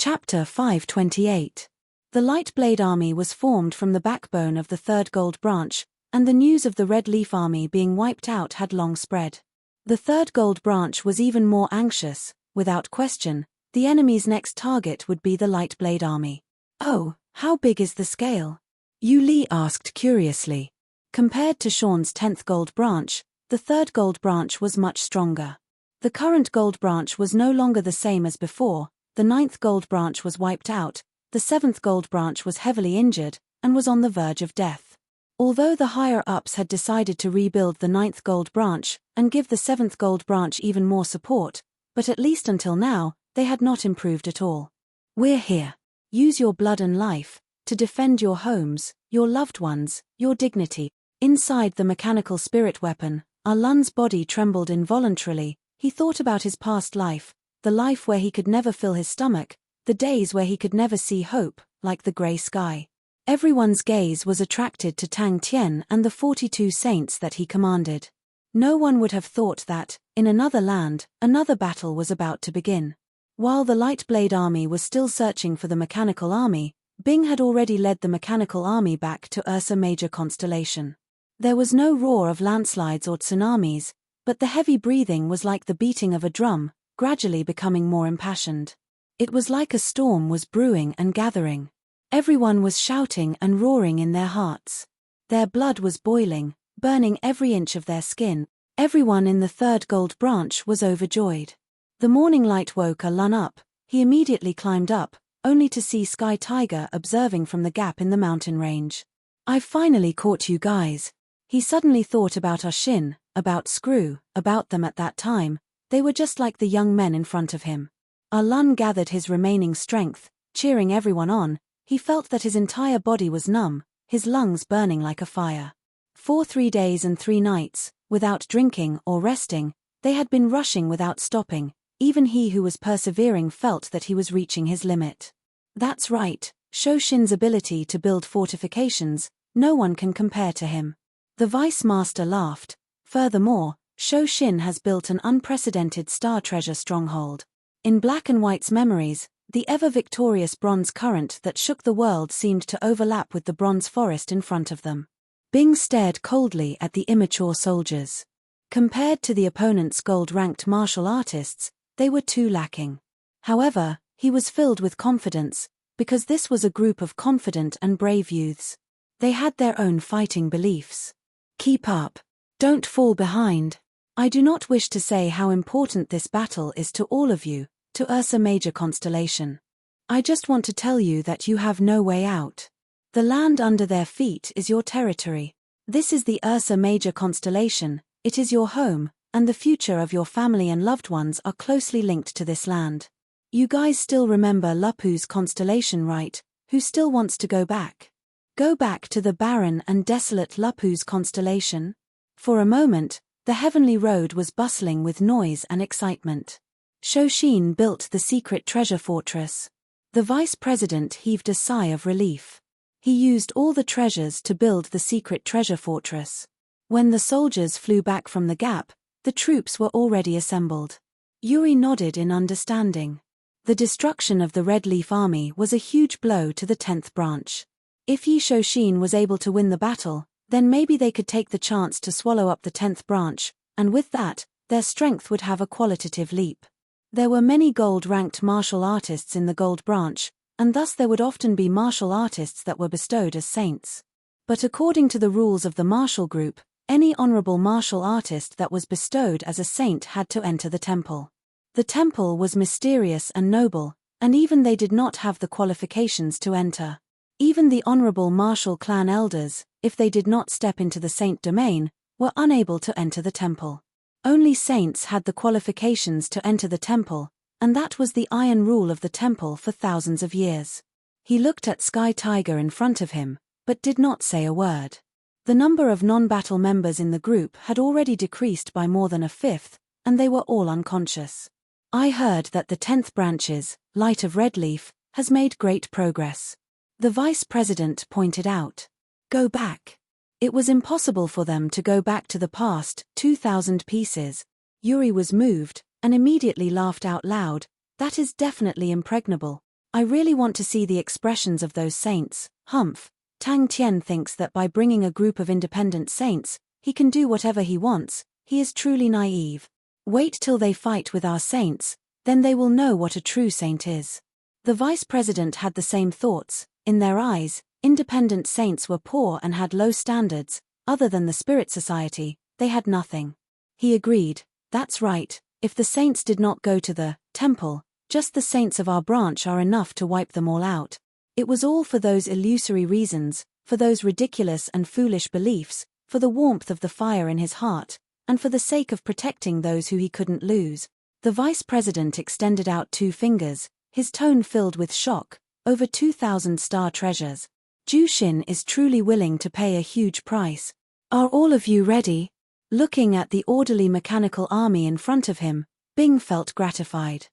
Chapter 528. The Lightblade Army was formed from the backbone of the Third Gold Branch, and the news of the Red Leaf Army being wiped out had long spread. The Third Gold Branch was even more anxious. Without question, the enemy's next target would be the Lightblade Army. "Oh, how big is the scale?" Yu Li asked curiously. Compared to Sean's 10th Gold Branch, the Third Gold Branch was much stronger. The current Gold Branch was no longer the same as before. The 9th Gold Branch was wiped out, the 7th Gold Branch was heavily injured, and was on the verge of death. Although the higher-ups had decided to rebuild the 9th Gold Branch, and give the 7th Gold Branch even more support, but at least until now, they had not improved at all. "We're here. Use your blood and life, to defend your homes, your loved ones, your dignity." Inside the mechanical spirit weapon, Arlun's body trembled involuntarily. He thought about his past life, the life where he could never fill his stomach, the days where he could never see hope, like the grey sky. Everyone's gaze was attracted to Tang Tian and the 42 saints that he commanded. No one would have thought that, in another land, another battle was about to begin. While the Lightblade Army was still searching for the Mechanical Army, Bing had already led the Mechanical Army back to Ursa Major constellation. There was no roar of landslides or tsunamis, but the heavy breathing was like the beating of a drum, gradually becoming more impassioned. It was like a storm was brewing and gathering. Everyone was shouting and roaring in their hearts. Their blood was boiling, burning every inch of their skin. Everyone in the Third Gold Branch was overjoyed. The morning light woke Arlun up. He immediately climbed up, only to see Sky Tiger observing from the gap in the mountain range. "I've finally caught you guys." He suddenly thought about Shin, about Screw, about them at that time. They were just like the young men in front of him. Arlun gathered his remaining strength, cheering everyone on. He felt that his entire body was numb, his lungs burning like a fire. For 3 days and 3 nights, without drinking or resting, they had been rushing without stopping. Even he who was persevering felt that he was reaching his limit. That's right, Shin's ability to build fortifications, no one can compare to him. The Vice Master laughed. Furthermore, Shin has built an unprecedented star treasure stronghold. In Black and White's memories, the ever-victorious bronze current that shook the world seemed to overlap with the bronze forest in front of them. Bing stared coldly at the immature soldiers. Compared to the opponent's gold-ranked martial artists, they were too lacking. However, he was filled with confidence, because this was a group of confident and brave youths. They had their own fighting beliefs. "Keep up. Don't fall behind. I do not wish to say how important this battle is to all of you, to Ursa Major constellation. I just want to tell you that you have no way out. The land under their feet is your territory. This is the Ursa Major constellation, it is your home, and the future of your family and loved ones are closely linked to this land. You guys still remember Lupu's constellation, right? Who still wants to go back? Go back to the barren and desolate Lupu's constellation?" For a moment, the heavenly road was bustling with noise and excitement. Shin built the secret treasure fortress. The vice president heaved a sigh of relief. He used all the treasures to build the secret treasure fortress. When the soldiers flew back from the gap, the troops were already assembled. Yuri nodded in understanding. The destruction of the Red Leaf Army was a huge blow to the 10th branch. If Shin was able to win the battle, then maybe they could take the chance to swallow up the 10th branch, and with that, their strength would have a qualitative leap. There were many gold-ranked martial artists in the Gold Branch, and thus there would often be martial artists that were bestowed as saints. But according to the rules of the martial group, any honorable martial artist that was bestowed as a saint had to enter the temple. The temple was mysterious and noble, and even they did not have the qualifications to enter. Even the honorable martial clan elders, if they did not step into the saint domain, were unable to enter the temple. Only saints had the qualifications to enter the temple, and that was the iron rule of the temple for thousands of years. He looked at Sky Tiger in front of him, but did not say a word. The number of non-battle members in the group had already decreased by more than a fifth, and they were all unconscious. "I heard that the 10th branch's, Light of Red Leaf, has made great progress," the vice president pointed out. "Go back." It was impossible for them to go back to the past 2,000 pieces. Yuri was moved, and immediately laughed out loud. "That is definitely impregnable. I really want to see the expressions of those saints. Humph. Tang Tian thinks that by bringing a group of independent saints, he can do whatever he wants. He is truly naive. Wait till they fight with our saints, then they will know what a true saint is. The vice president had the same thoughts. In their eyes, independent saints were poor and had low standards. Other than the spirit society, they had nothing. He agreed. That's right. If the saints did not go to the temple, just the saints of our branch are enough to wipe them all out. It was all for those illusory reasons, for those ridiculous and foolish beliefs, for the warmth of the fire in his heart, and for the sake of protecting those who he couldn't lose. The vice president extended out 2 fingers, his tone filled with shock. Over 2,000 star treasures. Zhu Xin is truly willing to pay a huge price. Are all of you ready? Looking at the orderly mechanical army in front of him, Bing felt gratified.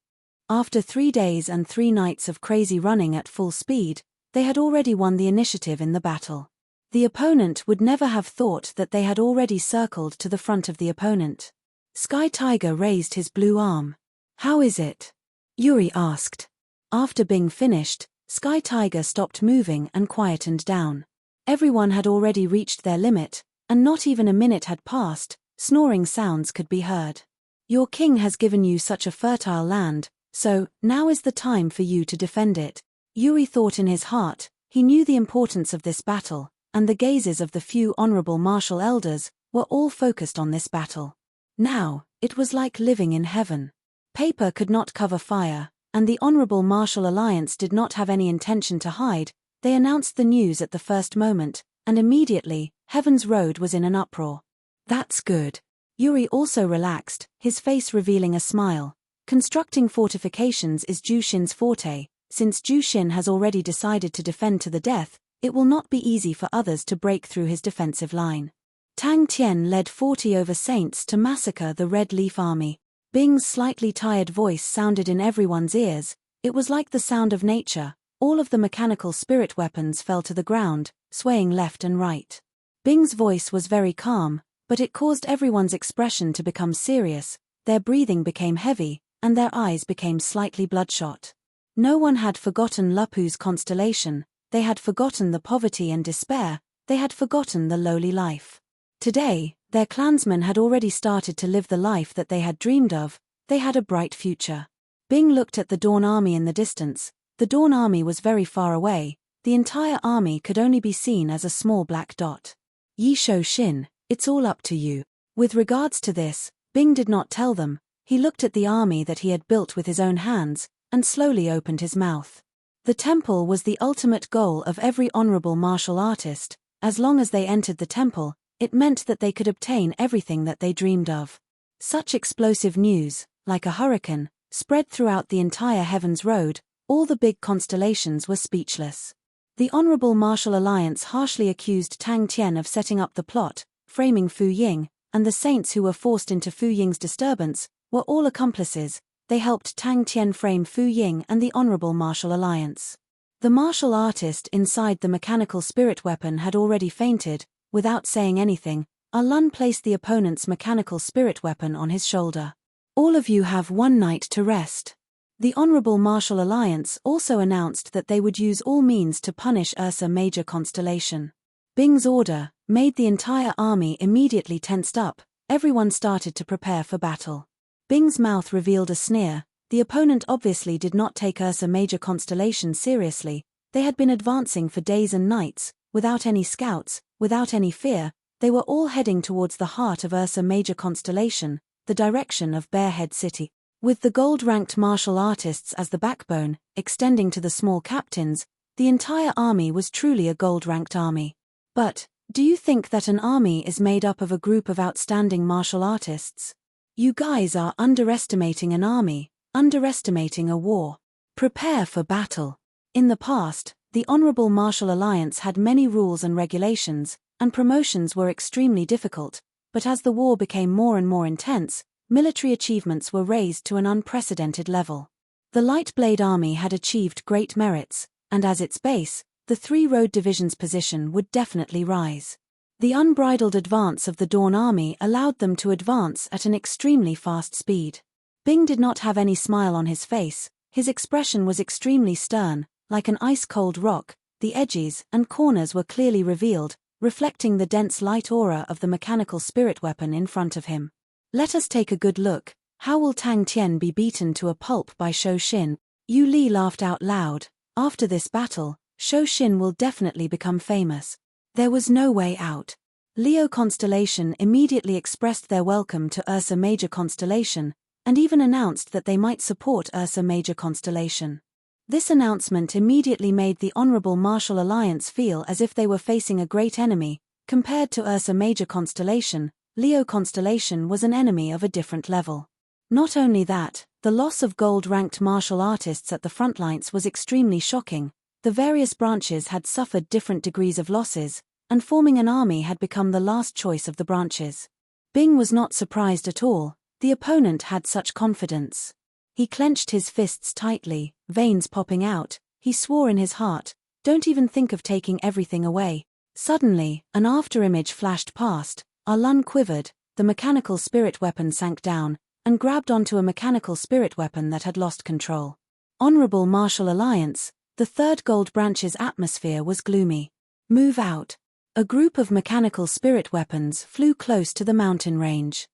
After 3 days and 3 nights of crazy running at full speed, they had already won the initiative in the battle. The opponent would never have thought that they had already circled to the front of the opponent. Sky Tiger raised his blue arm. How is it? Yuri asked. After Bing finished, Sky Tiger stopped moving and quietened down. Everyone had already reached their limit, and not even a minute had passed. Snoring sounds could be heard. Your king has given you such a fertile land, so now is the time for you to defend it. Yuri thought in his heart. He knew the importance of this battle, and the gazes of the few honorable martial elders were all focused on this battle. Now, it was like living in heaven. Paper could not cover fire, and the Honorable Martial Alliance did not have any intention to hide. They announced the news at the first moment, and immediately, Heaven's Road was in an uproar. That's good. Yuri also relaxed, his face revealing a smile. Constructing fortifications is Zhu Xin's forte. Since Zhu Xin has already decided to defend to the death, it will not be easy for others to break through his defensive line. Tang Tian led 40 over saints to massacre the Red Leaf Army. Bing's slightly tired voice sounded in everyone's ears. It was like the sound of nature. All of the mechanical spirit weapons fell to the ground, swaying left and right. Bing's voice was very calm, but it caused everyone's expression to become serious. Their breathing became heavy, and their eyes became slightly bloodshot. No one had forgotten Lupu's constellation. They had forgotten the poverty and despair. They had forgotten the lowly life. Today, their clansmen had already started to live the life that they had dreamed of. They had a bright future. Bing looked at the Dawn Army in the distance. The Dawn Army was very far away. The entire army could only be seen as a small black dot. Yi Shou Xin, it's all up to you. With regards to this, Bing did not tell them. He looked at the army that he had built with his own hands, and slowly opened his mouth. The temple was the ultimate goal of every honorable martial artist. As long as they entered the temple, it meant that they could obtain everything that they dreamed of. Such explosive news, like a hurricane, spread throughout the entire Heaven's Road. All the big constellations were speechless. The Honorable Martial Alliance harshly accused Tang Tian of setting up the plot, framing Fu Ying, and the saints who were forced into Fu Ying's disturbance were all accomplices. They helped Tang Tian frame Fu Ying and the Honorable Martial Alliance. The martial artist inside the mechanical spirit weapon had already fainted. Without saying anything, Lun placed the opponent's mechanical spirit weapon on his shoulder. All of you have 1 night to rest. The Honorable Martial Alliance also announced that they would use all means to punish Ursa Major Constellation. Bing's order made the entire army immediately tensed up. Everyone started to prepare for battle. Bing's mouth revealed a sneer. The opponent obviously did not take Ursa Major Constellation seriously. They had been advancing for days and nights, without any scouts, without any fear. They were all heading towards the heart of Ursa Major Constellation, the direction of Bearhead City. With the gold-ranked martial artists as the backbone, extending to the small captains, the entire army was truly a gold-ranked army. But, do you think that an army is made up of a group of outstanding martial artists? You guys are underestimating an army, underestimating a war. Prepare for battle. In the past, the Honorable Martial Alliance had many rules and regulations, and promotions were extremely difficult, but as the war became more and more intense, military achievements were raised to an unprecedented level. The Light Blade Army had achieved great merits, and as its base, the 3 road divisions' position would definitely rise. The unbridled advance of the Dawn Army allowed them to advance at an extremely fast speed. Bing did not have any smile on his face. His expression was extremely stern, like an ice-cold rock. The edges and corners were clearly revealed, reflecting the dense light aura of the mechanical spirit weapon in front of him. Let us take a good look. How will Tang Tian be beaten to a pulp by Shou Xin? Yu Li laughed out loud. After this battle, Shou Xin will definitely become famous. There was no way out. Leo Constellation immediately expressed their welcome to Ursa Major Constellation, and even announced that they might support Ursa Major Constellation. This announcement immediately made the Honorable Martial Alliance feel as if they were facing a great enemy. Compared to Ursa Major Constellation, Leo Constellation was an enemy of a different level. Not only that, the loss of gold-ranked martial artists at the front lines was extremely shocking. The various branches had suffered different degrees of losses, and forming an army had become the last choice of the branches. Bing was not surprised at all. The opponent had such confidence. He clenched his fists tightly, veins popping out. He swore in his heart, "Don't even think of taking everything away." Suddenly, an afterimage flashed past. Lun quivered, the mechanical spirit weapon sank down, and grabbed onto a mechanical spirit weapon that had lost control. Honorable Martial Alliance, the third gold branch's atmosphere was gloomy. Move out. A group of mechanical spirit weapons flew close to the mountain range.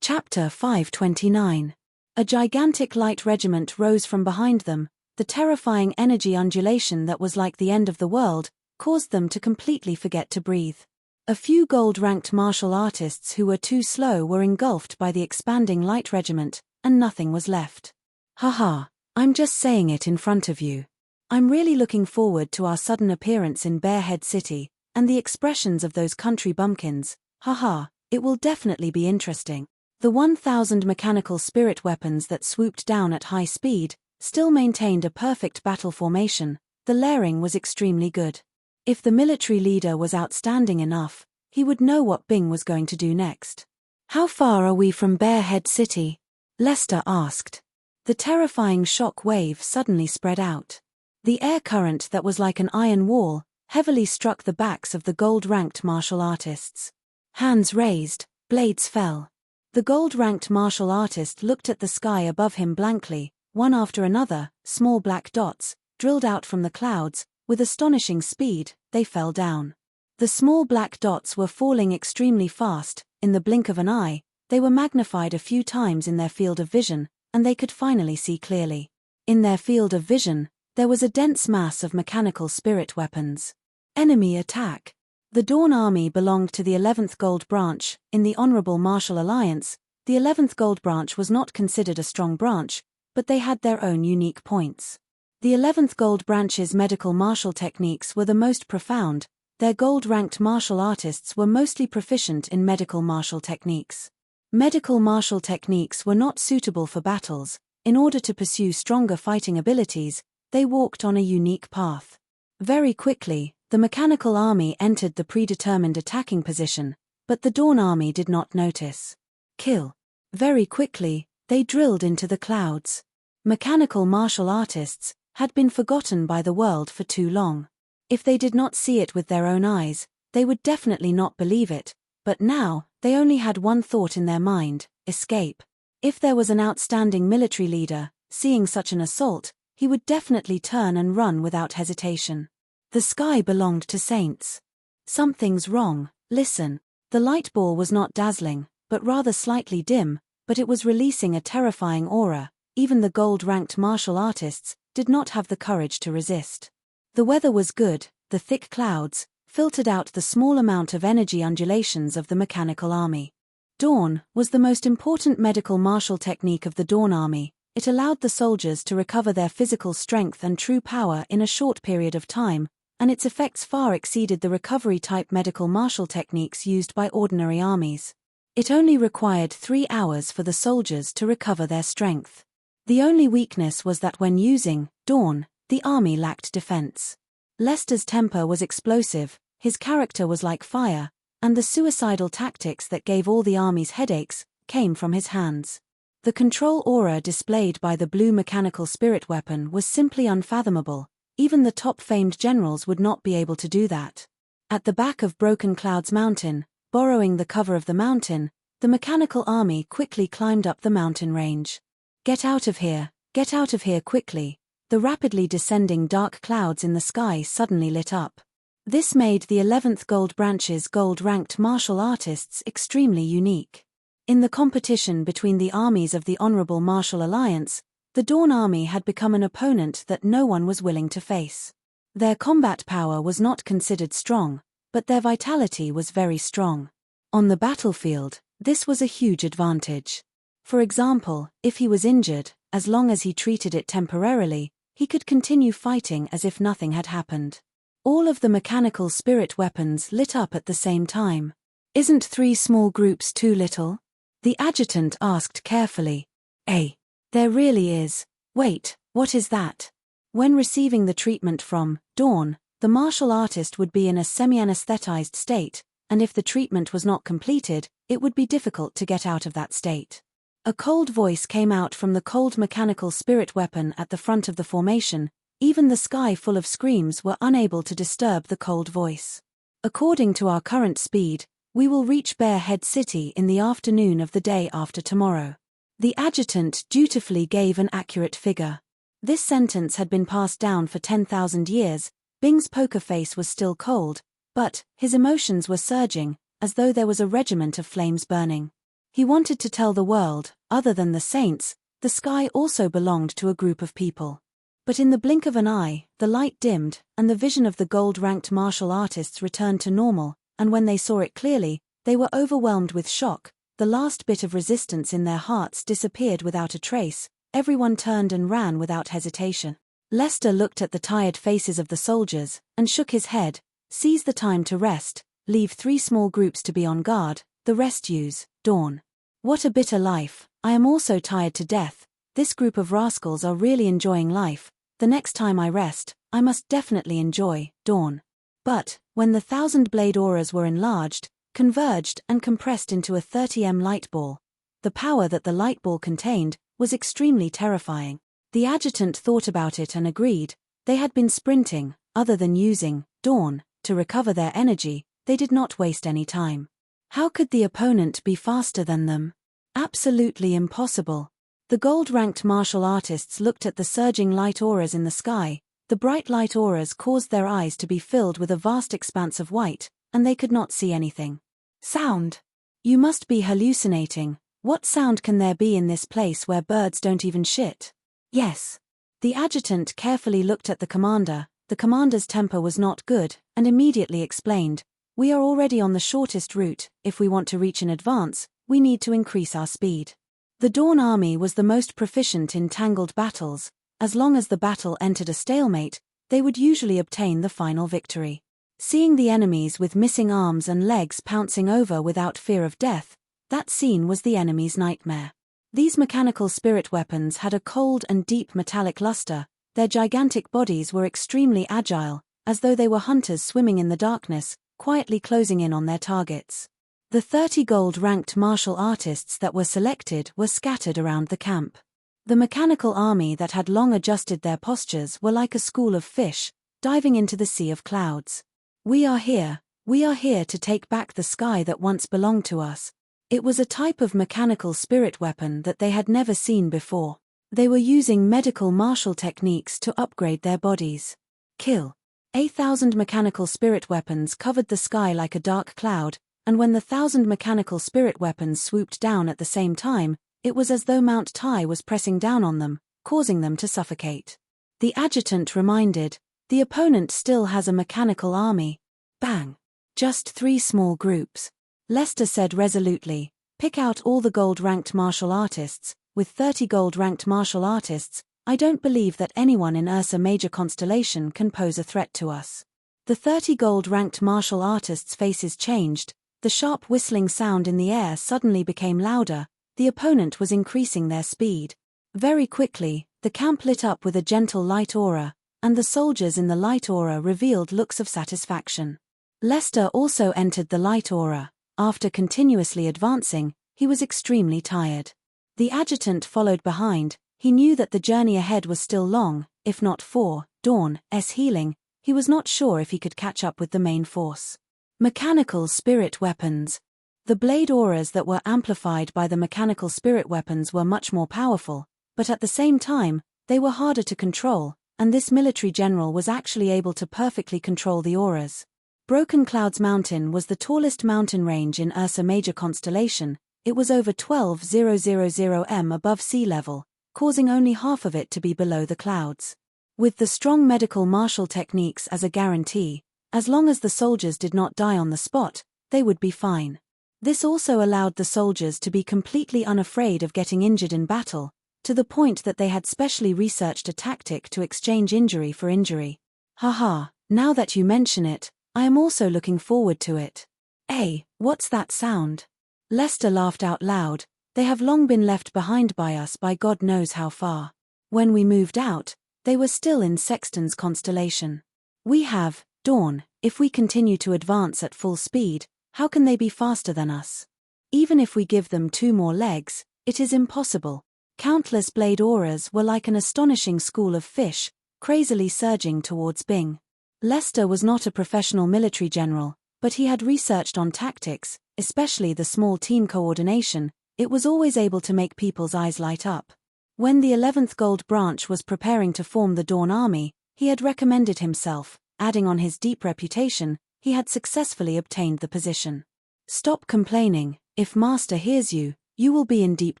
Chapter 529. A gigantic light regiment rose from behind them. The terrifying energy undulation that was like the end of the world caused them to completely forget to breathe. A few gold-ranked martial artists who were too slow were engulfed by the expanding light regiment, and nothing was left. Haha, I'm just saying it in front of you. I'm really looking forward to our sudden appearance in Bearhead City, and the expressions of those country bumpkins. Haha, it will definitely be interesting. The 1,000 mechanical spirit weapons that swooped down at high speed still maintained a perfect battle formation. The layering was extremely good. If the military leader was outstanding enough, he would know what Bing was going to do next. How far are we from Bearhead City? Lester asked. The terrifying shock wave suddenly spread out. The air current that was like an iron wall heavily struck the backs of the gold-ranked martial artists. Hands raised, blades fell. The gold-ranked martial artist looked at the sky above him blankly. One after another, small black dots drilled out from the clouds. With astonishing speed, they fell down. The small black dots were falling extremely fast. In the blink of an eye, they were magnified a few times in their field of vision, and they could finally see clearly. In their field of vision, there was a dense mass of mechanical spirit weapons. Enemy attack. The Dawn Army belonged to the 11th Gold Branch. In the Honorable Martial Alliance, the 11th Gold Branch was not considered a strong branch, but they had their own unique points. The 11th Gold Branch's medical martial techniques were the most profound. Their gold-ranked martial artists were mostly proficient in medical martial techniques. Medical martial techniques were not suitable for battles. In order to pursue stronger fighting abilities, they walked on a unique path. Very quickly, the mechanical army entered the predetermined attacking position, but the Dawn Army did not notice. Kill. Very quickly, they drilled into the clouds. Mechanical martial artists had been forgotten by the world for too long. If they did not see it with their own eyes, they would definitely not believe it, but now, they only had one thought in their mind: escape. If there was an outstanding military leader, seeing such an assault, he would definitely turn and run without hesitation. The sky belonged to saints. Something's wrong, listen. The light ball was not dazzling, but rather slightly dim, but it was releasing a terrifying aura. Even the gold-ranked martial artists did not have the courage to resist. The weather was good. The thick clouds filtered out the small amount of energy undulations of the mechanical army. Dawn was the most important medical martial technique of the Dawn Army. It allowed the soldiers to recover their physical strength and true power in a short period of time, and its effects far exceeded the recovery-type medical martial techniques used by ordinary armies. It only required 3 hours for the soldiers to recover their strength. The only weakness was that when using Dawn, the army lacked defense. Lester's temper was explosive, his character was like fire, and the suicidal tactics that gave all the army's headaches came from his hands. The control aura displayed by the blue mechanical spirit weapon was simply unfathomable. Even the top-famed generals would not be able to do that. At the back of Broken Clouds Mountain, borrowing the cover of the mountain, the mechanical army quickly climbed up the mountain range. Get out of here, Get out of here quickly. The rapidly descending dark clouds in the sky suddenly lit up. This made the 11th Gold Branch's gold-ranked martial artists extremely unique. In the competition between the armies of the Honorable Martial Alliance, the Dawn Army had become an opponent that no one was willing to face. Their combat power was not considered strong, but their vitality was very strong. On the battlefield, this was a huge advantage. For example, if he was injured, as long as he treated it temporarily, he could continue fighting as if nothing had happened. All of the mechanical spirit weapons lit up at the same time. Isn't 3 small groups too little? The adjutant asked carefully. There really is. Wait, what is that? When receiving the treatment from Dawn, the martial artist would be in a semi-anesthetized state, and if the treatment was not completed, it would be difficult to get out of that state. A cold voice came out from the cold mechanical spirit weapon at the front of the formation. Even the sky full of screams were unable to disturb the cold voice. According to our current speed, we will reach Bear Head City in the afternoon of the day after tomorrow. The adjutant dutifully gave an accurate figure. This sentence had been passed down for 10,000 years. Bing's poker face was still cold, but his emotions were surging, as though there was a regiment of flames burning. He wanted to tell the world, other than the saints, the sky also belonged to a group of people. But in the blink of an eye, the light dimmed, and the vision of the gold-ranked martial artists returned to normal, and when they saw it clearly, they were overwhelmed with shock. The last bit of resistance in their hearts disappeared without a trace. Everyone turned and ran without hesitation. Lester looked at the tired faces of the soldiers, and shook his head. Seize the time to rest, leave 3 small groups to be on guard, the rest use Dawn. What a bitter life. I am also tired to death. This group of rascals are really enjoying life. The next time I rest, I must definitely enjoy Dawn. But, when the 1,000-blade auras were enlarged, converged and compressed into a 30M light ball, the power that the light ball contained was extremely terrifying. The adjutant thought about it and agreed. They had been sprinting, other than using Dawn to recover their energy. They did not waste any time. How could the opponent be faster than them? Absolutely impossible. The gold-ranked martial artists looked at the surging light auras in the sky. The bright light auras caused their eyes to be filled with a vast expanse of white, and they could not see anything. Sound. You must be hallucinating. What sound can there be in this place where birds don't even shit? Yes. The adjutant carefully looked at the commander. The commander's temper was not good, and immediately explained, "We are already on the shortest route. If we want to reach in advance, we need to increase our speed." The Dawn Army was the most proficient in tangled battles. As long as the battle entered a stalemate, they would usually obtain the final victory. Seeing the enemies with missing arms and legs pouncing over without fear of death, that scene was the enemy's nightmare. These mechanical spirit weapons had a cold and deep metallic luster. Their gigantic bodies were extremely agile, as though they were hunters swimming in the darkness, quietly closing in on their targets. The 30 gold-ranked martial artists that were selected were scattered around the camp. The mechanical army that had long adjusted their postures were like a school of fish, diving into the sea of clouds. We are here to take back the sky that once belonged to us. It was a type of mechanical spirit weapon that they had never seen before. They were using medical martial techniques to upgrade their bodies. Kill. 1,000 mechanical spirit weapons covered the sky like a dark cloud, and when the 1,000 mechanical spirit weapons swooped down at the same time, it was as though Mount Tai was pressing down on them, causing them to suffocate. The adjutant reminded, the opponent still has a mechanical army. Bang. Just 3 small groups. Lester said resolutely, pick out all the gold-ranked martial artists. With 30 gold-ranked martial artists, I don't believe that anyone in Ursa Major constellation can pose a threat to us. The 30 gold-ranked martial artists' faces changed. The sharp whistling sound in the air suddenly became louder. The opponent was increasing their speed. Very quickly, the camp lit up with a gentle light aura, and the soldiers in the light aura revealed looks of satisfaction. Lester also entered the light aura. After continuously advancing, he was extremely tired. The adjutant followed behind. He knew that the journey ahead was still long, if not for Dawn's healing. He was not sure if he could catch up with the main force. Mechanical spirit weapons. The blade auras that were amplified by the mechanical spirit weapons were much more powerful, but at the same time, They were harder to control, and this military general was actually able to perfectly control the auras. Broken Clouds Mountain was the tallest mountain range in Ursa Major constellation. It was over 12,000 m above sea level, causing only half of it to be below the clouds. With the strong medical martial techniques as a guarantee, as long as the soldiers did not die on the spot, they would be fine. This also allowed the soldiers to be completely unafraid of getting injured in battle, to the point that they had specially researched a tactic to exchange injury for injury. Haha, now that you mention it, I am also looking forward to it. Hey, what's that sound? Lester laughed out loud. They have long been left behind by us by God knows how far. When we moved out, they were still in Sexton's constellation. We have, Dawn, if we continue to advance at full speed, how can they be faster than us? Even if we give them 2 more legs, it is impossible. Countless blade auras were like an astonishing school of fish, crazily surging towards Bing. Lester was not a professional military general, but he had researched on tactics, especially the small team coordination. It was always able to make people's eyes light up. When the 11th Gold Branch was preparing to form the Dawn Army, he had recommended himself, adding on his deep reputation, he had successfully obtained the position. Stop complaining. If Master hears you, you will be in deep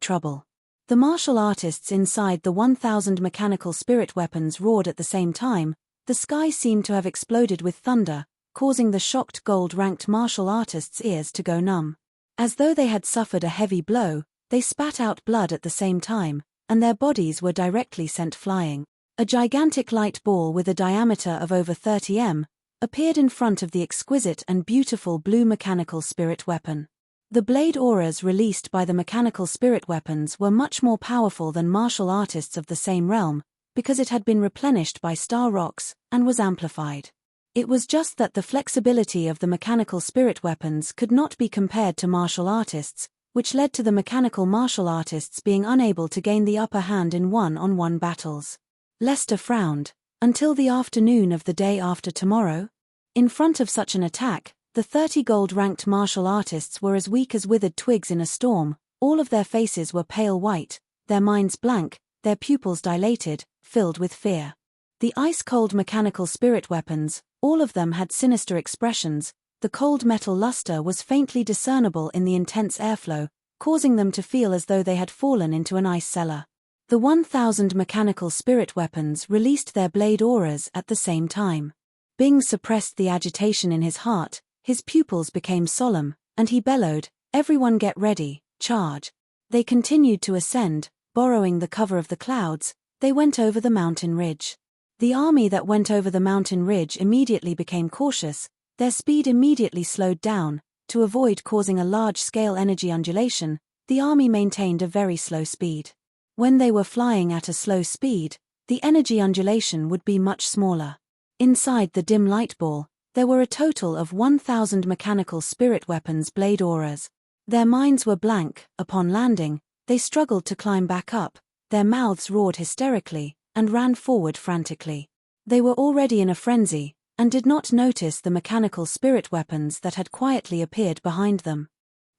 trouble. The martial artists inside the 1,000 mechanical spirit weapons roared at the same time. The sky seemed to have exploded with thunder, causing the shocked gold-ranked martial artists' ears to go numb. As though they had suffered a heavy blow, they spat out blood at the same time, and their bodies were directly sent flying. A gigantic light ball with a diameter of over 30 m appeared in front of the exquisite and beautiful blue mechanical spirit weapon. The blade auras released by the mechanical spirit weapons were much more powerful than martial artists of the same realm, because it had been replenished by star rocks, and was amplified. It was just that the flexibility of the mechanical spirit weapons could not be compared to martial artists, which led to the mechanical martial artists being unable to gain the upper hand in one-on-one battles. Lester frowned. Until the afternoon of the day after tomorrow? In front of such an attack, the 30 gold-ranked martial artists were as weak as withered twigs in a storm. All of their faces were pale white, their minds blank, their pupils dilated, filled with fear. The ice-cold mechanical spirit weapons, all of them had sinister expressions. The cold metal luster was faintly discernible in the intense airflow, causing them to feel as though they had fallen into an ice cellar. The 1,000 mechanical spirit weapons released their blade auras at the same time. Bing suppressed the agitation in his heart, his pupils became solemn, and he bellowed, "Everyone get ready, charge." They continued to ascend, borrowing the cover of the clouds. They went over the mountain ridge. The army that went over the mountain ridge immediately became cautious. Their speed immediately slowed down. To avoid causing a large-scale energy undulation, the army maintained a very slow speed. When they were flying at a slow speed, the energy undulation would be much smaller. Inside the dim light ball, there were a total of 1,000 mechanical spirit weapons blade auras. Their minds were blank. Upon landing, they struggled to climb back up, their mouths roared hysterically, and ran forward frantically. They were already in a frenzy, and did not notice the mechanical spirit weapons that had quietly appeared behind them.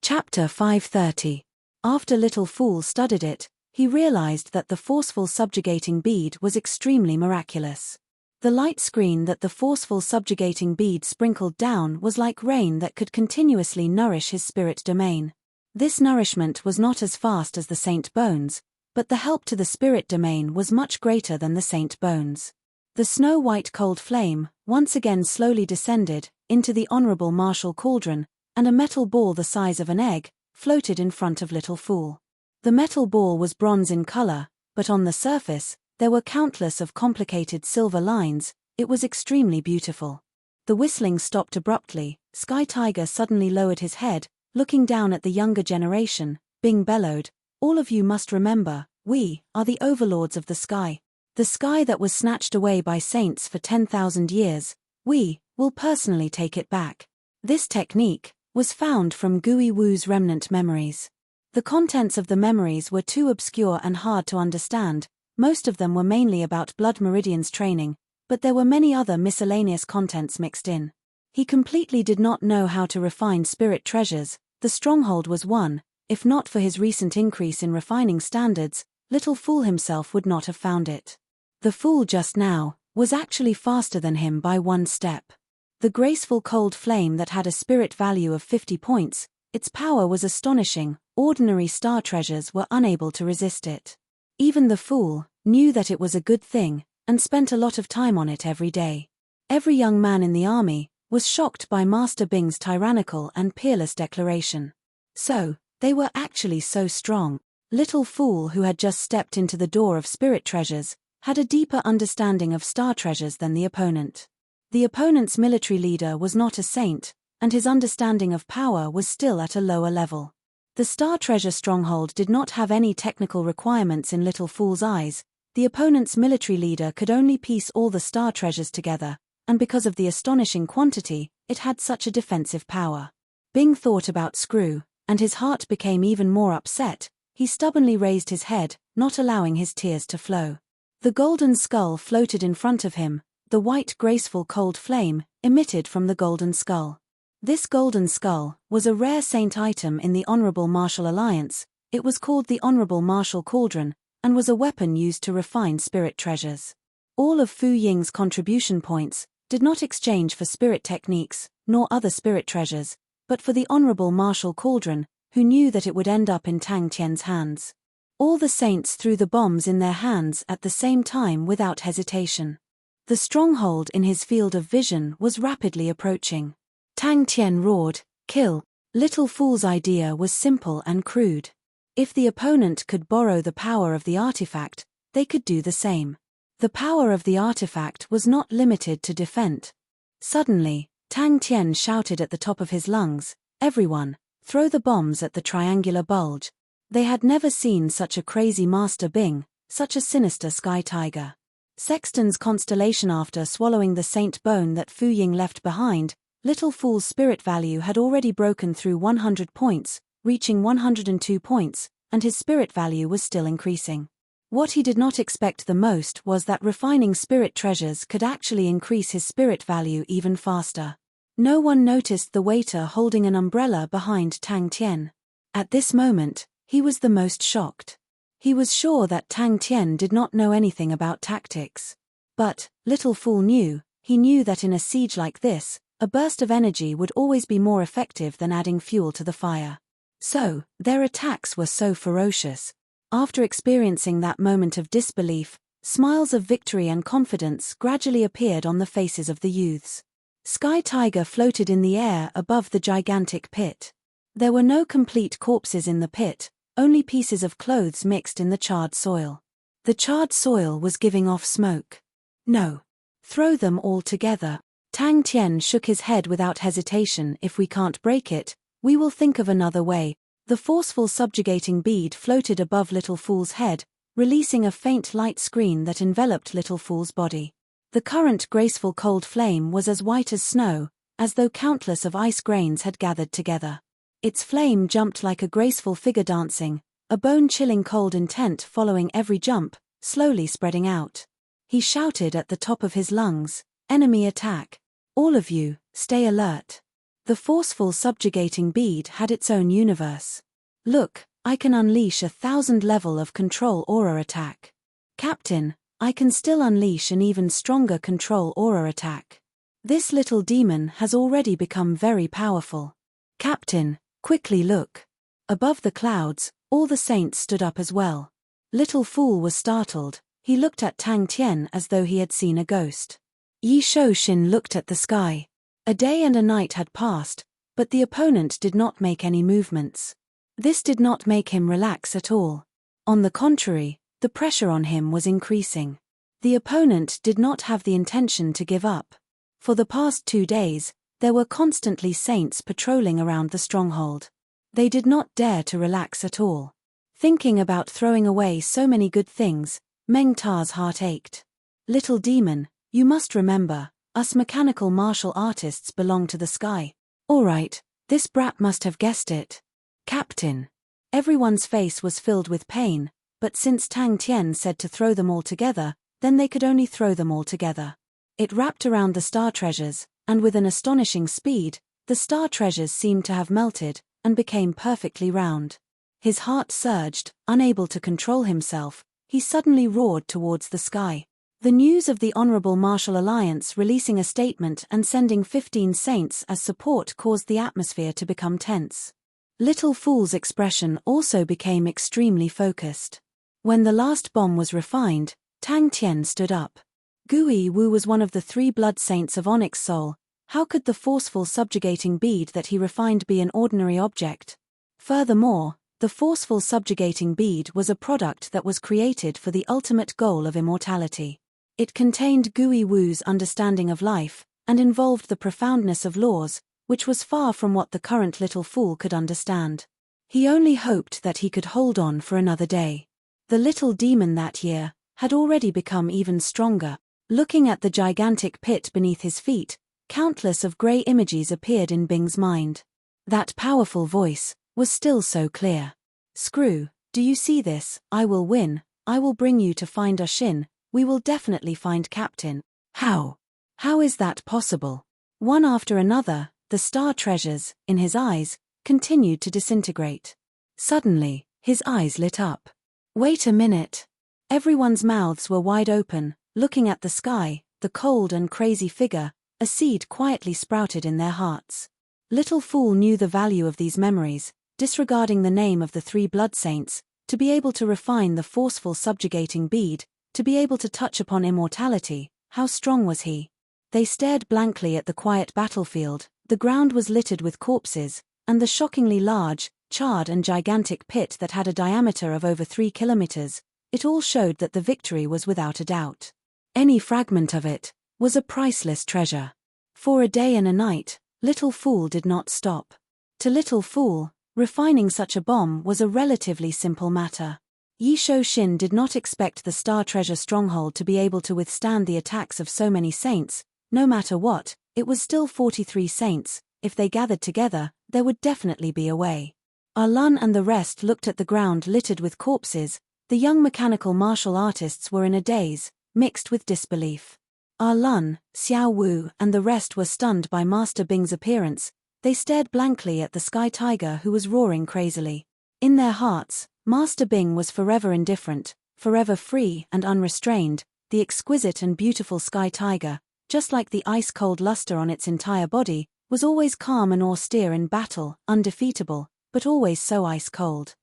Chapter 530. After Little Fool studied it, he realized that the forceful subjugating bead was extremely miraculous. The light screen that the forceful subjugating bead sprinkled down was like rain that could continuously nourish his spirit domain. This nourishment was not as fast as the Saint Bones, but the help to the spirit domain was much greater than the Saint Bones. The snow-white cold flame once again slowly descended into the Honorable Marshal Cauldron, and a metal ball the size of an egg floated in front of Little Fool. The metal ball was bronze in color, but on the surface, there were countless of complicated silver lines. It was extremely beautiful. The whistling stopped abruptly. Sky Tiger suddenly lowered his head, looking down at the younger generation. Bing bellowed, "All of you must remember, we are the overlords of the sky. The sky that was snatched away by saints for 10,000 years. We will personally take it back." This technique was found from Gui Wu's remnant memories. The contents of the memories were too obscure and hard to understand. Most of them were mainly about Blood Meridian's training, but there were many other miscellaneous contents mixed in. He completely did not know how to refine spirit treasures. The stronghold was one. If not for his recent increase in refining standards, Little Fool himself would not have found it. The Fool just now was actually faster than him by one step. The graceful cold flame that had a spirit value of 50 points, its power was astonishing. Ordinary star treasures were unable to resist it. Even the Fool knew that it was a good thing, and spent a lot of time on it every day. Every young man in the army was shocked by Master Bing's tyrannical and peerless declaration. So, they were actually so strong. Little Fool, who had just stepped into the door of spirit treasures, had a deeper understanding of star treasures than the opponent. The opponent's military leader was not a saint, and his understanding of power was still at a lower level. The star treasure stronghold did not have any technical requirements in Little Fool's eyes. The opponent's military leader could only piece all the star treasures together, and because of the astonishing quantity, it had such a defensive power. Bing thought about Screw, and his heart became even more upset. He stubbornly raised his head, not allowing his tears to flow. The golden skull floated in front of him, the white graceful cold flame emitted from the golden skull. This golden skull was a rare saint item in the Honorable Martial Alliance. It was called the Honorable Martial Cauldron, and was a weapon used to refine spirit treasures. All of Fu Ying's contribution points did not exchange for spirit techniques, nor other spirit treasures, but for the Honorable Martial Cauldron, who knew that it would end up in Tang Tian's hands. All the saints threw the bombs in their hands at the same time without hesitation. The stronghold in his field of vision was rapidly approaching. Tang Tian roared, "Kill!" Little Fool's idea was simple and crude. If the opponent could borrow the power of the artifact, they could do the same. The power of the artifact was not limited to defense. Suddenly, Tang Tian shouted at the top of his lungs, "Everyone, throw the bombs at the triangular bulge." They had never seen such a crazy Master Bing, such a sinister sky tiger. Sexton's constellation. After swallowing the saint bone that Fu Ying left behind, Little Fool's spirit value had already broken through 100 points, reaching 102 points, and his spirit value was still increasing. What he did not expect the most was that refining spirit treasures could actually increase his spirit value even faster. No one noticed the waiter holding an umbrella behind Tang Tian. At this moment, he was the most shocked. He was sure that Tang Tian did not know anything about tactics. But, Little Fool knew, he knew that in a siege like this, a burst of energy would always be more effective than adding fuel to the fire. So, their attacks were so ferocious. After experiencing that moment of disbelief, smiles of victory and confidence gradually appeared on the faces of the youths. Sky Tiger floated in the air above the gigantic pit. There were no complete corpses in the pit, only pieces of clothes mixed in the charred soil. The charred soil was giving off smoke. "No. Throw them all together." Tang Tian shook his head without hesitation. "If we can't break it, we will think of another way." The forceful subjugating bead floated above Little Fool's head, releasing a faint light screen that enveloped Little Fool's body. The current graceful cold flame was as white as snow, as though countless of ice grains had gathered together. Its flame jumped like a graceful figure dancing, a bone-chilling cold intent following every jump, slowly spreading out. He shouted at the top of his lungs, "Enemy attack! All of you, stay alert." The forceful subjugating bead had its own universe. "Look, I can unleash 1,000 level of control aura attack. Captain, I can still unleash an even stronger control aura attack. This little demon has already become very powerful. Captain, quickly look." Above the clouds, all the saints stood up as well. Little Fool was startled. He looked at Tang Tian as though he had seen a ghost. Yi Shouxin looked at the sky. A day and a night had passed, but the opponent did not make any movements. This did not make him relax at all. On the contrary, the pressure on him was increasing. The opponent did not have the intention to give up. For the past 2 days, there were constantly saints patrolling around the stronghold. They did not dare to relax at all. Thinking about throwing away so many good things, Meng Ta's heart ached. "Little demon, you must remember, us mechanical martial artists belong to the sky." "All right, this brat must have guessed it." "Captain." Everyone's face was filled with pain, but since Tang Tian said to throw them all together, then they could only throw them all together. It wrapped around the star treasures, and with an astonishing speed, the star treasures seemed to have melted, and became perfectly round. His heart surged, unable to control himself, he suddenly roared towards the sky. The news of the Honorable Martial Alliance releasing a statement and sending 15 saints as support caused the atmosphere to become tense. Little Fool's expression also became extremely focused. When the last bomb was refined, Tang Tian stood up. Gui Wu was one of the 3 blood saints of Onyx Soul. How could the forceful subjugating bead that he refined be an ordinary object? Furthermore, the forceful subjugating bead was a product that was created for the ultimate goal of immortality. It contained Gui Wu's understanding of life, and involved the profoundness of laws, which was far from what the current Little Fool could understand. He only hoped that he could hold on for another day. The little demon that year had already become even stronger. Looking at the gigantic pit beneath his feet, countless of grey images appeared in Bing's mind. That powerful voice was still so clear. "Screw, do you see this? I will win. I will bring you to find Ushin. We will definitely find Captain." How? How is that possible? One after another, the star treasures, in his eyes, continued to disintegrate. Suddenly, his eyes lit up. Wait a minute. Everyone's mouths were wide open, looking at the sky, the cold and crazy figure. A seed quietly sprouted in their hearts. Little Fool knew the value of these memories, disregarding the name of the 3 blood saints, to be able to refine the forceful subjugating bead, to be able to touch upon immortality. How strong was he? They stared blankly at the quiet battlefield. The ground was littered with corpses, and the shockingly large, charred and gigantic pit that had a diameter of over 3 kilometers, it all showed that the victory was without a doubt. Any fragment of it was a priceless treasure. For a day and a night, Little Fool did not stop. To Little Fool, refining such a bomb was a relatively simple matter. Yi Shou-shin did not expect the Star Treasure Stronghold to be able to withstand the attacks of so many saints. No matter what, it was still 43 saints. If they gathered together, there would definitely be a way. Arlun and the rest looked at the ground littered with corpses. The young mechanical martial artists were in a daze, mixed with disbelief. Arlun, Xiao Wu and the rest were stunned by Master Bing's appearance. They stared blankly at the Sky Tiger who was roaring crazily. In their hearts, Master Bing was forever indifferent, forever free and unrestrained. The exquisite and beautiful Sky Tiger, just like the ice-cold luster on its entire body, was always calm and austere in battle, undefeatable, but always so ice-cold.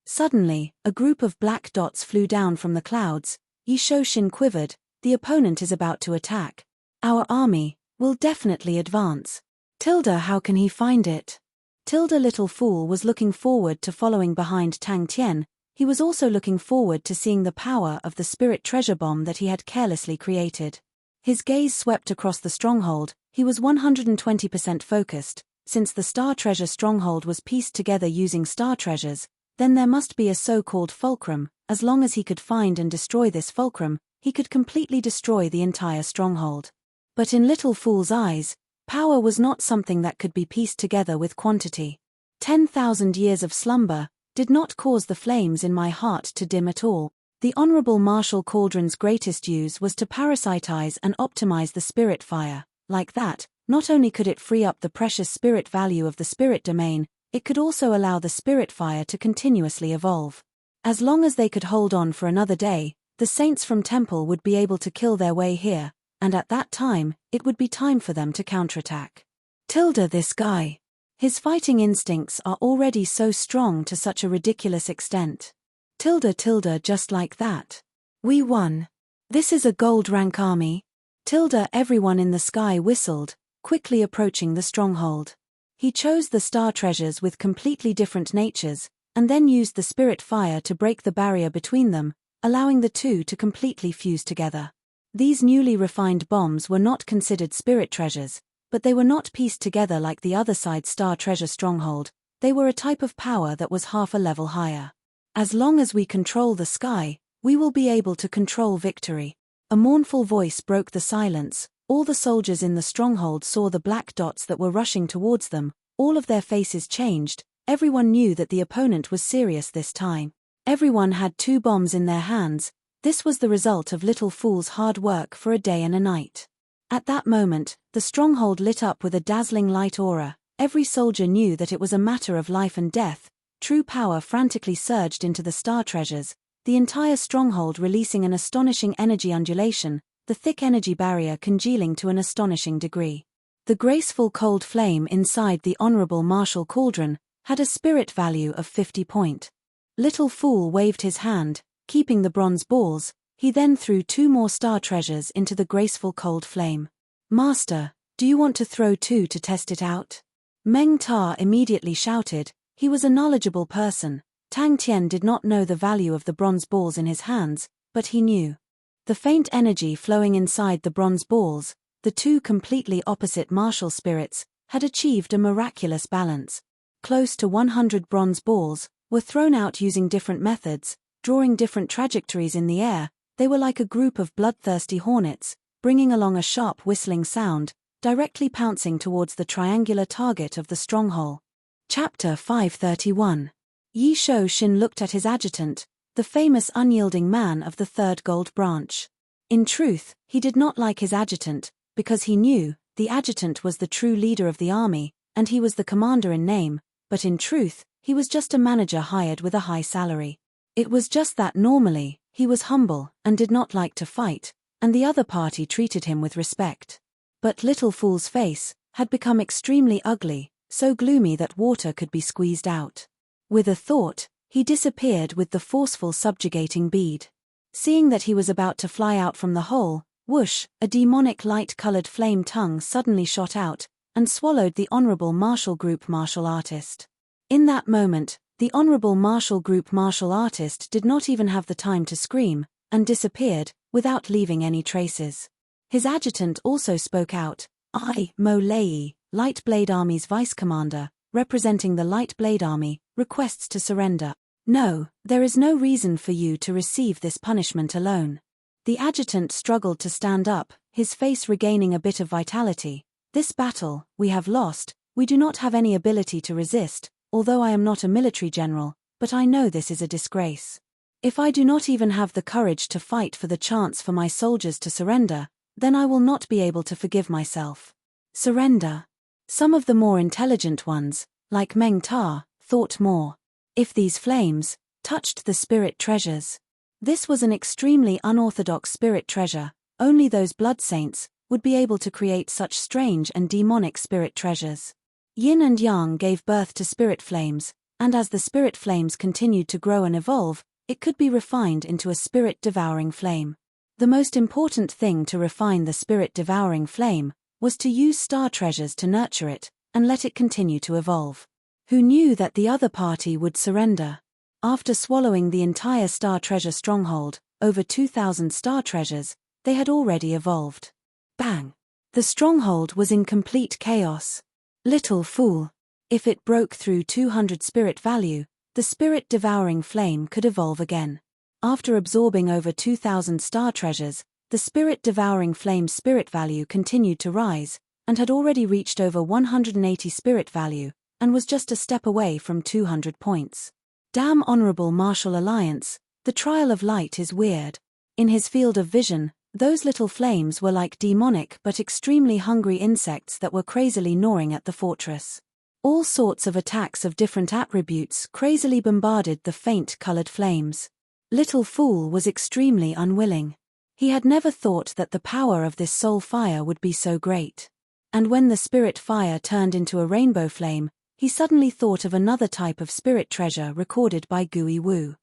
Suddenly, a group of black dots flew down from the clouds. Yi Shou-shin quivered. The opponent is about to attack. Our army will definitely advance. Tilda, how can he find it? Tilda Little Fool was looking forward to following behind Tang Tian. He was also looking forward to seeing the power of the spirit treasure bomb that he had carelessly created. His gaze swept across the stronghold. He was 120% focused. Since the Star Treasure Stronghold was pieced together using star treasures, then there must be a so-called fulcrum. As long as he could find and destroy this fulcrum, he could completely destroy the entire stronghold. But in Little Fool's eyes, power was not something that could be pieced together with quantity. 10,000 years of slumber did not cause the flames in my heart to dim at all. The Honorable Marshal Cauldron's greatest use was to parasitize and optimize the spirit fire. Like that, not only could it free up the precious spirit value of the spirit domain, it could also allow the spirit fire to continuously evolve. As long as they could hold on for another day, the saints from Temple would be able to kill their way here, and at that time, it would be time for them to counterattack. Tilda, this guy. His fighting instincts are already so strong to such a ridiculous extent. Tilda, just like that. We won. This is a gold rank army. Tilda, everyone in the sky whistled, quickly approaching the stronghold. He chose the star treasures with completely different natures, and then used the spirit fire to break the barrier between them, allowing the two to completely fuse together. These newly refined bombs were not considered spirit treasures, but they were not pieced together like the other side Star Treasure Stronghold. They were a type of power that was half a level higher. As long as we control the sky, we will be able to control victory. A mournful voice broke the silence. All the soldiers in the stronghold saw the black dots that were rushing towards them. All of their faces changed. Everyone knew that the opponent was serious this time. Everyone had 2 bombs in their hands. This was the result of Little Fool's hard work for a day and a night. At that moment, the stronghold lit up with a dazzling light aura. Every soldier knew that it was a matter of life and death. true power frantically surged into the star treasures, the entire stronghold releasing an astonishing energy undulation, the thick energy barrier congealing to an astonishing degree. The graceful cold flame inside the Honorable Marshal Cauldron had a spirit value of 50 point. Little Fool waved his hand, keeping the bronze balls. He then threw 2 more star treasures into the graceful cold flame. Master, do you want to throw 2 to test it out? Meng Ta immediately shouted. He was a knowledgeable person. Tang Tian did not know the value of the bronze balls in his hands, but he knew. The faint energy flowing inside the bronze balls, the 2 completely opposite martial spirits, had achieved a miraculous balance. Close to 100 bronze balls were thrown out using different methods, drawing different trajectories in the air. They were like a group of bloodthirsty hornets, bringing along a sharp whistling sound, directly pouncing towards the triangular target of the stronghold. Chapter 531. Yi Shou Xin looked at his adjutant, the famous unyielding man of the third gold branch. In truth, he did not like his adjutant, because he knew the adjutant was the true leader of the army, and he was the commander in name, but in truth, he was just a manager hired with a high salary. It was just that normally, he was humble and did not like to fight, and the other party treated him with respect. But Little Fool's face had become extremely ugly, so gloomy that water could be squeezed out. With a thought, he disappeared with the forceful subjugating bead. Seeing that he was about to fly out from the hole, whoosh, a demonic light-colored flame tongue suddenly shot out, and swallowed the Honorable Martial Group martial artist. In that moment, the Honorable Martial Group martial artist did not even have the time to scream, and disappeared, without leaving any traces. His adjutant also spoke out. I, Mo Lei, Light Blade Army's vice commander, representing the Light Blade Army, requests to surrender. No, there is no reason for you to receive this punishment alone. The adjutant struggled to stand up, his face regaining a bit of vitality. This battle, we have lost. We do not have any ability to resist, although I am not a military general, but I know this is a disgrace. If I do not even have the courage to fight for the chance for my soldiers to surrender, then I will not be able to forgive myself. Surrender. Some of the more intelligent ones, like Meng Ta, thought more. If these flames touched the spirit treasures. This was an extremely unorthodox spirit treasure. Only those blood saints would be able to create such strange and demonic spirit treasures. Yin and Yang gave birth to spirit flames, and as the spirit flames continued to grow and evolve, it could be refined into a spirit-devouring flame. The most important thing to refine the spirit-devouring flame was to use star treasures to nurture it, and let it continue to evolve. Who knew that the other party would surrender? After swallowing the entire star treasure stronghold, over 2,000 star treasures, they had already evolved. Bang! The stronghold was in complete chaos. Little Fool. If it broke through 200 spirit value, the spirit-devouring flame could evolve again. After absorbing over 2,000 star treasures, the spirit-devouring flame's spirit value continued to rise, and had already reached over 180 spirit value, and was just a step away from 200 points. Damn Honorable Martial Alliance, the Trial of Light is weird. In his field of vision, those little flames were like demonic but extremely hungry insects that were crazily gnawing at the fortress. All sorts of attacks of different attributes crazily bombarded the faint-colored flames. Little Fool was extremely unwilling. He had never thought that the power of this soul fire would be so great. And when the spirit fire turned into a rainbow flame, he suddenly thought of another type of spirit treasure recorded by Gui Wu.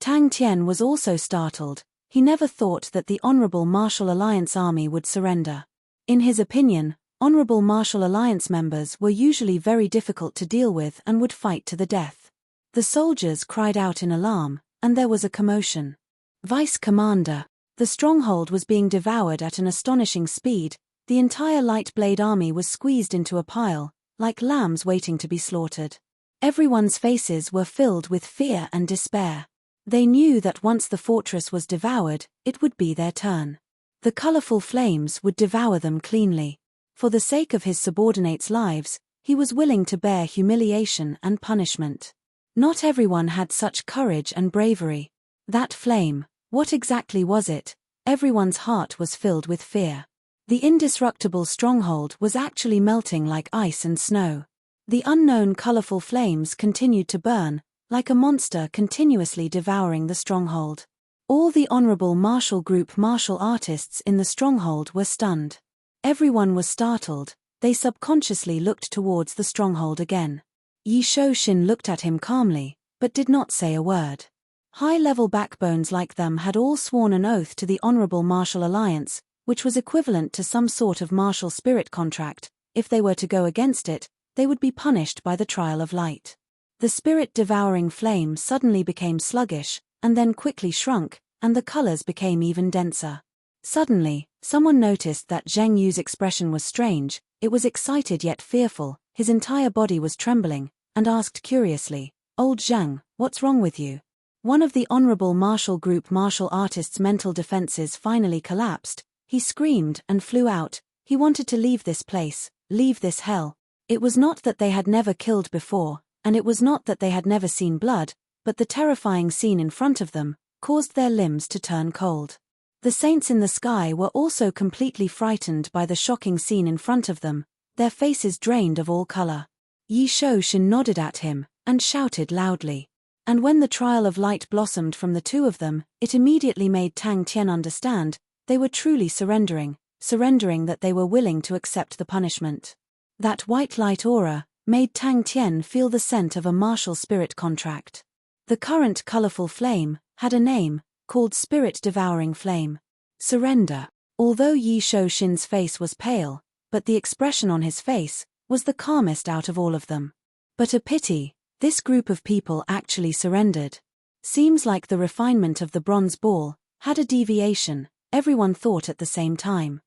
Tang Tian was also startled. He never thought that the Honorable Martial Alliance army would surrender. In his opinion, Honorable Martial Alliance members were usually very difficult to deal with and would fight to the death. The soldiers cried out in alarm, and there was a commotion. Vice Commander. The stronghold was being devoured at an astonishing speed. The entire Light Blade army was squeezed into a pile, like lambs waiting to be slaughtered. Everyone's faces were filled with fear and despair. They knew that once the fortress was devoured, it would be their turn. The colorful flames would devour them cleanly. For the sake of his subordinates' lives, he was willing to bear humiliation and punishment. Not everyone had such courage and bravery. That flame, what exactly was it? Everyone's heart was filled with fear. The indestructible stronghold was actually melting like ice and snow. The unknown colorful flames continued to burn, like a monster continuously devouring the stronghold. All the Honorable Martial Group martial artists in the stronghold were stunned. Everyone was startled. They subconsciously looked towards the stronghold again. Yi Shou-shin looked at him calmly, but did not say a word. High-level backbones like them had all sworn an oath to the Honorable Martial Alliance, which was equivalent to some sort of martial spirit contract. If they were to go against it, they would be punished by the trial of light. The spirit-devouring flame suddenly became sluggish, and then quickly shrunk, and the colors became even denser. Suddenly, someone noticed that Zheng Yu's expression was strange. It was excited yet fearful, his entire body was trembling, and asked curiously, "Old Zhang, what's wrong with you?" One of the Honorable Martial Group martial artists' mental defenses finally collapsed. He screamed and flew out. He wanted to leave this place, leave this hell. It was not that they had never killed before, and it was not that they had never seen blood, but the terrifying scene in front of them caused their limbs to turn cold. The saints in the sky were also completely frightened by the shocking scene in front of them, their faces drained of all color. Yi Shou-shin nodded at him, and shouted loudly. And when the trial of light blossomed from the two of them, it immediately made Tang Tian understand, they were truly surrendering that they were willing to accept the punishment. That white light aura made Tang Tian feel the scent of a martial spirit contract. The current colorful flame had a name, called Spirit-Devouring Flame. Surrender. Although Yi Shou-shin's face was pale, but the expression on his face was the calmest out of all of them. But a pity, this group of people actually surrendered. Seems like the refinement of the bronze ball had a deviation, everyone thought at the same time.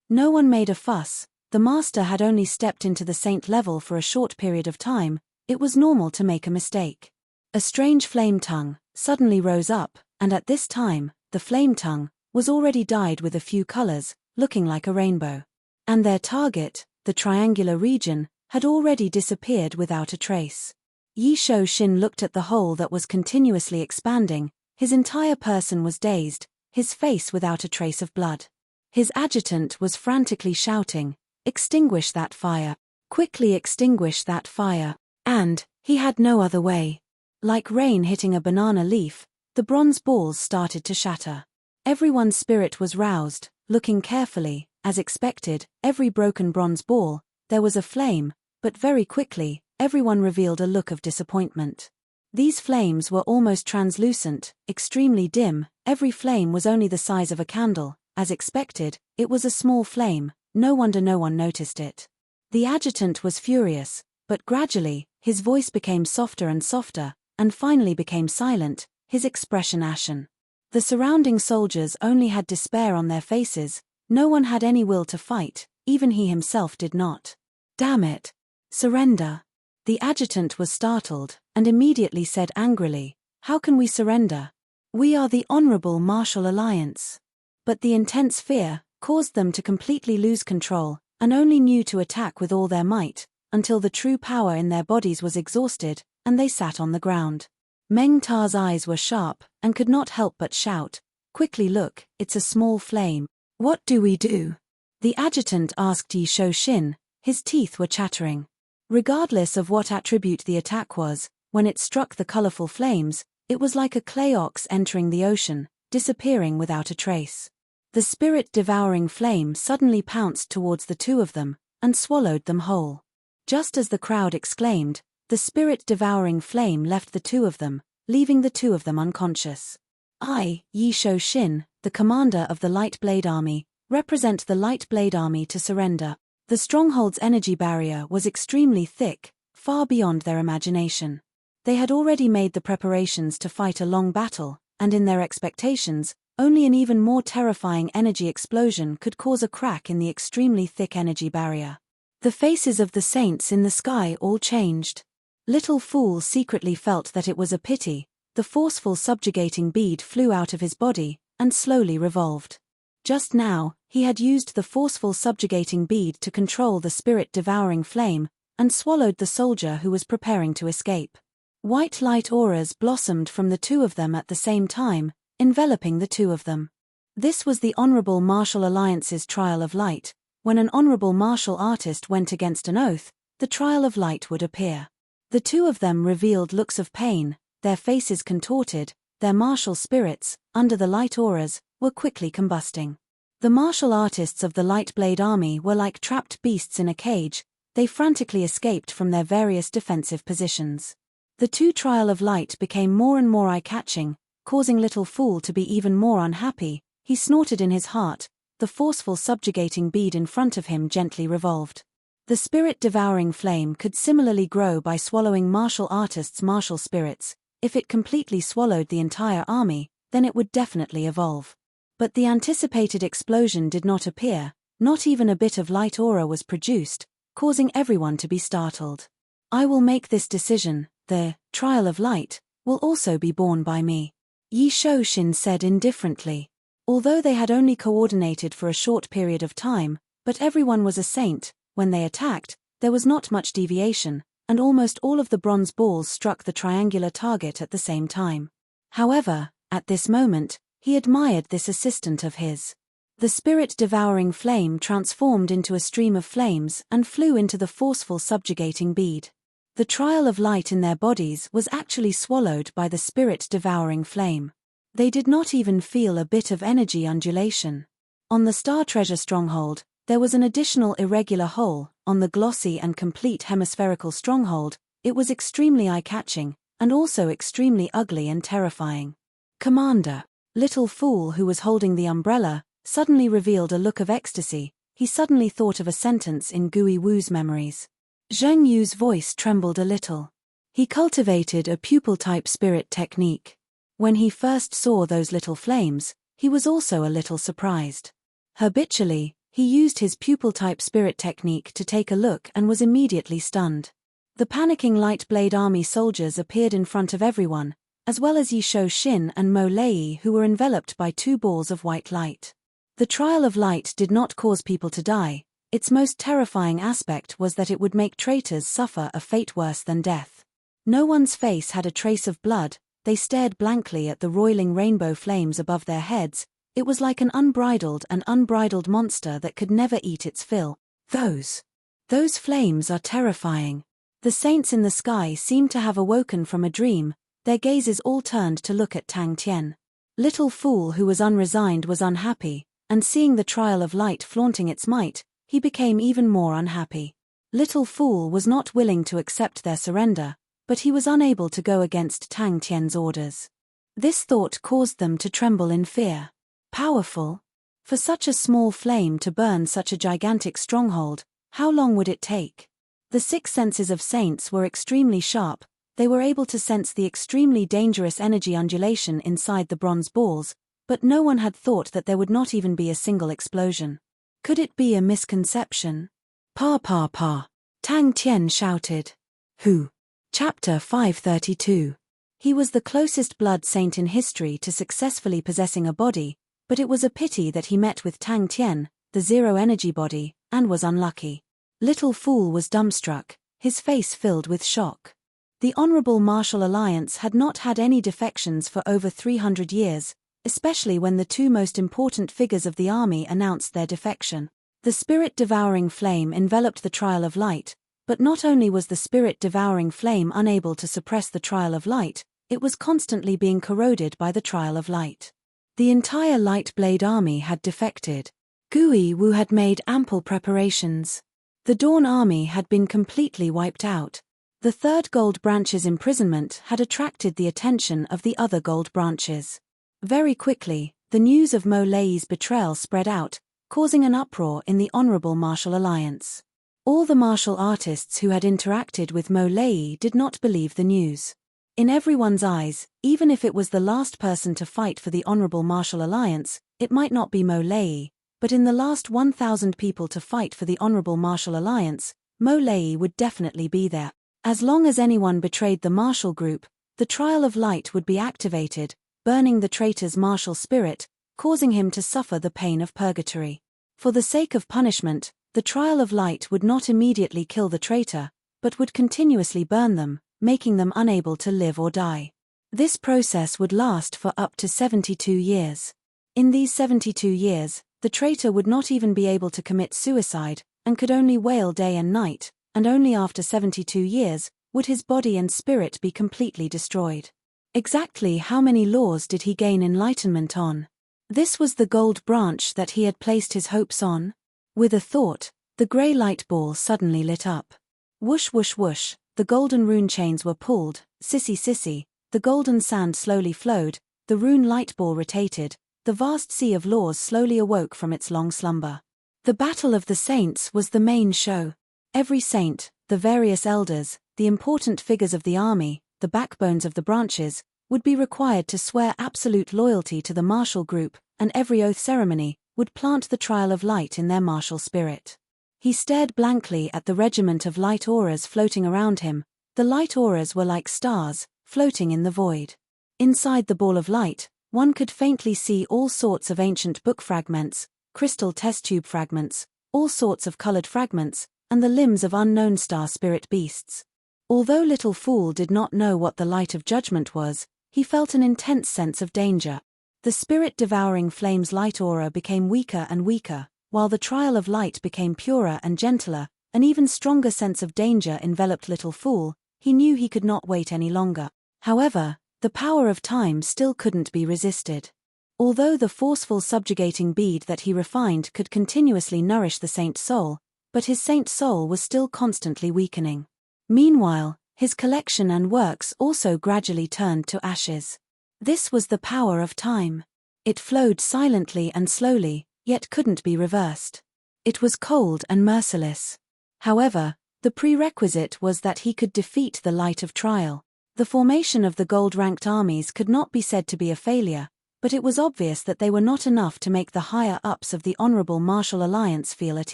No one made a fuss. The master had only stepped into the saint level for a short period of time. It was normal to make a mistake. A strange flame tongue suddenly rose up, and at this time, the flame tongue was already dyed with a few colors, looking like a rainbow. And their target, the triangular region, had already disappeared without a trace. Yi Shou-shin looked at the hole that was continuously expanding. His entire person was dazed, his face without a trace of blood. His adjutant was frantically shouting, "Extinguish that fire! Quickly extinguish that fire!" And he had no other way. Like rain hitting a banana leaf, the bronze balls started to shatter. Everyone's spirit was roused. Looking carefully, as expected, every broken bronze ball, there was a flame, but very quickly, everyone revealed a look of disappointment. These flames were almost translucent, extremely dim. Every flame was only the size of a candle. As expected, it was a small flame. No wonder no one noticed it. The adjutant was furious, but gradually, his voice became softer and softer, and finally became silent, his expression ashen. The surrounding soldiers only had despair on their faces. No one had any will to fight, even he himself did not. "Damn it! Surrender!" The adjutant was startled, and immediately said angrily, "How can we surrender? We are the Honorable Martial Alliance." But the intense fear caused them to completely lose control, and only knew to attack with all their might, until the true power in their bodies was exhausted, and they sat on the ground. Meng Ta's eyes were sharp, and could not help but shout, "Quickly look, it's a small flame. What do we do?" The adjutant asked Yi Shou-shin. His teeth were chattering. Regardless of what attribute the attack was, when it struck the colorful flames, it was like a clay ox entering the ocean, disappearing without a trace. The spirit-devouring flame suddenly pounced towards the two of them, and swallowed them whole. Just as the crowd exclaimed, the spirit-devouring flame left the two of them, leaving the two of them unconscious. I, Yi Shou-shin, the commander of the Light Blade Army, represent the Light Blade Army to surrender. The stronghold's energy barrier was extremely thick, far beyond their imagination. They had already made the preparations to fight a long battle, and in their expectations, only an even more terrifying energy explosion could cause a crack in the extremely thick energy barrier. The faces of the saints in the sky all changed. Little Fool secretly felt that it was a pity. The forceful subjugating bead flew out of his body, and slowly revolved. Just now, he had used the forceful subjugating bead to control the spirit-devouring flame, and swallowed the soldier who was preparing to escape. White light auras blossomed from the two of them at the same time, enveloping the two of them. This was the Honorable Martial Alliance's trial of light. When an honorable martial artist went against an oath, the trial of light would appear. The two of them revealed looks of pain. their faces contorted, their martial spirits, under the light auras, were quickly combusting. The martial artists of the Light Blade Army were like trapped beasts in a cage. They frantically escaped from their various defensive positions. The Trial of Light became more and more eye-catching, causing Little Fool to be even more unhappy. He snorted in his heart. The forceful subjugating bead in front of him gently revolved. The spirit-devouring flame could similarly grow by swallowing martial artists' martial spirits. If it completely swallowed the entire army, then it would definitely evolve. But the anticipated explosion did not appear. Not even a bit of light aura was produced, causing everyone to be startled. I will make this decision. The Trial of Light will also be borne by me, Yi Shou-shin said indifferently. Although they had only coordinated for a short period of time, but everyone was a saint. When they attacked, there was not much deviation, and almost all of the bronze balls struck the triangular target at the same time. However, at this moment, he admired this assistant of his. The spirit-devouring flame transformed into a stream of flames and flew into the forceful subjugating bead. The Trial of Light in their bodies was actually swallowed by the spirit-devouring flame. They did not even feel a bit of energy undulation. On the Star Treasure stronghold, there was an additional irregular hole. On the glossy and complete hemispherical stronghold, it was extremely eye-catching, and also extremely ugly and terrifying. Commander, Little Fool, who was holding the umbrella, suddenly revealed a look of ecstasy. He suddenly thought of a sentence in Gui Wu's memories. Zheng Yu's voice trembled a little. He cultivated a pupil-type spirit technique. When he first saw those little flames, he was also a little surprised. Habitually, he used his pupil-type spirit technique to take a look and was immediately stunned. The panicking Light Blade Army soldiers appeared in front of everyone, as well as Yi Shou-shin and Mo Lei, who were enveloped by two balls of white light. The Trial of Light did not cause people to die. Its most terrifying aspect was that it would make traitors suffer a fate worse than death. No one's face had a trace of blood. They stared blankly at the roiling rainbow flames above their heads. It was like an unbridled monster that could never eat its fill. Those flames are terrifying. The saints in the sky seemed to have awoken from a dream. Their gazes all turned to look at Tang Tian. Little Fool, who was unresigned, was unhappy, and seeing the Trial of Light flaunting its might, he became even more unhappy. Little Fool was not willing to accept their surrender, but he was unable to go against Tang Tian's orders. This thought caused them to tremble in fear. Powerful? For such a small flame to burn such a gigantic stronghold, how long would it take? The six senses of saints were extremely sharp. They were able to sense the extremely dangerous energy undulation inside the bronze balls, but no one had thought that there would not even be a single explosion. Could it be a misconception? Pa! Tang Tian shouted. Who? Chapter 532. He was the closest blood saint in history to successfully possessing a body, but it was a pity that he met with Tang Tian, the zero-energy body, and was unlucky. Little Fool was dumbstruck, his face filled with shock. The Honorable Martial Alliance had not had any defections for over 300 years, especially when the two most important figures of the army announced their defection. The spirit-devouring flame enveloped the Trial of Light, but not only was the spirit-devouring flame unable to suppress the Trial of Light, it was constantly being corroded by the Trial of Light. The entire Light Blade Army had defected. Gui Wu had made ample preparations. The Dawn Army had been completely wiped out. The third Gold Branch's imprisonment had attracted the attention of the other Gold Branches. Very quickly, the news of Mo Lei's betrayal spread out, causing an uproar in the Honorable Martial Alliance. All the martial artists who had interacted with Mo Lei did not believe the news. In everyone's eyes, even if it was the last person to fight for the Honorable Martial Alliance, it might not be Mo Lei, but in the last 1,000 people to fight for the Honorable Martial Alliance, Mo Lei would definitely be there. As long as anyone betrayed the martial group, the Trial of Light would be activated, burning the traitor's martial spirit, causing him to suffer the pain of purgatory. For the sake of punishment, the Trial of Light would not immediately kill the traitor, but would continuously burn them, making them unable to live or die. This process would last for up to 72 years. In these 72 years, the traitor would not even be able to commit suicide, and could only wail day and night, and only after 72 years would his body and spirit be completely destroyed. Exactly how many laws did he gain enlightenment on? This was the gold branch that he had placed his hopes on? With a thought, the grey light ball suddenly lit up. Whoosh whoosh whoosh, the golden rune chains were pulled, sissy sissy, the golden sand slowly flowed, the rune light ball rotated, the vast sea of laws slowly awoke from its long slumber. The Battle of the Saints was the main show. Every saint, the various elders, the important figures of the army, the backbones of the branches, would be required to swear absolute loyalty to the martial group, and every oath ceremony would plant the trial of light in their martial spirit. He stared blankly at the regiment of light auras floating around him. The light auras were like stars, floating in the void. Inside the ball of light, one could faintly see all sorts of ancient book fragments, crystal test tube fragments, all sorts of colored fragments, and the limbs of unknown star spirit beasts. Although Little Fool did not know what the light of judgment was, he felt an intense sense of danger. The spirit-devouring flame's light aura became weaker and weaker, while the trial of light became purer and gentler. An even stronger sense of danger enveloped Little Fool. He knew he could not wait any longer. However, the power of time still couldn't be resisted. Although the forceful subjugating bead that he refined could continuously nourish the saint's soul, but his saint soul was still constantly weakening. Meanwhile, his collection and works also gradually turned to ashes. This was the power of time. It flowed silently and slowly, yet couldn't be reversed. It was cold and merciless. However, the prerequisite was that he could defeat the light of trial. The formation of the gold-ranked armies could not be said to be a failure, but it was obvious that they were not enough to make the higher-ups of the Honorable Martial Alliance feel at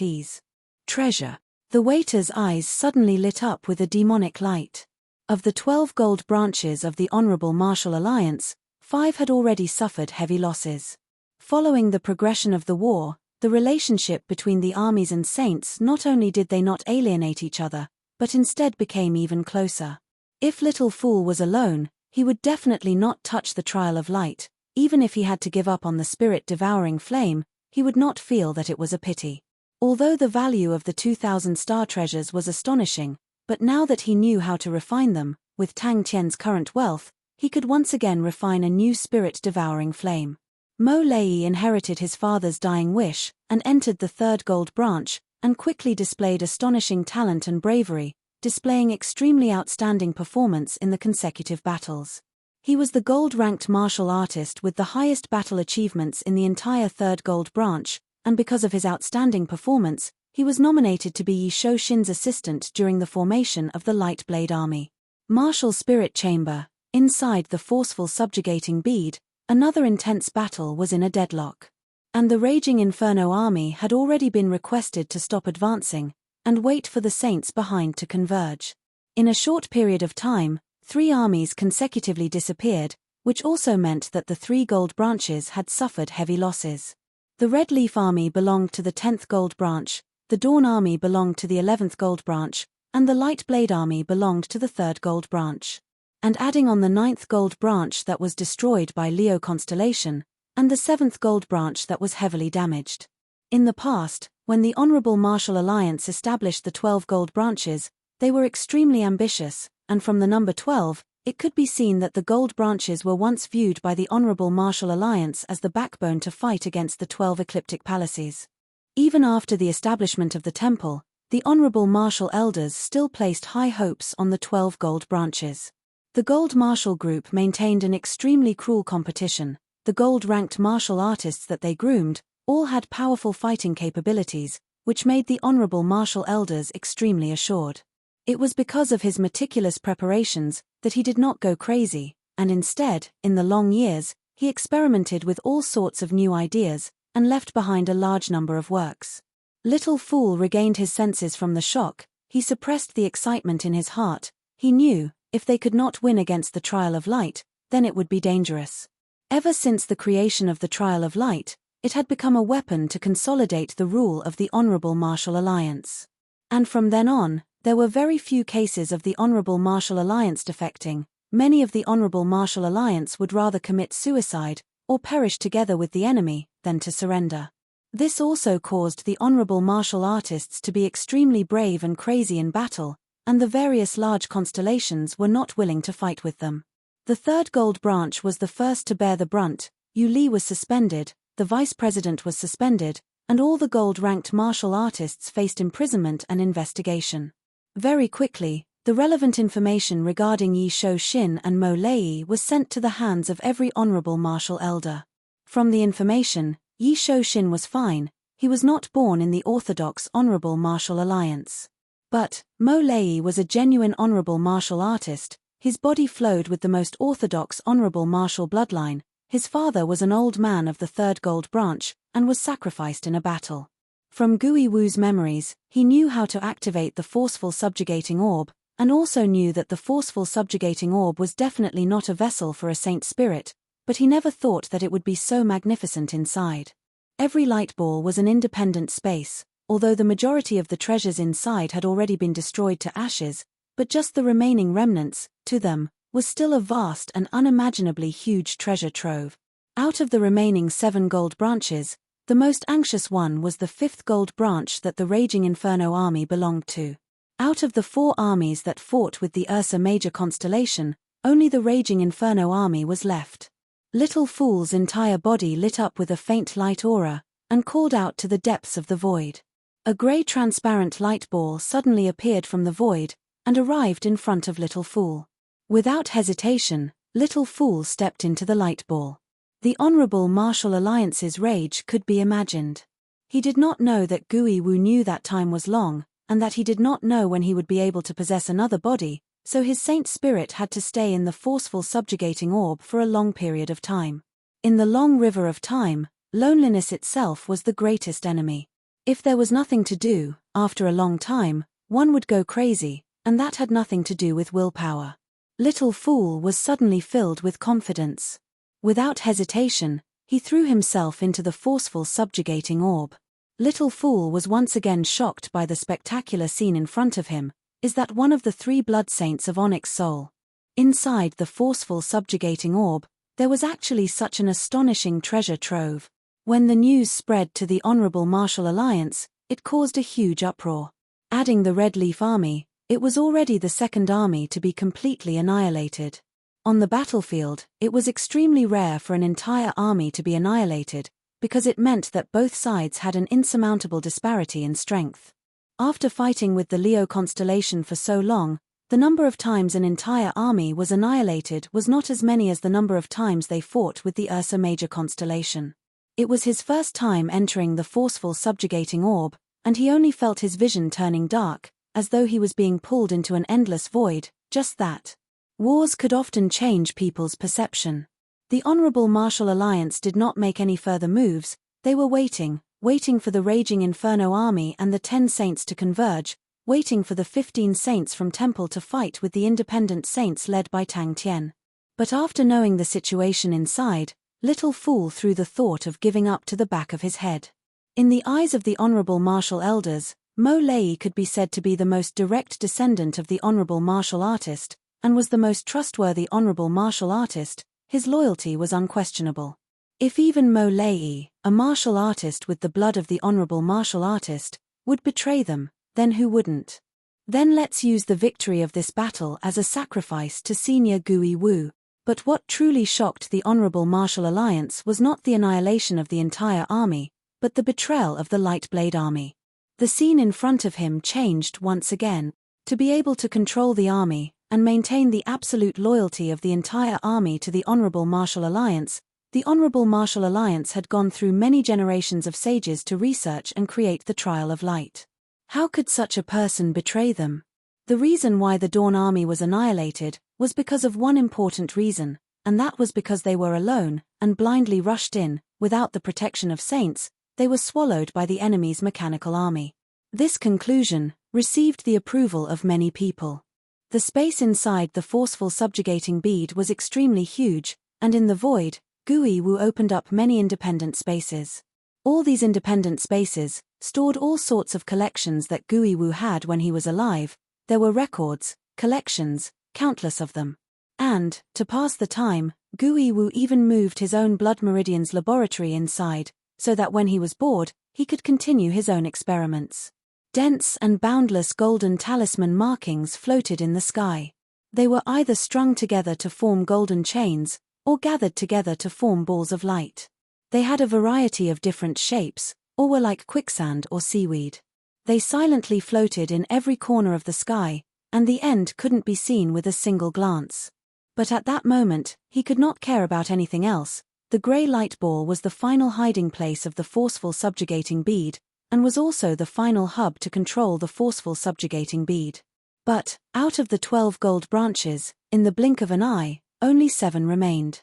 ease. Treasure. The waiter's eyes suddenly lit up with a demonic light. Of the 12 gold branches of the Honorable Martial Alliance, 5 had already suffered heavy losses. Following the progression of the war, the relationship between the armies and saints not only did they not alienate each other, but instead became even closer. If Little Fool was alone, he would definitely not touch the trial of light. Even if he had to give up on the spirit-devouring flame, he would not feel that it was a pity. Although the value of the 2,000 star treasures was astonishing, but now that he knew how to refine them, with Tang Tian's current wealth, he could once again refine a new spirit-devouring flame. Mo Lei inherited his father's dying wish, and entered the third gold branch, and quickly displayed astonishing talent and bravery, displaying extremely outstanding performance in the consecutive battles. He was the gold-ranked martial artist with the highest battle achievements in the entire third gold branch, and because of his outstanding performance, he was nominated to be Yi Shouxin's assistant during the formation of the Light Blade Army. Martial Spirit Chamber. Inside the forceful subjugating bead, another intense battle was in a deadlock. And the Raging Inferno army had already been requested to stop advancing, and wait for the saints behind to converge. In a short period of time, 3 armies consecutively disappeared, which also meant that the 3 gold branches had suffered heavy losses. The Red Leaf Army belonged to the 10th Gold Branch, the Dawn Army belonged to the 11th Gold Branch, and the Light Blade Army belonged to the 3rd Gold Branch. And adding on the 9th Gold Branch that was destroyed by Leo Constellation, and the 7th Gold Branch that was heavily damaged. In the past, when the Honorable Martial Alliance established the 12 gold branches, they were extremely ambitious, and from the number 12, it could be seen that the gold branches were once viewed by the Honorable Martial Alliance as the backbone to fight against the 12 ecliptic palaces. Even after the establishment of the temple, the Honorable Martial Elders still placed high hopes on the 12 gold branches. The Gold Martial Group maintained an extremely cruel competition. The gold-ranked martial artists that they groomed all had powerful fighting capabilities, which made the Honorable Martial Elders extremely assured. It was because of his meticulous preparations that he did not go crazy, and instead, in the long years, he experimented with all sorts of new ideas, and left behind a large number of works. Little Fool regained his senses from the shock. He suppressed the excitement in his heart. He knew, if they could not win against the Trial of Light, then it would be dangerous. Ever since the creation of the Trial of Light, it had become a weapon to consolidate the rule of the Honorable Martial Alliance. And from then on, there were very few cases of the Honorable Martial Alliance defecting. Many of the Honorable Martial Alliance would rather commit suicide, or perish together with the enemy, than to surrender. This also caused the Honorable Martial Artists to be extremely brave and crazy in battle, and the various large constellations were not willing to fight with them. The third gold branch was the first to bear the brunt. Yu Li was suspended, the vice president was suspended, and all the gold-ranked martial artists faced imprisonment and investigation. Very quickly, the relevant information regarding Yi Shou-shin and Mo Lei was sent to the hands of every honorable martial elder. From the information, Yi Shou-shin was fine. He was not born in the orthodox honorable martial alliance. But Mo Lei was a genuine honorable martial artist. His body flowed with the most orthodox honorable martial bloodline. His father was an old man of the third gold branch, and was sacrificed in a battle. From Gui Wu's memories, he knew how to activate the forceful subjugating orb, and also knew that the forceful subjugating orb was definitely not a vessel for a saint spirit, but he never thought that it would be so magnificent inside. Every light ball was an independent space, although the majority of the treasures inside had already been destroyed to ashes, but just the remaining remnants, to them, was still a vast and unimaginably huge treasure trove. Out of the remaining 7 gold branches, the most anxious one was the 5th gold branch that the Raging Inferno army belonged to. Out of the 4 armies that fought with the Ursa Major constellation, only the Raging Inferno army was left. Little Fool's entire body lit up with a faint light aura, and called out to the depths of the void. A grey transparent light ball suddenly appeared from the void, and arrived in front of Little Fool. Without hesitation, Little Fool stepped into the light ball. The Honorable Martial Alliance's rage could be imagined. He did not know that Gui Wu knew that time was long, and that he did not know when he would be able to possess another body, so his saint spirit had to stay in the forceful subjugating orb for a long period of time. In the long river of time, loneliness itself was the greatest enemy. If there was nothing to do, after a long time, one would go crazy, and that had nothing to do with willpower. Little Fool was suddenly filled with confidence. Without hesitation, he threw himself into the forceful subjugating orb. Little Fool was once again shocked by the spectacular scene in front of him. Is that one of the 3 blood saints of Onyx Soul? Inside the forceful subjugating orb, there was actually such an astonishing treasure trove. When the news spread to the Honorable Martial Alliance, it caused a huge uproar. Adding the Red Leaf Army, it was already the 2nd army to be completely annihilated. On the battlefield, it was extremely rare for an entire army to be annihilated, because it meant that both sides had an insurmountable disparity in strength. After fighting with the Leo constellation for so long, the number of times an entire army was annihilated was not as many as the number of times they fought with the Ursa Major constellation. It was his first time entering the forceful subjugating orb, and he only felt his vision turning dark, as though he was being pulled into an endless void. Just that. Wars could often change people's perception. The Honorable Martial Alliance did not make any further moves. They were waiting for the Raging Inferno army and the 10 saints to converge, waiting for the 15 saints from Temple to fight with the independent saints led by Tang Tian. But after knowing the situation inside, Little Fool threw the thought of giving up to the back of his head. In the eyes of the Honorable Martial Elders, Mo Lei could be said to be the most direct descendant of the Honorable Martial Artist, and was the most trustworthy Honorable Martial Artist. His loyalty was unquestionable. If even Mo Lei, a martial artist with the blood of the Honorable Martial Artist, would betray them, then who wouldn't? Then let's use the victory of this battle as a sacrifice to Senior Gui Wu. But what truly shocked the Honorable Martial Alliance was not the annihilation of the entire army, but the betrayal of the Lightblade army. The scene in front of him changed once again. To be able to control the army, and maintain the absolute loyalty of the entire army to the Honorable Martial Alliance, the Honorable Martial Alliance had gone through many generations of sages to research and create the Trial of Light. How could such a person betray them? The reason why the Dawn army was annihilated was because of one important reason, and that was because they were alone, and blindly rushed in, without the protection of saints. They were swallowed by the enemy's mechanical army. This conclusion received the approval of many people. The space inside the forceful subjugating bead was extremely huge, and in the void, Gui Wu opened up many independent spaces. All these independent spaces stored all sorts of collections that Gui Wu had when he was alive. There were records, collections, countless of them. And, to pass the time, Gui Wu even moved his own Blood Meridian's laboratory inside, so that when he was bored, he could continue his own experiments. Dense and boundless golden talisman markings floated in the sky. They were either strung together to form golden chains, or gathered together to form balls of light. They had a variety of different shapes, or were like quicksand or seaweed. They silently floated in every corner of the sky, and the end couldn't be seen with a single glance. But at that moment, he could not care about anything else. The grey light ball was the final hiding place of the forceful subjugating bead, and was also the final hub to control the forceful subjugating bead. But, out of the 12 gold branches, in the blink of an eye, only 7 remained.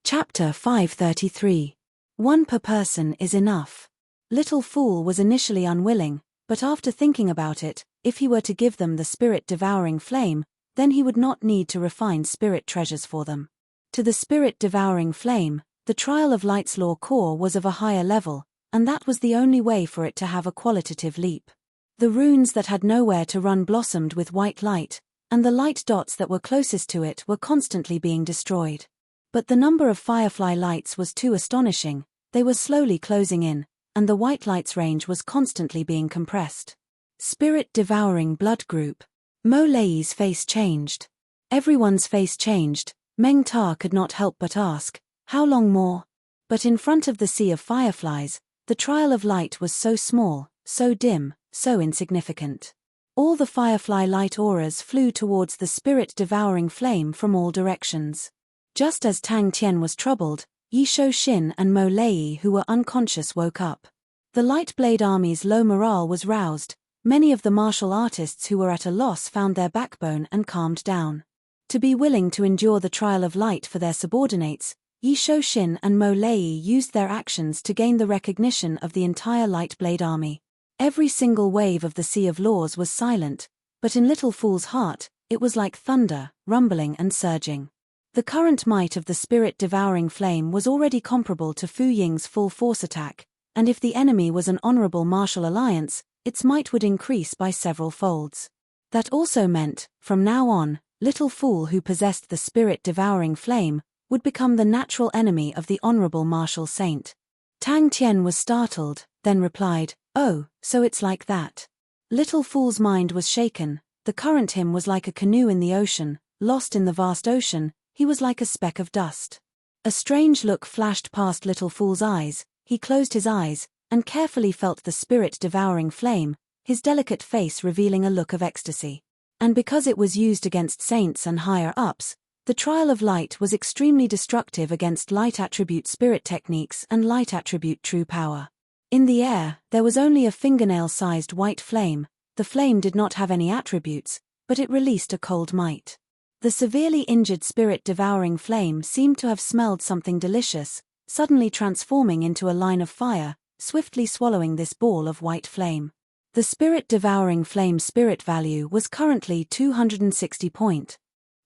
Chapter 533. 1 per person is enough. Little Fool was initially unwilling, but after thinking about it, if he were to give them the spirit-devouring flame, then he would not need to refine spirit treasures for them. To the spirit-devouring flame, the Trial of Light's law core was of a higher level, and that was the only way for it to have a qualitative leap. The runes that had nowhere to run blossomed with white light, and the light dots that were closest to it were constantly being destroyed. But the number of firefly lights was too astonishing. They were slowly closing in, and the white light's range was constantly being compressed. Spirit-devouring blood group. Mo Lei's face changed. Everyone's face changed. Meng Ta could not help but ask, how long more? But in front of the sea of fireflies, the Trial of Light was so small, so dim, so insignificant. All the firefly light auras flew towards the spirit-devouring flame from all directions. Just as Tang Tian was troubled, Yi Shou-shin and Mo Lei, who were unconscious, woke up. The Light Blade Army's low morale was roused. Many of the martial artists who were at a loss found their backbone and calmed down. To be willing to endure the Trial of Light for their subordinates, Yi Shou-shin and Mo Lei used their actions to gain the recognition of the entire Light Blade Army. Every single wave of the Sea of Laws was silent, but in Little Fool's heart, it was like thunder, rumbling and surging. The current might of the spirit-devouring flame was already comparable to Fu Ying's full force attack, and if the enemy was an honorable martial alliance, its might would increase by several folds. That also meant, from now on, Little Fool, who possessed the spirit-devouring flame, would become the natural enemy of the honorable martial saint. Tang Tian was startled, then replied, "Oh, so it's like that." Little Fool's mind was shaken. The current him was like a canoe in the ocean, lost in the vast ocean. He was like a speck of dust. A strange look flashed past Little Fool's eyes. He closed his eyes, and carefully felt the spirit-devouring flame, his delicate face revealing a look of ecstasy. And because it was used against saints and higher-ups, the Trial of Light was extremely destructive against light attribute spirit techniques and light attribute true power. In the air, there was only a fingernail-sized white flame. The flame did not have any attributes, but it released a cold might. The severely injured spirit-devouring flame seemed to have smelled something delicious, suddenly transforming into a line of fire, swiftly swallowing this ball of white flame. The spirit-devouring flame's spirit value was currently 260 point.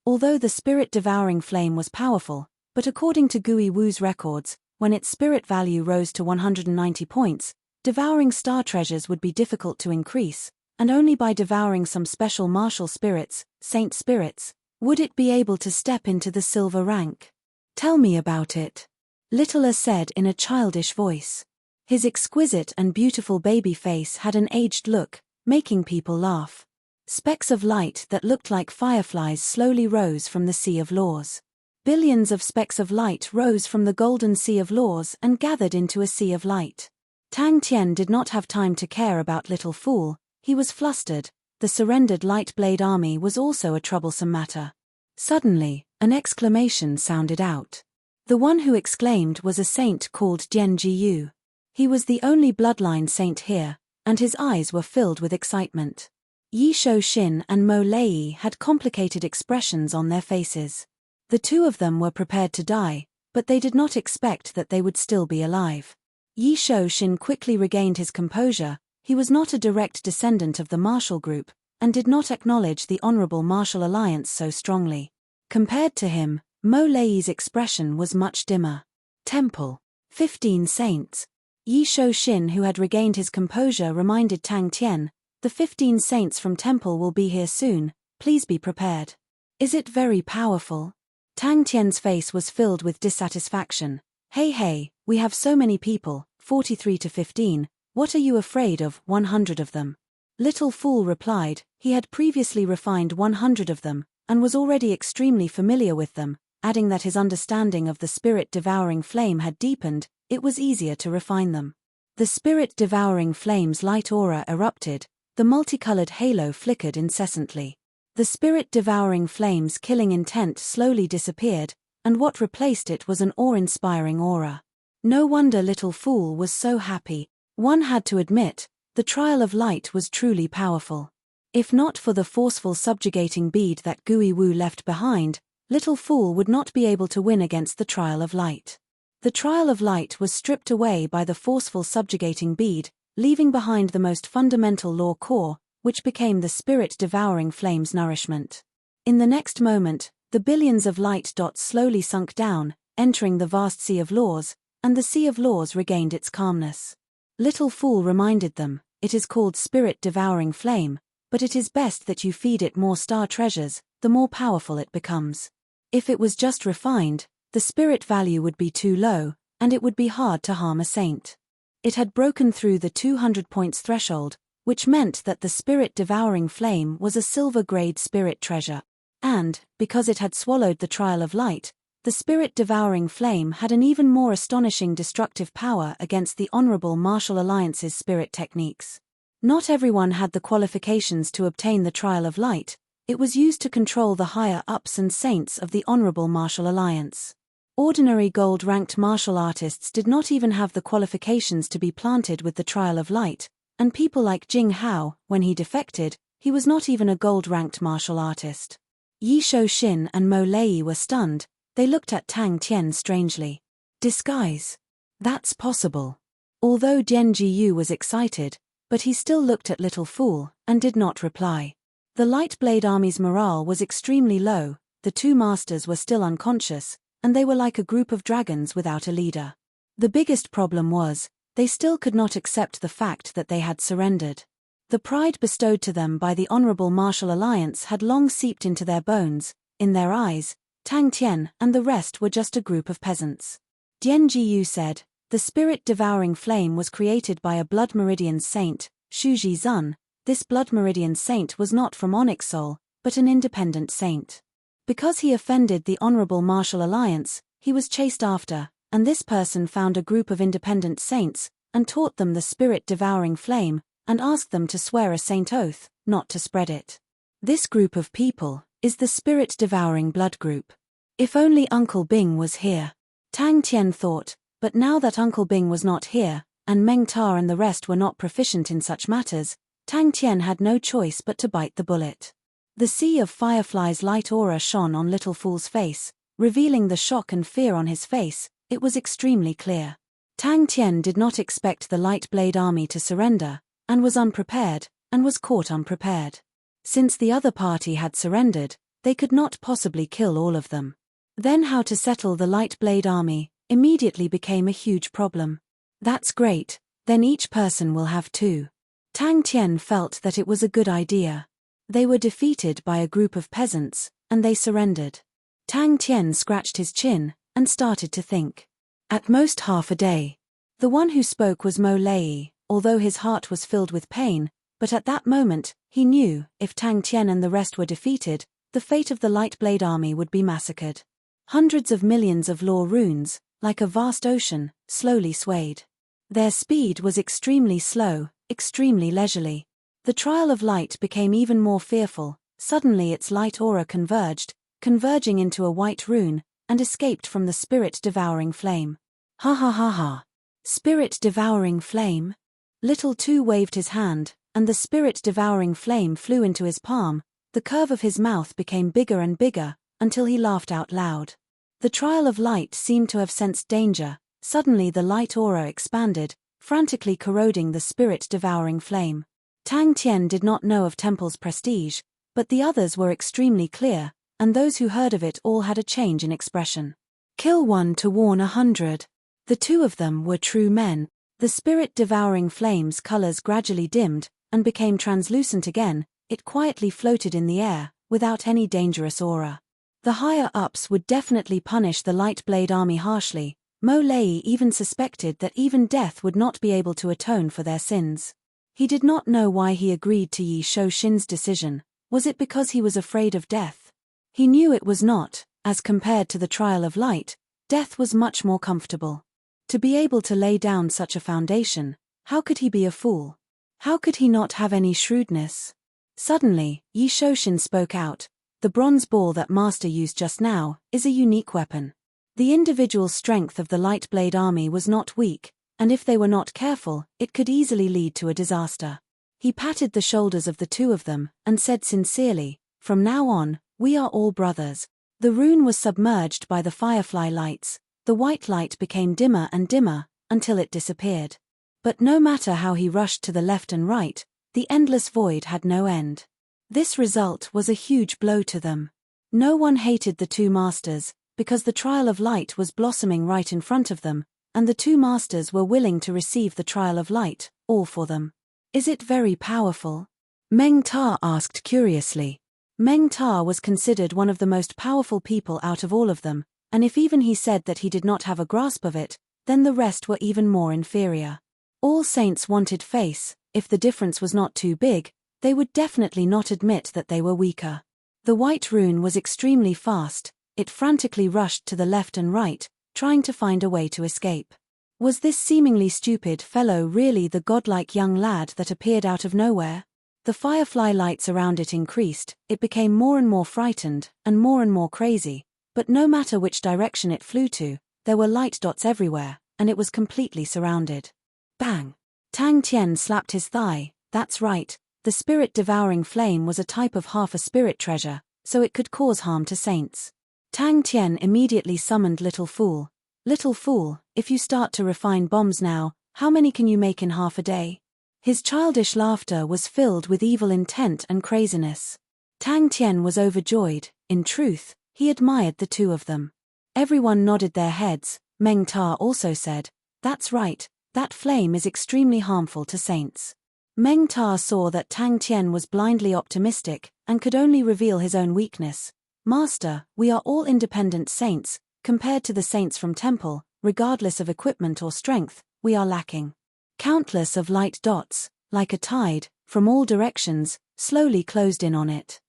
Although the spirit-devouring flame was powerful, but according to Gui Wu's records, when its spirit value rose to 190 points, devouring star treasures would be difficult to increase, and only by devouring some special martial spirits, saint spirits, would it be able to step into the silver rank. "Tell me about it," Littler said in a childish voice. His exquisite and beautiful baby face had an aged look, making people laugh. Specks of light that looked like fireflies slowly rose from the Sea of Laws. Billions of specks of light rose from the golden Sea of Laws and gathered into a sea of light. Tang Tian did not have time to care about Little Fool. He was flustered. The surrendered Light Blade Army was also a troublesome matter. Suddenly, an exclamation sounded out. The one who exclaimed was a saint called Jian Jiyu. He was the only bloodline saint here, and his eyes were filled with excitement. Yi Shou-shin and Mo Lei had complicated expressions on their faces. The two of them were prepared to die, but they did not expect that they would still be alive. Yi Shou-shin quickly regained his composure. He was not a direct descendant of the martial group, and did not acknowledge the honorable martial alliance so strongly. Compared to him, Mo Lei's expression was much dimmer. Temple. 15 saints. Yi Shou-shin, who had regained his composure, reminded Tang Tian, "The 15 saints from Temple will be here soon, please be prepared." "Is it very powerful?" Tang Tian's face was filled with dissatisfaction. Hey, we have so many people, 43 to 15, what are you afraid of, 100 of them?" Little Fool replied, he had previously refined 100 of them, and was already extremely familiar with them, adding that his understanding of the spirit-devouring flame had deepened, it was easier to refine them. The spirit-devouring flame's light aura erupted, the multicolored halo flickered incessantly. The spirit-devouring flame's killing intent slowly disappeared, and what replaced it was an awe-inspiring aura. No wonder Little Fool was so happy. One had to admit, the trial of light was truly powerful. If not for the forceful subjugating bead that Gui Wu left behind, Little Fool would not be able to win against the trial of light. The trial of light was stripped away by the forceful subjugating bead, leaving behind the most fundamental law core, which became the spirit-devouring flame's nourishment. In the next moment, the billions of light dots slowly sunk down, entering the vast sea of laws, and the sea of laws regained its calmness. Little Fool reminded them, it is called spirit-devouring flame, but it is best that you feed it more star treasures, the more powerful it becomes. If it was just refined, the spirit value would be too low, and it would be hard to harm a saint. It had broken through the 200 points threshold, which meant that the spirit-devouring flame was a silver-grade spirit treasure. And, because it had swallowed the trial of light, the spirit-devouring flame had an even more astonishing destructive power against the Honorable Martial Alliance's spirit techniques. Not everyone had the qualifications to obtain the trial of light. It was used to control the higher-ups and saints of the Honorable Martial Alliance. Ordinary gold-ranked martial artists did not even have the qualifications to be planted with the trial of light, and people like Jing Hao, when he defected, he was not even a gold-ranked martial artist. Yi Shou-shin and Mo Lei were stunned. They looked at Tang Tian strangely. Disguise? That's possible. Although Jian Jiyu was excited, but he still looked at Little Fool, and did not reply. The Light Blade Army's morale was extremely low, the two masters were still unconscious, and they were like a group of dragons without a leader. The biggest problem was, they still could not accept the fact that they had surrendered. The pride bestowed to them by the Honorable Martial Alliance had long seeped into their bones. In their eyes, Tang Tian and the rest were just a group of peasants. Jian Jiyu said, the spirit-devouring flame was created by a Blood Meridian saint, Shuji Zun. This Blood Meridian saint was not from Onyx Soul, but an independent saint. Because he offended the Honorable Martial Alliance, he was chased after, and this person found a group of independent saints, and taught them the spirit-devouring flame, and asked them to swear a saint oath, not to spread it. This group of people is the spirit-devouring blood group. If only Uncle Bing was here. Tang Tian thought, but now that Uncle Bing was not here, and Meng Ta and the rest were not proficient in such matters, Tang Tian had no choice but to bite the bullet. The sea of fireflies' light aura shone on Little Fool's face, revealing the shock and fear on his face. It was extremely clear. Tang Tian did not expect the Light Blade Army to surrender, and was unprepared, and was caught unprepared. Since the other party had surrendered, they could not possibly kill all of them. Then how to settle the Light Blade Army immediately became a huge problem. That's great, then each person will have two. Tang Tian felt that it was a good idea. They were defeated by a group of peasants, and they surrendered. Tang Tian scratched his chin, and started to think. At most half a day. The one who spoke was Mo Lei, although his heart was filled with pain, but at that moment, he knew, if Tang Tian and the rest were defeated, the fate of the Light Blade Army would be massacred. Hundreds of millions of law runes, like a vast ocean, slowly swayed. Their speed was extremely slow, extremely leisurely. The trial of light became even more fearful. Suddenly its light aura converged, converging into a white rune, and escaped from the spirit-devouring flame. Ha ha ha ha. Spirit-devouring flame? Little Two waved his hand, and the spirit-devouring flame flew into his palm. The curve of his mouth became bigger and bigger, until he laughed out loud. The trial of light seemed to have sensed danger. Suddenly the light aura expanded, frantically corroding the spirit-devouring flame. Tang Tian did not know of Temple's prestige, but the others were extremely clear, and those who heard of it all had a change in expression. Kill one to warn 100. The two of them were true men. The spirit-devouring flame's colors gradually dimmed, and became translucent again. It quietly floated in the air, without any dangerous aura. The higher-ups would definitely punish the Light Blade Army harshly. Mo Lei even suspected that even death would not be able to atone for their sins. He did not know why he agreed to Yi Shou-shin's decision. Was it because he was afraid of death? He knew it was not, as compared to the trial of light, death was much more comfortable. To be able to lay down such a foundation, how could he be a fool? How could he not have any shrewdness? Suddenly, Yi Shoshin spoke out, "The bronze ball that Master used just now is a unique weapon." The individual strength of the Light Blade army was not weak, and if they were not careful, it could easily lead to a disaster. He patted the shoulders of the two of them, and said sincerely, "From now on, we are all brothers." The rune was submerged by the firefly lights. The white light became dimmer and dimmer, until it disappeared. But no matter how he rushed to the left and right, the endless void had no end. This result was a huge blow to them. No one hated the two masters, because the trial of light was blossoming right in front of them, and the two masters were willing to receive the trial of light, all for them. "Is it very powerful?" Meng Ta asked curiously. Meng Ta was considered one of the most powerful people out of all of them, and if even he said that he did not have a grasp of it, then the rest were even more inferior. All saints wanted face. If the difference was not too big, they would definitely not admit that they were weaker. The white rune was extremely fast. It frantically rushed to the left and right, trying to find a way to escape. Was this seemingly stupid fellow really the godlike young lad that appeared out of nowhere? The firefly lights around it increased, it became more and more frightened, and more crazy, but no matter which direction it flew to, there were light dots everywhere, and it was completely surrounded. Bang! Tang Tian slapped his thigh. That's right, the spirit-devouring flame was a type of half a spirit treasure, so it could cause harm to saints. Tang Tian immediately summoned Little Fool. "Little Fool, if you start to refine bombs now, how many can you make in half a day?" His childish laughter was filled with evil intent and craziness. Tang Tian was overjoyed. In truth, he admired the two of them. Everyone nodded their heads. Meng Ta also said, "That's right, that flame is extremely harmful to saints." Meng Ta saw that Tang Tian was blindly optimistic, and could only reveal his own weakness. "Master, we are all independent saints, compared to the saints from temple, regardless of equipment or strength, we are lacking." Countless of light dots, like a tide, from all directions, slowly closed in on it.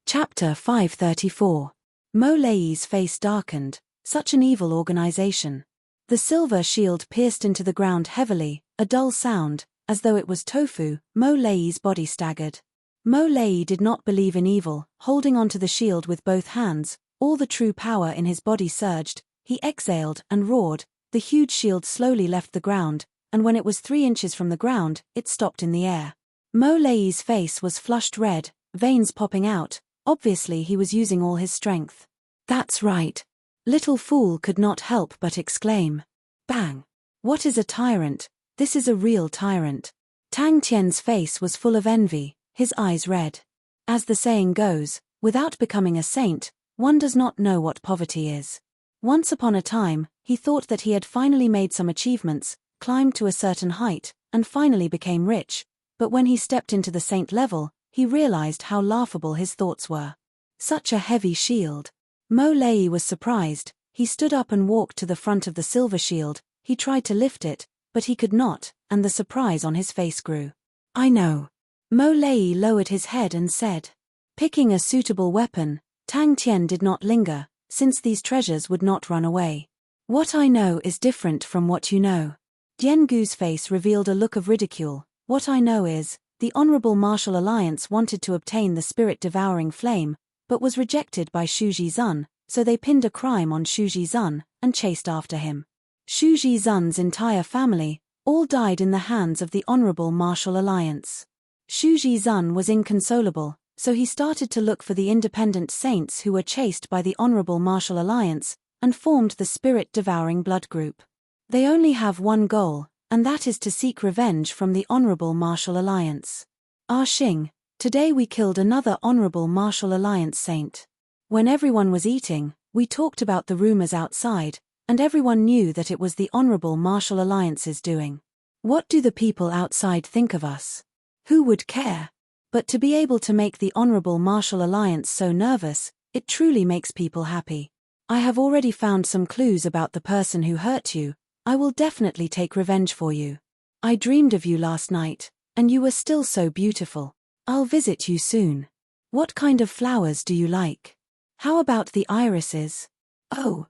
Chapter 534. Mo Lei's face darkened. Such an evil organization. The silver shield pierced into the ground heavily, a dull sound, as though it was tofu. Mo Lei's body staggered. Mo Lei did not believe in evil, holding onto the shield with both hands, all the true power in his body surged, he exhaled and roared, the huge shield slowly left the ground, and when it was 3 inches from the ground, it stopped in the air. Mo Lei's face was flushed red, veins popping out, obviously he was using all his strength. "That's right." Little Fool could not help but exclaim. Bang! What is a tyrant? This is a real tyrant. Tang Tian's face was full of envy, his eyes red. As the saying goes, without becoming a saint, one does not know what poverty is. Once upon a time, he thought that he had finally made some achievements, climbed to a certain height, and finally became rich, but when he stepped into the saint level, he realized how laughable his thoughts were. Such a heavy shield. Mo Lei was surprised. He stood up and walked to the front of the silver shield. He tried to lift it, but he could not, and the surprise on his face grew. "I know." Mo Lei lowered his head and said. Picking a suitable weapon, Tang Tian did not linger, since these treasures would not run away. "What I know is different from what you know." Dian Gu's face revealed a look of ridicule. "What I know is, the Honorable Martial Alliance wanted to obtain the spirit-devouring flame, but was rejected by Shu Jizun, so they pinned a crime on Shu Jizun, and chased after him. Shu Jizun's entire family, all died in the hands of the Honorable Martial Alliance. Shu Jizun was inconsolable, so he started to look for the independent saints who were chased by the Honorable Martial Alliance, and formed the spirit-devouring blood group. They only have one goal, and that is to seek revenge from the Honorable Martial Alliance. Ah Xing, today we killed another Honorable Martial Alliance saint. When everyone was eating, we talked about the rumors outside, and everyone knew that it was the Honorable Martial Alliance's doing. What do the people outside think of us? Who would care? But to be able to make the Honorable Martial Alliance so nervous, it truly makes people happy. I have already found some clues about the person who hurt you. I will definitely take revenge for you. I dreamed of you last night, and you were still so beautiful. I'll visit you soon. What kind of flowers do you like? How about the irises? Oh,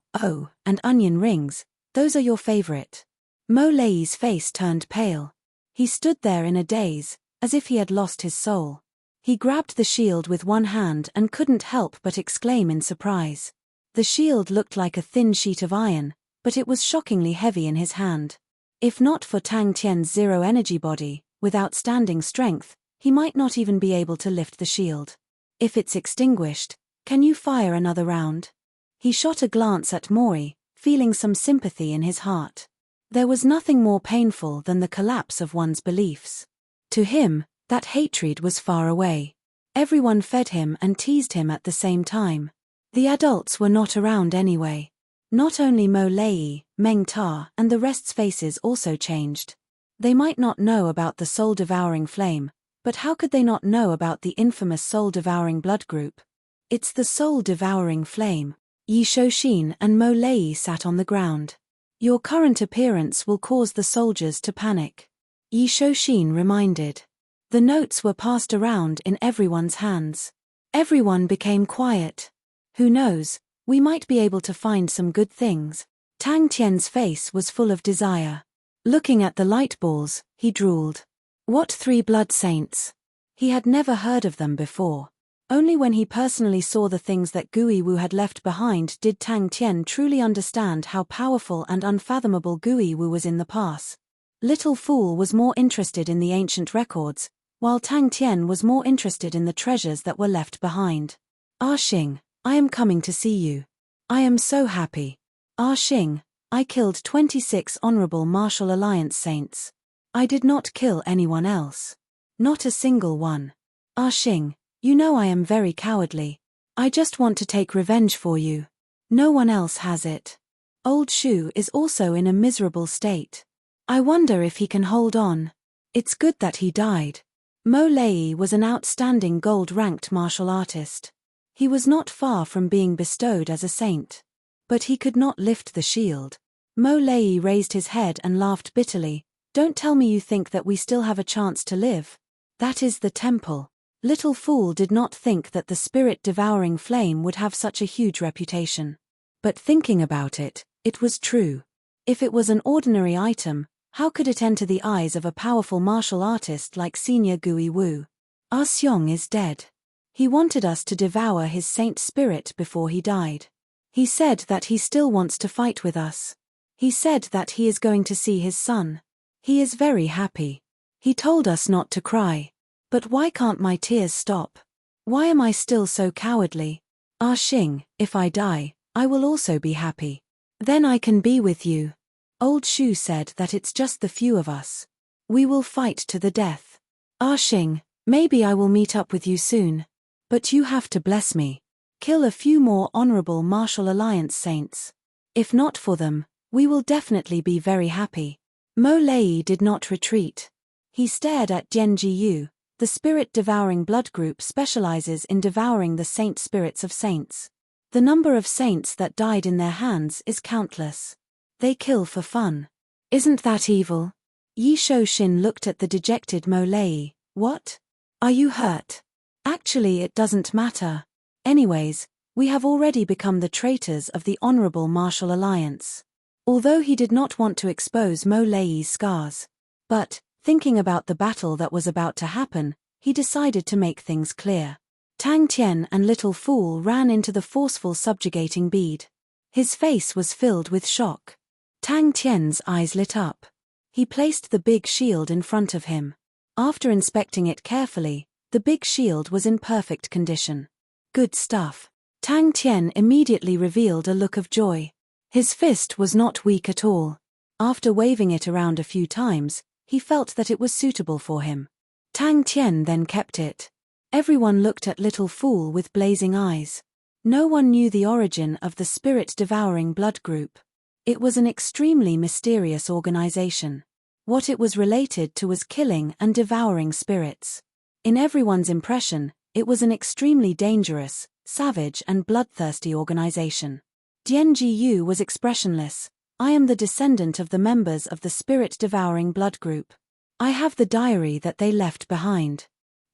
and onion rings, those are your favorite. Mo Lei's face turned pale. He stood there in a daze, as if he had lost his soul. He grabbed the shield with one hand and couldn't help but exclaim in surprise. The shield looked like a thin sheet of iron, but it was shockingly heavy in his hand. If not for Tang Tian's zero-energy body, with outstanding strength, he might not even be able to lift the shield. If it's extinguished, can you fire another round? He shot a glance at Mori, feeling some sympathy in his heart. There was nothing more painful than the collapse of one's beliefs. To him, that hatred was far away. Everyone fed him and teased him at the same time. The adults were not around anyway. Not only Mo Lei, Meng Ta, and the rest's faces also changed. They might not know about the soul-devouring flame, but how could they not know about the infamous soul-devouring blood group? It's the soul-devouring flame. Yi Shouxin and Mo Lei sat on the ground. Your current appearance will cause the soldiers to panic. Yi Shouxin reminded. The notes were passed around in everyone's hands. Everyone became quiet. Who knows, we might be able to find some good things. Tang Tian's face was full of desire. Looking at the light balls, he drooled. What 3 blood saints? He had never heard of them before. Only when he personally saw the things that Gui Wu had left behind did Tang Tian truly understand how powerful and unfathomable Gui Wu was in the past. Little Fool was more interested in the ancient records, while Tang Tian was more interested in the treasures that were left behind. Ah Xing, I am coming to see you. I am so happy. Ah Xing, I killed 26 honorable Martial Alliance saints. I did not kill anyone else. Not a single one. Ah Xing, you know I am very cowardly. I just want to take revenge for you. No one else has it. Old Shu is also in a miserable state. I wonder if he can hold on. It's good that he died. Mo Lei was an outstanding gold-ranked martial artist. He was not far from being bestowed as a saint. But he could not lift the shield. Mo Lei raised his head and laughed bitterly. Don't tell me you think that we still have a chance to live. That is the temple. Little Fool did not think that the spirit-devouring flame would have such a huge reputation. But thinking about it, it was true. If it was an ordinary item, how could it enter the eyes of a powerful martial artist like Senior Gui Wu? Ah Xiong is dead. He wanted us to devour his saint spirit before he died. He said that he still wants to fight with us. He said that he is going to see his son. He is very happy. He told us not to cry. But why can't my tears stop? Why am I still so cowardly? Ah Xing, if I die, I will also be happy. Then I can be with you. Old Shu said that it's just the few of us. We will fight to the death. Ah Xing, maybe I will meet up with you soon. But you have to bless me. Kill a few more honorable Martial Alliance saints. If not for them, we will definitely be very happy. Mo Lei did not retreat. He stared at Jian Jiyu. The spirit-devouring blood group specializes in devouring the saint spirits of saints. The number of saints that died in their hands is countless. They kill for fun. Isn't that evil? Yi Shouxin looked at the dejected Mo Lei. What? Are you hurt? Actually, it doesn't matter. Anyways, we have already become the traitors of the Honorable Martial Alliance. Although he did not want to expose Mo Lei's scars. But, thinking about the battle that was about to happen, he decided to make things clear. Tang Tian and Little Fool ran into the forceful subjugating bead. His face was filled with shock. Tang Tian's eyes lit up. He placed the big shield in front of him. After inspecting it carefully, the big shield was in perfect condition. Good stuff. Tang Tian immediately revealed a look of joy. His fist was not weak at all. After waving it around a few times, he felt that it was suitable for him. Tang Tian then kept it. Everyone looked at Little Fool with blazing eyes. No one knew the origin of the spirit-devouring blood group. It was an extremely mysterious organization. What it was related to was killing and devouring spirits. In everyone's impression, it was an extremely dangerous, savage and bloodthirsty organization. Jian Jiyu was expressionless. I am the descendant of the members of the spirit-devouring blood group. I have the diary that they left behind.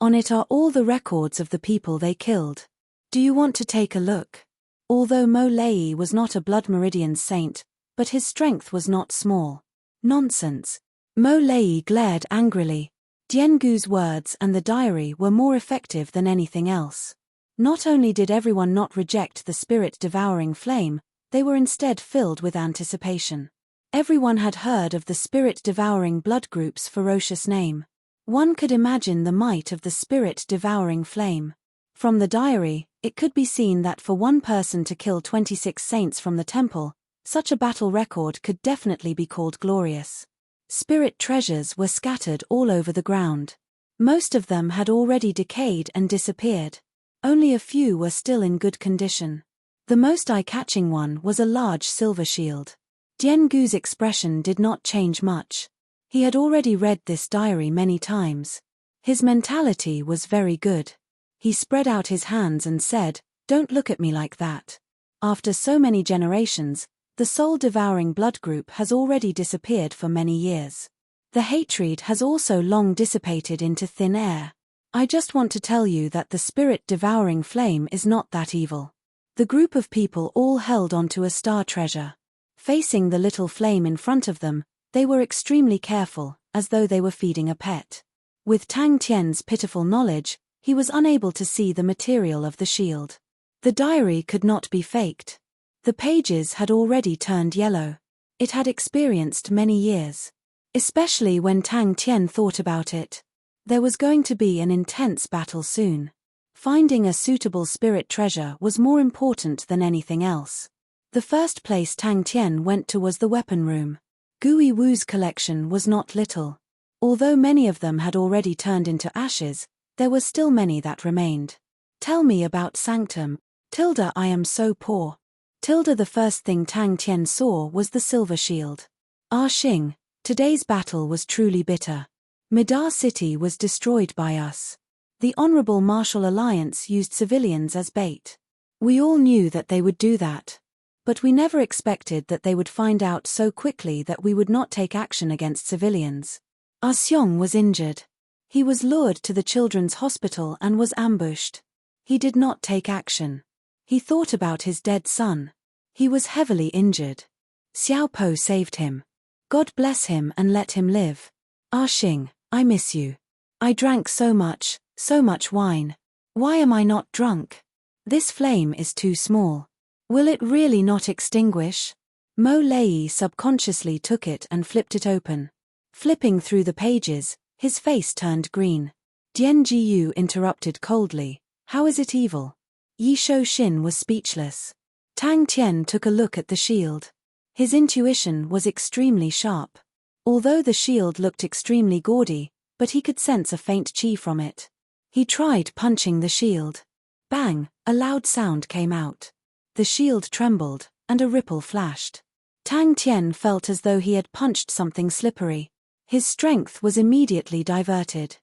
On it are all the records of the people they killed. Do you want to take a look? Although Mo Lei was not a Blood Meridian saint, but his strength was not small. Nonsense. Mo Lei glared angrily. Diangu's words and the diary were more effective than anything else. Not only did everyone not reject the spirit-devouring flame, they were instead filled with anticipation. Everyone had heard of the spirit-devouring blood group's ferocious name. One could imagine the might of the spirit-devouring flame. From the diary, it could be seen that for one person to kill 26 saints from the temple, such a battle record could definitely be called glorious. Spirit treasures were scattered all over the ground. Most of them had already decayed and disappeared. Only a few were still in good condition. The most eye-catching one was a large silver shield. Diangu's expression did not change much. He had already read this diary many times. His mentality was very good. He spread out his hands and said, "Don't look at me like that. After so many generations, the soul-devouring blood group has already disappeared for many years. The hatred has also long dissipated into thin air. I just want to tell you that the spirit-devouring flame is not that evil." The group of people all held onto a star treasure. Facing the little flame in front of them, they were extremely careful, as though they were feeding a pet. With Tang Tian's pitiful knowledge, he was unable to see the material of the shield. The diary could not be faked. The pages had already turned yellow. It had experienced many years. Especially when Tang Tian thought about it. There was going to be an intense battle soon. Finding a suitable spirit treasure was more important than anything else. The first place Tang Tian went to was the weapon room. Gui Wu's collection was not little. Although many of them had already turned into ashes, there were still many that remained. "Tell me about Sanctum. I am so poor." The first thing Tang Tian saw was the silver shield. "Ah Xing, today's battle was truly bitter. Midar City was destroyed by us. The Honorable Martial Alliance used civilians as bait. We all knew that they would do that. But we never expected that they would find out so quickly that we would not take action against civilians. Ah Xiong was injured. He was lured to the children's hospital and was ambushed. He did not take action. He thought about his dead son. He was heavily injured. Xiao Po saved him. God bless him and let him live. Ah Xing, I miss you. I drank so much wine. Why am I not drunk? This flame is too small. Will it really not extinguish?" Mo Lei subconsciously took it and flipped it open. Flipping through the pages, his face turned green. Dian Jiyu interrupted coldly, "How is it evil?" Yi Shou-shin was speechless. Tang Tian took a look at the shield. His intuition was extremely sharp. Although the shield looked extremely gaudy, but he could sense a faint qi from it. He tried punching the shield. Bang! A loud sound came out. The shield trembled, and a ripple flashed. Tang Tian felt as though he had punched something slippery. His strength was immediately diverted.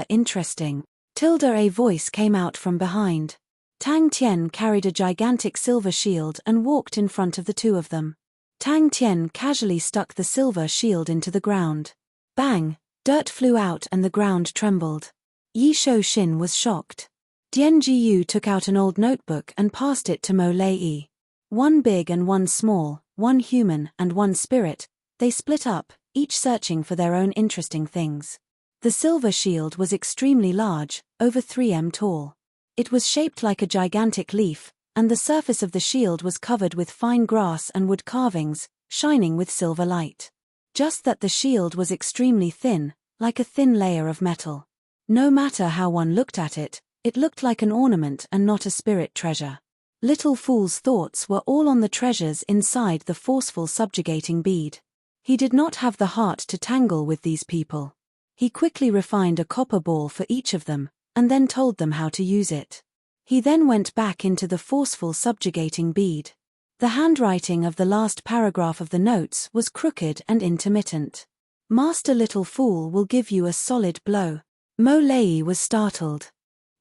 Interesting. A voice came out from behind. Tang Tian carried a gigantic silver shield and walked in front of the two of them. Tang Tian casually stuck the silver shield into the ground. Bang! Dirt flew out and the ground trembled. Yi Shou-shin was shocked. Dian Jiyu took out an old notebook and passed it to Mo Lei. One big and one small, one human and one spirit, they split up, each searching for their own interesting things. The silver shield was extremely large, over 3 m tall. It was shaped like a gigantic leaf, and the surface of the shield was covered with fine grass and wood carvings, shining with silver light. Just that the shield was extremely thin, like a thin layer of metal. No matter how one looked at it, it looked like an ornament and not a spirit treasure. Little Fool's thoughts were all on the treasures inside the forceful subjugating bead. He did not have the heart to tangle with these people. He quickly refined a copper ball for each of them, and then told them how to use it. He then went back into the forceful subjugating bead. The handwriting of the last paragraph of the notes was crooked and intermittent. "Master Little Fool will give you a solid blow." Mo Lei was startled.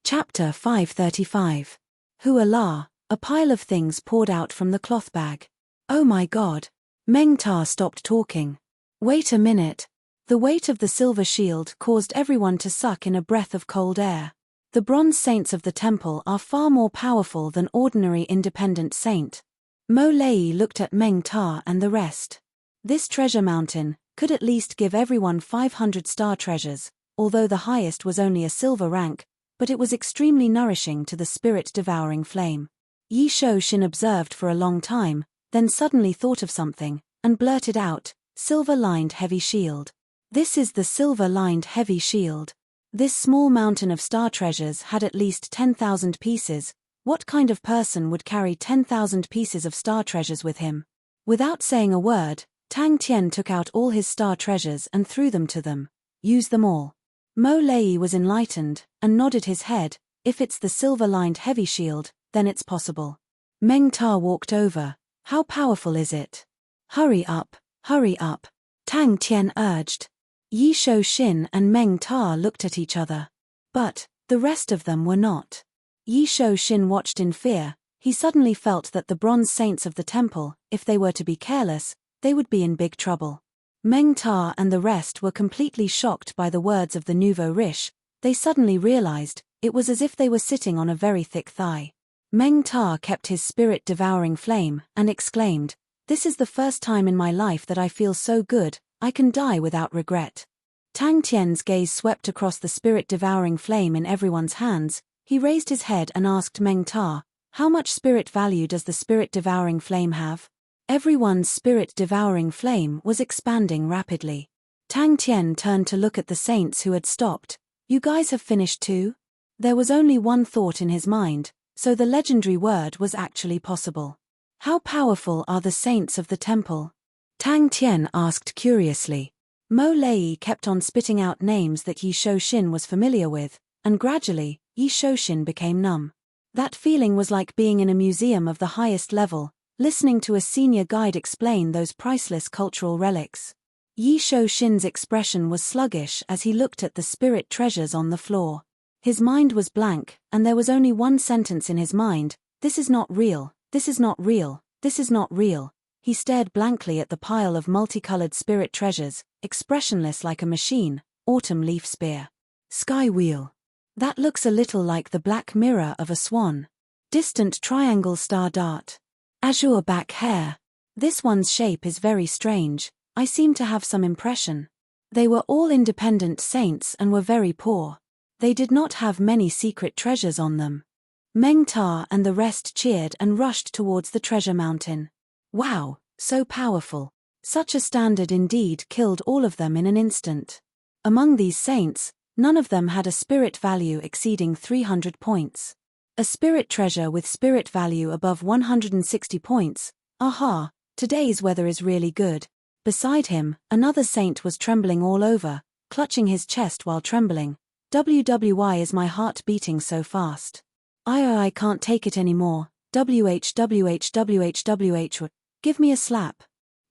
Chapter 535. Hu Allah, a pile of things poured out from the cloth bag. "Oh my God." Meng Ta stopped talking. "Wait a minute." The weight of the silver shield caused everyone to suck in a breath of cold air. The bronze saints of the temple are far more powerful than ordinary independent saint. Mo Lei looked at Meng Ta and the rest. This treasure mountain could at least give everyone 500 star treasures, although the highest was only a silver rank, but it was extremely nourishing to the spirit-devouring flame. Yi Shou Xin observed for a long time, then suddenly thought of something, and blurted out, "Silver-lined heavy shield. This is the silver-lined heavy shield." This small mountain of star treasures had at least 10,000 pieces. What kind of person would carry 10,000 pieces of star treasures with him? Without saying a word, Tang Tian took out all his star treasures and threw them to them. Use them all. Mo Lei was enlightened, and nodded his head. If it's the silver-lined heavy shield, then it's possible. Meng Ta walked over. How powerful is it? Hurry up, Tang Tian urged. Yi Shou Xin and Meng Ta looked at each other. But the rest of them were not. Yi Shou Xin watched in fear. He suddenly felt that the bronze saints of the temple, if they were to be careless, they would be in big trouble. Meng Ta and the rest were completely shocked by the words of the nouveau riche. They suddenly realized, it was as if they were sitting on a very thick thigh. Meng Ta kept his spirit-devouring flame, and exclaimed, "This is the first time in my life that I feel so good, I can die without regret." Tang Tian's gaze swept across the spirit-devouring flame in everyone's hands. He raised his head and asked Meng Ta, "How much spirit value does the spirit-devouring flame have?" Everyone's spirit-devouring flame was expanding rapidly. Tang Tian turned to look at the saints who had stopped. "You guys have finished too?" There was only one thought in his mind, so the legendary word was actually possible. "How powerful are the saints of the temple?" Tang Tian asked curiously. Mo Lei kept on spitting out names that Yi Shou Xin was familiar with, and gradually, Yi Shou Xin became numb. That feeling was like being in a museum of the highest level, listening to a senior guide explain those priceless cultural relics. Yi Shou Xin's expression was sluggish as he looked at the spirit treasures on the floor. His mind was blank, and there was only one sentence in his mind: "This is not real, this is not real, this is not real." He stared blankly at the pile of multicolored spirit treasures, expressionless like a machine. Autumn leaf spear. Sky wheel. That looks a little like the black mirror of a swan. Distant triangle star dart. Azure back hair. This one's shape is very strange. I seem to have some impression. They were all independent saints and were very poor. They did not have many secret treasures on them. Meng Ta and the rest cheered and rushed towards the treasure mountain. Wow, so powerful. Such a standard indeed killed all of them in an instant. Among these saints, none of them had a spirit value exceeding 300 points. A spirit treasure with spirit value above 160 points. Aha, today's weather is really good. Beside him, another saint was trembling all over, clutching his chest while trembling. Why is my heart beating so fast? I can't take it anymore. WH. Give me a slap.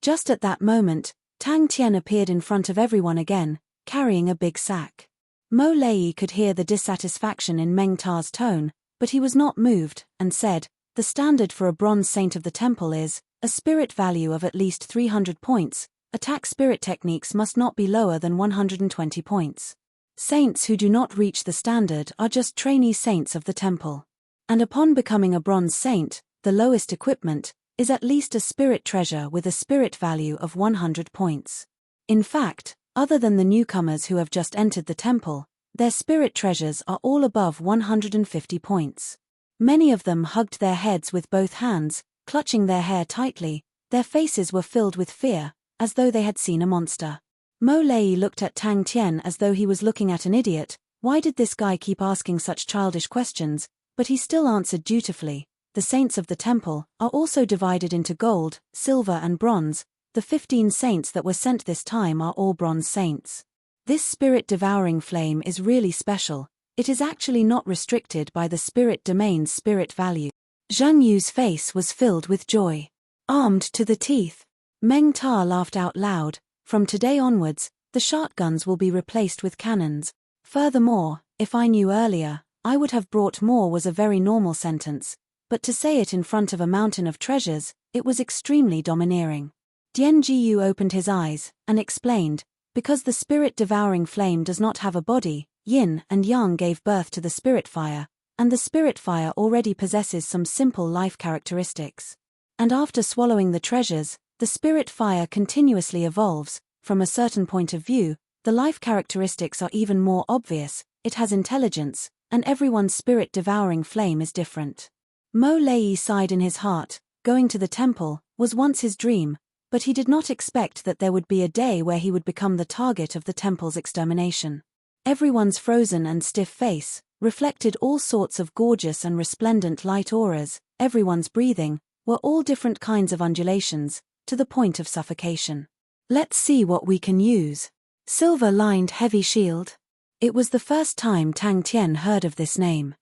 Just at that moment, Tang Tian appeared in front of everyone again, carrying a big sack. Mo Lei could hear the dissatisfaction in Meng Ta's tone, but he was not moved, and said, "The standard for a bronze saint of the temple is a spirit value of at least 300 points. Attack spirit techniques must not be lower than 120 points. Saints who do not reach the standard are just trainee saints of the temple. And upon becoming a bronze saint, the lowest equipment is at least a spirit treasure with a spirit value of 100 points. In fact, other than the newcomers who have just entered the temple, their spirit treasures are all above 150 points. Many of them hugged their heads with both hands, clutching their hair tightly. Their faces were filled with fear, as though they had seen a monster. Mo Lei looked at Tang Tian as though he was looking at an idiot. Why did this guy keep asking such childish questions? But he still answered dutifully. The saints of the temple are also divided into gold, silver and bronze. The 15 saints that were sent this time are all bronze saints. This spirit-devouring flame is really special. It is actually not restricted by the spirit domain's spirit value. Zhang Yu's face was filled with joy. Armed to the teeth. Meng Ta laughed out loud. From today onwards, the shotguns will be replaced with cannons. Furthermore, if I knew earlier, I would have brought more was a very normal sentence. But to say it in front of a mountain of treasures, it was extremely domineering. Dian Jiyu opened his eyes, and explained, because the spirit-devouring flame does not have a body, Yin and Yang gave birth to the spirit fire, and the spirit fire already possesses some simple life characteristics. And after swallowing the treasures, the spirit fire continuously evolves. From a certain point of view, the life characteristics are even more obvious. It has intelligence, and everyone's spirit-devouring flame is different. Mo Lei sighed in his heart. Going to the temple was once his dream, but he did not expect that there would be a day where he would become the target of the temple's extermination. Everyone's frozen and stiff face reflected all sorts of gorgeous and resplendent light auras. Everyone's breathing were all different kinds of undulations, to the point of suffocation. Let's see what we can use. Silver-lined heavy shield. It was the first time Tang Tian heard of this name.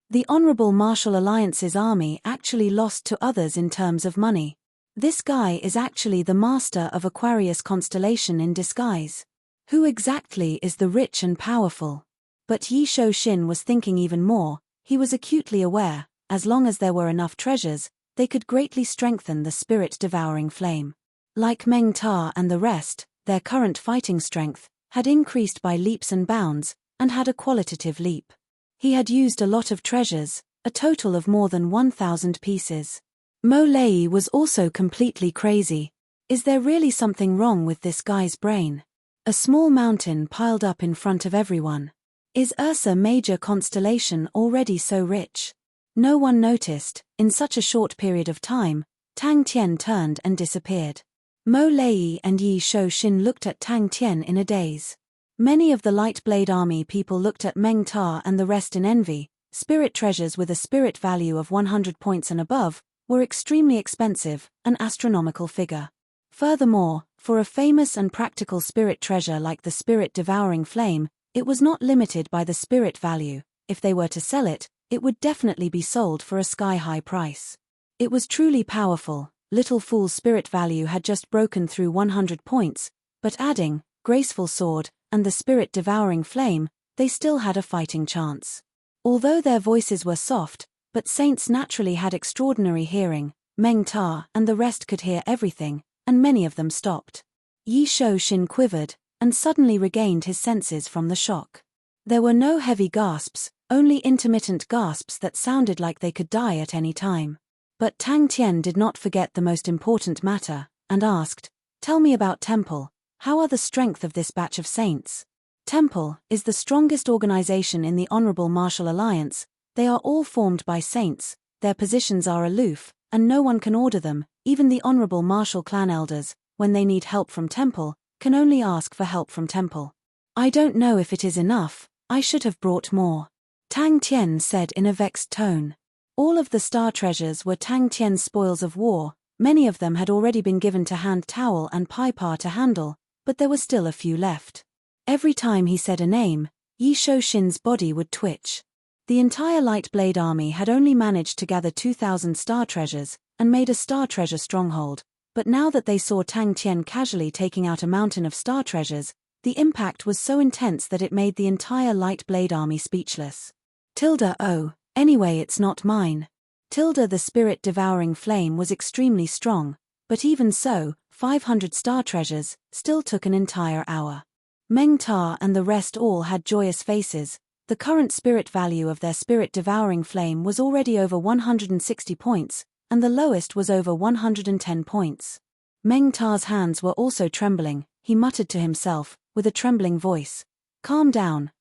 The Honorable Martial Alliance's army actually lost to others in terms of money. This guy is actually the master of Aquarius constellation in disguise. Who exactly is the rich and powerful? But Yi Shou-shin was thinking even more. He was acutely aware, as long as there were enough treasures, they could greatly strengthen the spirit-devouring flame. Like Meng Ta and the rest, their current fighting strength had increased by leaps and bounds, and had a qualitative leap. He had used a lot of treasures, a total of more than 1,000 pieces. Mo Lei was also completely crazy. Is there really something wrong with this guy's brain? A small mountain piled up in front of everyone. Is Ursa Major constellation already so rich? No one noticed. In such a short period of time, Tang Tian turned and disappeared. Mo Lei and Yi Shou-shin looked at Tang Tian in a daze. Many of the Light Blade Army people looked at Meng Ta and the rest in envy. Spirit treasures with a spirit value of 100 points and above were extremely expensive, an astronomical figure. Furthermore, for a famous and practical spirit treasure like the spirit-devouring flame, it was not limited by the spirit value. If they were to sell it, it would definitely be sold for a sky-high price. It was truly powerful. Little Fool's spirit value had just broken through 100 points, but adding graceful sword and the spirit-devouring flame, they still had a fighting chance. Although their voices were soft, but saints naturally had extraordinary hearing. Meng Ta and the rest could hear everything, and many of them stopped. Yi Shou-shin quivered, and suddenly regained his senses from the shock. There were no heavy gasps, only intermittent gasps that sounded like they could die at any time. But Tang Tian did not forget the most important matter, and asked, "Tell me about Temple. How are the strength of this batch of saints?" Temple is the strongest organization in the Honorable Martial Alliance. They are all formed by saints, their positions are aloof, and no one can order them. Even the Honorable Martial Clan elders, when they need help from Temple, can only ask for help from Temple. "I don't know if it is enough, I should have brought more," Tang Tian said in a vexed tone. All of the star treasures were Tang Tian's spoils of war. Many of them had already been given to Hand Towel and Pai Pa to handle, but there were still a few left. Every time he said a name, Yi Shou-shin's body would twitch. The entire Light Blade Army had only managed to gather 2,000 star treasures, and made a star treasure stronghold, but now that they saw Tang Tian casually taking out a mountain of star treasures, the impact was so intense that it made the entire Light Blade Army speechless. Oh, anyway it's not mine. The spirit-devouring flame was extremely strong, but even so, 500 star treasures still took an entire hour. Meng Ta and the rest all had joyous faces. The current spirit value of their spirit-devouring flame was already over 160 points, and the lowest was over 110 points. Meng Ta's hands were also trembling. He muttered to himself, with a trembling voice, calm down,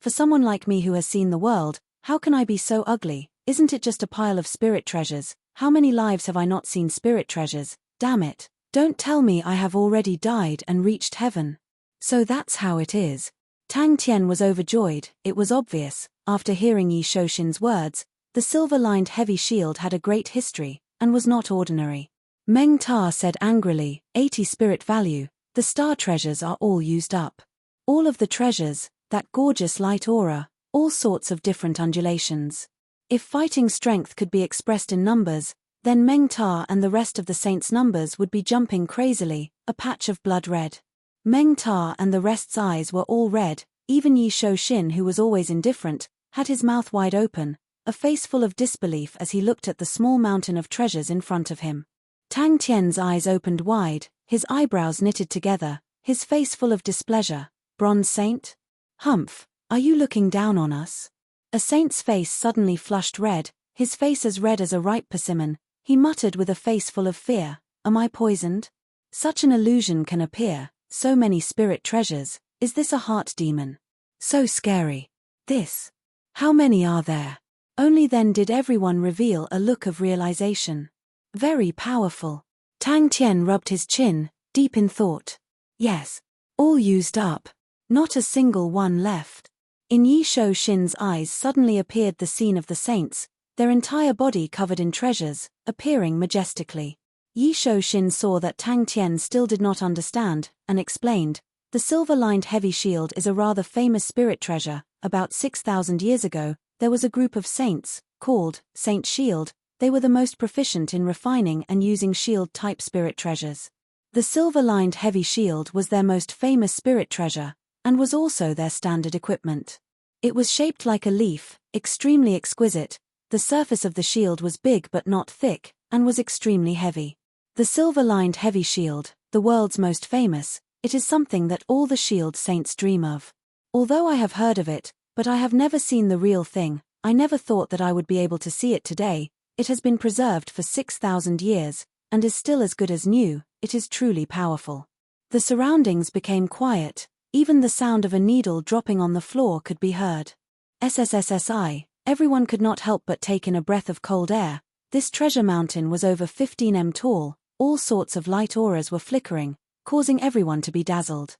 for someone like me who has seen the world, how can I be so ugly? Isn't it just a pile of spirit treasures? How many lives have I not seen spirit treasures? Damn it, don't tell me I have already died and reached heaven. So that's how it is. Tang Tian was overjoyed. It was obvious, after hearing Yi Shou-shin's words, the silver-lined heavy shield had a great history, and was not ordinary. Meng Ta said angrily, 80 spirit value, the star treasures are all used up. All of the treasures, that gorgeous light aura, all sorts of different undulations. If fighting strength could be expressed in numbers, then Meng Ta and the rest of the saints' numbers would be jumping crazily, a patch of blood red. Meng Ta and the rest's eyes were all red. Even Yi Shou-shin, who was always indifferent, had his mouth wide open, a face full of disbelief as he looked at the small mountain of treasures in front of him. Tang Tian's eyes opened wide, his eyebrows knitted together, his face full of displeasure. Bronze Saint? Humph, Are you looking down on us? A saint's face suddenly flushed red, his face as red as a ripe persimmon. He muttered with a face full of fear, "Am I poisoned? Such an illusion can appear, so many spirit treasures, is this a heart demon? So scary. This. How many are there?" Only then did everyone reveal a look of realization. Very powerful. Tang Tian rubbed his chin, deep in thought. Yes. All used up. Not a single one left. In Yi Shou Xin's eyes suddenly appeared the scene of the saints, their entire body covered in treasures, appearing majestically. Yi Shou Xin saw that Tang Tian still did not understand, and explained, "The silver-lined heavy shield is a rather famous spirit treasure. About 6,000 years ago, there was a group of saints, called Saint Shield. They were the most proficient in refining and using shield-type spirit treasures. The silver-lined heavy shield was their most famous spirit treasure, and was also their standard equipment. It was shaped like a leaf, extremely exquisite. The surface of the shield was big but not thick, and was extremely heavy. The silver-lined heavy shield, the world's most famous, it is something that all the shield saints dream of. Although I have heard of it, but I have never seen the real thing. I never thought that I would be able to see it today. It has been preserved for 6,000 years, and is still as good as new. It is truly powerful." The surroundings became quiet, even the sound of a needle dropping on the floor could be heard. SSSSI, everyone could not help but take in a breath of cold air. This treasure mountain was over 15 m tall, all sorts of light auras were flickering, causing everyone to be dazzled.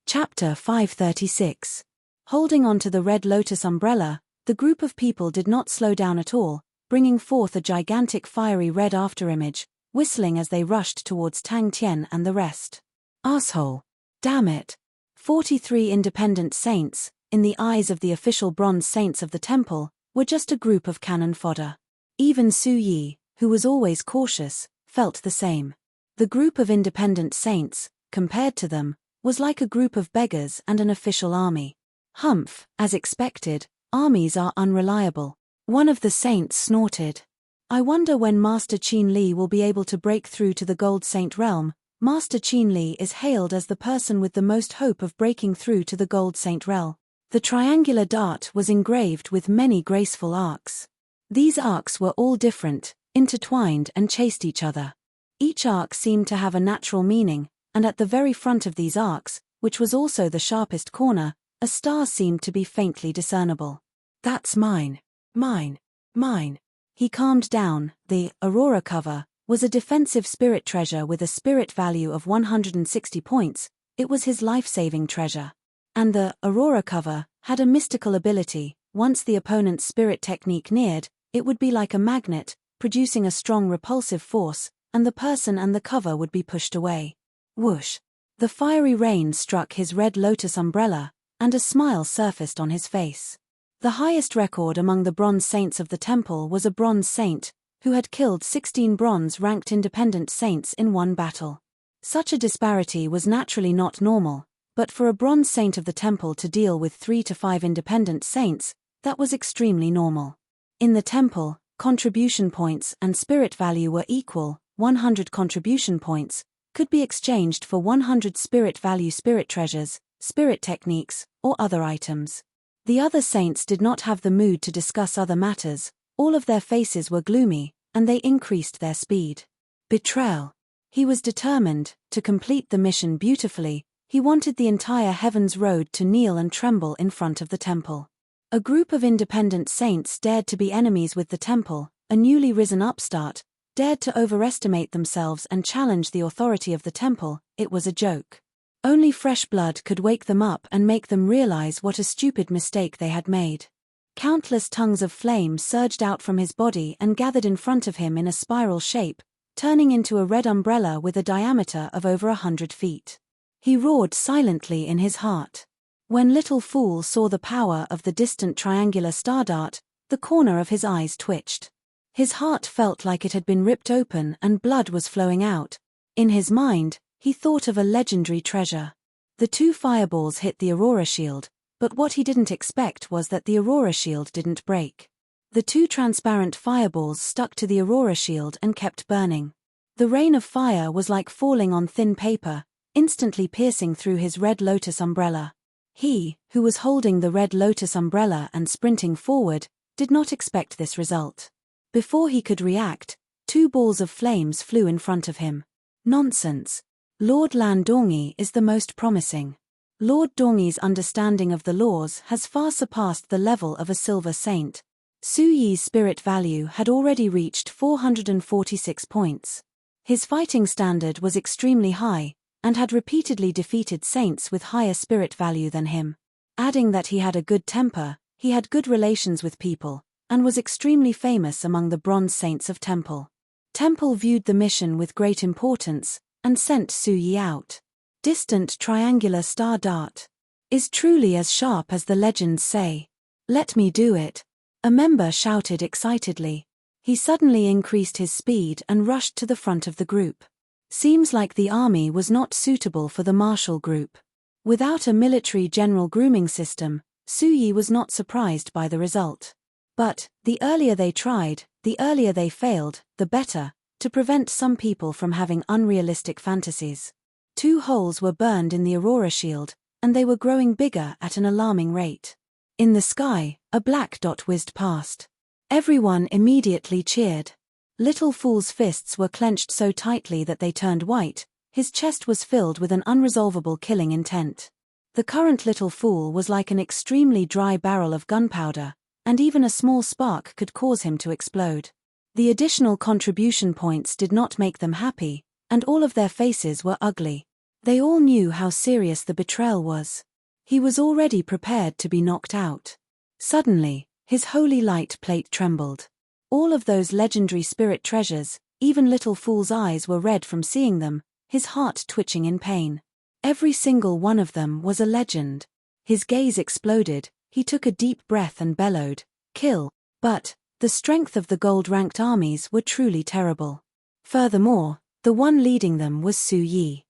Chapter 536. Holding on to the Red Lotus umbrella, the group of people did not slow down at all, bringing forth a gigantic fiery red afterimage, whistling as they rushed towards Tang Tian and the rest. Asshole. Damn it. 43 independent saints, in the eyes of the official bronze saints of the temple, were just a group of cannon fodder. Even Su Yi, who was always cautious, felt the same. The group of independent saints, compared to them, was like a group of beggars and an official army. Humph, as expected, armies are unreliable. One of the saints snorted. I wonder when Master Qin Li will be able to break through to the Gold Saint realm. Master Qin Li is hailed as the person with the most hope of breaking through to the Gold Saint realm. The triangular dart was engraved with many graceful arcs. These arcs were all different, intertwined and chased each other. Each arc seemed to have a natural meaning, and at the very front of these arcs, which was also the sharpest corner, a star seemed to be faintly discernible. That's mine. Mine. Mine. He calmed down. The Aurora cover was a defensive spirit treasure with a spirit value of 160 points. It was his life-saving treasure. And the Aurora cover had a mystical ability. Once the opponent's spirit technique neared, it would be like a magnet, producing a strong repulsive force, and the person and the cover would be pushed away. Whoosh! The fiery rain struck his Red Lotus umbrella, and a smile surfaced on his face. The highest record among the bronze saints of the temple was a bronze saint, who had killed 16 bronze-ranked independent saints in one battle. Such a disparity was naturally not normal, but for a bronze saint of the temple to deal with 3 to 5 independent saints, that was extremely normal. In the temple, contribution points and spirit value were equal. 100 contribution points could be exchanged for 100 spirit value spirit treasures, spirit techniques, or other items. The other saints did not have the mood to discuss other matters. All of their faces were gloomy, and they increased their speed. Betrayal. He was determined to complete the mission beautifully. He wanted the entire Heaven's Road to kneel and tremble in front of the temple. A group of independent saints dared to be enemies with the temple. A newly risen upstart dared to overestimate themselves and challenge the authority of the temple. It was a joke. Only fresh blood could wake them up and make them realize what a stupid mistake they had made. Countless tongues of flame surged out from his body and gathered in front of him in a spiral shape, turning into a red umbrella with a diameter of over 100 feet. He roared silently in his heart. When Little Fool saw the power of the distant triangular star dart, the corner of his eyes twitched. His heart felt like it had been ripped open and blood was flowing out. In his mind, he thought of a legendary treasure. The 2 fireballs hit the Aurora shield, but what he didn't expect was that the Aurora shield didn't break. The 2 transparent fireballs stuck to the Aurora shield and kept burning. The rain of fire was like falling on thin paper, instantly piercing through his Red Lotus umbrella. He, who was holding the red lotus umbrella and sprinting forward, did not expect this result. Before he could react, 2 balls of flames flew in front of him. Nonsense. Lord Lan Dongyi is the most promising. Lord Dongyi's understanding of the laws has far surpassed the level of a silver saint. Su Yi's spirit value had already reached 446 points. His fighting standard was extremely high, and had repeatedly defeated saints with higher spirit value than him. Adding that he had a good temper, he had good relations with people, and was extremely famous among the bronze saints of Temple. Temple viewed the mission with great importance, and sent Su Yi out. Distant triangular star dart. Is truly as sharp as the legends say. Let me do it. A member shouted excitedly. He suddenly increased his speed and rushed to the front of the group. Seems like the army was not suitable for the martial group. Without a military general grooming system, Su Yi was not surprised by the result. But, the earlier they tried, the earlier they failed, the better, to prevent some people from having unrealistic fantasies. 2 holes were burned in the Aurora shield, and they were growing bigger at an alarming rate. In the sky, a black dot whizzed past. Everyone immediately cheered. Little Fool's fists were clenched so tightly that they turned white. His chest was filled with an unresolvable killing intent. The current Little Fool was like an extremely dry barrel of gunpowder, and even a small spark could cause him to explode. The additional contribution points did not make them happy, and all of their faces were ugly. They all knew how serious the betrayal was. He was already prepared to be knocked out. Suddenly, his holy light plate trembled. All of those legendary spirit treasures, even Little Fool's eyes were red from seeing them, his heart twitching in pain. Every single one of them was a legend. His gaze exploded, he took a deep breath and bellowed, "Kill!" But, the strength of the gold-ranked armies were truly terrible. Furthermore, the one leading them was Su Yi.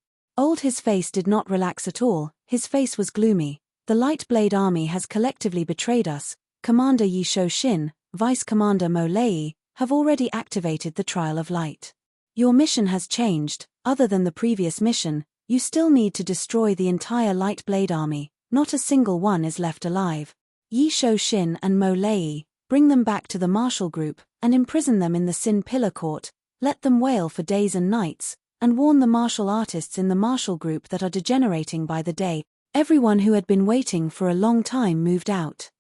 His face did not relax at all, his face was gloomy. The Light Blade Army has collectively betrayed us. Commander Yi Shou-shin, Vice Commander Mo Lei, have already activated the Trial of Light. Your mission has changed. Other than the previous mission, you still need to destroy the entire Light Blade Army. Not a single one is left alive. Yi Shou-shin and Mo Lei, bring them back to the martial group, and imprison them in the Sin Pillar Court. Let them wail for days and nights, and warn the martial artists in the martial group that are degenerating by the day. Everyone who had been waiting for a long time moved out.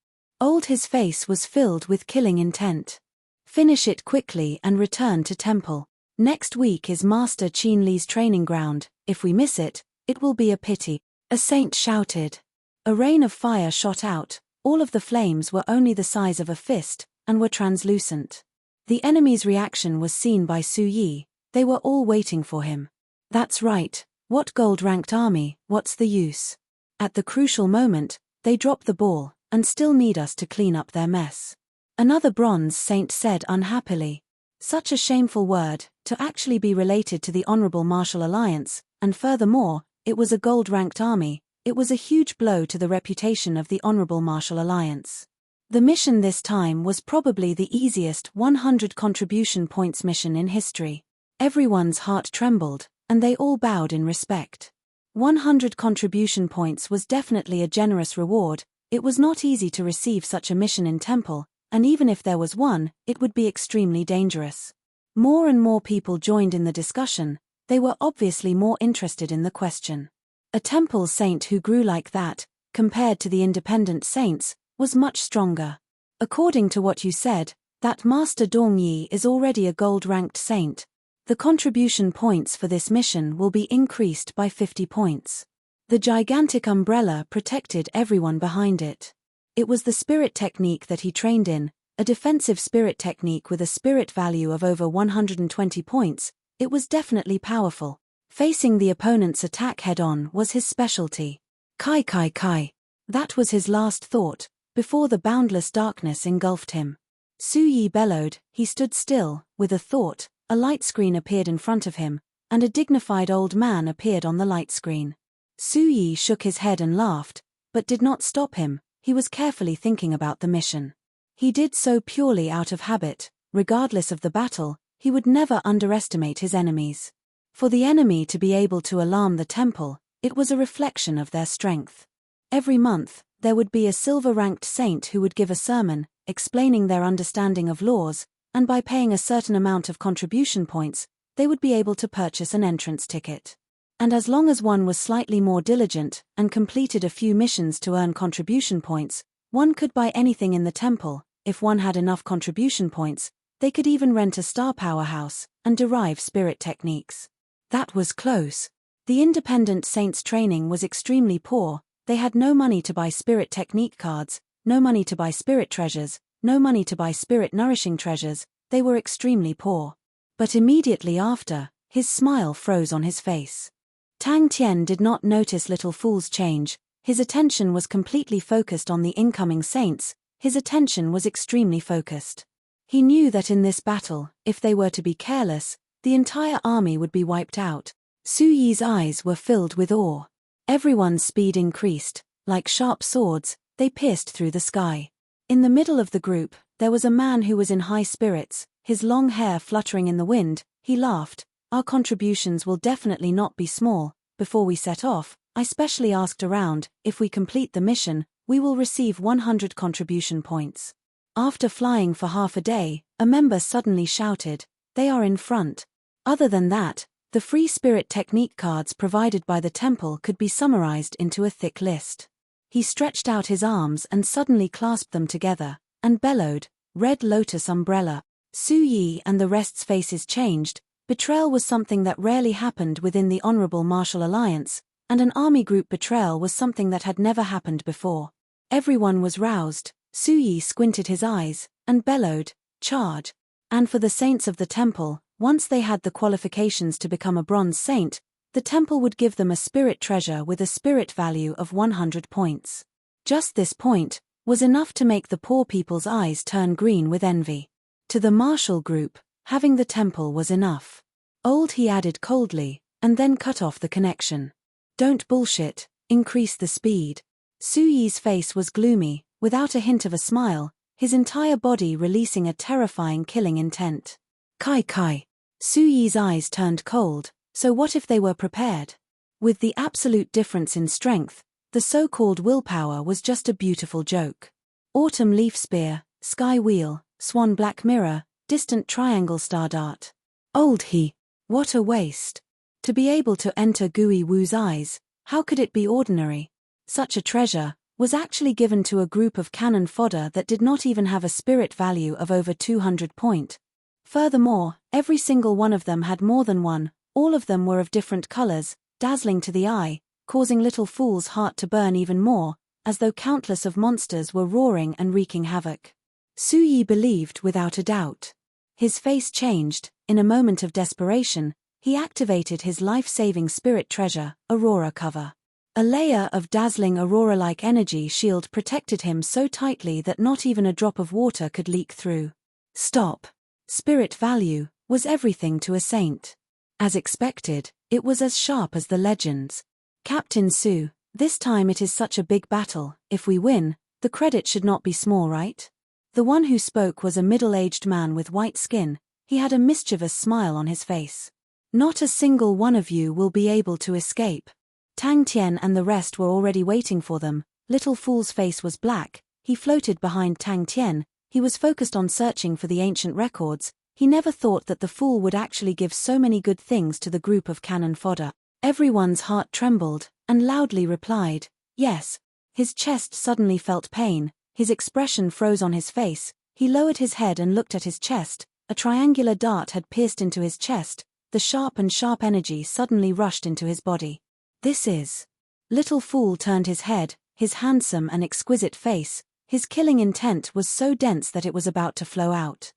His face was filled with killing intent. Finish it quickly and return to Temple. Next week is Master Qin Li's training ground. If we miss it, it will be a pity. A saint shouted. A rain of fire shot out. All of the flames were only the size of a fist, and were translucent. The enemy's reaction was seen by Su Yi. They were all waiting for him. That's right. What gold-ranked army, what's the use? At the crucial moment, they drop the ball, and still need us to clean up their mess. Another bronze saint said unhappily. Such a shameful word, to actually be related to the Honorable Martial Alliance, and furthermore, it was a gold-ranked army. It was a huge blow to the reputation of the Honorable Martial Alliance. The mission this time was probably the easiest 100 contribution points mission in history. Everyone's heart trembled, and they all bowed in respect. 100 contribution points was definitely a generous reward. It was not easy to receive such a mission in Temple, and even if there was one, it would be extremely dangerous. More and more people joined in the discussion. They were obviously more interested in the question. A Temple saint who grew like that, compared to the independent saints, was much stronger. According to what you said, that Master Dongyi is already a gold-ranked saint. The contribution points for this mission will be increased by 50 points. The gigantic umbrella protected everyone behind it. It was the spirit technique that he trained in, a defensive spirit technique with a spirit value of over 120 points. It was definitely powerful. Facing the opponent's attack head-on was his specialty. Kai kai kai. That was his last thought, before the boundless darkness engulfed him. Su Yi bellowed. He stood still, with a thought. A light screen appeared in front of him, and a dignified old man appeared on the light screen. Su Yi shook his head and laughed, but did not stop him. He was carefully thinking about the mission. He did so purely out of habit. Regardless of the battle, he would never underestimate his enemies. For the enemy to be able to alarm the temple, it was a reflection of their strength. Every month, there would be a silver-ranked saint who would give a sermon, explaining their understanding of laws, and by paying a certain amount of contribution points, they would be able to purchase an entrance ticket. And as long as one was slightly more diligent and completed a few missions to earn contribution points, one could buy anything in the temple. If one had enough contribution points, they could even rent a star powerhouse and derive spirit techniques. That was close. The independent saints' training was extremely poor. They had no money to buy spirit technique cards, no money to buy spirit treasures, no money to buy spirit nourishing treasures. They were extremely poor. But immediately after, his smile froze on his face. Tang Tian did not notice Little Fool's change. His attention was completely focused on the incoming saints. His attention was extremely focused. He knew that in this battle, if they were to be careless, the entire army would be wiped out. Su Yi's eyes were filled with awe. Everyone's speed increased. Like sharp swords, they pierced through the sky. In the middle of the group, there was a man who was in high spirits, his long hair fluttering in the wind. He laughed. Our contributions will definitely not be small. Before we set off, I specially asked around, if we complete the mission, we will receive 100 contribution points. After flying for half a day, a member suddenly shouted, "They are in front." Other than that, the free spirit technique cards provided by the temple could be summarized into a thick list. He stretched out his arms and suddenly clasped them together, and bellowed, "Red Lotus Umbrella." Su Yi and the rest's faces changed. Betrayal was something that rarely happened within the Honorable Martial Alliance, and an army group betrayal was something that had never happened before. Everyone was roused. Su Yi squinted his eyes, and bellowed, "Charge!" And for the saints of the temple, once they had the qualifications to become a bronze saint, the temple would give them a spirit treasure with a spirit value of 100 points. Just this point was enough to make the poor people's eyes turn green with envy. To the martial group, having the temple was enough. Old he added coldly, and then cut off the connection. "Don't bullshit, increase the speed." Su Yi's face was gloomy, without a hint of a smile, his entire body releasing a terrifying killing intent. Kai Kai. Su Yi's eyes turned cold. So what if they were prepared? With the absolute difference in strength, the so-called willpower was just a beautiful joke. Autumn Leaf Spear, Sky Wheel, Swan Black Mirror, Distant Triangle Star Dart. Old he. What a waste. To be able to enter Gui Wu's eyes, how could it be ordinary? Such a treasure was actually given to a group of cannon fodder that did not even have a spirit value of over 200 point. Furthermore, every single one of them had more than one. All of them were of different colors, dazzling to the eye, causing Little Fool's heart to burn even more, as though countless of monsters were roaring and wreaking havoc. Su Yi believed without a doubt. His face changed. In a moment of desperation, he activated his life-saving spirit treasure, Aurora Cover. A layer of dazzling aurora-like energy shield protected him so tightly that not even a drop of water could leak through. Stop. Spirit value was everything to a saint. As expected, it was as sharp as the legends. Captain Su, this time it is such a big battle. If we win, the credit should not be small, right? The one who spoke was a middle-aged man with white skin. He had a mischievous smile on his face. Not a single one of you will be able to escape. Tang Tian and the rest were already waiting for them. Little Fool's face was black. He floated behind Tang Tian. He was focused on searching for the ancient records. He never thought that the fool would actually give so many good things to the group of cannon fodder. Everyone's heart trembled, and loudly replied, "Yes." His chest suddenly felt pain. His expression froze on his face. He lowered his head and looked at his chest. A triangular dart had pierced into his chest. The sharp energy suddenly rushed into his body. This is. Little Fool turned his head, his handsome and exquisite face. His killing intent was so dense that it was about to flow out.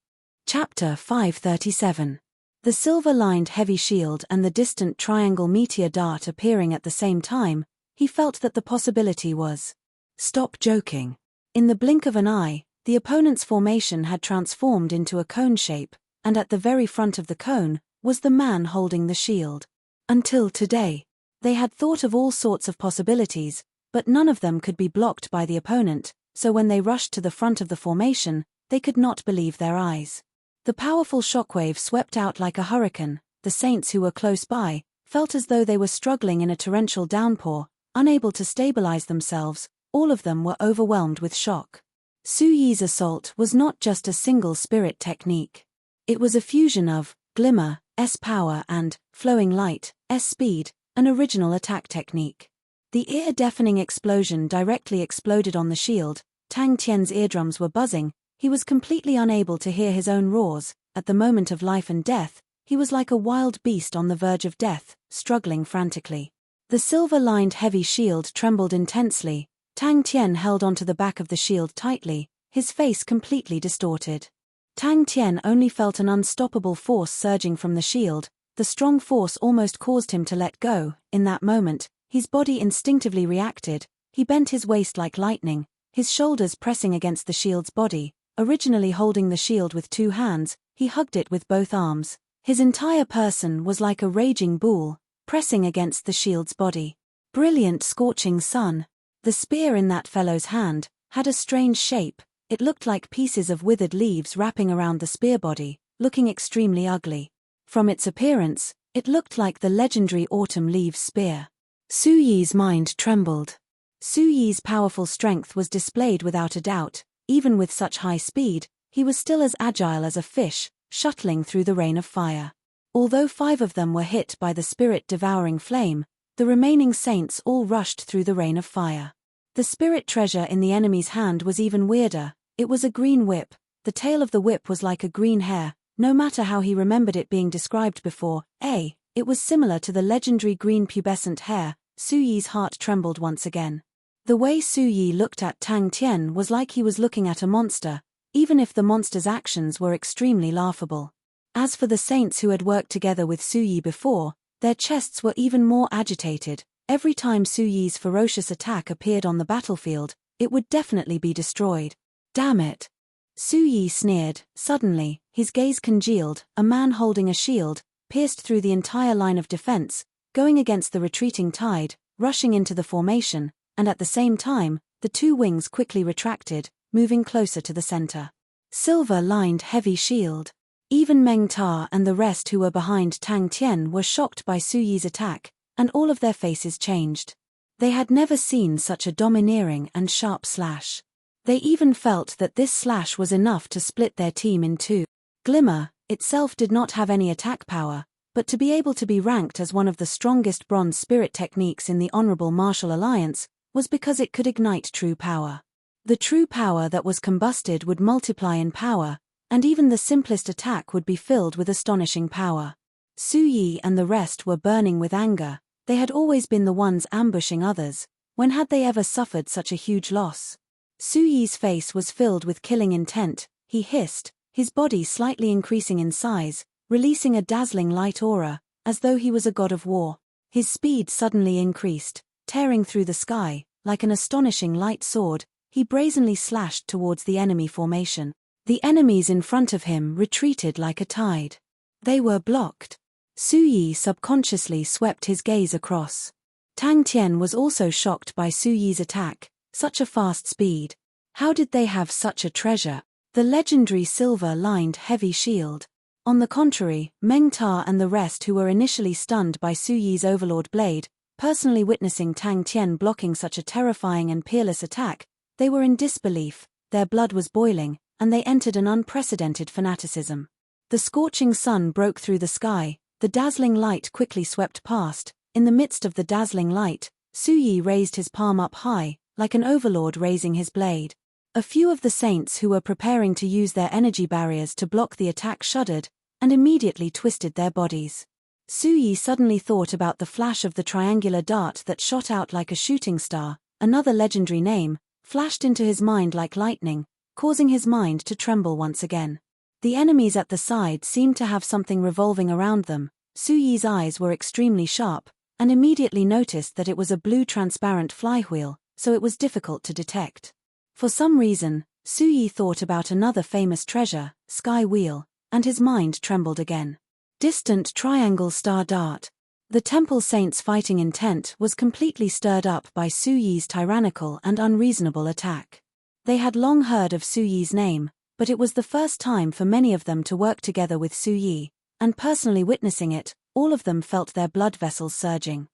Chapter 537. The silver-lined heavy shield and the distant triangle meteor dart appearing at the same time, he felt that the possibility was. Stop joking. In the blink of an eye, the opponent's formation had transformed into a cone shape, and at the very front of the cone was the man holding the shield. Until today, they had thought of all sorts of possibilities, but none of them could be blocked by the opponent, so when they rushed to the front of the formation, they could not believe their eyes. The powerful shockwave swept out like a hurricane. The saints who were close by felt as though they were struggling in a torrential downpour. unable to stabilize themselves, all of them were overwhelmed with shock. Su Yi's assault was not just a single spirit technique. It was a fusion of glimmer, S power, and flowing light, S speed, an original attack technique. The ear-deafening explosion directly exploded on the shield. Tang Tian's eardrums were buzzing. He was completely unable to hear his own roars. At the moment of life and death, he was like a wild beast on the verge of death, struggling frantically. The silver-lined heavy shield trembled intensely. Tang Tian held onto the back of the shield tightly, his face completely distorted. Tang Tian only felt an unstoppable force surging from the shield. The strong force almost caused him to let go. In that moment, his body instinctively reacted. He bent his waist like lightning, his shoulders pressing against the shield's body. Originally holding the shield with two hands, he hugged it with both arms. His entire person was like a raging bull, pressing against the shield's body. Brilliant scorching sun. The spear in that fellow's hand had a strange shape. It looked like pieces of withered leaves wrapping around the spear body, looking extremely ugly. From its appearance, it looked like the legendary autumn leaves spear. Su Yi's mind trembled. Su Yi's powerful strength was displayed without a doubt. Even with such high speed, he was still as agile as a fish, shuttling through the rain of fire. Although 5 of them were hit by the spirit-devouring flame, the remaining saints all rushed through the rain of fire. The spirit treasure in the enemy's hand was even weirder. It was a green whip. The tail of the whip was like a green hair. No matter how he remembered it being described before, it was similar to the legendary green pubescent hair. Su Yi's heart trembled once again. The way Su Yi looked at Tang Tian was like he was looking at a monster, even if the monster's actions were extremely laughable. As for the saints who had worked together with Su Yi before, their chests were even more agitated. Every time Su Yi's ferocious attack appeared on the battlefield, it would definitely be destroyed. Damn it! Su Yi sneered. Suddenly, his gaze congealed. A man holding a shield pierced through the entire line of defense, going against the retreating tide, rushing into the formation, and at the same time, the 2 wings quickly retracted, moving closer to the center. Silver-lined heavy shield. Even Meng Ta and the rest who were behind Tang Tian were shocked by Su Yi's attack, and all of their faces changed. They had never seen such a domineering and sharp slash. They even felt that this slash was enough to split their team in 2. Glimmer itself did not have any attack power, but to be able to be ranked as one of the strongest bronze spirit techniques in the Honorable Martial Alliance was because it could ignite true power. The true power that was combusted would multiply in power, and even the simplest attack would be filled with astonishing power. Su Yi and the rest were burning with anger. They had always been the ones ambushing others. When had they ever suffered such a huge loss? Su Yi's face was filled with killing intent. He hissed, his body slightly increasing in size, releasing a dazzling light aura, as though he was a god of war. His speed suddenly increased. Tearing through the sky, like an astonishing light sword, he brazenly slashed towards the enemy formation. The enemies in front of him retreated like a tide. They were blocked. Su Yi subconsciously swept his gaze across. Tang Tian was also shocked by Su Yi's attack. Such a fast speed. How did they have such a treasure? The legendary silver-lined heavy shield. On the contrary, Meng Ta and the rest who were initially stunned by Su Yi's Overlord Blade, personally witnessing Tang Tian blocking such a terrifying and peerless attack, they were in disbelief, their blood was boiling, and they entered an unprecedented fanaticism. The scorching sun broke through the sky, the dazzling light quickly swept past. In the midst of the dazzling light, Su Yi raised his palm up high, like an overlord raising his blade. A few of the saints who were preparing to use their energy barriers to block the attack shuddered, and immediately twisted their bodies. Su Yi suddenly thought about the flash of the triangular dart that shot out like a shooting star. Another legendary name flashed into his mind like lightning, causing his mind to tremble once again. The enemies at the side seemed to have something revolving around them. Su Yi's eyes were extremely sharp, and immediately noticed that it was a blue transparent flywheel, so it was difficult to detect. For some reason, Su Yi thought about another famous treasure, Sky Wheel, and his mind trembled again. Distant triangle star dart. The temple saints' fighting intent was completely stirred up by Su Yi's tyrannical and unreasonable attack. They had long heard of Su Yi's name, but it was the first time for many of them to work together with Su Yi, and personally witnessing it, all of them felt their blood vessels surging.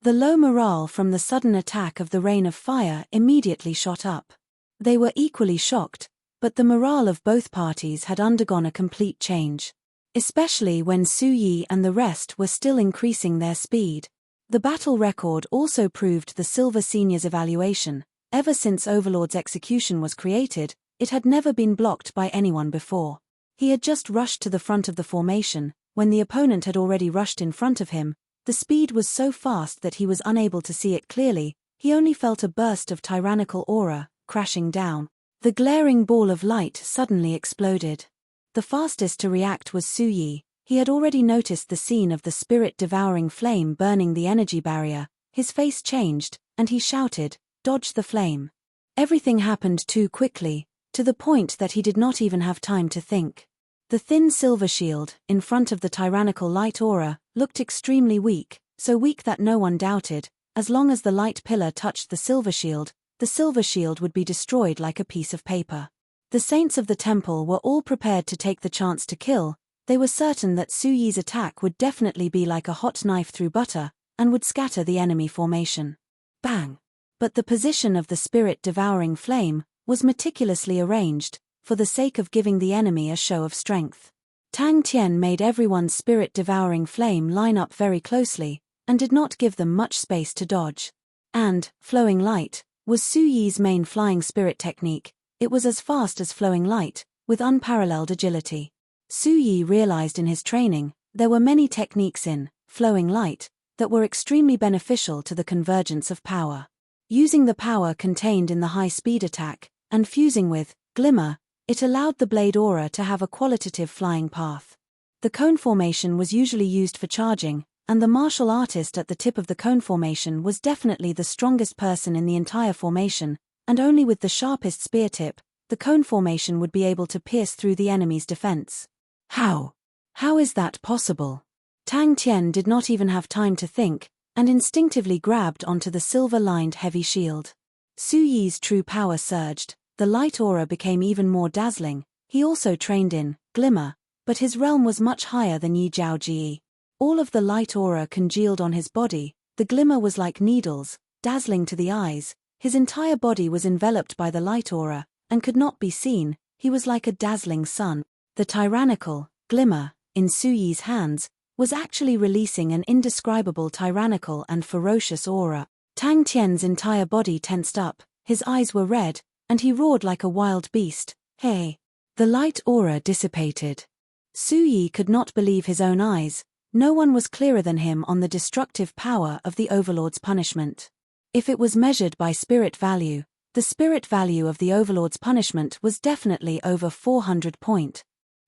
The low morale from the sudden attack of the rain of fire immediately shot up. They were equally shocked, but the morale of both parties had undergone a complete change. Especially when Su Yi and the rest were still increasing their speed. The battle record also proved the Silver Senior's evaluation. Ever since Overlord's execution was created, it had never been blocked by anyone before. He had just rushed to the front of the formation, when the opponent had already rushed in front of him. The speed was so fast that he was unable to see it clearly. He only felt a burst of tyrannical aura, crashing down. The glaring ball of light suddenly exploded. The fastest to react was Su Yi. He had already noticed the scene of the spirit-devouring flame burning the energy barrier. His face changed, and he shouted, "Dodge the flame." Everything happened too quickly, to the point that he did not even have time to think. The thin silver shield, in front of the tyrannical light aura, looked extremely weak, so weak that no one doubted, as long as the light pillar touched the silver shield would be destroyed like a piece of paper. The saints of the temple were all prepared to take the chance to kill. They were certain that Su Yi's attack would definitely be like a hot knife through butter, and would scatter the enemy formation. Bang! But the position of the spirit-devouring flame was meticulously arranged, for the sake of giving the enemy a show of strength. Tang Tian made everyone's spirit-devouring flame line up very closely, and did not give them much space to dodge. And, flowing light, was Su Yi's main flying spirit technique. It was as fast as flowing light, with unparalleled agility. Su Yi realized in his training, there were many techniques in flowing light that were extremely beneficial to the convergence of power. Using the power contained in the high-speed attack, and fusing with glimmer, it allowed the blade aura to have a qualitative flying path. The cone formation was usually used for charging, and the martial artist at the tip of the cone formation was definitely the strongest person in the entire formation, and only with the sharpest spear tip, the cone formation would be able to pierce through the enemy's defense. How? How is that possible? Tang Tian did not even have time to think, and instinctively grabbed onto the silver-lined heavy shield. Su Yi's true power surged. The light aura became even more dazzling. He also trained in glimmer, but his realm was much higher than Yi Zhaoji. All of the light aura congealed on his body. The glimmer was like needles, dazzling to the eyes. His entire body was enveloped by the light aura, and could not be seen. He was like a dazzling sun. The tyrannical glimmer, in Su Yi's hands, was actually releasing an indescribable tyrannical and ferocious aura. Tang Tian's entire body tensed up, his eyes were red, and he roared like a wild beast. Hey! The light aura dissipated. Su Yi could not believe his own eyes. No one was clearer than him on the destructive power of the Overlord's punishment. If it was measured by spirit value, the spirit value of the Overlord's punishment was definitely over 400 point.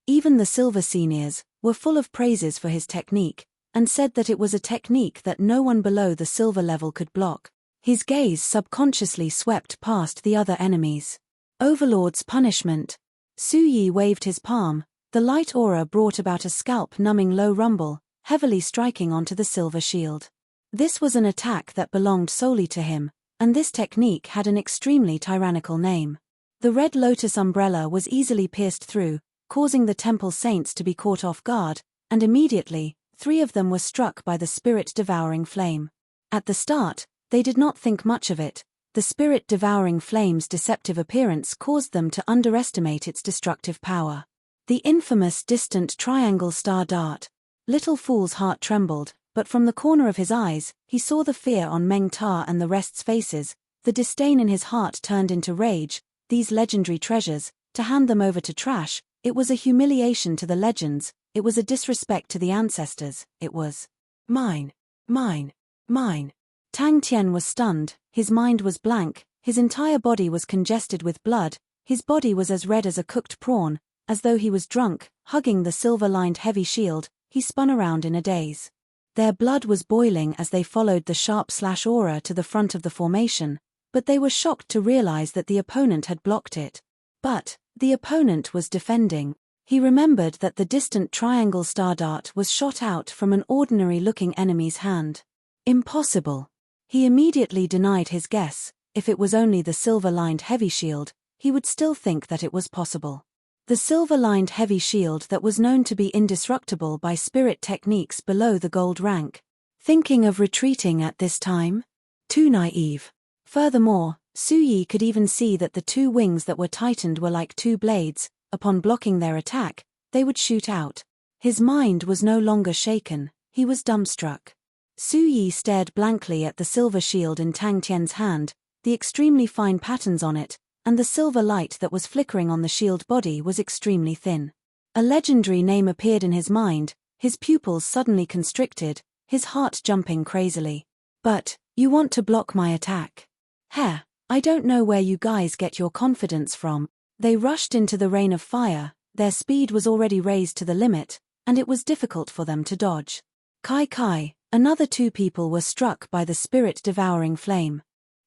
Even the Silver Seniors were full of praises for his technique, and said that it was a technique that no one below the silver level could block. His gaze subconsciously swept past the other enemies. Overlord's punishment. Su Yi waved his palm. The light aura brought about a scalp-numbing low rumble, heavily striking onto the silver shield. This was an attack that belonged solely to him, and this technique had an extremely tyrannical name. The red lotus umbrella was easily pierced through, causing the temple saints to be caught off guard, and immediately, 3 of them were struck by the spirit-devouring flame. At the start, they did not think much of it. The spirit-devouring flame's deceptive appearance caused them to underestimate its destructive power. The infamous distant triangle star dart. Little Fool's heart trembled, but from the corner of his eyes, he saw the fear on Meng Ta and the rest's faces. The disdain in his heart turned into rage. These legendary treasures, to hand them over to trash, it was a humiliation to the legends, it was a disrespect to the ancestors, it was mine, mine, mine. Tang Tian was stunned, his mind was blank, his entire body was congested with blood, his body was as red as a cooked prawn, as though he was drunk. Hugging the silver-lined heavy shield, he spun around in a daze. Their blood was boiling as they followed the sharp slash aura to the front of the formation, but they were shocked to realize that the opponent had blocked it. But the opponent was defending. He remembered that the distant triangle star dart was shot out from an ordinary-looking enemy's hand. Impossible. He immediately denied his guess. If it was only the silver-lined heavy shield, he would still think that it was possible. The silver-lined heavy shield that was known to be indestructible by spirit techniques below the gold rank. Thinking of retreating at this time? Too naive. Furthermore, Su Yi could even see that the two wings that were tightened were like two blades. Upon blocking their attack, they would shoot out. His mind was no longer shaken, he was dumbstruck. Su Yi stared blankly at the silver shield in Tang Tian's hand, the extremely fine patterns on it, and the silver light that was flickering on the shield body was extremely thin. A legendary name appeared in his mind, his pupils suddenly constricted, his heart jumping crazily. But, you want to block my attack? Heh, I don't know where you guys get your confidence from. They rushed into the rain of fire, their speed was already raised to the limit, and it was difficult for them to dodge. Kai, another two people were struck by the spirit-devouring flame.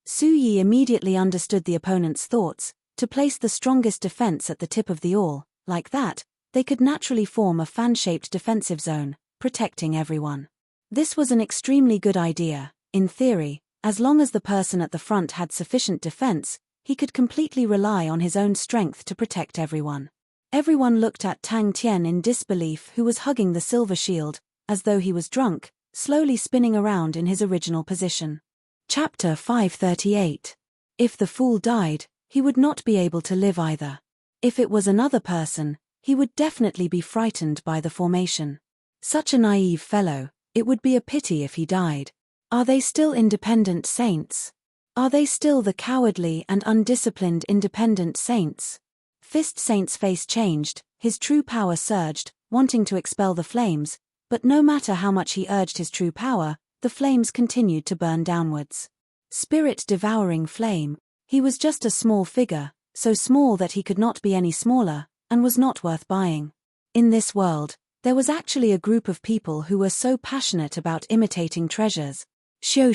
Su Yi immediately understood the opponent's thoughts, to place the strongest defense at the tip of the awl, like that, they could naturally form a fan-shaped defensive zone, protecting everyone. This was an extremely good idea, in theory, as long as the person at the front had sufficient defense, he could completely rely on his own strength to protect everyone. Everyone looked at Tang Tian in disbelief, who was hugging the silver shield, as though he was drunk, slowly spinning around in his original position. Chapter 538. If the fool died, he would not be able to live either. If it was another person, he would definitely be frightened by the formation. Such a naive fellow, it would be a pity if he died. Are they still independent saints? Are they still the cowardly and undisciplined independent saints? Fist Saint's face changed, his true power surged, wanting to expel the flames, but no matter how much he urged his true power, the flames continued to burn downwards. Spirit-devouring flame, he was just a small figure, so small that he could not be any smaller, and was not worth buying. In this world, there was actually a group of people who were so passionate about imitating treasures. Show.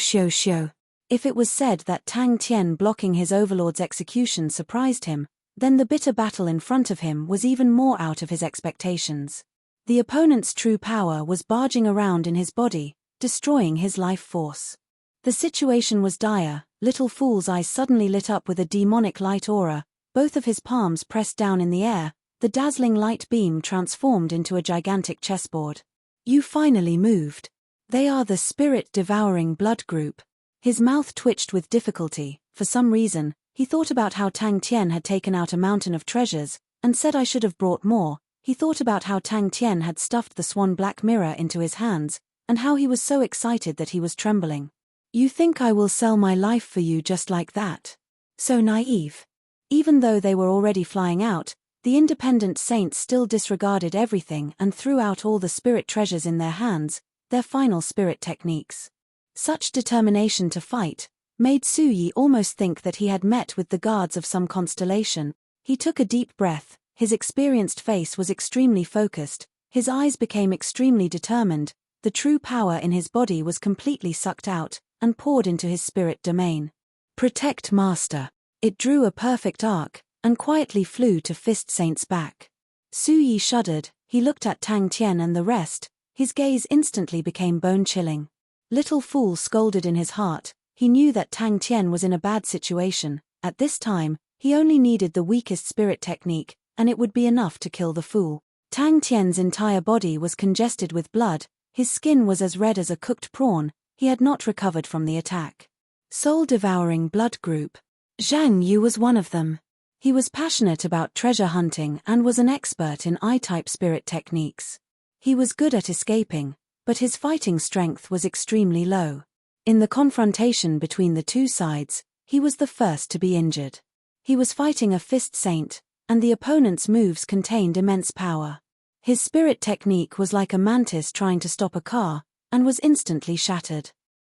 If it was said that Tang Tian blocking his overlord's execution surprised him, then the bitter battle in front of him was even more out of his expectations. The opponent's true power was barging around in his body, destroying his life force. The situation was dire. Little Fool's eyes suddenly lit up with a demonic light aura, both of his palms pressed down in the air, the dazzling light beam transformed into a gigantic chessboard. You finally moved. They are the spirit-devouring blood group. His mouth twitched with difficulty. For some reason, he thought about how Tang Tian had taken out a mountain of treasures, and said I should have brought more. He thought about how Tang Tian had stuffed the swan black mirror into his hands, and how he was so excited that he was trembling. You think I will sell my life for you just like that? So naive. Even though they were already flying out, the independent saints still disregarded everything and threw out all the spirit treasures in their hands, their final spirit techniques. Such determination to fight made Su Yi almost think that he had met with the guards of some constellation. He took a deep breath, his experienced face was extremely focused, his eyes became extremely determined, the true power in his body was completely sucked out, and poured into his spirit domain. Protect Master. It drew a perfect arc, and quietly flew to Fist Saint's back. Su Yi shuddered, he looked at Tang Tian and the rest, his gaze instantly became bone-chilling. Little Fool scolded in his heart, he knew that Tang Tian was in a bad situation. At this time, he only needed the weakest spirit technique, and it would be enough to kill the fool. Tang Tian's entire body was congested with blood, his skin was as red as a cooked prawn, he had not recovered from the attack. Soul-devouring blood group. Zhang Yu was one of them. He was passionate about treasure hunting and was an expert in I-type spirit techniques. He was good at escaping, but his fighting strength was extremely low. In the confrontation between the two sides, he was the first to be injured. He was fighting a Fist Saint, and the opponent's moves contained immense power. His spirit technique was like a mantis trying to stop a car, and was instantly shattered.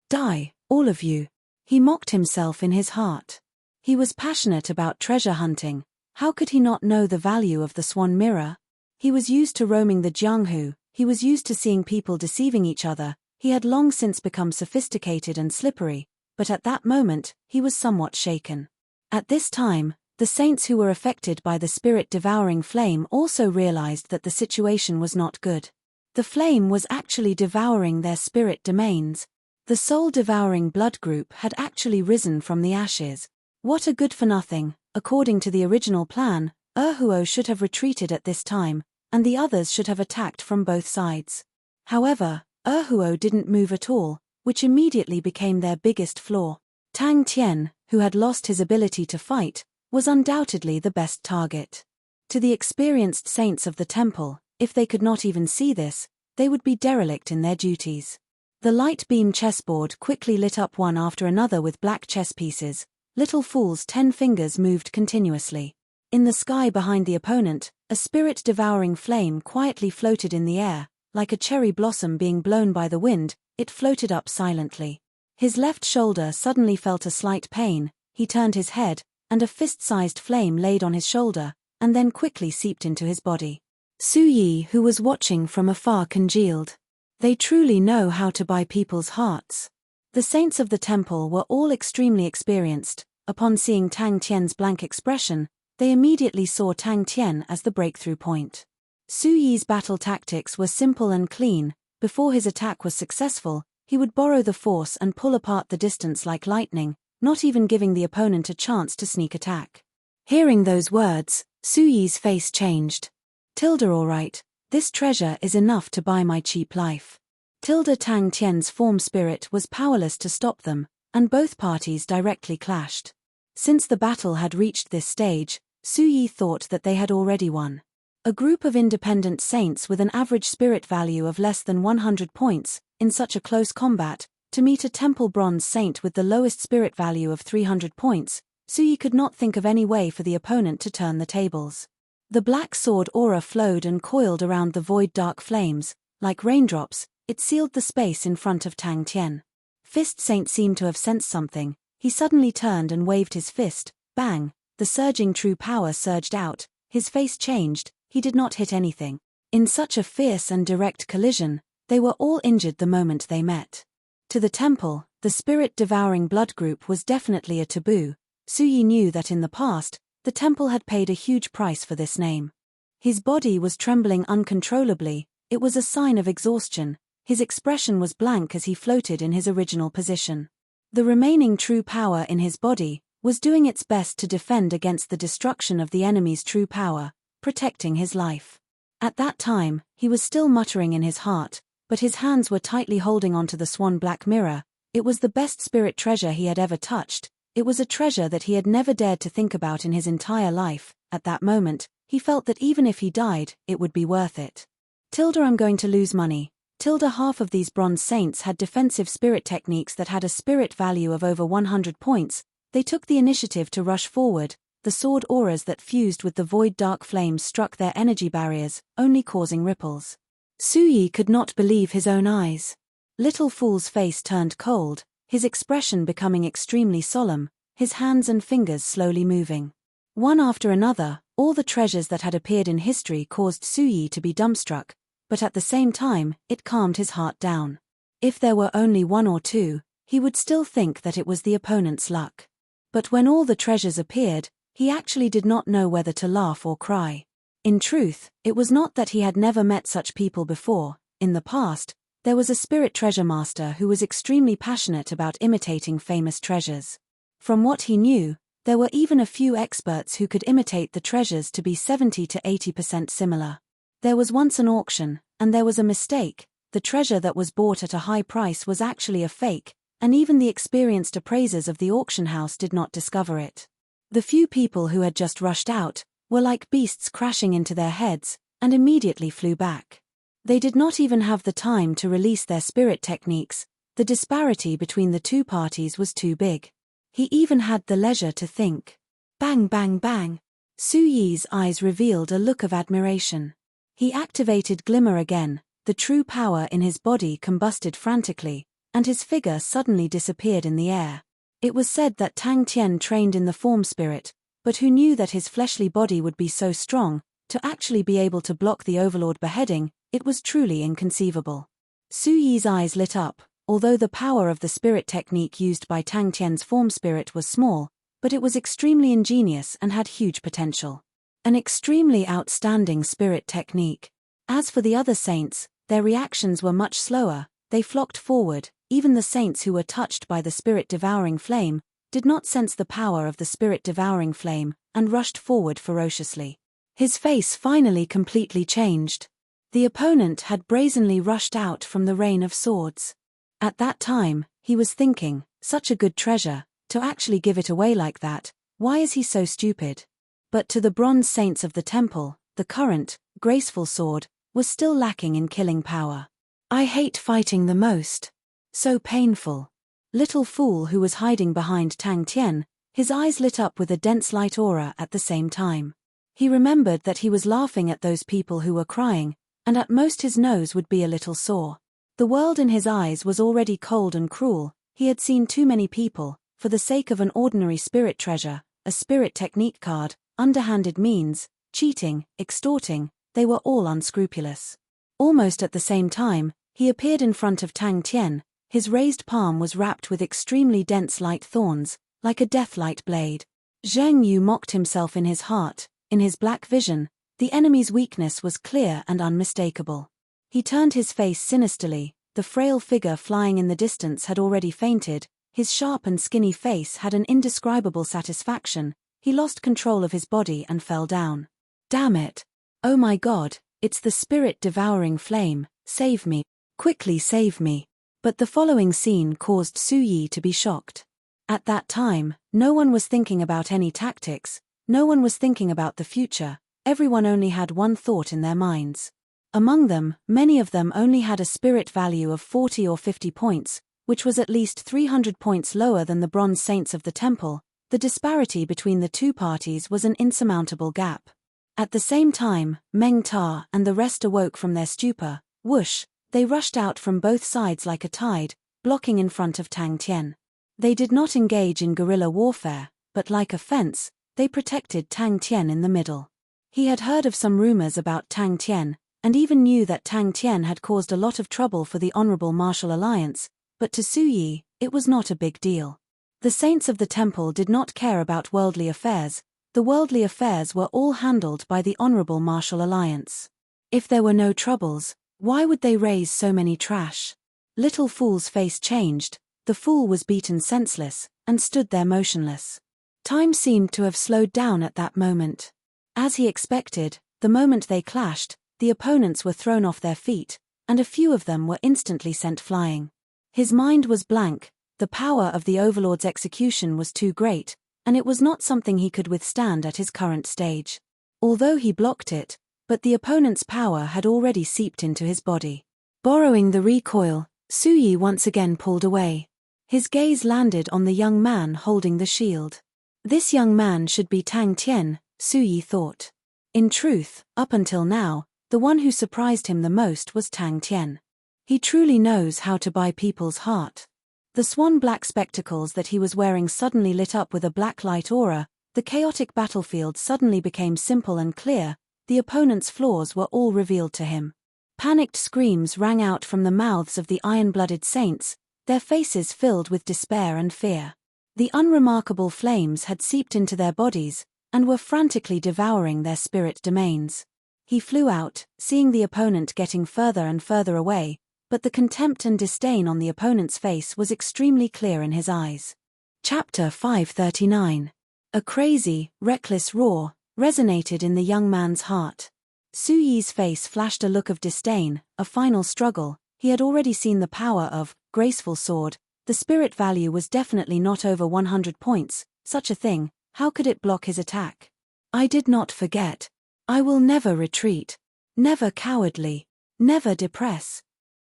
Die, all of you. He mocked himself in his heart. He was passionate about treasure hunting, how could he not know the value of the swan mirror? He was used to roaming the Jianghu, he was used to seeing people deceiving each other, he had long since become sophisticated and slippery, but at that moment, he was somewhat shaken. At this time, the saints who were affected by the spirit-devouring flame also realized that the situation was not good. The flame was actually devouring their spirit domains. The soul-devouring blood group had actually risen from the ashes. What a good-for-nothing. According to the original plan, Erhuo should have retreated at this time, and the others should have attacked from both sides. However, Erhuo didn't move at all, which immediately became their biggest flaw. Tang Tian, who had lost his ability to fight, was undoubtedly the best target. To the experienced saints of the temple, if they could not even see this, they would be derelict in their duties. The light beam chessboard quickly lit up one after another with black chess pieces. Little Fool's 10 fingers moved continuously. In the sky behind the opponent, a spirit-devouring flame quietly floated in the air. Like a cherry blossom being blown by the wind, it floated up silently. His left shoulder suddenly felt a slight pain. He turned his head, and a fist-sized flame laid on his shoulder, and then quickly seeped into his body. Su Yi, who was watching from afar, congealed. They truly know how to buy people's hearts. The saints of the temple were all extremely experienced. Upon seeing Tang Tian's blank expression, they immediately saw Tang Tian as the breakthrough point. Su Yi's battle tactics were simple and clean. Before his attack was successful, he would borrow the force and pull apart the distance like lightning, not even giving the opponent a chance to sneak attack. Hearing those words, Su Yi's face changed. Tilda, all right, this treasure is enough to buy my cheap life. Tilda Tang Tian's form spirit was powerless to stop them, and both parties directly clashed. Since the battle had reached this stage, Su Yi thought that they had already won. A group of independent saints with an average spirit value of less than 100 points, in such a close combat, to meet a temple bronze saint with the lowest spirit value of 300 points, Su Yi could not think of any way for the opponent to turn the tables. The black sword aura flowed and coiled around the void dark flames. Like raindrops, it sealed the space in front of Tang Tian. Fist Saint seemed to have sensed something. He suddenly turned and waved his fist. Bang! The surging true power surged out. His face changed. He did not hit anything. In such a fierce and direct collision, they were all injured the moment they met. To the temple, the spirit-devouring blood group was definitely a taboo. Su Yi knew that in the past, the temple had paid a huge price for this name. His body was trembling uncontrollably. It was a sign of exhaustion. His expression was blank as he floated in his original position. The remaining true power in his body was doing its best to defend against the destruction of the enemy's true power, protecting his life. At that time, he was still muttering in his heart, but his hands were tightly holding onto the swan black mirror. It was the best spirit treasure he had ever touched. It was a treasure that he had never dared to think about in his entire life. At that moment, he felt that even if he died, it would be worth it. Tilda, I'm going to lose money. Tilda, half of these bronze saints had defensive spirit techniques that had a spirit value of over 100 points. They took the initiative to rush forward. The sword auras that fused with the void dark flames struck their energy barriers, only causing ripples. Su Yi could not believe his own eyes. Little Fool's face turned cold, his expression becoming extremely solemn, his hands and fingers slowly moving. One after another, all the treasures that had appeared in history caused Su Yi to be dumbstruck, but at the same time, it calmed his heart down. If there were only one or two, he would still think that it was the opponent's luck. But when all the treasures appeared, he actually did not know whether to laugh or cry. In truth, it was not that he had never met such people before. In the past, there was a spirit treasure master who was extremely passionate about imitating famous treasures. From what he knew, there were even a few experts who could imitate the treasures to be 70 to 80% similar. There was once an auction, and there was a mistake. The treasure that was bought at a high price was actually a fake, and even the experienced appraisers of the auction house did not discover it. The few people who had just rushed out were like beasts crashing into their heads, and immediately flew back. They did not even have the time to release their spirit techniques. The disparity between the two parties was too big. He even had the leisure to think. Bang bang bang. Su Yi's eyes revealed a look of admiration. He activated Glimmer again. The true power in his body combusted frantically, and his figure suddenly disappeared in the air. It was said that Tang Tian trained in the form spirit, but who knew that his fleshly body would be so strong, to actually be able to block the Overlord beheading, it was truly inconceivable. Su Yi's eyes lit up. Although the power of the spirit technique used by Tang Tian's form spirit was small, but it was extremely ingenious and had huge potential. An extremely outstanding spirit technique. As for the other saints, their reactions were much slower. They flocked forward. Even the saints who were touched by the spirit-devouring flame did not sense the power of the spirit-devouring flame and rushed forward ferociously. His face finally completely changed. The opponent had brazenly rushed out from the rain of swords. At that time, he was thinking, such a good treasure, to actually give it away like that, why is he so stupid? But to the bronze saints of the temple, the current, graceful sword, was still lacking in killing power. I hate fighting the most. So painful. Little fool who was hiding behind Tang Tian, his eyes lit up with a dense light aura at the same time. He remembered that he was laughing at those people who were crying, and at most his nose would be a little sore. The world in his eyes was already cold and cruel. He had seen too many people, for the sake of an ordinary spirit treasure, a spirit technique card, underhanded means, cheating, extorting, they were all unscrupulous. Almost at the same time, he appeared in front of Tang Tian. His raised palm was wrapped with extremely dense light thorns, like a death-light blade. Zheng Yu mocked himself in his heart. In his black vision, the enemy's weakness was clear and unmistakable. He turned his face sinisterly. The frail figure flying in the distance had already fainted. His sharp and skinny face had an indescribable satisfaction. He lost control of his body and fell down. Damn it! Oh my God, it's the spirit-devouring flame. Save me. Quickly save me. But the following scene caused Su Yi to be shocked. At that time, no one was thinking about any tactics, no one was thinking about the future, everyone only had one thought in their minds. Among them, many of them only had a spirit value of 40 or 50 points, which was at least 300 points lower than the bronze saints of the temple. The disparity between the two parties was an insurmountable gap. At the same time, Meng Ta and the rest awoke from their stupor. Whoosh! They rushed out from both sides like a tide, blocking in front of Tang Tian. They did not engage in guerrilla warfare, but like a fence, they protected Tang Tian in the middle. He had heard of some rumors about Tang Tian, and even knew that Tang Tian had caused a lot of trouble for the Honorable Martial Alliance, but to Su Yi, it was not a big deal. The saints of the temple did not care about worldly affairs. The worldly affairs were all handled by the Honorable Martial Alliance. If there were no troubles, why would they raise so many trash? Little fool's face changed. The fool was beaten senseless, and stood there motionless. Time seemed to have slowed down at that moment. As he expected, the moment they clashed, the opponents were thrown off their feet, and a few of them were instantly sent flying. His mind was blank. The power of the Overlord's execution was too great, and it was not something he could withstand at his current stage. Although he blocked it, but the opponent's power had already seeped into his body. Borrowing the recoil, Su Yi once again pulled away. His gaze landed on the young man holding the shield. This young man should be Tang Tian, Su Yi thought. In truth, up until now, the one who surprised him the most was Tang Tian. He truly knows how to buy people's heart. The swan-black spectacles that he was wearing suddenly lit up with a black light aura. The chaotic battlefield suddenly became simple and clear. The opponent's flaws were all revealed to him. Panicked screams rang out from the mouths of the iron-blooded saints, their faces filled with despair and fear. The unremarkable flames had seeped into their bodies, and were frantically devouring their spirit domains. He flew out, seeing the opponent getting further and further away, but the contempt and disdain on the opponent's face was extremely clear in his eyes. Chapter 539. A crazy, reckless roar resonated in the young man's heart. Su Yi's face flashed a look of disdain, a final struggle. He had already seen the power of graceful sword. The spirit value was definitely not over 100 points. Such a thing, how could it block his attack? I did not forget. I will never retreat. Never cowardly. Never depress.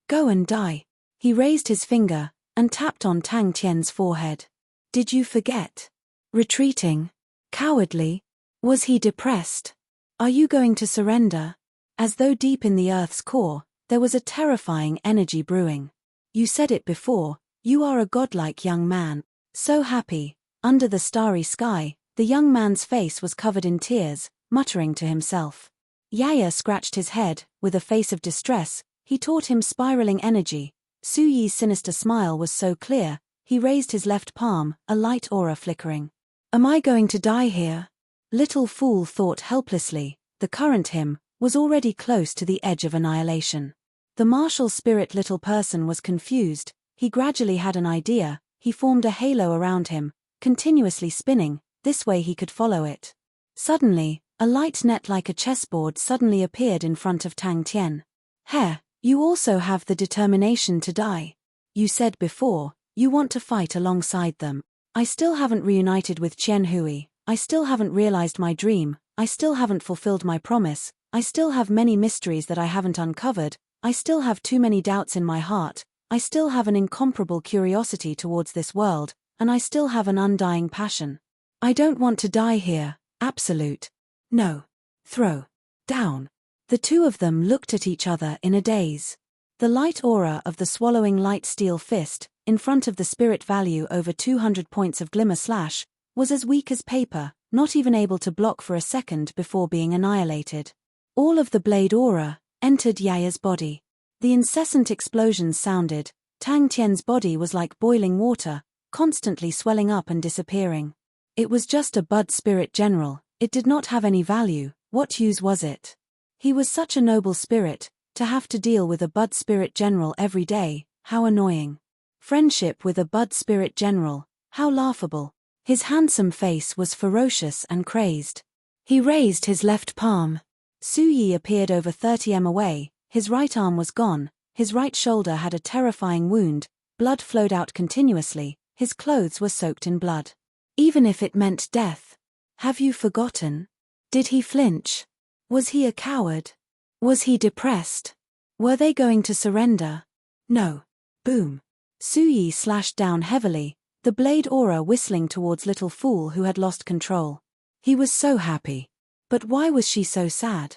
Go and die. He raised his finger and tapped on Tang Tian's forehead. Did you forget? Retreating? Cowardly? Was he depressed? Are you going to surrender? As though deep in the earth's core, there was a terrifying energy brewing. You said it before, you are a godlike young man. So happy. Under the starry sky, the young man's face was covered in tears, muttering to himself. Yaya scratched his head, with a face of distress. He taught him spiraling energy. Su Yi's sinister smile was so clear, he raised his left palm, a light aura flickering. Am I going to die here? Little fool thought helplessly. The current him was already close to the edge of annihilation. The martial spirit little person was confused. He gradually had an idea. He formed a halo around him, continuously spinning. This way he could follow it. Suddenly, a light net like a chessboard suddenly appeared in front of Tang Tian. Heh, you also have the determination to die. You said before, you want to fight alongside them. I still haven't reunited with Qian Hui, I still haven't realized my dream, I still haven't fulfilled my promise, I still have many mysteries that I haven't uncovered, I still have too many doubts in my heart, I still have an incomparable curiosity towards this world, and I still have an undying passion. I don't want to die here, absolute. No. Throw. Down. The two of them looked at each other in a daze. The light aura of the swallowing light steel fist, in front of the spirit value over 200 points of glimmer slash, was as weak as paper, not even able to block for a second before being annihilated. All of the blade aura entered Yaya's body. The incessant explosions sounded. Tang Tian's body was like boiling water, constantly swelling up and disappearing. It was just a Bud Spirit General, it did not have any value, what use was it? He was such a noble spirit, to have to deal with a Bud Spirit General every day, how annoying. Friendship with a Bud Spirit General, how laughable. His handsome face was ferocious and crazed. He raised his left palm. Su Yi appeared over 30 m away, his right arm was gone, his right shoulder had a terrifying wound, blood flowed out continuously, his clothes were soaked in blood. Even if it meant death. Have you forgotten? Did he flinch? Was he a coward? Was he depressed? Were they going to surrender? No. Boom. Su Yi slashed down heavily, the blade aura whistling towards Little Fool who had lost control. He was so happy. But why was she so sad?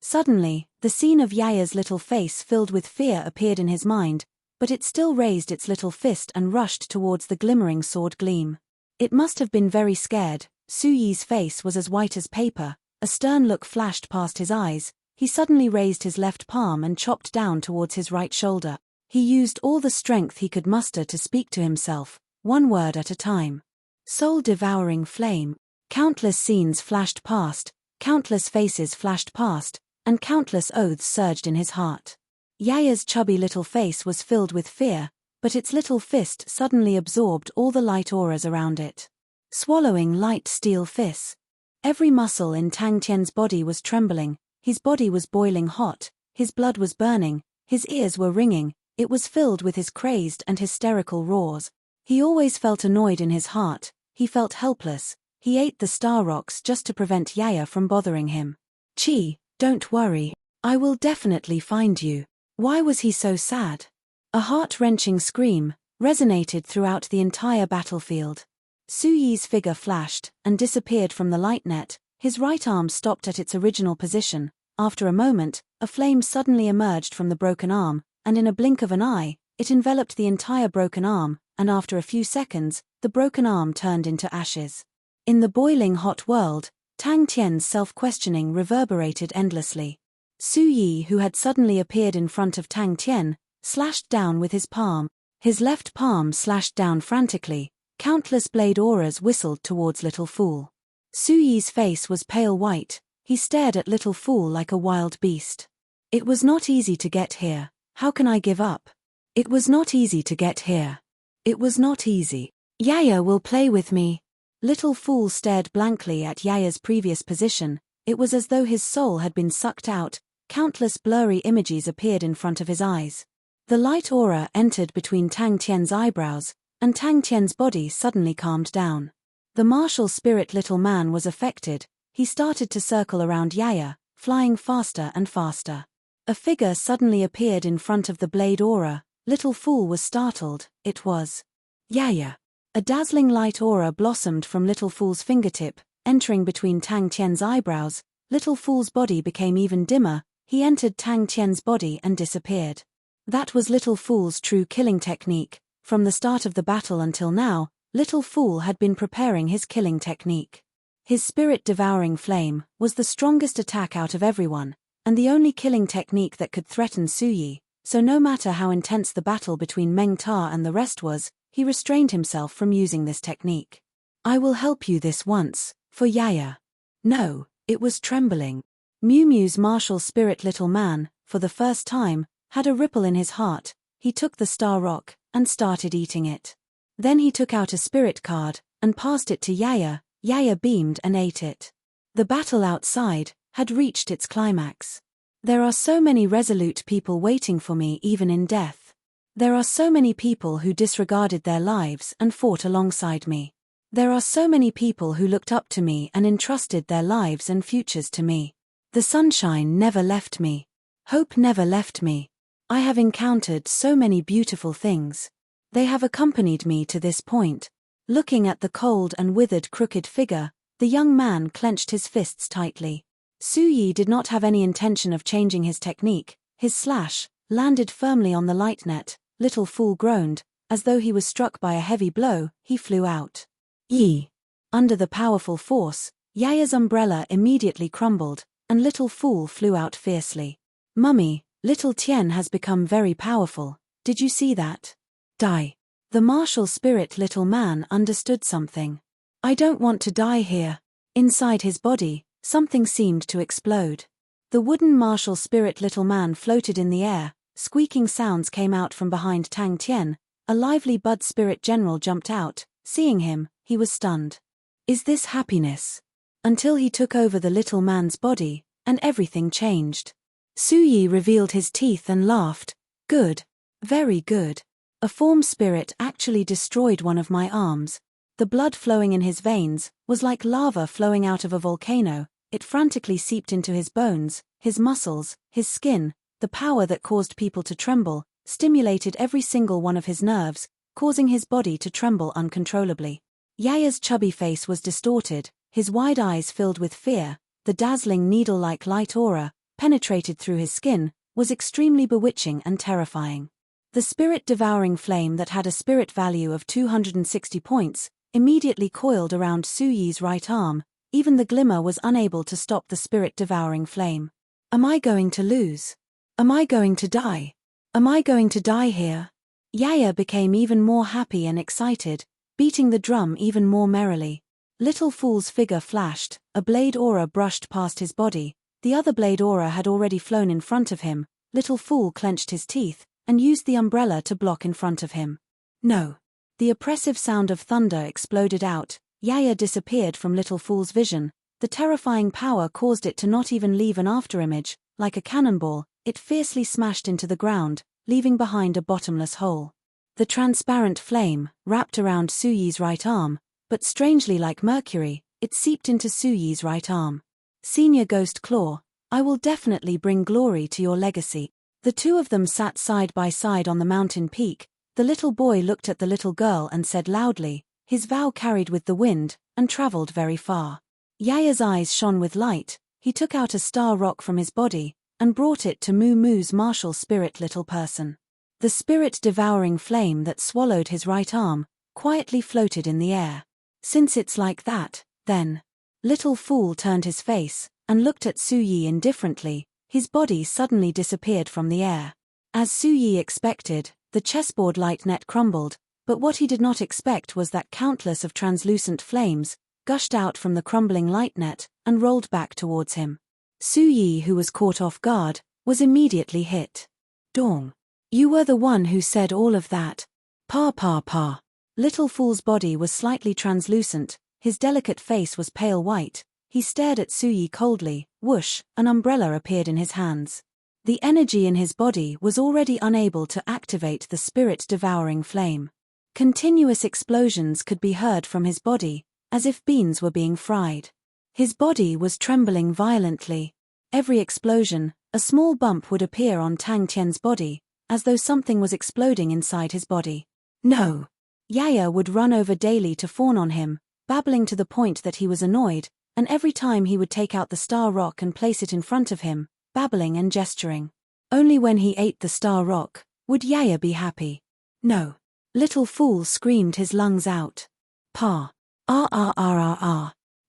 Suddenly, the scene of Yaya's little face filled with fear appeared in his mind, but it still raised its little fist and rushed towards the glimmering sword gleam. It must have been very scared. Su Yi's face was as white as paper, a stern look flashed past his eyes, he suddenly raised his left palm and chopped down towards his right shoulder. He used all the strength he could muster to speak to himself, one word at a time. Soul-devouring flame. Countless scenes flashed past, countless faces flashed past, and countless oaths surged in his heart. Yaya's chubby little face was filled with fear, but its little fist suddenly absorbed all the light auras around it. Swallowing light steel fist. Every muscle in Tang Tian's body was trembling, his body was boiling hot, his blood was burning, his ears were ringing, it was filled with his crazed and hysterical roars. He always felt annoyed in his heart, he felt helpless, he ate the star rocks just to prevent Yaya from bothering him. Chi, don't worry, I will definitely find you. Why was he so sad? A heart-wrenching scream resonated throughout the entire battlefield. Su Yi's figure flashed and disappeared from the light net, his right arm stopped at its original position. After a moment, a flame suddenly emerged from the broken arm, and in a blink of an eye, it enveloped the entire broken arm, and after a few seconds, the broken arm turned into ashes. In the boiling hot world, Tang Tian's self-questioning reverberated endlessly. Su Yi, who had suddenly appeared in front of Tang Tian, slashed down with his palm. His left palm slashed down frantically. Countless blade auras whistled towards Little Fool. Su Yi's face was pale white, he stared at Little Fool like a wild beast. It was not easy to get here, how can I give up? It was not easy to get here. It was not easy. Yaya will play with me. Little Fool stared blankly at Yaya's previous position, it was as though his soul had been sucked out, countless blurry images appeared in front of his eyes. The light aura entered between Tang Tian's eyebrows, and Tang Tian's body suddenly calmed down. The martial spirit little man was affected, he started to circle around Yaya, flying faster and faster. A figure suddenly appeared in front of the blade aura. Little Fool was startled, it was Yaya. A dazzling light aura blossomed from Little Fool's fingertip, entering between Tang Tian's eyebrows. Little Fool's body became even dimmer, he entered Tang Tian's body and disappeared. That was Little Fool's true killing technique. From the start of the battle until now, Little Fool had been preparing his killing technique. His spirit-devouring flame was the strongest attack out of everyone, and the only killing technique that could threaten Su Yi, so no matter how intense the battle between Meng Ta and the rest was, he restrained himself from using this technique. I will help you this once, for Yaya. No, it was trembling. Miu Miu's martial spirit little man, for the first time, had a ripple in his heart. He took the star rock and started eating it. Then he took out a spirit card and passed it to Yaya. Yaya beamed and ate it. The battle outside had reached its climax. There are so many resolute people waiting for me even in death. There are so many people who disregarded their lives and fought alongside me. There are so many people who looked up to me and entrusted their lives and futures to me. The sunshine never left me. Hope never left me. I have encountered so many beautiful things. They have accompanied me to this point. Looking at the cold and withered crooked figure, the young man clenched his fists tightly. Su Yi did not have any intention of changing his technique. His slash landed firmly on the light net. Little Fool groaned. As though he was struck by a heavy blow, he flew out. Yi. Under the powerful force, Yaya's umbrella immediately crumbled, and Little Fool flew out fiercely. Mummy, Little Tian has become very powerful. Did you see that? Die. The martial spirit little man understood something. I don't want to die here. Inside his body, something seemed to explode. The wooden martial spirit little man floated in the air. Squeaking sounds came out from behind Tang Tian. A lively bud spirit general jumped out. Seeing him, he was stunned. Is this happiness? Until he took over the little man's body, and everything changed. Su Yi revealed his teeth and laughed. Good. Very good. A form spirit actually destroyed one of my arms. The blood flowing in his veins was like lava flowing out of a volcano. It frantically seeped into his bones, his muscles, his skin. The power that caused people to tremble stimulated every single one of his nerves, causing his body to tremble uncontrollably. Yaya's chubby face was distorted, his wide eyes filled with fear. The dazzling needle-like light aura, penetrated through his skin, was extremely bewitching and terrifying. The spirit-devouring flame that had a spirit value of 260 points, immediately coiled around Su Yi's right arm. Even the glimmer was unable to stop the spirit-devouring flame. Am I going to lose? Am I going to die? Am I going to die here? Yaya became even more happy and excited, beating the drum even more merrily. Little Fool's figure flashed, a blade aura brushed past his body. The other blade aura had already flown in front of him. Little Fool clenched his teeth and used the umbrella to block in front of him. No. The oppressive sound of thunder exploded out. Yaya disappeared from Little Fool's vision. The terrifying power caused it to not even leave an afterimage. Like a cannonball, it fiercely smashed into the ground, leaving behind a bottomless hole. The transparent flame wrapped around Su Yi's right arm, but strangely like mercury, it seeped into Su Yi's right arm. Senior Ghost Claw, I will definitely bring glory to your legacy. The two of them sat side by side on the mountain peak. The little boy looked at the little girl and said loudly, his vow carried with the wind, and traveled very far. Yaya's eyes shone with light. He took out a star rock from his body, and brought it to Moo Moo's martial spirit little person. The spirit-devouring flame that swallowed his right arm, quietly floated in the air. Since it's like that, then. Little Fool turned his face, and looked at Su Yi indifferently. His body suddenly disappeared from the air. As Su Yi expected, the chessboard light net crumbled, but what he did not expect was that countless of translucent flames gushed out from the crumbling light net and rolled back towards him. Su Yi, who was caught off guard, was immediately hit. Dong. You were the one who said all of that. Pa. Little Fool's body was slightly translucent, his delicate face was pale white. He stared at Su Yi coldly. Whoosh, an umbrella appeared in his hands. The energy in his body was already unable to activate the spirit-devouring flame. Continuous explosions could be heard from his body, as if beans were being fried. His body was trembling violently. Every explosion, a small bump would appear on Tang Tian's body, as though something was exploding inside his body. No! Yaya would run over daily to fawn on him, babbling to the point that he was annoyed, and every time he would take out the star rock and place it in front of him, babbling and gesturing. Only when he ate the star rock would Yaya be happy. No. Little Fool screamed his lungs out. Pa.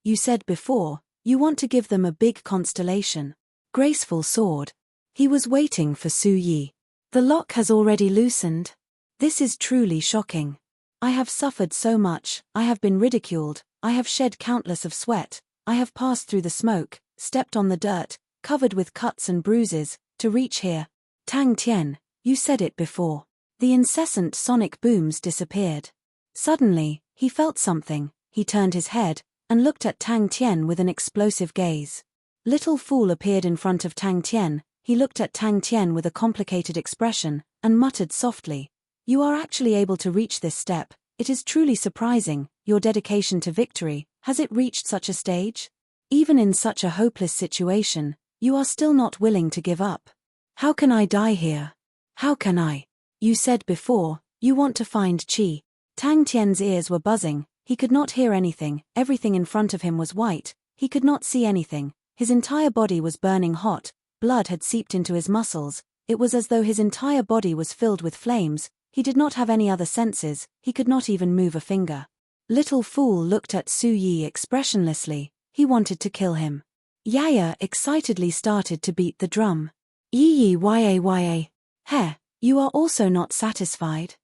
You said before, you want to give them a big constellation. Graceful sword. He was waiting for Su Yi. The lock has already loosened. This is truly shocking. I have suffered so much, I have been ridiculed, I have shed countless of sweat, I have passed through the smoke, stepped on the dirt, covered with cuts and bruises, to reach here. Tang Tian, you said it before. The incessant sonic booms disappeared. Suddenly, he felt something. He turned his head, and looked at Tang Tian with an explosive gaze. Little Fool appeared in front of Tang Tian, he looked at Tang Tian with a complicated expression, and muttered softly, "You are actually able to reach this step. It is truly surprising. Your dedication to victory, has it reached such a stage? Even in such a hopeless situation, you are still not willing to give up. How can I die here? How can I? You said before, you want to find Qi." Tang Tian's ears were buzzing, he could not hear anything, everything in front of him was white, he could not see anything, his entire body was burning hot, blood had seeped into his muscles, it was as though his entire body was filled with flames, he did not have any other senses, he could not even move a finger. Little Fool looked at Su Yi expressionlessly, he wanted to kill him. Yaya excitedly started to beat the drum. Yi ya. Heh, you are also not satisfied?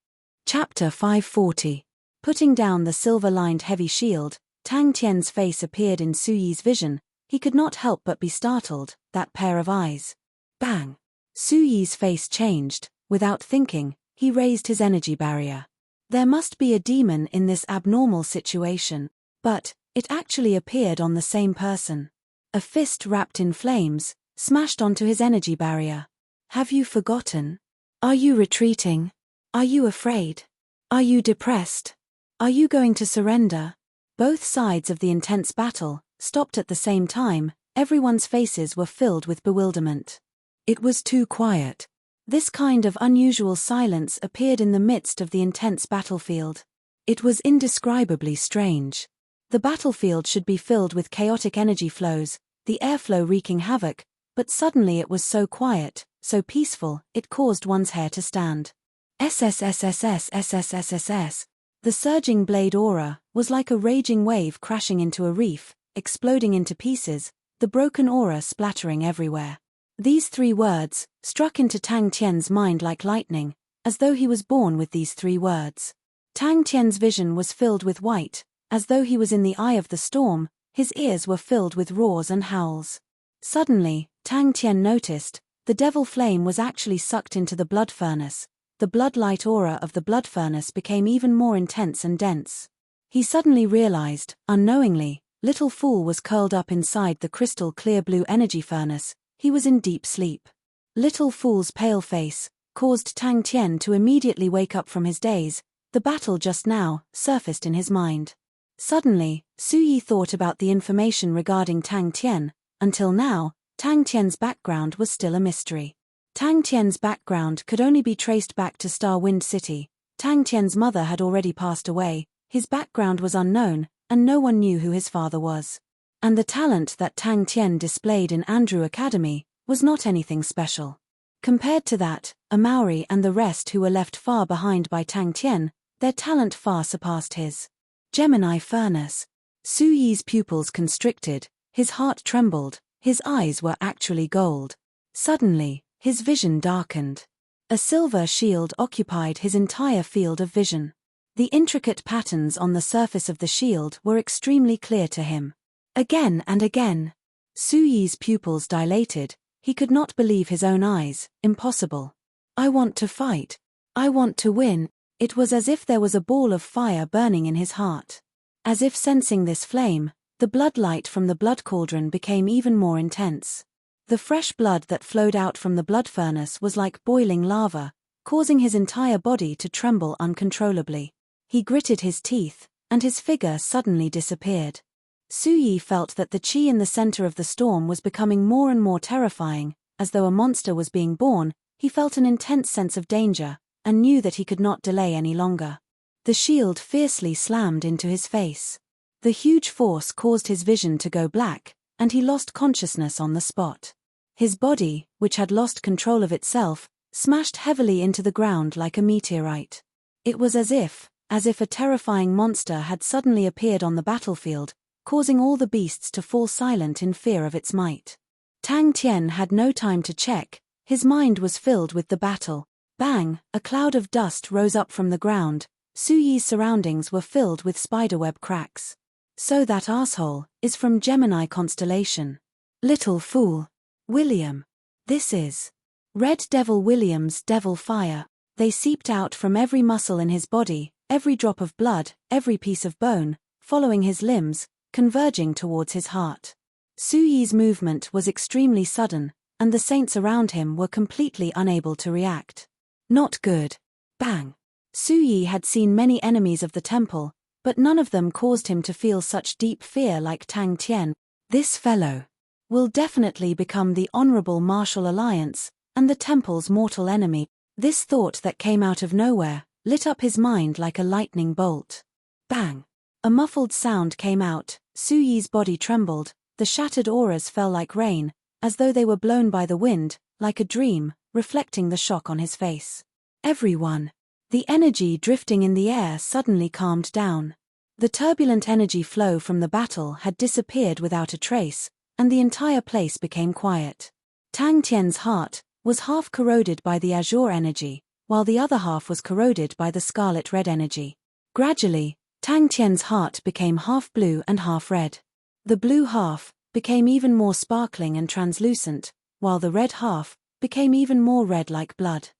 Chapter 540. Putting down the silver-lined heavy shield, Tang Tian's face appeared in Su Yi's vision, he could not help but be startled, that pair of eyes. Bang! Su Yi's face changed, without thinking, he raised his energy barrier. There must be a demon in this abnormal situation, but it actually appeared on the same person. A fist wrapped in flames, smashed onto his energy barrier. Have you forgotten? Are you retreating? Are you afraid? Are you depressed? Are you going to surrender? Both sides of the intense battle stopped at the same time, everyone's faces were filled with bewilderment. It was too quiet. This kind of unusual silence appeared in the midst of the intense battlefield. It was indescribably strange. The battlefield should be filled with chaotic energy flows, the airflow wreaking havoc, but suddenly it was so quiet, so peaceful, it caused one's hair to stand. SSSSSSSSSS. The surging blade aura was like a raging wave crashing into a reef, exploding into pieces, the broken aura splattering everywhere. These three words struck into Tang Tian's mind like lightning, as though he was born with these three words. Tang Tian's vision was filled with white, as though he was in the eye of the storm, his ears were filled with roars and howls. Suddenly, Tang Tian noticed, the devil flame was actually sucked into the blood furnace. The blood-light aura of the blood furnace became even more intense and dense. He suddenly realized, unknowingly, Little Fool was curled up inside the crystal clear blue energy furnace, he was in deep sleep. Little Fool's pale face caused Tang Tian to immediately wake up from his daze, the battle just now surfaced in his mind. Suddenly, Su Yi thought about the information regarding Tang Tian. Until now, Tang Tian's background was still a mystery. Tang Tian's background could only be traced back to Star Wind City. Tang Tian's mother had already passed away, his background was unknown, and no one knew who his father was. And the talent that Tang Tian displayed in Andrew Academy was not anything special. Compared to that, Amauri and the rest who were left far behind by Tang Tian, their talent far surpassed his. Gemini Furnace. Su Yi's pupils constricted, his heart trembled, his eyes were actually gold. Suddenly, his vision darkened. A silver shield occupied his entire field of vision. The intricate patterns on the surface of the shield were extremely clear to him. Again and again. Su Yi's pupils dilated, he could not believe his own eyes, impossible. I want to fight. I want to win. It was as if there was a ball of fire burning in his heart. As if sensing this flame, the bloodlight from the blood cauldron became even more intense. The fresh blood that flowed out from the blood furnace was like boiling lava, causing his entire body to tremble uncontrollably. He gritted his teeth, and his figure suddenly disappeared. Su Yi felt that the qi in the center of the storm was becoming more and more terrifying, as though a monster was being born, he felt an intense sense of danger, and knew that he could not delay any longer. The shield fiercely slammed into his face. The huge force caused his vision to go black, and he lost consciousness on the spot. His body, which had lost control of itself, smashed heavily into the ground like a meteorite. It was as if a terrifying monster had suddenly appeared on the battlefield, causing all the beasts to fall silent in fear of its might. Tang Tian had no time to check, his mind was filled with the battle. Bang! A cloud of dust rose up from the ground. Su Yi's surroundings were filled with spiderweb cracks. So that asshole is from Gemini constellation. Little Fool. William. This is Red Devil William's devil fire. They seeped out from every muscle in his body, every drop of blood, every piece of bone, following his limbs, converging towards his heart. Su Yi's movement was extremely sudden, and the saints around him were completely unable to react. Not good. Bang. Su Yi had seen many enemies of the temple, but none of them caused him to feel such deep fear like Tang Tian. This fellow will definitely become the honorable martial alliance, and the temple's mortal enemy. This thought that came out of nowhere lit up his mind like a lightning bolt. Bang! A muffled sound came out, Su Yi's body trembled, the shattered auras fell like rain, as though they were blown by the wind, like a dream, reflecting the shock on his face. Everyone. The energy drifting in the air suddenly calmed down. The turbulent energy flow from the battle had disappeared without a trace, and the entire place became quiet. Tang Tian's heart was half corroded by the azure energy, while the other half was corroded by the scarlet-red energy. Gradually, Tang Tian's heart became half blue and half red. The blue half became even more sparkling and translucent, while the red half became even more red like blood.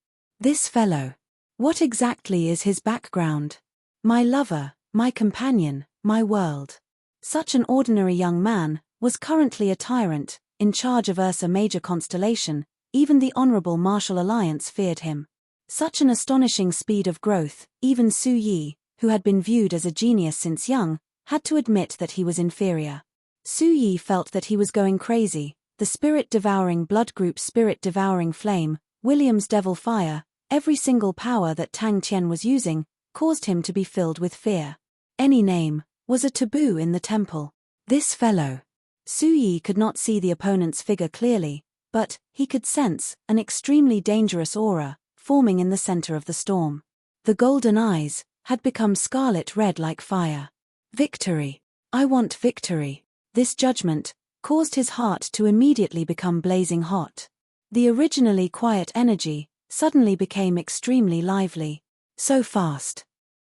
This fellow. What exactly is his background? My lover, my companion, my world. Such an ordinary young man was currently a tyrant, in charge of Ursa Major constellation. Even the Honorable Martial Alliance feared him. Such an astonishing speed of growth, even Su Yi, who had been viewed as a genius since young, had to admit that he was inferior. Su Yi felt that he was going crazy. The spirit-devouring blood group, spirit-devouring flame, William's devil fire, every single power that Tang Tian was using, caused him to be filled with fear. Any name was a taboo in the temple. This fellow. Su Yi could not see the opponent's figure clearly, but he could sense an extremely dangerous aura forming in the center of the storm. The golden eyes had become scarlet red like fire. Victory. I want victory. This judgment caused his heart to immediately become blazing hot. The originally quiet energy suddenly became extremely lively. So fast.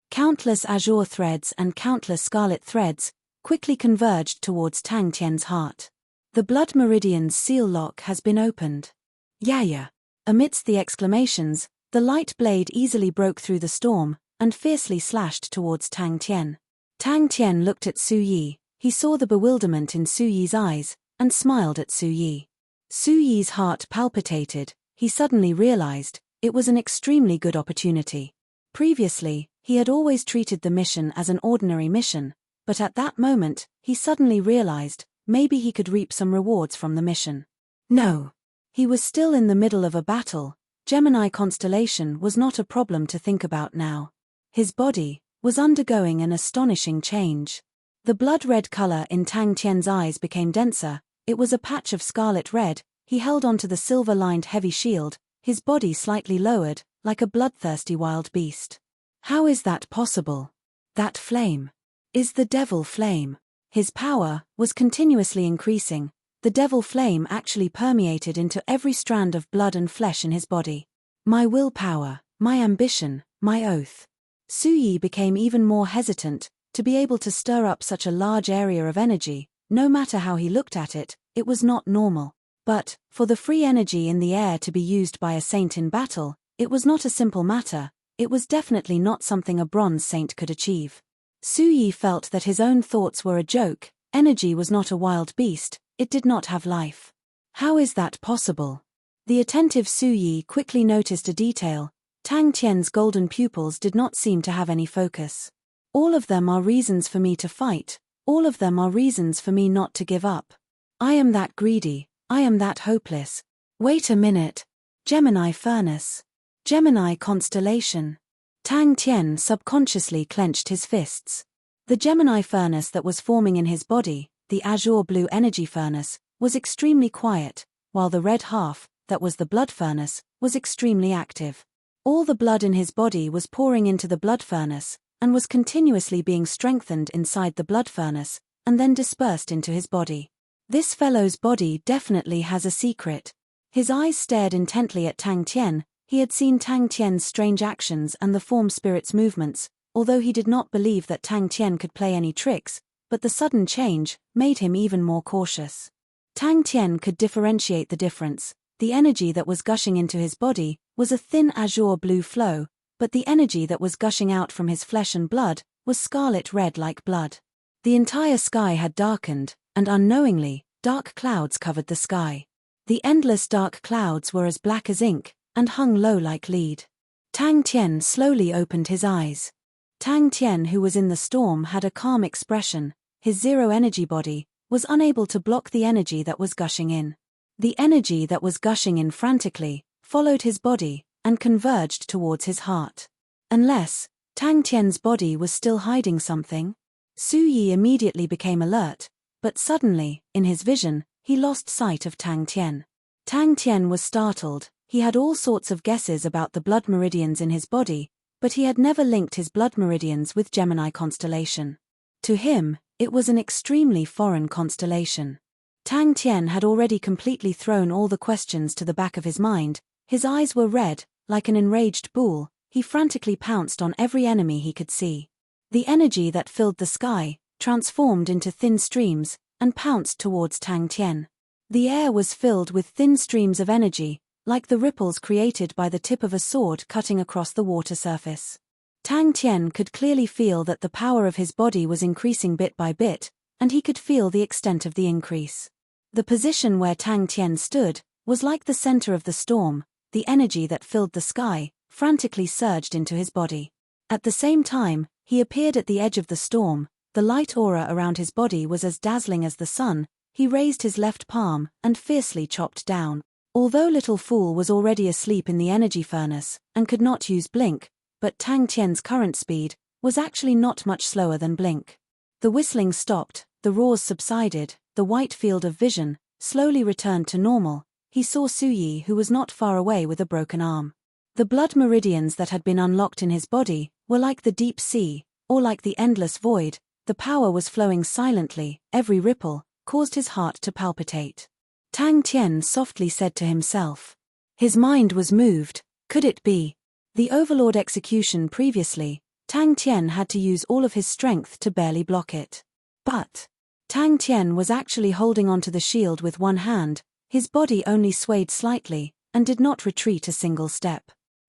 Countless azure threads and countless scarlet threads quickly converged towards Tang Tian's heart. The blood meridian's seal lock has been opened. Yaya. Amidst the exclamations, the light blade easily broke through the storm and fiercely slashed towards Tang Tian. Tang Tian looked at Su Yi. He saw the bewilderment in Su Yi's eyes and smiled at Su Yi. Su Yi's heart palpitated. He suddenly realized it was an extremely good opportunity. Previously, he had always treated the mission as an ordinary mission, but at that moment, he suddenly realized maybe he could reap some rewards from the mission. No. He was still in the middle of a battle. Gemini constellation was not a problem to think about now. His body was undergoing an astonishing change. The blood-red color in Tang Tian's eyes became denser. It was a patch of scarlet red. He held onto the silver-lined heavy shield, his body slightly lowered, like a bloodthirsty wild beast. How is that possible? That flame is the devil flame. His power was continuously increasing. The devil flame actually permeated into every strand of blood and flesh in his body. My willpower, my ambition, my oath. Su Yi became even more hesitant. To be able to stir up such a large area of energy, no matter how he looked at it, it was not normal. But, for the free energy in the air to be used by a saint in battle, it was not a simple matter. It was definitely not something a bronze saint could achieve. Su Yi felt that his own thoughts were a joke. Energy was not a wild beast, it did not have life. How is that possible? The attentive Su Yi quickly noticed a detail. Tang Tian's golden pupils did not seem to have any focus. All of them are reasons for me to fight. All of them are reasons for me not to give up. I am that greedy. I am that hopeless. Wait a minute. Gemini furnace. Gemini constellation. Tang Tian subconsciously clenched his fists. The Gemini furnace that was forming in his body, the azure blue energy furnace, was extremely quiet, while the red half, that was the blood furnace, was extremely active. All the blood in his body was pouring into the blood furnace, and was continuously being strengthened inside the blood furnace, and then dispersed into his body. This fellow's body definitely has a secret. His eyes stared intently at Tang Tian. He had seen Tang Tian's strange actions and the form spirit's movements, although he did not believe that Tang Tian could play any tricks, but the sudden change made him even more cautious. Tang Tian could differentiate the difference. The energy that was gushing into his body was a thin azure blue flow, but the energy that was gushing out from his flesh and blood was scarlet red like blood. The entire sky had darkened, and unknowingly, dark clouds covered the sky. The endless dark clouds were as black as ink, and hung low like lead. Tang Tian slowly opened his eyes. Tang Tian, who was in the storm, had a calm expression. His zero-energy body was unable to block the energy that was gushing in. The energy that was gushing in frantically followed his body and converged towards his heart. Unless Tang Tian's body was still hiding something? Su Yi immediately became alert, but suddenly, in his vision, he lost sight of Tang Tian. Tang Tian was startled. He had all sorts of guesses about the blood meridians in his body, but he had never linked his blood meridians with Gemini constellation. To him, it was an extremely foreign constellation. Tang Tian had already completely thrown all the questions to the back of his mind. His eyes were red, like an enraged bull. He frantically pounced on every enemy he could see. The energy that filled the sky transformed into thin streams and pounced towards Tang Tian. The air was filled with thin streams of energy, like the ripples created by the tip of a sword cutting across the water surface. Tang Tian could clearly feel that the power of his body was increasing bit by bit, and he could feel the extent of the increase. The position where Tang Tian stood was like the center of the storm. The energy that filled the sky frantically surged into his body. At the same time, he appeared at the edge of the storm. The light aura around his body was as dazzling as the sun. He raised his left palm and fiercely chopped down. Although Little Fool was already asleep in the energy furnace and could not use Blink, but Tang Tian's current speed was actually not much slower than Blink. The whistling stopped, the roars subsided, the white field of vision slowly returned to normal. He saw Su Yi, who was not far away, with a broken arm. The blood meridians that had been unlocked in his body were like the deep sea, or like the endless void. The power was flowing silently. Every ripple caused his heart to palpitate. Tang Tian softly said to himself. His mind was moved. Could it be the Overlord execution? Previously, Tang Tian had to use all of his strength to barely block it. But Tang Tian was actually holding onto the shield with one hand. His body only swayed slightly and did not retreat a single step.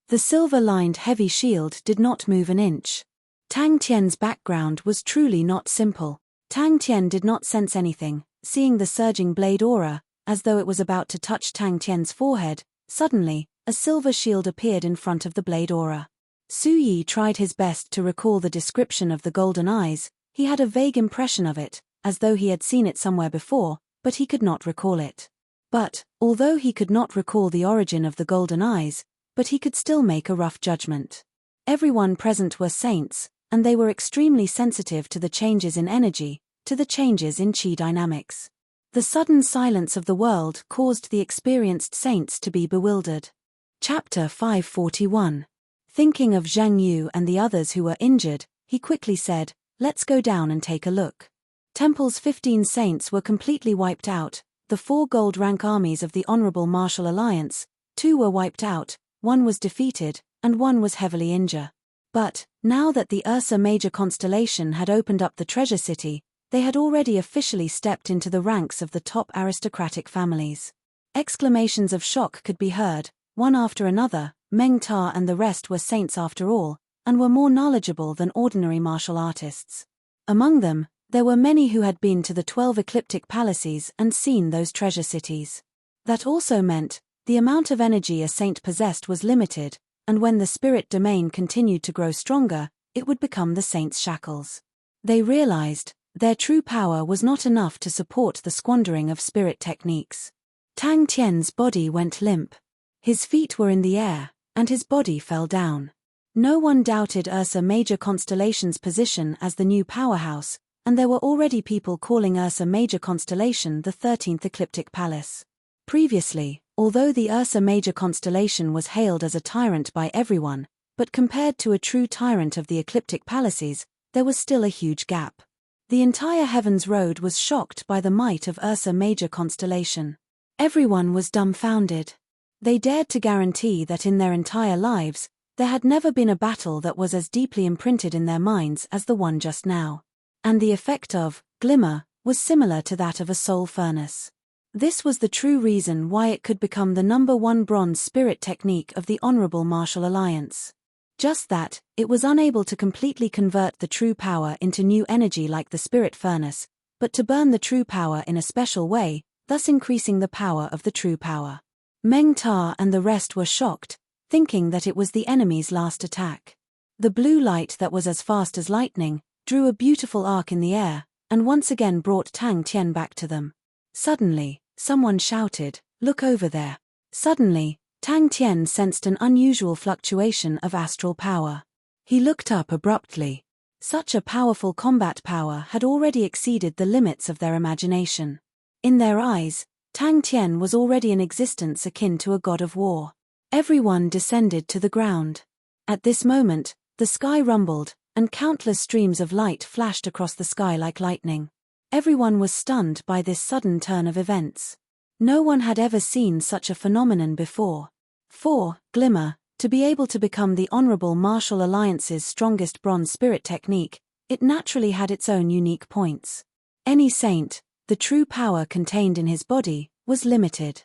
The silver-lined heavy shield did not move an inch. Tang Tian's background was truly not simple. Tang Tian did not sense anything, seeing the surging blade aura, as though it was about to touch Tang Tian's forehead. Suddenly, a silver shield appeared in front of the blade aura. Su Yi tried his best to recall the description of the golden eyes. He had a vague impression of it, as though he had seen it somewhere before, but he could not recall it. But, although he could not recall the origin of the golden eyes, but he could still make a rough judgment. Everyone present were saints, and they were extremely sensitive to the changes in energy, to the changes in chi dynamics. The sudden silence of the world caused the experienced saints to be bewildered. Chapter 541. Thinking of Zhang Yu and the others who were injured, he quickly said, "Let's go down and take a look." Temple's 15 saints were completely wiped out. The 4 gold rank armies of the Honorable Martial Alliance, 2 were wiped out, 1 was defeated, and 1 was heavily injured. But, now that the Ursa Major constellation had opened up the treasure city, they had already officially stepped into the ranks of the top aristocratic families. Exclamations of shock could be heard, one after another. Meng Ta and the rest were saints after all, and were more knowledgeable than ordinary martial artists. Among them, there were many who had been to the 12 ecliptic palaces and seen those treasure cities. That also meant the amount of energy a saint possessed was limited, and when the spirit domain continued to grow stronger, it would become the saint's shackles. They realized their true power was not enough to support the squandering of spirit techniques. Tang Tian's body went limp. His feet were in the air, and his body fell down. No one doubted Ursa Major Constellation's position as the new powerhouse, and there were already people calling Ursa Major Constellation the 13th Ecliptic Palace. Previously, although the Ursa Major Constellation was hailed as a tyrant by everyone, but compared to a true tyrant of the Ecliptic Palaces, there was still a huge gap. The entire Heavens Road was shocked by the might of Ursa Major Constellation. Everyone was dumbfounded. They dared to guarantee that in their entire lives, there had never been a battle that was as deeply imprinted in their minds as the one just now. And the effect of glimmer was similar to that of a soul furnace. This was the true reason why it could become the #1 bronze spirit technique of the Honorable Martial Alliance. Just that, it was unable to completely convert the true power into new energy like the spirit furnace, but to burn the true power in a special way, thus increasing the power of the true power. Meng Ta and the rest were shocked, thinking that it was the enemy's last attack. The blue light that was as fast as lightning drew a beautiful arc in the air, and once again brought Tang Tian back to them. Suddenly, someone shouted, "Look over there." Suddenly, Tang Tian sensed an unusual fluctuation of astral power. He looked up abruptly. Such a powerful combat power had already exceeded the limits of their imagination. In their eyes, Tang Tian was already in existence akin to a god of war. Everyone descended to the ground. At this moment, the sky rumbled, and countless streams of light flashed across the sky like lightning. Everyone was stunned by this sudden turn of events. No one had ever seen such a phenomenon before. For Glimmer, to be able to become the Honorable Martial Alliance's strongest bronze spirit technique, it naturally had its own unique points. Any saint, the true power contained in his body, was limited.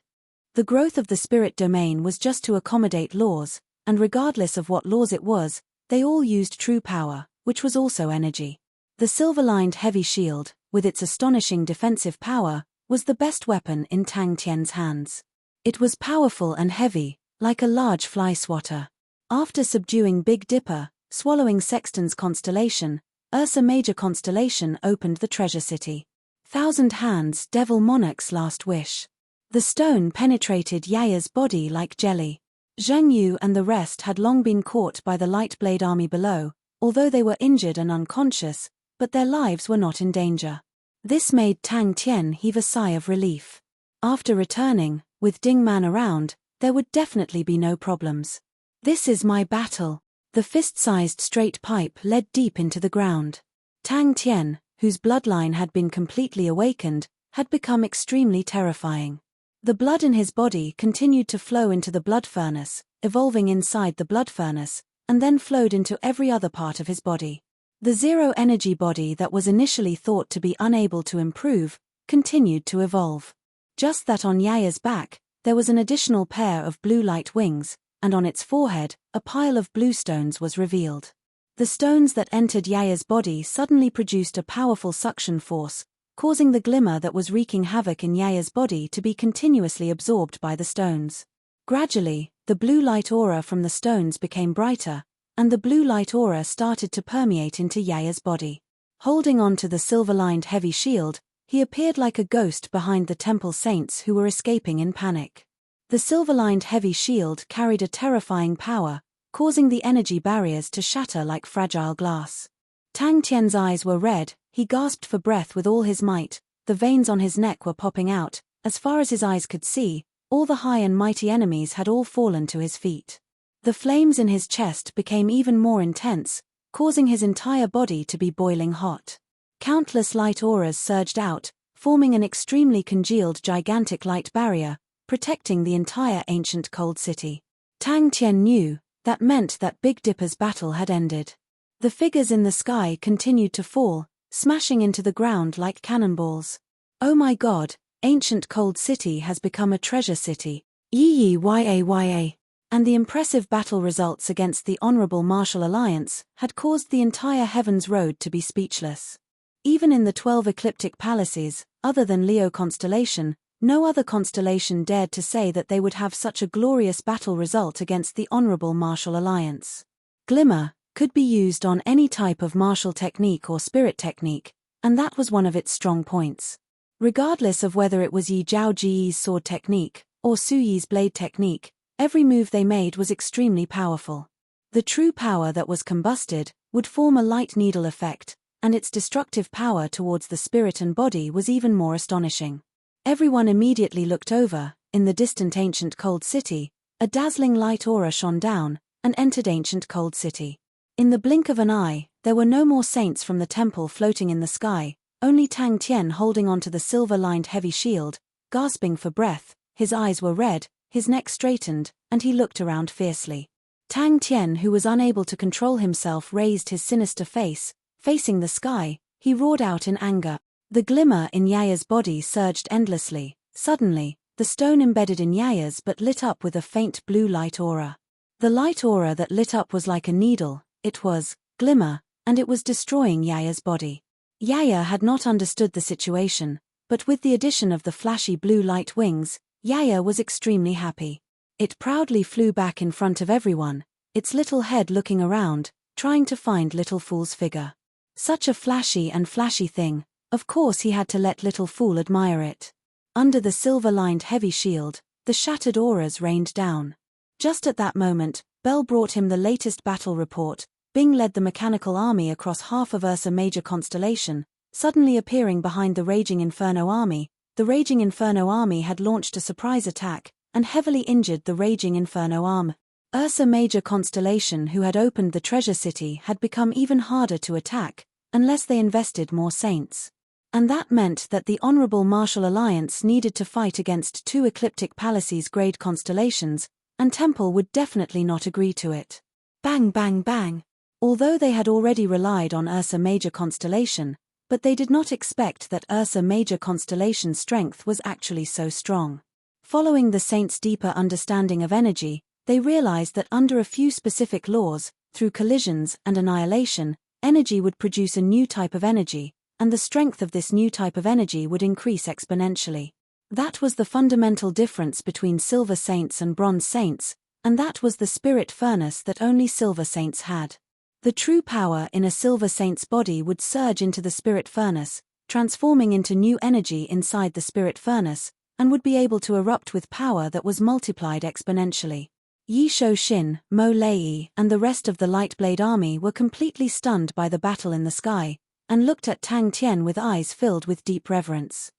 The growth of the spirit domain was just to accommodate laws, and regardless of what laws it was, they all used true power, which was also energy. The silver-lined heavy shield, with its astonishing defensive power, was the best weapon in Tang Tian's hands. It was powerful and heavy, like a large fly swatter. After subduing Big Dipper, swallowing Sexton's constellation, Ursa Major constellation opened the treasure city. Thousand Hands, Devil Monarch's last wish. The stone penetrated Yaya's body like jelly. Zheng Yu and the rest had long been caught by the Lightblade army below, although they were injured and unconscious, but their lives were not in danger. This made Tang Tian heave a sigh of relief. After returning, with Ding Man around, there would definitely be no problems. This is my battle. The fist-sized straight pipe led deep into the ground. Tang Tian, whose bloodline had been completely awakened, had become extremely terrifying. The blood in his body continued to flow into the blood furnace, evolving inside the blood furnace, and then flowed into every other part of his body. The zero-energy body that was initially thought to be unable to improve, continued to evolve. Just that on Yaya's back, there was an additional pair of blue light wings, and on its forehead, a pile of blue stones was revealed. The stones that entered Yaya's body suddenly produced a powerful suction force, causing the glimmer that was wreaking havoc in Yaya's body to be continuously absorbed by the stones. Gradually, the blue light aura from the stones became brighter, and the blue light aura started to permeate into Yaya's body. Holding on to the silver-lined heavy shield, he appeared like a ghost behind the temple saints who were escaping in panic. The silver-lined heavy shield carried a terrifying power, causing the energy barriers to shatter like fragile glass. Tang Tian's eyes were red, he gasped for breath with all his might, the veins on his neck were popping out, as far as his eyes could see, all the high and mighty enemies had all fallen to his feet. The flames in his chest became even more intense, causing his entire body to be boiling hot. Countless light auras surged out, forming an extremely congealed gigantic light barrier, protecting the entire ancient cold city. Tang Tian knew, that meant that Big Dipper's battle had ended. The figures in the sky continued to fall, smashing into the ground like cannonballs. Oh my god, ancient cold city has become a treasure city. Yaya. And the impressive battle results against the Honorable Martial Alliance had caused the entire Heaven's Road to be speechless. Even in the 12 ecliptic palaces, other than Leo constellation, no other constellation dared to say that they would have such a glorious battle result against the Honorable Martial Alliance. Glimmer could be used on any type of martial technique or spirit technique, and that was one of its strong points. Regardless of whether it was Yi Zhao Ji's sword technique, or Su Yi's blade technique, every move they made was extremely powerful. The true power that was combusted would form a light needle effect, and its destructive power towards the spirit and body was even more astonishing. Everyone immediately looked over. In the distant ancient cold city, a dazzling light aura shone down, and entered ancient cold city. In the blink of an eye, there were no more saints from the temple floating in the sky, only Tang Tian holding onto the silver-lined heavy shield, gasping for breath, his eyes were red, his neck straightened, and he looked around fiercely. Tang Tian, who was unable to control himself, raised his sinister face, facing the sky, he roared out in anger. The glimmer in Yaya's body surged endlessly. Suddenly, the stone embedded in Yaya's but lit up with a faint blue light aura. The light aura that lit up was like a needle, it was Glimmer, and it was destroying Yaya's body. Yaya had not understood the situation, But with the addition of the flashy blue light wings, Yaya was extremely happy. It proudly flew back in front of everyone, its little head looking around, trying to find Little Fool's figure. Such a flashy thing, of course he had to let Little Fool admire it. Under the silver-lined heavy shield, the shattered auras rained down. Just at that moment, Bell brought him the latest battle report. Bing led the mechanical army across half of Ursa Major constellation, suddenly appearing behind the Raging Inferno army. The Raging Inferno army had launched a surprise attack, and heavily injured the Raging Inferno arm. Ursa Major constellation, who had opened the treasure city, had become even harder to attack, unless they invested more saints. And that meant that the Honorable Martial Alliance needed to fight against 2 Ecliptic Palaces grade constellations, and Temple would definitely not agree to it. Bang bang bang. Although they had already relied on Ursa Major constellation, but they did not expect that Ursa Major constellation's strength was actually so strong. Following the Saints' deeper understanding of energy, they realized that under a few specific laws, through collisions and annihilation, energy would produce a new type of energy, and the strength of this new type of energy would increase exponentially. That was the fundamental difference between Silver Saints and Bronze Saints, and that was the spirit furnace that only Silver Saints had. The true power in a Silver Saint's body would surge into the spirit furnace, transforming into new energy inside the spirit furnace, and would be able to erupt with power that was multiplied exponentially. Yi Shou-shin, Mo Lei, and the rest of the Lightblade army were completely stunned by the battle in the sky, and looked at Tang Tian with eyes filled with deep reverence.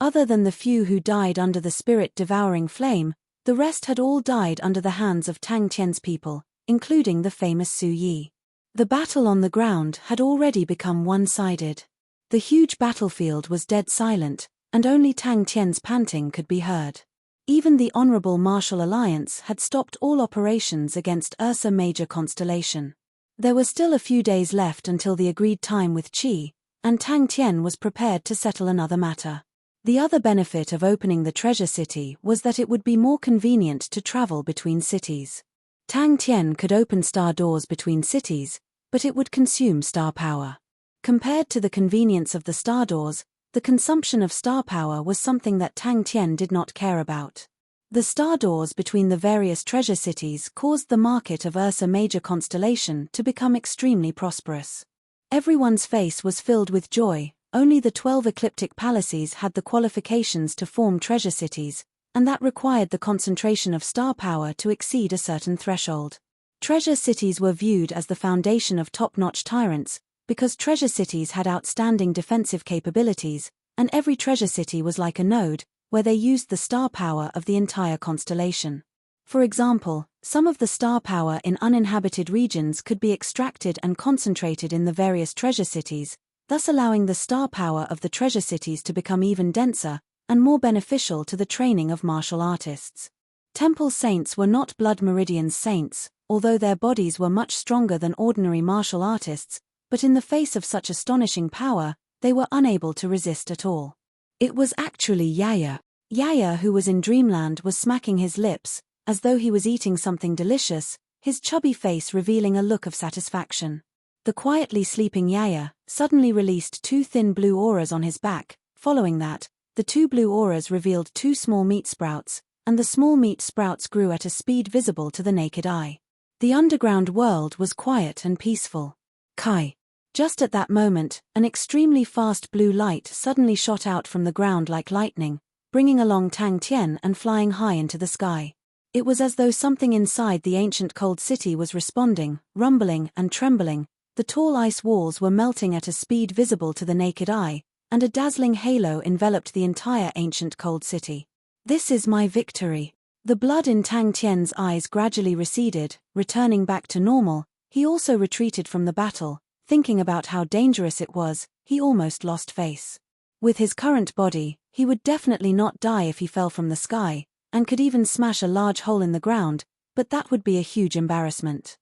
Other than the few who died under the spirit-devouring flame, the rest had all died under the hands of Tang Tian's people, including the famous Su Yi. The battle on the ground had already become one-sided. The huge battlefield was dead silent, and only Tang Tian's panting could be heard. Even the Honorable Martial Alliance had stopped all operations against Ursa Major constellation. There were still a few days left until the agreed time with Qi, and Tang Tian was prepared to settle another matter. The other benefit of opening the treasure city was that it would be more convenient to travel between cities. Tang Tian could open star doors between cities, but it would consume star power. Compared to the convenience of the star doors, the consumption of star power was something that Tang Tian did not care about. The star doors between the various treasure cities caused the market of Ursa Major constellation to become extremely prosperous. Everyone's face was filled with joy. Only the 12 Ecliptic Palaces had the qualifications to form treasure cities, and that required the concentration of star power to exceed a certain threshold. Treasure cities were viewed as the foundation of top-notch tyrants, because treasure cities had outstanding defensive capabilities, and every treasure city was like a node, where they used the star power of the entire constellation. For example, some of the star power in uninhabited regions could be extracted and concentrated in the various treasure cities, thus allowing the star power of the treasure cities to become even denser, and more beneficial to the training of martial artists. Temple Saints were not Blood Meridian's saints, although their bodies were much stronger than ordinary martial artists, but in the face of such astonishing power, they were unable to resist at all. It was actually Yaya. Yaya, who was in Dreamland, was smacking his lips, as though he was eating something delicious, his chubby face revealing a look of satisfaction. The quietly sleeping Yaya suddenly released 2 thin blue auras on his back. Following that, the 2 blue auras revealed 2 small meat sprouts, and the small meat sprouts grew at a speed visible to the naked eye. The underground world was quiet and peaceful. Kai. Just at that moment, an extremely fast blue light suddenly shot out from the ground like lightning, bringing along Tang Tian and flying high into the sky. It was as though something inside the ancient cold city was responding, rumbling and trembling. The tall ice walls were melting at a speed visible to the naked eye, and a dazzling halo enveloped the entire ancient cold city. This is my victory. The blood in Tang Tian's eyes gradually receded, returning back to normal. He also retreated from the battle, thinking about how dangerous it was. He almost lost face. With his current body, he would definitely not die if he fell from the sky, and could even smash a large hole in the ground, but that would be a huge embarrassment.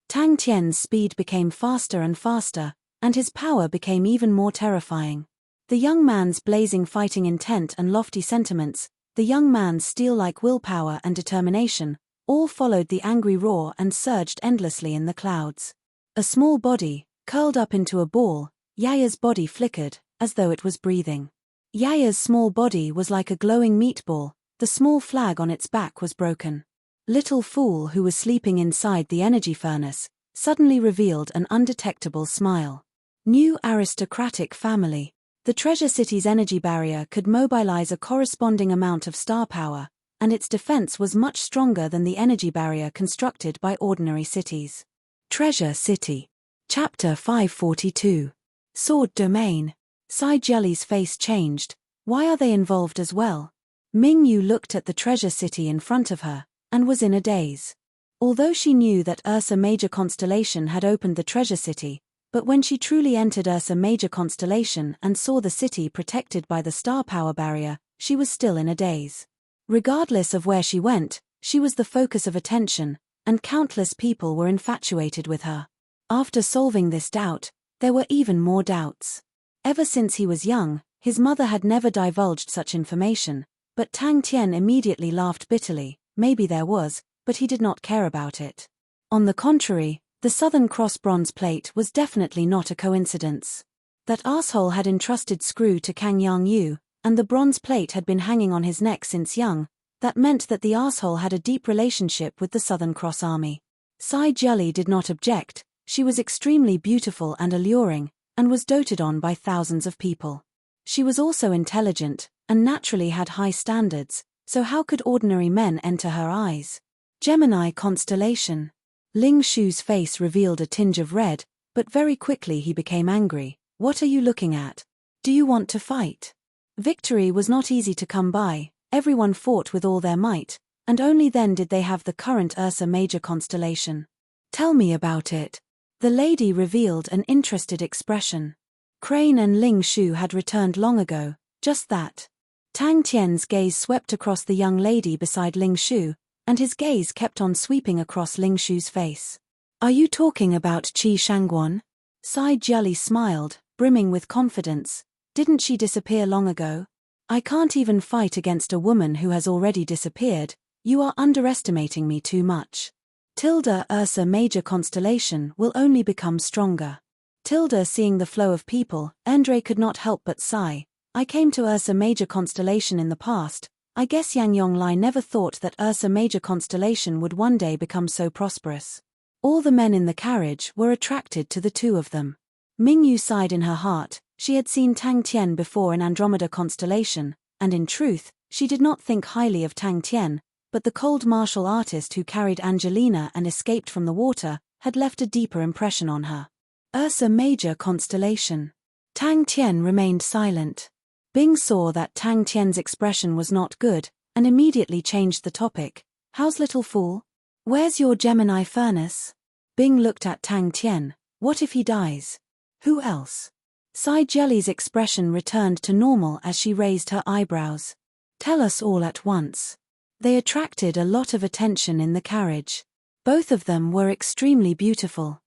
Tang Tian's speed became faster and faster, and his power became even more terrifying. The young man's blazing fighting intent and lofty sentiments, the young man's steel-like willpower and determination, all followed the angry roar and surged endlessly in the clouds. A small body, curled up into a ball, Yaya's body flickered, as though it was breathing. Yaya's small body was like a glowing meatball, the small flag on its back was broken. Little Fool, who was sleeping inside the energy furnace, suddenly revealed an undetectable smile. New aristocratic family. The Treasure City's energy barrier could mobilize a corresponding amount of star power, and its defense was much stronger than the energy barrier constructed by ordinary cities. Treasure City. Chapter 542. Sword Domain. Sai Jelly's face changed. Why are they involved as well? Mingyu looked at the Treasure City in front of her, and was in a daze. Although she knew that Ursa Major Constellation had opened the Treasure City, but when she truly entered Ursa Major Constellation and saw the city protected by the star power barrier, she was still in a daze. Regardless of where she went, she was the focus of attention, and countless people were infatuated with her. After solving this doubt, there were even more doubts. Ever since he was young, his mother had never divulged such information, but Tang Tian immediately laughed bitterly. Maybe there was, but he did not care about it. On the contrary, the Southern Cross bronze plate was definitely not a coincidence. That asshole had entrusted Screw to Kang Yang Yu, and the bronze plate had been hanging on his neck since young. That meant that the asshole had a deep relationship with the Southern Cross Army. Sai Jelly did not object. She was extremely beautiful and alluring, and was doted on by thousands of people. She was also intelligent, and naturally had high standards, so how could ordinary men enter her eyes? Gemini Constellation. Ling Shu's face revealed a tinge of red, but very quickly he became angry. What are you looking at? Do you want to fight? Victory was not easy to come by, everyone fought with all their might, and only then did they have the current Ursa Major Constellation. Tell me about it. The lady revealed an interested expression. Crane and Ling Shu had returned long ago, just that. Tang Tian's gaze swept across the young lady beside Ling Shu, and his gaze kept on sweeping across Ling Shu's face. Are you talking about Qi Shangguan? Sai Jelly smiled, brimming with confidence. Didn't she disappear long ago? I can't even fight against a woman who has already disappeared. You are underestimating me too much. Tilda Ursa Major Constellation will only become stronger. Tilda seeing the flow of people, Andre could not help but sigh. I came to Ursa Major Constellation in the past. I guess Yang Yonglai never thought that Ursa Major Constellation would one day become so prosperous. All the men in the carriage were attracted to the two of them. Mingyu sighed in her heart. She had seen Tang Tian before in Andromeda Constellation, and in truth, she did not think highly of Tang Tian, but the cold martial artist who carried Angelina and escaped from the water had left a deeper impression on her. Ursa Major Constellation. Tang Tian remained silent. Bing saw that Tang Tian's expression was not good, and immediately changed the topic. How's Little Fool? Where's your Gemini furnace? Bing looked at Tang Tian. What if he dies? Who else? Sai Jelly's expression returned to normal as she raised her eyebrows. Tell us all at once. They attracted a lot of attention in the carriage. Both of them were extremely beautiful.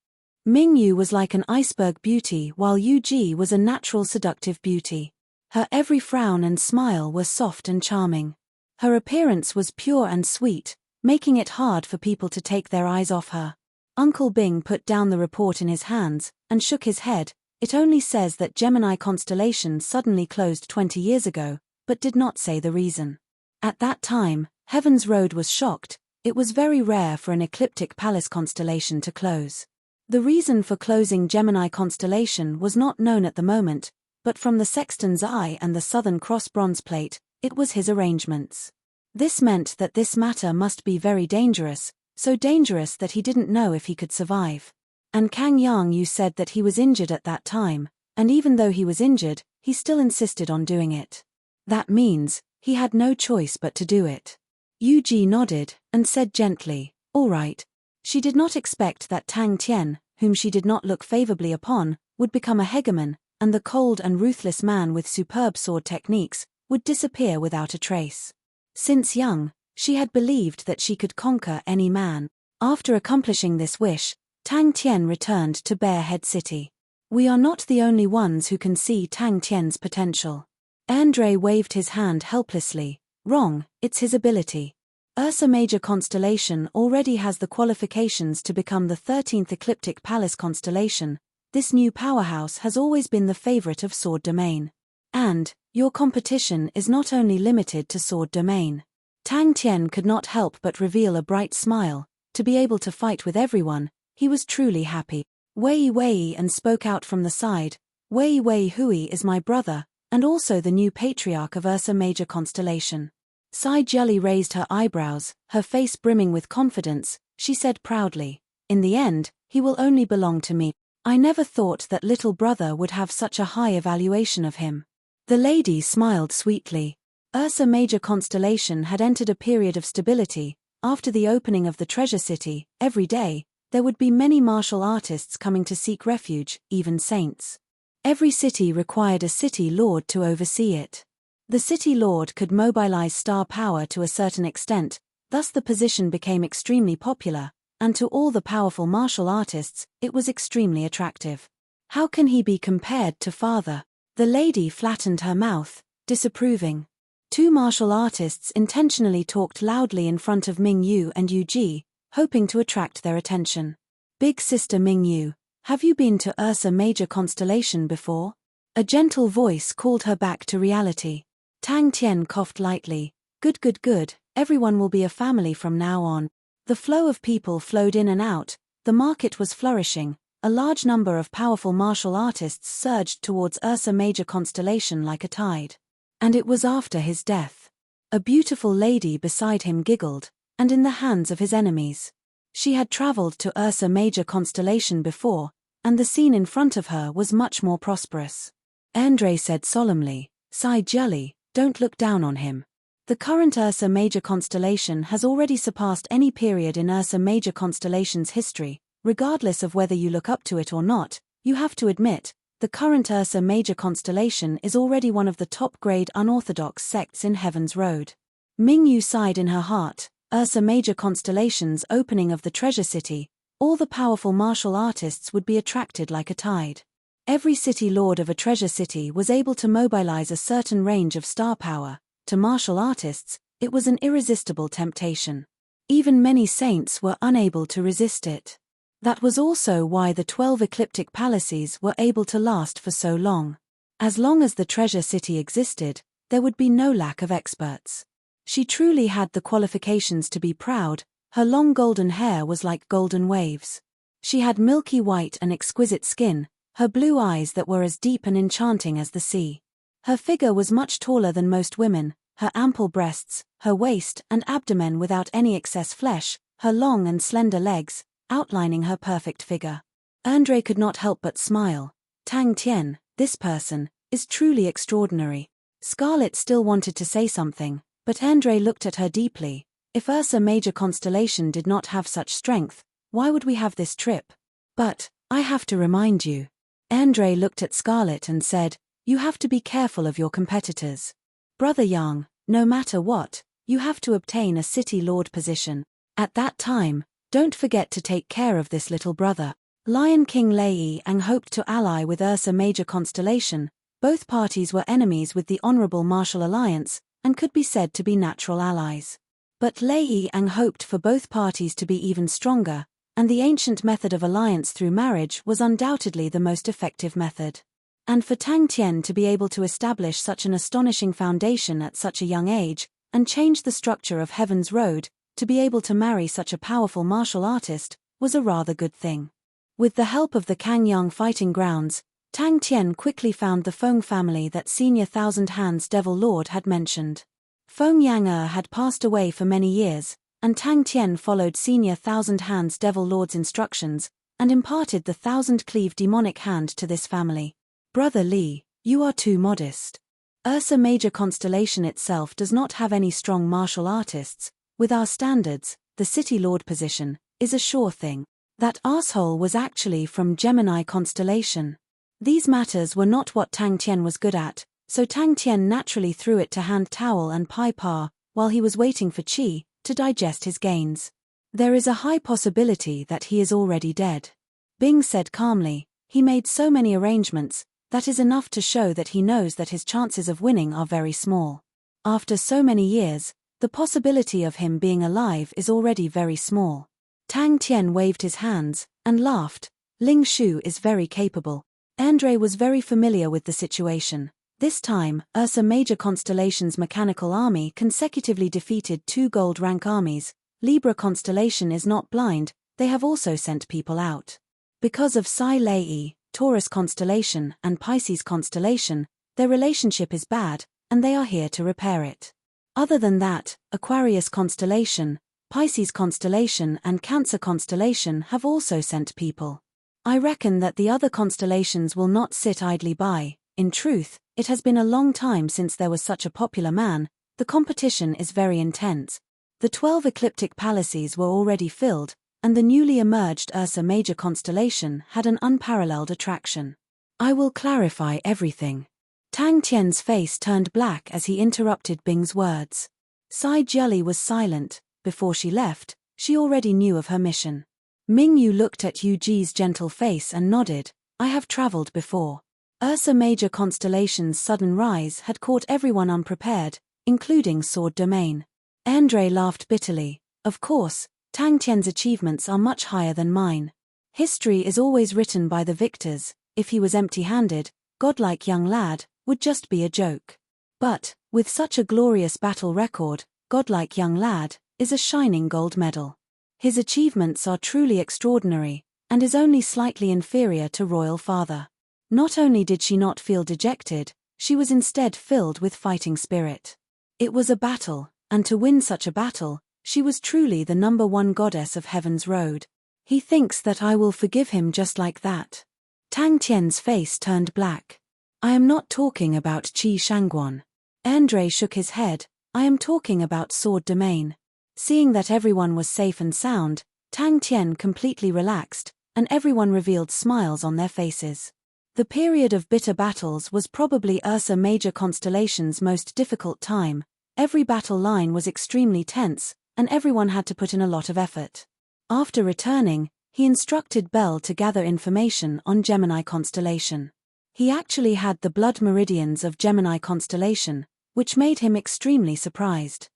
Mingyu was like an iceberg beauty while Yu Ji was a natural seductive beauty. Her every frown and smile were soft and charming. Her appearance was pure and sweet, making it hard for people to take their eyes off her. Uncle Bing put down the report in his hands and shook his head. It only says that Gemini Constellation suddenly closed 20 years ago, but did not say the reason. At that time, Heaven's Road was shocked. It was very rare for an ecliptic palace constellation to close. The reason for closing Gemini Constellation was not known at the moment, but from the Sexton's Eye and the Southern Cross bronze plate, it was his arrangements. This meant that this matter must be very dangerous, so dangerous that he didn't know if he could survive. And Kang Yang Yu said that he was injured at that time, and even though he was injured, he still insisted on doing it. That means, he had no choice but to do it. Yu Ji nodded, and said gently, all right. She did not expect that Tang Tian, whom she did not look favorably upon, would become a hegemon, and the cold and ruthless man with superb sword techniques would disappear without a trace. Since young, she had believed that she could conquer any man. After accomplishing this wish, Tang Tian returned to Bearhead City. We are not the only ones who can see Tang Tian's potential. Andre waved his hand helplessly. Wrong, it's his ability. Ursa Major Constellation already has the qualifications to become the 13th Ecliptic Palace constellation. This new powerhouse has always been the favorite of Sword Domain. And, Your competition is not only limited to sword domain. Tang Tian could not help but reveal a bright smile. To be able to fight with everyone, he was truly happy. Wei Wei and spoke out from the side. Wei Wei Hui is my brother, and also the new patriarch of Ursa Major Constellation. Sai Jelly raised her eyebrows, her face brimming with confidence. She said proudly, in the end, he will only belong to me. I never thought that little brother would have such a high evaluation of him. The lady smiled sweetly. Ursa Major Constellation had entered a period of stability. After the opening of the Treasure City, every day, there would be many martial artists coming to seek refuge, even saints. Every city required a city lord to oversee it. The city lord could mobilize star power to a certain extent, thus the position became extremely popular, and to all the powerful martial artists, it was extremely attractive. How can he be compared to father? The lady flattened her mouth, disapproving. Two martial artists intentionally talked loudly in front of Ming Yu and Yu Ji, hoping to attract their attention. Big sister Ming Yu, have you been to Ursa Major Constellation before? A gentle voice called her back to reality. Tang Tian coughed lightly. Good, everyone will be a family from now on. The flow of people flowed in and out, the market was flourishing, a large number of powerful martial artists surged towards Ursa Major Constellation like a tide. And it was after his death. A beautiful lady beside him giggled, and in the hands of his enemies. She had traveled to Ursa Major Constellation before, and the scene in front of her was much more prosperous. Andre said solemnly, Sai Jelly, don't look down on him. The current Ursa Major Constellation has already surpassed any period in Ursa Major Constellation's history. Regardless of whether you look up to it or not, you have to admit, the current Ursa Major Constellation is already one of the top-grade unorthodox sects in Heaven's Road. Ming Yu sighed in her heart. Ursa Major Constellation's opening of the Treasure City, all the powerful martial artists would be attracted like a tide. Every city lord of a treasure city was able to mobilize a certain range of star power. To martial artists, it was an irresistible temptation. Even many saints were unable to resist it. That was also why the 12 ecliptic palaces were able to last for so long. As long as the treasure city existed, there would be no lack of experts. She truly had the qualifications to be proud. Her long golden hair was like golden waves. She had milky white and exquisite skin, her blue eyes that were as deep and enchanting as the sea. Her figure was much taller than most women, her ample breasts, her waist and abdomen without any excess flesh, her long and slender legs, outlining her perfect figure. Andre could not help but smile. Tang Tian, this person, is truly extraordinary. Scarlet still wanted to say something, but Andre looked at her deeply. If Ursa Major Constellation did not have such strength, why would we have this trip? But, I have to remind you. Andre looked at Scarlet and said, you have to be careful of your competitors. Brother Yang, no matter what, you have to obtain a city lord position. At that time, don't forget to take care of this little brother. Lion King Lei Ang hoped to ally with Ursa Major Constellation. Both parties were enemies with the Honorable Martial Alliance, and could be said to be natural allies. But Lei Ang hoped for both parties to be even stronger, and the ancient method of alliance through marriage was undoubtedly the most effective method. And for Tang Tian to be able to establish such an astonishing foundation at such a young age, and change the structure of Heaven's Road, to be able to marry such a powerful martial artist, was a rather good thing. With the help of the Kangyang fighting grounds, Tang Tian quickly found the Feng family that Senior Thousand Hands Devil Lord had mentioned. Feng Yang had passed away for many years, and Tang Tian followed Senior Thousand Hands Devil Lord's instructions, and imparted the thousand-cleave demonic hand to this family. Brother Li, you are too modest. Ursa Major Constellation itself does not have any strong martial artists. With our standards, the City Lord position is a sure thing. That asshole was actually from Gemini Constellation. These matters were not what Tang Tian was good at, so Tang Tian naturally threw it to Hand Towel and Pai Pa, while he was waiting for Qi to digest his gains. There is a high possibility that he is already dead. Bing said calmly, he made so many arrangements, that is enough to show that he knows that his chances of winning are very small. After so many years, the possibility of him being alive is already very small. Tang Tian waved his hands, and laughed. Ling Shu is very capable. Andre was very familiar with the situation. This time, Ursa Major Constellation's mechanical army consecutively defeated 2 gold rank armies. Libra Constellation is not blind, they have also sent people out. Because of Psi Lei, Taurus Constellation, and Pisces Constellation, their relationship is bad, and they are here to repair it. Other than that, Aquarius Constellation, Pisces Constellation, and Cancer Constellation have also sent people. I reckon that the other constellations will not sit idly by. In truth, it has been a long time since there was such a popular man. The competition is very intense. The 12 ecliptic palaces were already filled, and the newly emerged Ursa Major Constellation had an unparalleled attraction. I will clarify everything. Tang Tian's face turned black as he interrupted Bing's words. Sai Jiali was silent. Before she left, she already knew of her mission. Ming Yu looked at Yu Ji's gentle face and nodded. I have traveled before. Ursa Major Constellation's sudden rise had caught everyone unprepared, including Sword Domain. Andre laughed bitterly. Of course, Tang Tian's achievements are much higher than mine. History is always written by the victors. If he was empty-handed, godlike young lad would just be a joke. But, with such a glorious battle record, godlike young lad is a shining gold medal. His achievements are truly extraordinary, and is only slightly inferior to Royal Father. Not only did she not feel dejected, she was instead filled with fighting spirit. It was a battle, and to win such a battle, she was truly the #1 goddess of Heaven's Road. He thinks that I will forgive him just like that. Tang Tian's face turned black. I am not talking about Qi Shangguan. Andre shook his head. I am talking about Sword Domain. Seeing that everyone was safe and sound, Tang Tian completely relaxed, and everyone revealed smiles on their faces. The period of bitter battles was probably Ursa Major Constellation's most difficult time. Every battle line was extremely tense, and everyone had to put in a lot of effort. After returning, he instructed Bell to gather information on Gemini Constellation. He actually had the blood meridians of Gemini Constellation, which made him extremely surprised.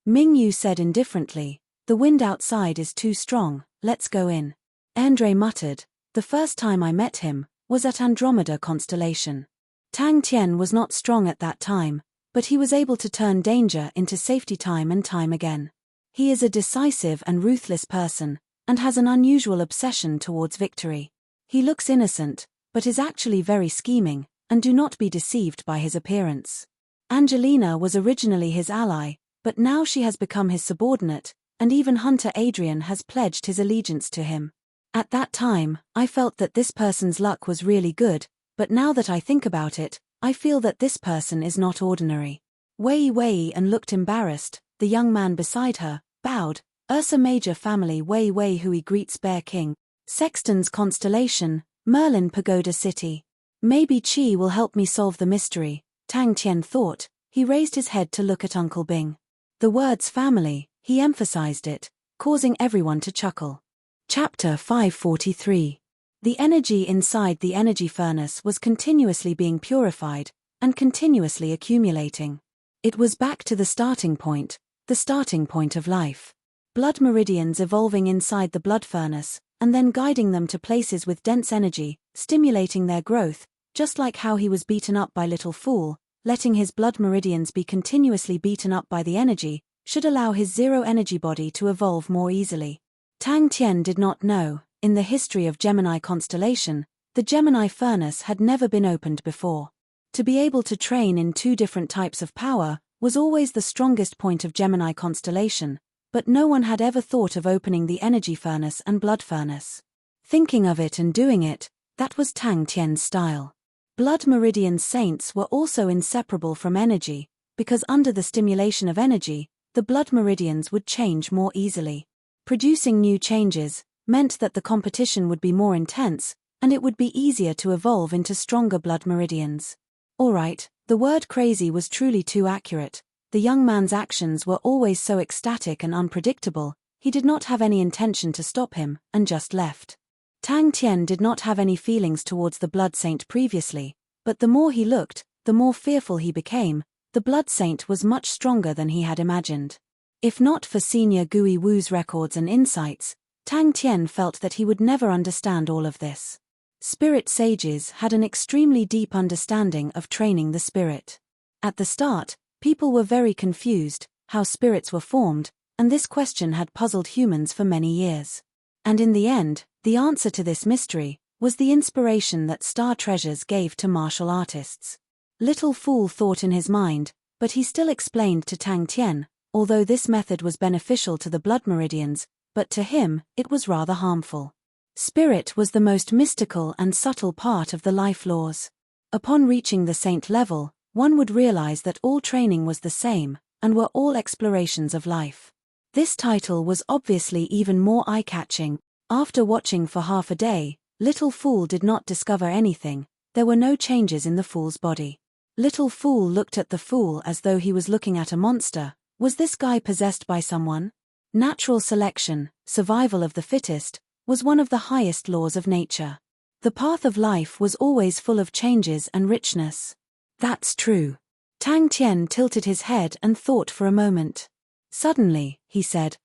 Ming Yu said indifferently, the wind outside is too strong, let's go in. Andre muttered, the first time I met him was at Andromeda Constellation. Tang Tian was not strong at that time, but he was able to turn danger into safety time and time again. He is a decisive and ruthless person, and has an unusual obsession towards victory. He looks innocent, but is actually very scheming, and do not be deceived by his appearance. Angelina was originally his ally, but now she has become his subordinate, and even Hunter Adrian has pledged his allegiance to him. At that time, I felt that this person's luck was really good, but now that I think about it, I feel that this person is not ordinary. Wei and looked embarrassed. The young man beside her bowed. Ursa Major family Wei Hui greets Bear King. Sexton's Constellation, Merlin Pagoda City. Maybe Qi will help me solve the mystery, Tang Tian thought. He raised his head to look at Uncle Bing. The words family, he emphasized it, causing everyone to chuckle. Chapter 543. The energy inside the energy furnace was continuously being purified, and continuously accumulating. It was back to the starting point of life. Blood meridians evolving inside the blood furnace, and then guiding them to places with dense energy, stimulating their growth, just like how he was beaten up by Little Fool. Letting his blood meridians be continuously beaten up by the energy, should allow his zero-energy body to evolve more easily. Tang Tian did not know, in the history of Gemini Constellation, the Gemini furnace had never been opened before. To be able to train in 2 different types of power was always the strongest point of Gemini Constellation, but no one had ever thought of opening the energy furnace and blood furnace. Thinking of it and doing it, that was Tang Tian's style. Blood meridian saints were also inseparable from energy, because under the stimulation of energy, the blood meridians would change more easily. Producing new changes meant that the competition would be more intense, and it would be easier to evolve into stronger blood meridians. Alright, the word crazy was truly too accurate. The young man's actions were always so ecstatic and unpredictable, he did not have any intention to stop him, and just left. Tang Tian did not have any feelings towards the blood saint previously, but the more he looked, the more fearful he became. The blood saint was much stronger than he had imagined. If not for Senior Gui Wu's records and insights, Tang Tian felt that he would never understand all of this. Spirit sages had an extremely deep understanding of training the spirit. At the start, people were very confused how spirits were formed, and this question had puzzled humans for many years. And in the end, the answer to this mystery was the inspiration that Star Treasures gave to martial artists. Little Fool thought in his mind, but he still explained to Tang Tien, although this method was beneficial to the blood meridians, but to him, it was rather harmful. Spirit was the most mystical and subtle part of the life laws. Upon reaching the saint level, one would realize that all training was the same, and were all explorations of life. This title was obviously even more eye-catching. After watching for half a day, Little Fool did not discover anything. There were no changes in the fool's body. Little Fool looked at the fool as though he was looking at a monster. Was this guy possessed by someone? Natural selection, survival of the fittest, was one of the highest laws of nature. The path of life was always full of changes and richness. That's true. Tang Tien tilted his head and thought for a moment. Suddenly, he said,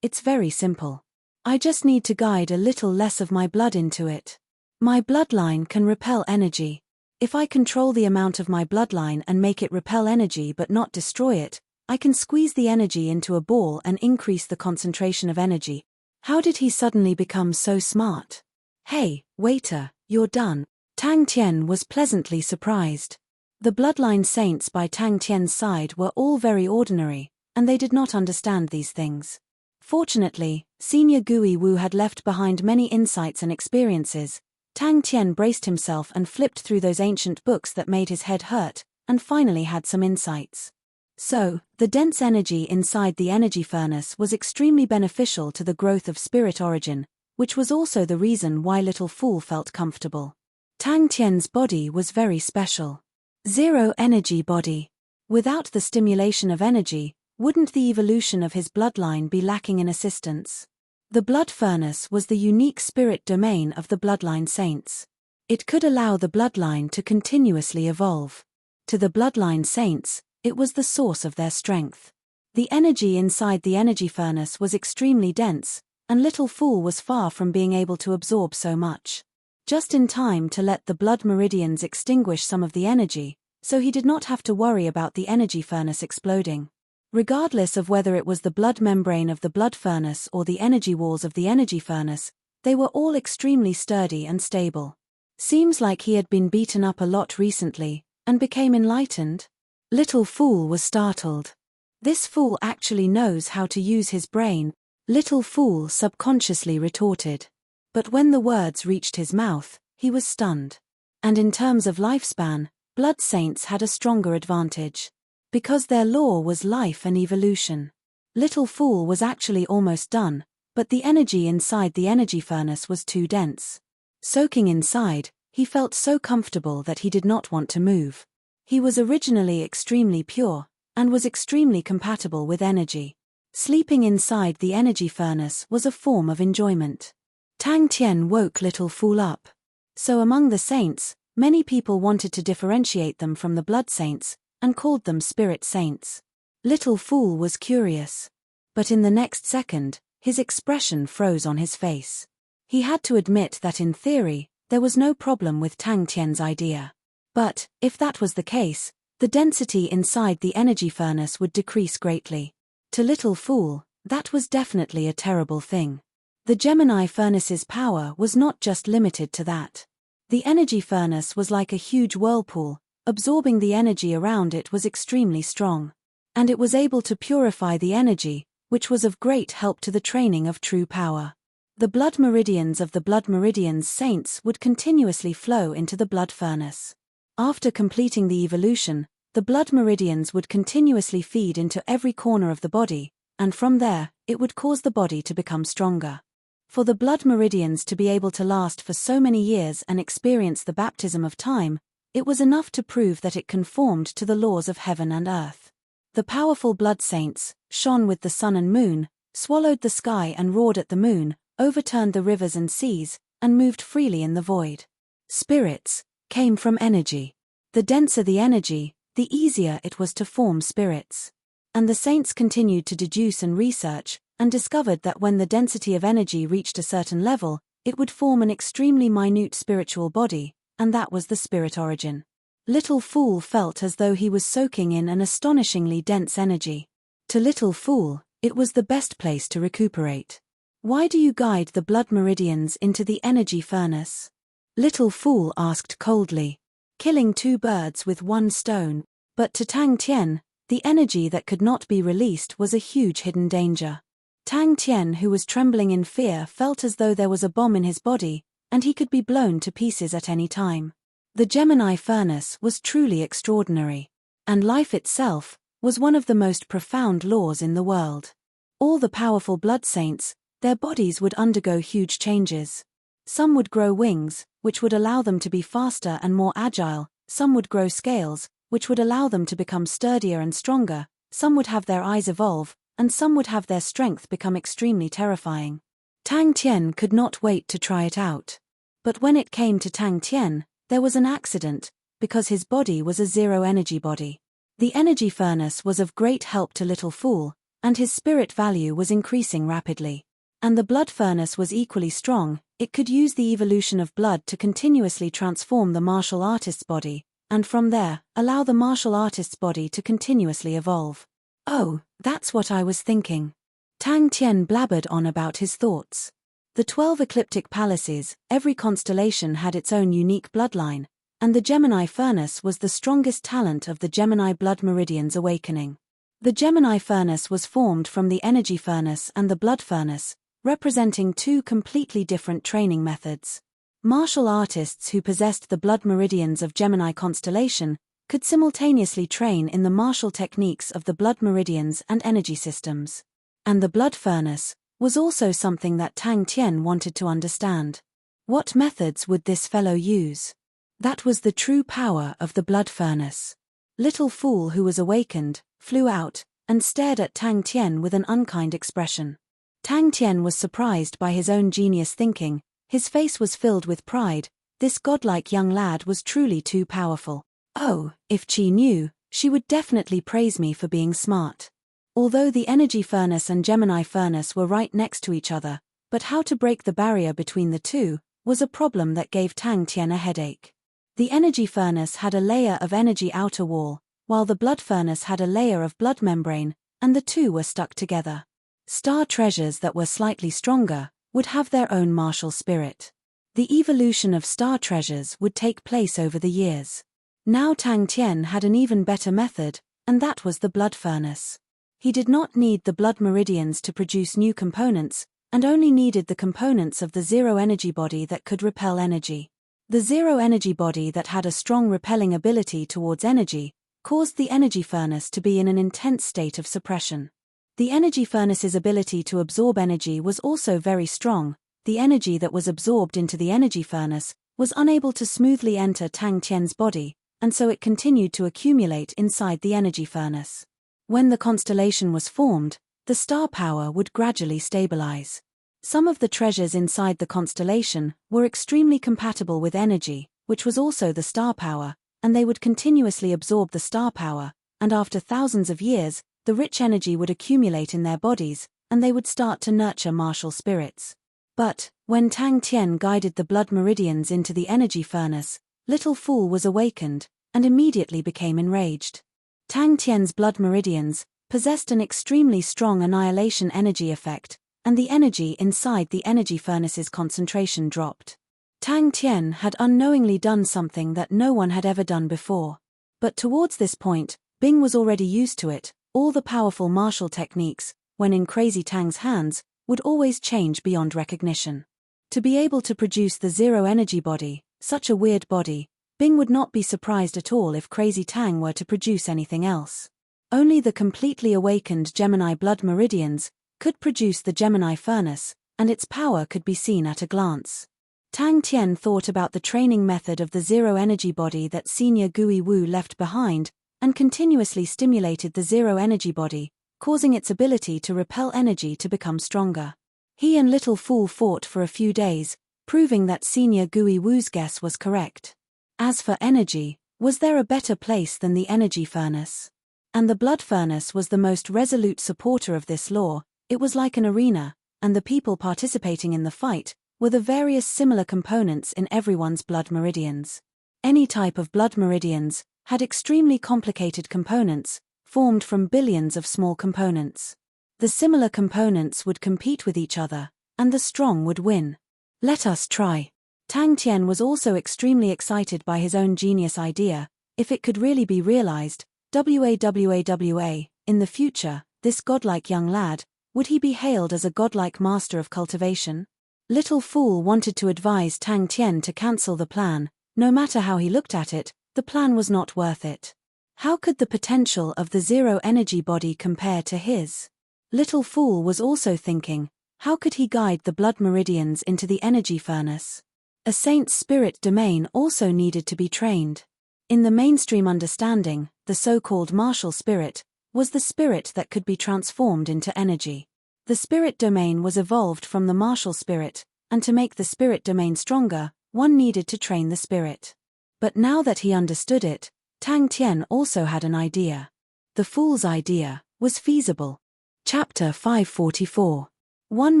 it's very simple. I just need to guide a little less of my blood into it. My bloodline can repel energy. If I control the amount of my bloodline and make it repel energy but not destroy it, I can squeeze the energy into a ball and increase the concentration of energy. How did he suddenly become so smart? Hey, waiter, you're done. Tang Tien was pleasantly surprised. The bloodline saints by Tang Tien's side were all very ordinary, and they did not understand these things. Fortunately, Senior Gui Wu had left behind many insights and experiences. Tang Tien braced himself and flipped through those ancient books that made his head hurt, and finally had some insights. So, the dense energy inside the energy furnace was extremely beneficial to the growth of spirit origin, which was also the reason why Little Fool felt comfortable. Tang Tien's body was very special. Zero energy body. Without the stimulation of energy, wouldn't the evolution of his bloodline be lacking in assistance? The blood furnace was the unique spirit domain of the bloodline saints. It could allow the bloodline to continuously evolve. To the bloodline saints, it was the source of their strength. The energy inside the energy furnace was extremely dense, and Little Fool was far from being able to absorb so much. Just in time to let the blood meridians extinguish some of the energy, so he did not have to worry about the energy furnace exploding. Regardless of whether it was the blood membrane of the blood furnace or the energy walls of the energy furnace, they were all extremely sturdy and stable. Seems like he had been beaten up a lot recently, and became enlightened. Little Fool was startled. This fool actually knows how to use his brain, Little Fool subconsciously retorted. But when the words reached his mouth, he was stunned. And in terms of lifespan, blood saints had a stronger advantage. Because their law was life and evolution. Little Fool was actually almost done, but the energy inside the energy furnace was too dense. Soaking inside, he felt so comfortable that he did not want to move. He was originally extremely pure, and was extremely compatible with energy. Sleeping inside the energy furnace was a form of enjoyment. Tang Tien woke Little Fool up. So among the saints, many people wanted to differentiate them from the blood saints, and called them spirit saints. Little Fool was curious. But in the next second, his expression froze on his face. He had to admit that in theory, there was no problem with Tang Tien's idea. But, if that was the case, the density inside the energy furnace would decrease greatly. To Little Fool, that was definitely a terrible thing. The Gemini furnace's power was not just limited to that. The energy furnace was like a huge whirlpool. Absorbing the energy around it was extremely strong. And it was able to purify the energy, which was of great help to the training of true power. The blood meridians of the blood meridians saints would continuously flow into the blood furnace. After completing the evolution, the blood meridians would continuously feed into every corner of the body, and from there, it would cause the body to become stronger. For the blood meridians to be able to last for so many years and experience the baptism of time, it was enough to prove that it conformed to the laws of heaven and earth. The powerful blood saints, shone with the sun and moon, swallowed the sky and roared at the moon, overturned the rivers and seas, and moved freely in the void. Spirits came from energy. The denser the energy, the easier it was to form spirits. And the saints continued to deduce and research, and discovered that when the density of energy reached a certain level, it would form an extremely minute spiritual body, and that was the spirit origin. Little Fool felt as though he was soaking in an astonishingly dense energy. To Little Fool, it was the best place to recuperate. Why do you guide the blood meridians into the energy furnace? Little Fool asked coldly. Killing two birds with one stone. But to Tang Tian, the energy that could not be released was a huge hidden danger. Tang Tian, who was trembling in fear, felt as though there was a bomb in his body, and he could be blown to pieces at any time. The Gemini furnace was truly extraordinary. And life itself was one of the most profound laws in the world. All the powerful blood saints, their bodies would undergo huge changes. Some would grow wings, which would allow them to be faster and more agile. Some would grow scales, which would allow them to become sturdier and stronger. Some would have their eyes evolve, and some would have their strength become extremely terrifying. Tang Tian could not wait to try it out. But when it came to Tang Tian, there was an accident, because his body was a zero-energy body. The energy furnace was of great help to Little Fool, and his spirit value was increasing rapidly. And the blood furnace was equally strong. It could use the evolution of blood to continuously transform the martial artist's body, and from there, allow the martial artist's body to continuously evolve. Oh, that's what I was thinking. Tang Tian blabbered on about his thoughts. The 12 ecliptic palaces, every constellation had its own unique bloodline, and the Gemini furnace was the strongest talent of the Gemini blood meridians awakening. The Gemini furnace was formed from the energy furnace and the blood furnace, representing two completely different training methods. Martial artists who possessed the blood meridians of Gemini constellation could simultaneously train in the martial techniques of the blood meridians and energy systems. And the blood furnace was also something that Tang Tian wanted to understand. What methods would this fellow use? That was the true power of the blood furnace. Little Fool, who was awakened, flew out, and stared at Tang Tian with an unkind expression. Tang Tian was surprised by his own genius thinking. His face was filled with pride. This godlike young lad was truly too powerful. Oh, if Qi knew, she would definitely praise me for being smart. Although the energy furnace and Gemini furnace were right next to each other, but how to break the barrier between the two was a problem that gave Tang Tian a headache. The energy furnace had a layer of energy outer wall, while the blood furnace had a layer of blood membrane, and the two were stuck together. Star treasures that were slightly stronger would have their own martial spirit. The evolution of star treasures would take place over the years. Now Tang Tian had an even better method, and that was the blood furnace. He did not need the blood meridians to produce new components, and only needed the components of the zero-energy body that could repel energy. The zero-energy body that had a strong repelling ability towards energy caused the energy furnace to be in an intense state of suppression. The energy furnace's ability to absorb energy was also very strong. The energy that was absorbed into the energy furnace was unable to smoothly enter Tang Tian's body, and so it continued to accumulate inside the energy furnace. When the constellation was formed, the star power would gradually stabilize. Some of the treasures inside the constellation were extremely compatible with energy, which was also the star power, and they would continuously absorb the star power, and after thousands of years, the rich energy would accumulate in their bodies, and they would start to nurture martial spirits. But, when Tang Tian guided the blood meridians into the energy furnace, Little Fool was awakened, and immediately became enraged. Tang Tian's blood meridians possessed an extremely strong annihilation energy effect, and the energy inside the energy furnace's concentration dropped. Tang Tian had unknowingly done something that no one had ever done before. But towards this point, Bing was already used to it. All the powerful martial techniques, when in Crazy Tang's hands, would always change beyond recognition. To be able to produce the zero-energy body, such a weird body, Bing would not be surprised at all if Crazy Tang were to produce anything else. Only the completely awakened Gemini blood meridians could produce the Gemini furnace, and its power could be seen at a glance. Tang Tian thought about the training method of the zero-energy body that Senior Gui Wu left behind, and continuously stimulated the zero-energy body, causing its ability to repel energy to become stronger. He and Little Fool fought for a few days, proving that Senior Gui Wu's guess was correct. As for energy, was there a better place than the energy furnace? And the blood furnace was the most resolute supporter of this law. It was like an arena, and the people participating in the fight were the various similar components in everyone's blood meridians. Any type of blood meridians had extremely complicated components, formed from billions of small components. The similar components would compete with each other, and the strong would win. Let us try. Tang Tian was also extremely excited by his own genius idea. If it could really be realized, WAWAWA, in the future, this godlike young lad, would he be hailed as a godlike master of cultivation? Little Fool wanted to advise Tang Tian to cancel the plan. No matter how he looked at it, the plan was not worth it. How could the potential of the zero-energy body compare to his? Little Fool was also thinking, how could he guide the blood meridians into the energy furnace? A saint's spirit domain also needed to be trained. In the mainstream understanding, the so-called martial spirit was the spirit that could be transformed into energy. The spirit domain was evolved from the martial spirit, and to make the spirit domain stronger, one needed to train the spirit. But now that he understood it, Tang Tian also had an idea. The Fool's idea was feasible. Chapter 544. One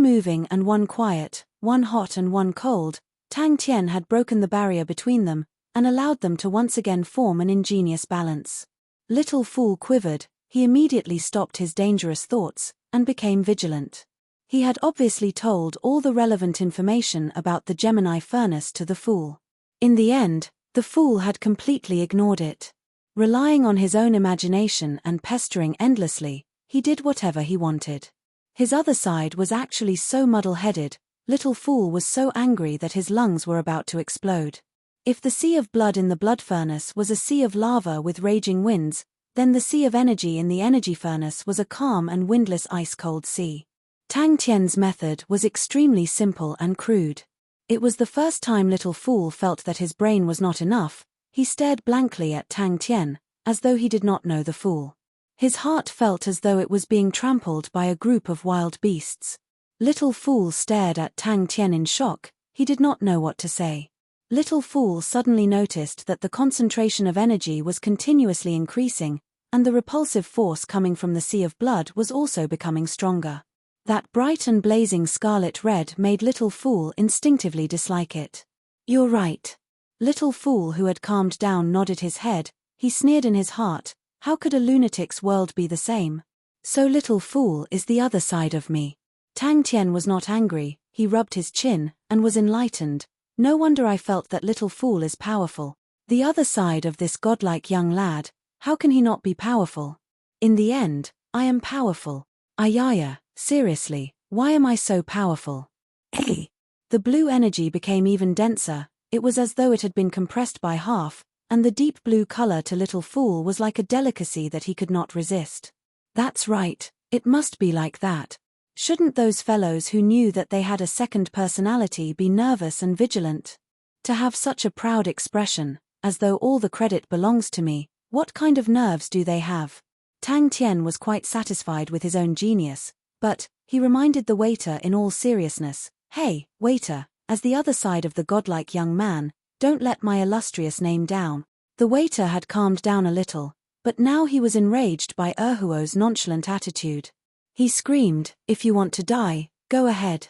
moving and one quiet, one hot and one cold, Tang Tian had broken the barrier between them, and allowed them to once again form an ingenious balance. Little Fool quivered, he immediately stopped his dangerous thoughts, and became vigilant. He had obviously told all the relevant information about the Gemini furnace to the Fool. In the end, the Fool had completely ignored it. Relying on his own imagination and pestering endlessly, he did whatever he wanted. His other side was actually so muddle-headed, Little Fool was so angry that his lungs were about to explode. If the sea of blood in the blood furnace was a sea of lava with raging winds, then the sea of energy in the energy furnace was a calm and windless ice-cold sea. Tang Tian's method was extremely simple and crude. It was the first time Little Fool felt that his brain was not enough. He stared blankly at Tang Tian, as though he did not know the Fool. His heart felt as though it was being trampled by a group of wild beasts. Little Fool stared at Tang Tian in shock. He did not know what to say. Little Fool suddenly noticed that the concentration of energy was continuously increasing, and the repulsive force coming from the sea of blood was also becoming stronger. That bright and blazing scarlet red made Little Fool instinctively dislike it. "You're right." Little Fool, who had calmed down, nodded his head. He sneered in his heart, how could a lunatic's world be the same? So Little Fool is the other side of me. Tang Tian was not angry, he rubbed his chin, and was enlightened. No wonder I felt that Little Fool is powerful. The other side of this godlike young lad, how can he not be powerful? In the end, I am powerful. Ayaya, seriously, why am I so powerful? Hey! The blue energy became even denser, it was as though it had been compressed by half, and the deep blue color to Little Fool was like a delicacy that he could not resist. That's right, it must be like that. Shouldn't those fellows who knew that they had a second personality be nervous and vigilant? To have such a proud expression, as though all the credit belongs to me, what kind of nerves do they have? Tang Tian was quite satisfied with his own genius, but, he reminded the waiter in all seriousness, "Hey, waiter, as the other side of the godlike young man, don't let my illustrious name down." The waiter had calmed down a little, but now he was enraged by Erhuo's nonchalant attitude. He screamed, "If you want to die, go ahead.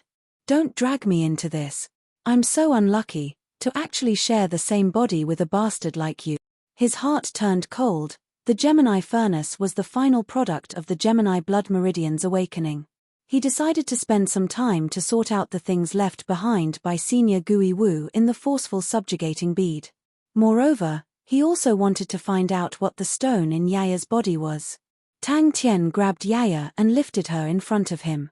Don't drag me into this. I'm so unlucky, to actually share the same body with a bastard like you." His heart turned cold. The Gemini furnace was the final product of the Gemini blood meridian's awakening. He decided to spend some time to sort out the things left behind by Senior Gui Wu in the forceful subjugating bead. Moreover, he also wanted to find out what the stone in Yaya's body was. Tang Tian grabbed Yaya and lifted her in front of him.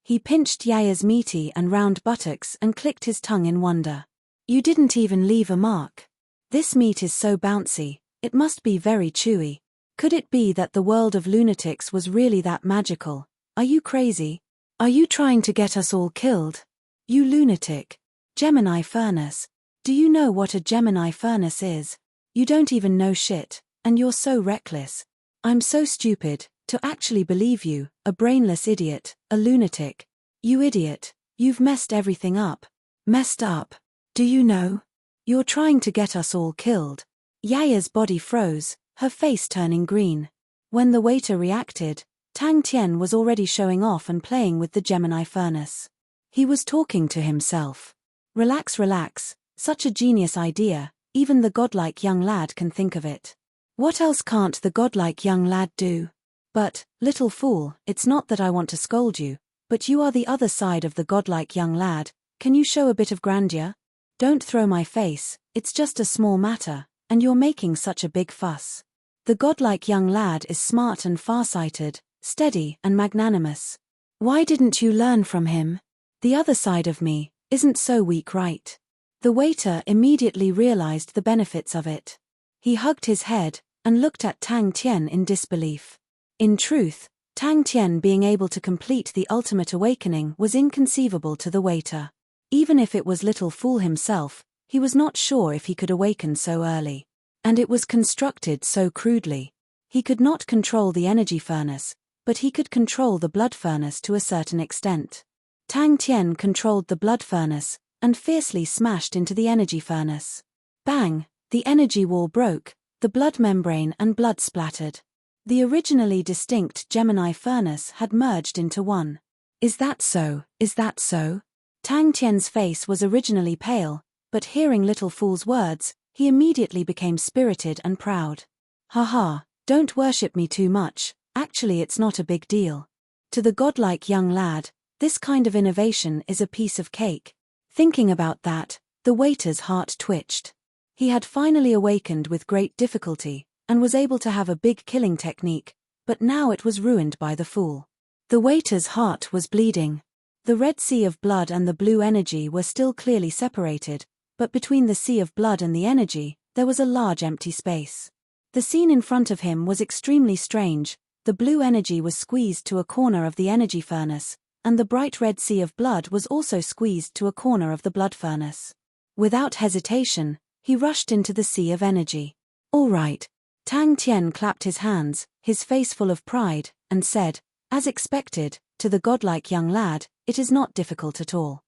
He pinched Yaya's meaty and round buttocks and clicked his tongue in wonder. "You didn't even leave a mark. This meat is so bouncy, it must be very chewy. Could it be that the world of lunatics was really that magical? Are you crazy? Are you trying to get us all killed? You lunatic. Gemini furnace. Do you know what a Gemini furnace is? You don't even know shit, and you're so reckless. I'm so stupid to actually believe you, a brainless idiot, a lunatic. You idiot, you've messed everything up. Messed up. Do you know? You're trying to get us all killed." Yaya's body froze, her face turning green. When the waiter reacted, Tang Tian was already showing off and playing with the Gemini furnace. He was talking to himself. Relax, relax, such a genius idea, even the godlike young lad can think of it. What else can't the godlike young lad do? But, little fool, it's not that I want to scold you, but you are the other side of the godlike young lad, can you show a bit of grandeur? Don't throw my face, it's just a small matter, and you're making such a big fuss. The godlike young lad is smart and far-sighted, steady and magnanimous. Why didn't you learn from him? The other side of me isn't so weak, right? The waiter immediately realized the benefits of it. He hugged his head and looked at Tang Tian in disbelief. In truth, Tang Tian being able to complete the ultimate awakening was inconceivable to the waiter. Even if it was Little Fool himself, he was not sure if he could awaken so early. And it was constructed so crudely. He could not control the energy furnace, but he could control the blood furnace to a certain extent. Tang Tian controlled the blood furnace, and fiercely smashed into the energy furnace. Bang! The energy wall broke, the blood membrane and blood splattered. The originally distinct Gemini furnace had merged into one. Is that so? Is that so? Tang Tian's face was originally pale, but hearing Little Fool's words, he immediately became spirited and proud. Haha, don't worship me too much, actually it's not a big deal. To the godlike young lad, this kind of innovation is a piece of cake. Thinking about that, the waiter's heart twitched. He had finally awakened with great difficulty, and was able to have a big killing technique, but now it was ruined by the fool. The waiter's heart was bleeding. The red sea of blood and the blue energy were still clearly separated, but between the sea of blood and the energy, there was a large empty space. The scene in front of him was extremely strange. The blue energy was squeezed to a corner of the energy furnace, and the bright red sea of blood was also squeezed to a corner of the blood furnace. Without hesitation, he rushed into the sea of energy. All right. Tang Tian clapped his hands, his face full of pride, and said, as expected, to the godlike young lad, it is not difficult at all.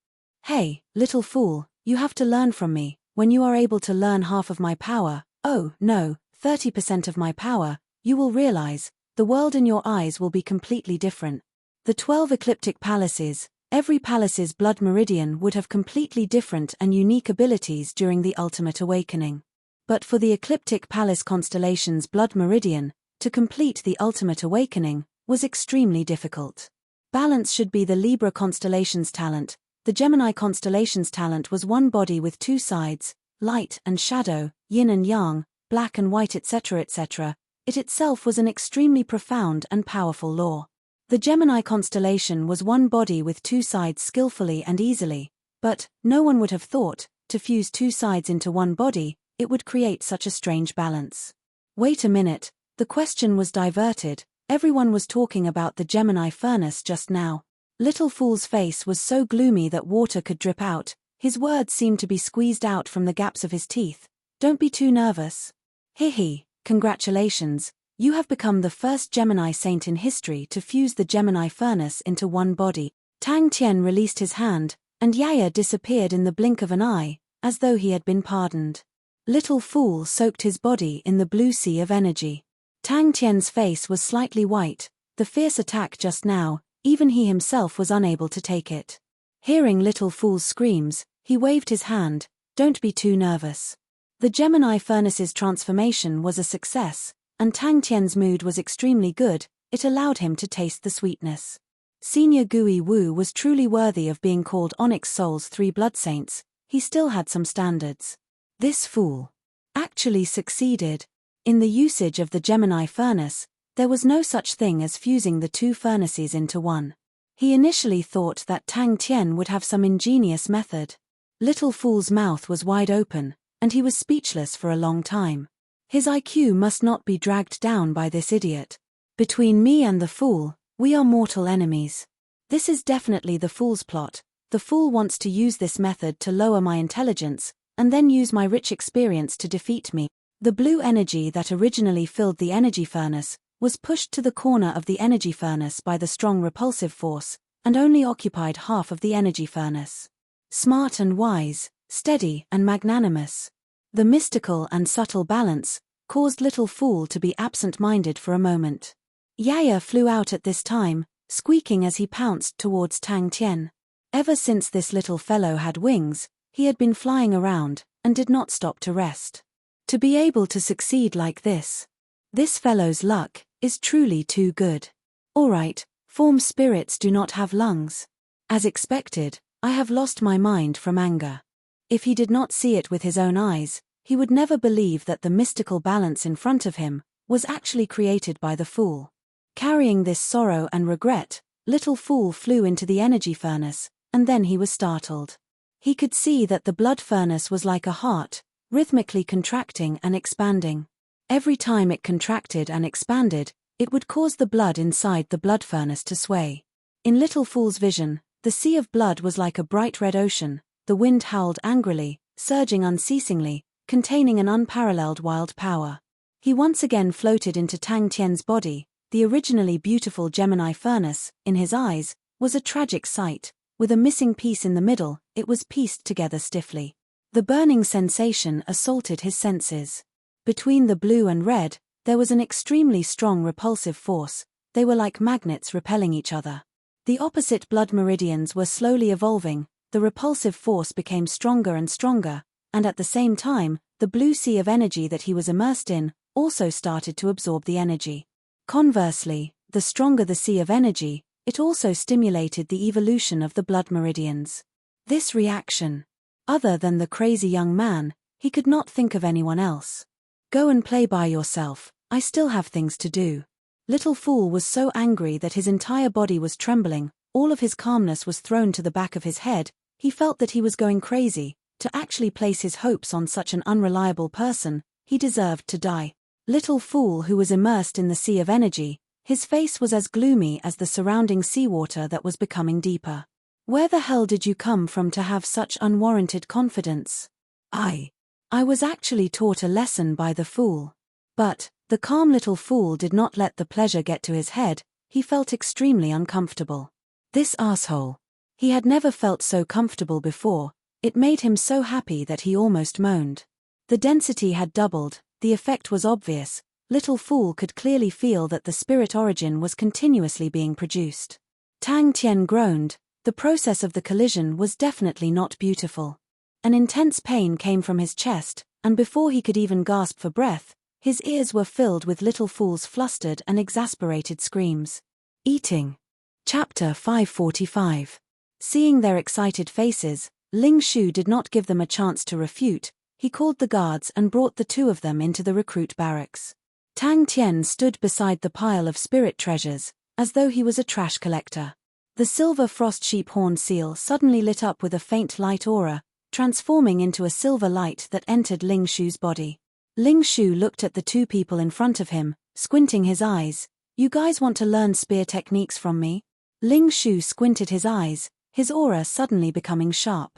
Hey, little fool, you have to learn from me. When you are able to learn half of my power, oh, no, 30% of my power, you will realize, the world in your eyes will be completely different. The 12 ecliptic palaces, every palace's blood meridian would have completely different and unique abilities during the ultimate awakening. But for the ecliptic palace constellation's blood meridian, to complete the ultimate awakening, was extremely difficult. Balance should be the Libra constellation's talent. The Gemini constellation's talent was one body with two sides, light and shadow, yin and yang, black and white, etc., etc. It itself was an extremely profound and powerful law. The Gemini constellation was one body with two sides skillfully and easily, but no one would have thought, to fuse two sides into one body, it would create such a strange balance. Wait a minute, the question was diverted. Everyone was talking about the Gemini furnace just now. Little Fool's face was so gloomy that water could drip out, his words seemed to be squeezed out from the gaps of his teeth. Don't be too nervous. Hee, congratulations, you have become the first Gemini saint in history to fuse the Gemini furnace into one body. Tang Tian released his hand, and Yaya disappeared in the blink of an eye, as though he had been pardoned. Little Fool soaked his body in the blue sea of energy. Tang Tian's face was slightly white, the fierce attack just now, even he himself was unable to take it. Hearing Little Fool's screams, he waved his hand, don't be too nervous. The Gemini furnace's transformation was a success, and Tang Tian's mood was extremely good, it allowed him to taste the sweetness. Senior Gui Wu was truly worthy of being called Onyx Soul's 3 blood saints, he still had some standards. This fool actually succeeded. In the usage of the Gemini furnace, there was no such thing as fusing the two furnaces into one. He initially thought that Tang Tian would have some ingenious method. Little Fool's mouth was wide open, and he was speechless for a long time. His IQ must not be dragged down by this idiot. Between me and the fool, we are mortal enemies. This is definitely the fool's plot. The fool wants to use this method to lower my intelligence, and then use my rich experience to defeat me. The blue energy that originally filled the energy furnace was pushed to the corner of the energy furnace by the strong repulsive force, and only occupied half of the energy furnace. Smart and wise, steady and magnanimous. The mystical and subtle balance caused Little Fool to be absent-minded for a moment. Yaya flew out at this time, squeaking as he pounced towards Tang Tian. Ever since this little fellow had wings, He had been flying around, and did not stop to rest. To be able to succeed like this fellow's luck is truly too good. Alright, form spirits do not have lungs. As expected, I have lost my mind from anger. If he did not see it with his own eyes, he would never believe that the mystical balance in front of him was actually created by the fool. Carrying this sorrow and regret, little fool flew into the energy furnace, and then he was startled. He could see that the blood furnace was like a heart, rhythmically contracting and expanding. Every time it contracted and expanded, it would cause the blood inside the blood furnace to sway. In little fool's vision, the sea of blood was like a bright red ocean. The wind howled angrily, surging unceasingly, containing an unparalleled wild power. He once again floated into Tang Tian's body. The originally beautiful Gemini furnace, in his eyes, was a tragic sight. With a missing piece in the middle, it was pieced together stiffly. The burning sensation assaulted his senses. Between the blue and red, there was an extremely strong repulsive force. They were like magnets repelling each other. The opposite blood meridians were slowly evolving. The repulsive force became stronger and stronger, and at the same time, the blue sea of energy that he was immersed in also started to absorb the energy. Conversely, the stronger the sea of energy, it also stimulated the evolution of the blood meridians. This reaction. Other than the crazy young man, he could not think of anyone else. Go and play by yourself, I still have things to do. Little fool was so angry that his entire body was trembling, all of his calmness was thrown to the back of his head. He felt that he was going crazy. To actually place his hopes on such an unreliable person, he deserved to die. Little fool who was immersed in the sea of energy, his face was as gloomy as the surrounding seawater that was becoming deeper. Where the hell did you come from to have such unwarranted confidence? I was actually taught a lesson by the fool. But the calm little fool did not let the pleasure get to his head. He felt extremely uncomfortable. This asshole. He had never felt so comfortable before. It made him so happy that he almost moaned. The density had doubled. The effect was obvious. Little fool could clearly feel that the spirit origin was continuously being produced. Tang Tian groaned. The process of the collision was definitely not beautiful. An intense pain came from his chest, and before he could even gasp for breath, his ears were filled with little fool's flustered and exasperated screams. Eating. Chapter 545. Seeing their excited faces, Ling Shu did not give them a chance to refute. He called the guards and brought the two of them into the recruit barracks. Tang Tian stood beside the pile of spirit treasures, as though he was a trash collector. The silver frost sheep horn seal suddenly lit up with a faint light aura, transforming into a silver light that entered Ling Shu's body. Ling Shu looked at the two people in front of him, squinting his eyes. You guys want to learn spear techniques from me? Ling Shu squinted his eyes, his aura suddenly becoming sharp.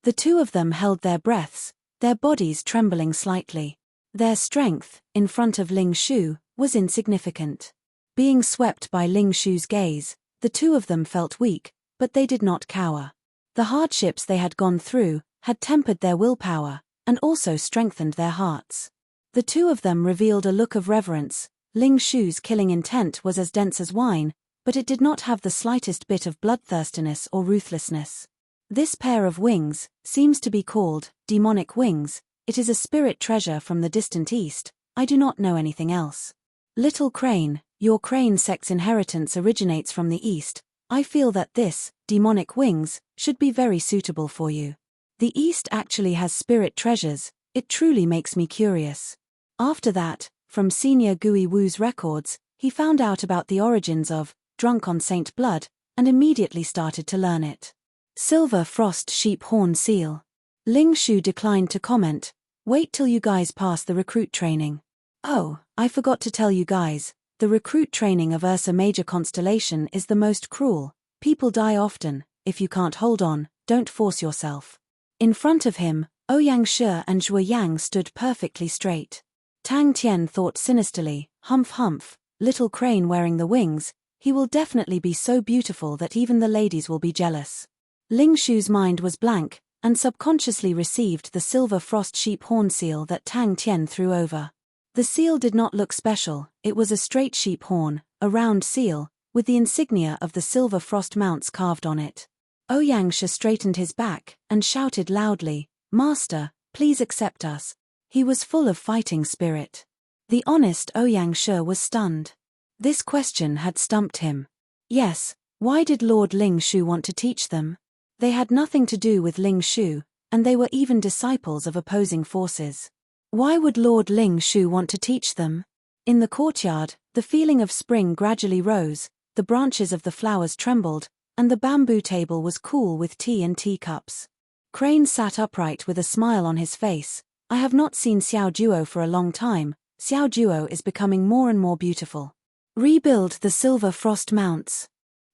The two of them held their breaths, their bodies trembling slightly. Their strength, in front of Ling Shu, was insignificant. Being swept by Ling Shu's gaze, the two of them felt weak, but they did not cower. The hardships they had gone through had tempered their willpower, and also strengthened their hearts. The two of them revealed a look of reverence. Ling Shu's killing intent was as dense as wine, but it did not have the slightest bit of bloodthirstiness or ruthlessness. This pair of wings seems to be called demonic wings. It is a spirit treasure from the distant east. I do not know anything else. Little Crane, your crane sex inheritance originates from the east. I feel that this, demonic wings, should be very suitable for you. The east actually has spirit treasures. It truly makes me curious. After that, from Senior Gui Wu's records, he found out about the origins of Drunk on Saint Blood, and immediately started to learn it. Silver frost sheep horn seal. Ling Shu declined to comment. Wait till you guys pass the recruit training. Oh, I forgot to tell you guys, the recruit training of Ursa Major Constellation is the most cruel. People die often. If you can't hold on, don't force yourself. In front of him, Ouyang Shi and Zhuo Yang stood perfectly straight. Tang Tian thought sinisterly, humph humph, little crane wearing the wings, he will definitely be so beautiful that even the ladies will be jealous. Ling Shu's mind was blank, and subconsciously received the silver frost sheep horn seal that Tang Tian threw over. The seal did not look special. It was a straight sheep horn, a round seal, with the insignia of the silver frost mounts carved on it. Ouyang Shi straightened his back and shouted loudly, "Master, please accept us." He was full of fighting spirit. The honest Ouyang Shi was stunned. This question had stumped him. Yes, why did Lord Ling Shu want to teach them? They had nothing to do with Ling Shu, and they were even disciples of opposing forces. Why would Lord Ling Shu want to teach them? In the courtyard, the feeling of spring gradually rose, the branches of the flowers trembled, and the bamboo table was cool with tea and teacups. Crane sat upright with a smile on his face. I have not seen Xiao Duo for a long time. Xiao Duo is becoming more and more beautiful. Rebuild the silver frost mounts.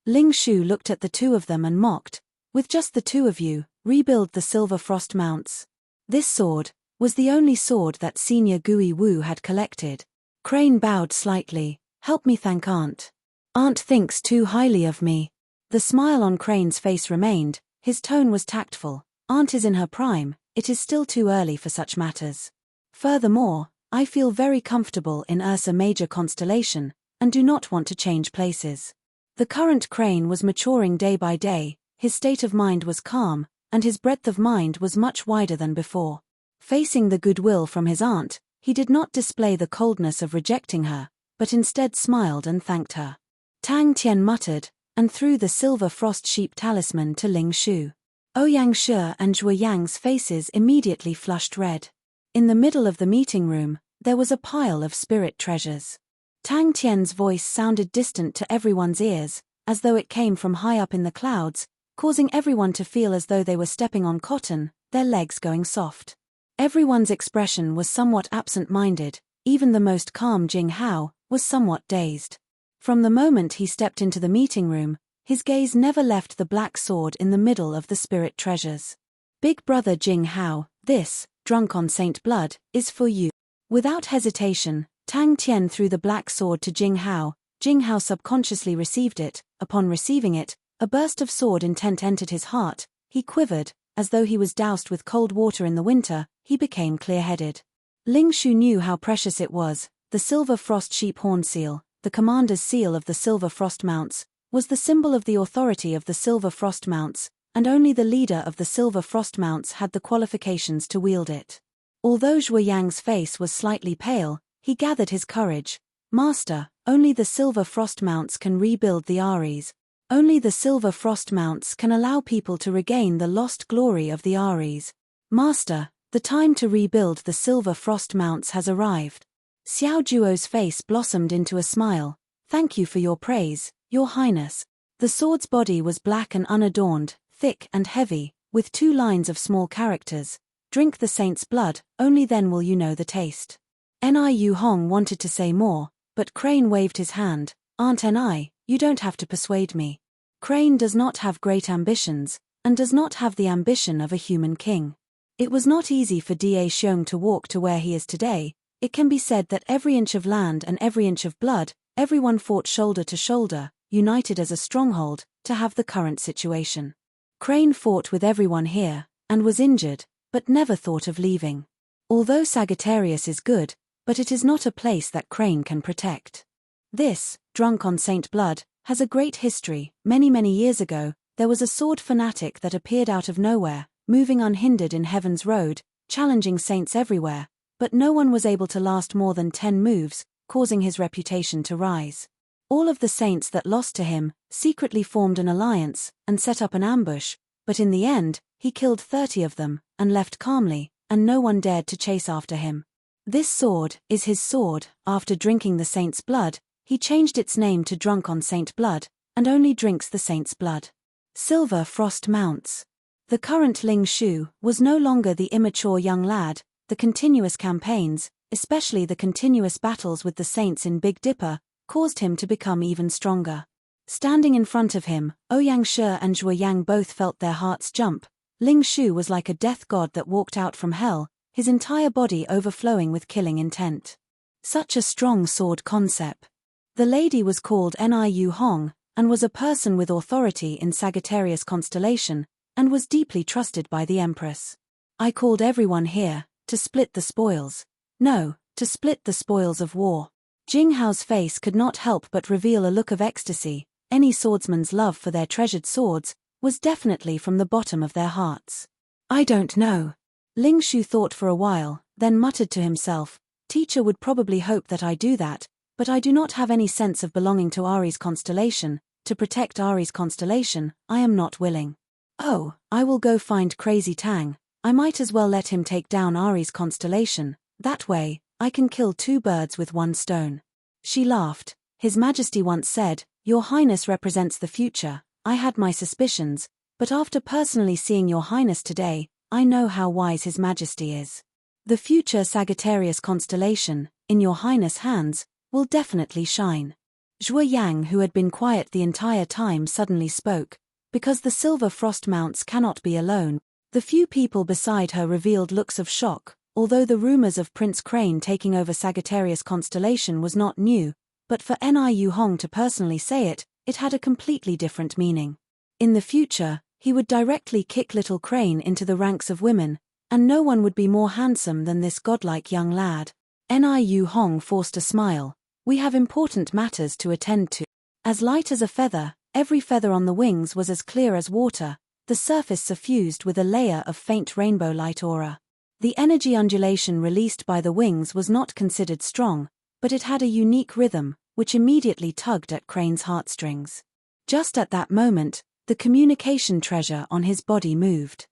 Ling Shu looked at the two of them and mocked. With just the two of you, rebuild the silver frost mounts. This sword was the only sword that Senior Gui Wu had collected. Crane bowed slightly. Help me thank Aunt. Aunt thinks too highly of me. The smile on Crane's face remained. His tone was tactful. Aunt is in her prime. It is still too early for such matters. Furthermore, I feel very comfortable in Ursa Major constellation, and do not want to change places. The current Crane was maturing day by day, his state of mind was calm, and his breadth of mind was much wider than before. Facing the goodwill from his aunt, he did not display the coldness of rejecting her, but instead smiled and thanked her. Tang Tian muttered, and threw the silver frost sheep talisman to Ling Shu. Ouyang Shi and Zhuo Yang's faces immediately flushed red. In the middle of the meeting room, there was a pile of spirit treasures. Tang Tian's voice sounded distant to everyone's ears, as though it came from high up in the clouds, causing everyone to feel as though they were stepping on cotton, their legs going soft. Everyone's expression was somewhat absent-minded, even the most calm Jing Hao was somewhat dazed. From the moment he stepped into the meeting room, his gaze never left the black sword in the middle of the spirit treasures. Big brother Jing Hao, this, drunk on saint blood, is for you. Without hesitation, Tang Tian threw the black sword to Jing Hao. Jing Hao subconsciously received it. Upon receiving it, a burst of sword intent entered his heart. He quivered, as though he was doused with cold water in the winter. He became clear-headed. Ling Shu knew how precious it was. The silver frost sheep horn seal, the commander's seal of the silver frost mounts, was the symbol of the authority of the silver frost mounts, and only the leader of the silver frost mounts had the qualifications to wield it. Although Zhuo Yang's face was slightly pale, he gathered his courage. Master, only the silver frost mounts can rebuild the Aries. Only the silver frost mounts can allow people to regain the lost glory of the Aries. Master, the time to rebuild the silver frost mounts has arrived. Xiao Duo's face blossomed into a smile. Thank you for your praise, Your Highness. The sword's body was black and unadorned, thick and heavy, with 2 lines of small characters. Drink the saint's blood, only then will you know the taste. Niu Hong wanted to say more, but Crane waved his hand. Aunt Ni, you don't have to persuade me. Crane does not have great ambitions, and does not have the ambition of a human king. It was not easy for Da Xiong to walk to where he is today. It can be said that every inch of land and every inch of blood, everyone fought shoulder to shoulder, united as a stronghold, to have the current situation. Crane fought with everyone here, and was injured, but never thought of leaving. Although Sagittarius is good, but it is not a place that Crane can protect. This, drunk on saint blood, has a great history. Many years ago, there was a sword fanatic that appeared out of nowhere, moving unhindered in heaven's road, challenging saints everywhere, but no one was able to last more than 10 moves, causing his reputation to rise. All of the saints that lost to him secretly formed an alliance and set up an ambush, but in the end, he killed 30 of them and left calmly, and no one dared to chase after him. This sword is his sword. After drinking the saint's blood, he changed its name to Drunk on Saint Blood, and only drinks the saint's blood. Silver Frost Mounts. The current Ling Shu was no longer the immature young lad. The continuous campaigns, especially the continuous battles with the saints in Big Dipper, caused him to become even stronger. Standing in front of him, Ouyang Shi and Zhuo Yang both felt their hearts jump. Ling Shu was like a death god that walked out from hell, his entire body overflowing with killing intent. Such a strong sword concept. The lady was called Niu Hong, and was a person with authority in Sagittarius constellation, and was deeply trusted by the Empress. I called everyone here, to split the spoils. No, to split the spoils of war. Jing Hao's face could not help but reveal a look of ecstasy. Any swordsman's love for their treasured swords was definitely from the bottom of their hearts. I don't know. Ling Shu thought for a while, then muttered to himself, Teacher would probably hope that I do that, but I do not have any sense of belonging to Aries constellation. To protect Aries constellation, I am not willing. Oh, I will go find Crazy Tang. I might as well let him take down Aries constellation. That way, I can kill two birds with one stone. She laughed. His Majesty once said, Your Highness represents the future. I had my suspicions, but after personally seeing Your Highness today, I know how wise His Majesty is. The future Sagittarius constellation, in Your Highness' hands, will definitely shine. Zhuo Yang, who had been quiet the entire time, suddenly spoke. Because the silver frost mounts cannot be alone. The few people beside her revealed looks of shock, although the rumors of Prince Crane taking over Sagittarius constellation was not new, but for Niu Hong to personally say it, it had a completely different meaning. In the future, he would directly kick little Crane into the ranks of women, and no one would be more handsome than this godlike young lad. Niu Hong forced a smile. We have important matters to attend to. As light as a feather, every feather on the wings was as clear as water, the surface suffused with a layer of faint rainbow light aura. The energy undulation released by the wings was not considered strong, but it had a unique rhythm, which immediately tugged at Crane's heartstrings. Just at that moment, the communication treasure on his body moved.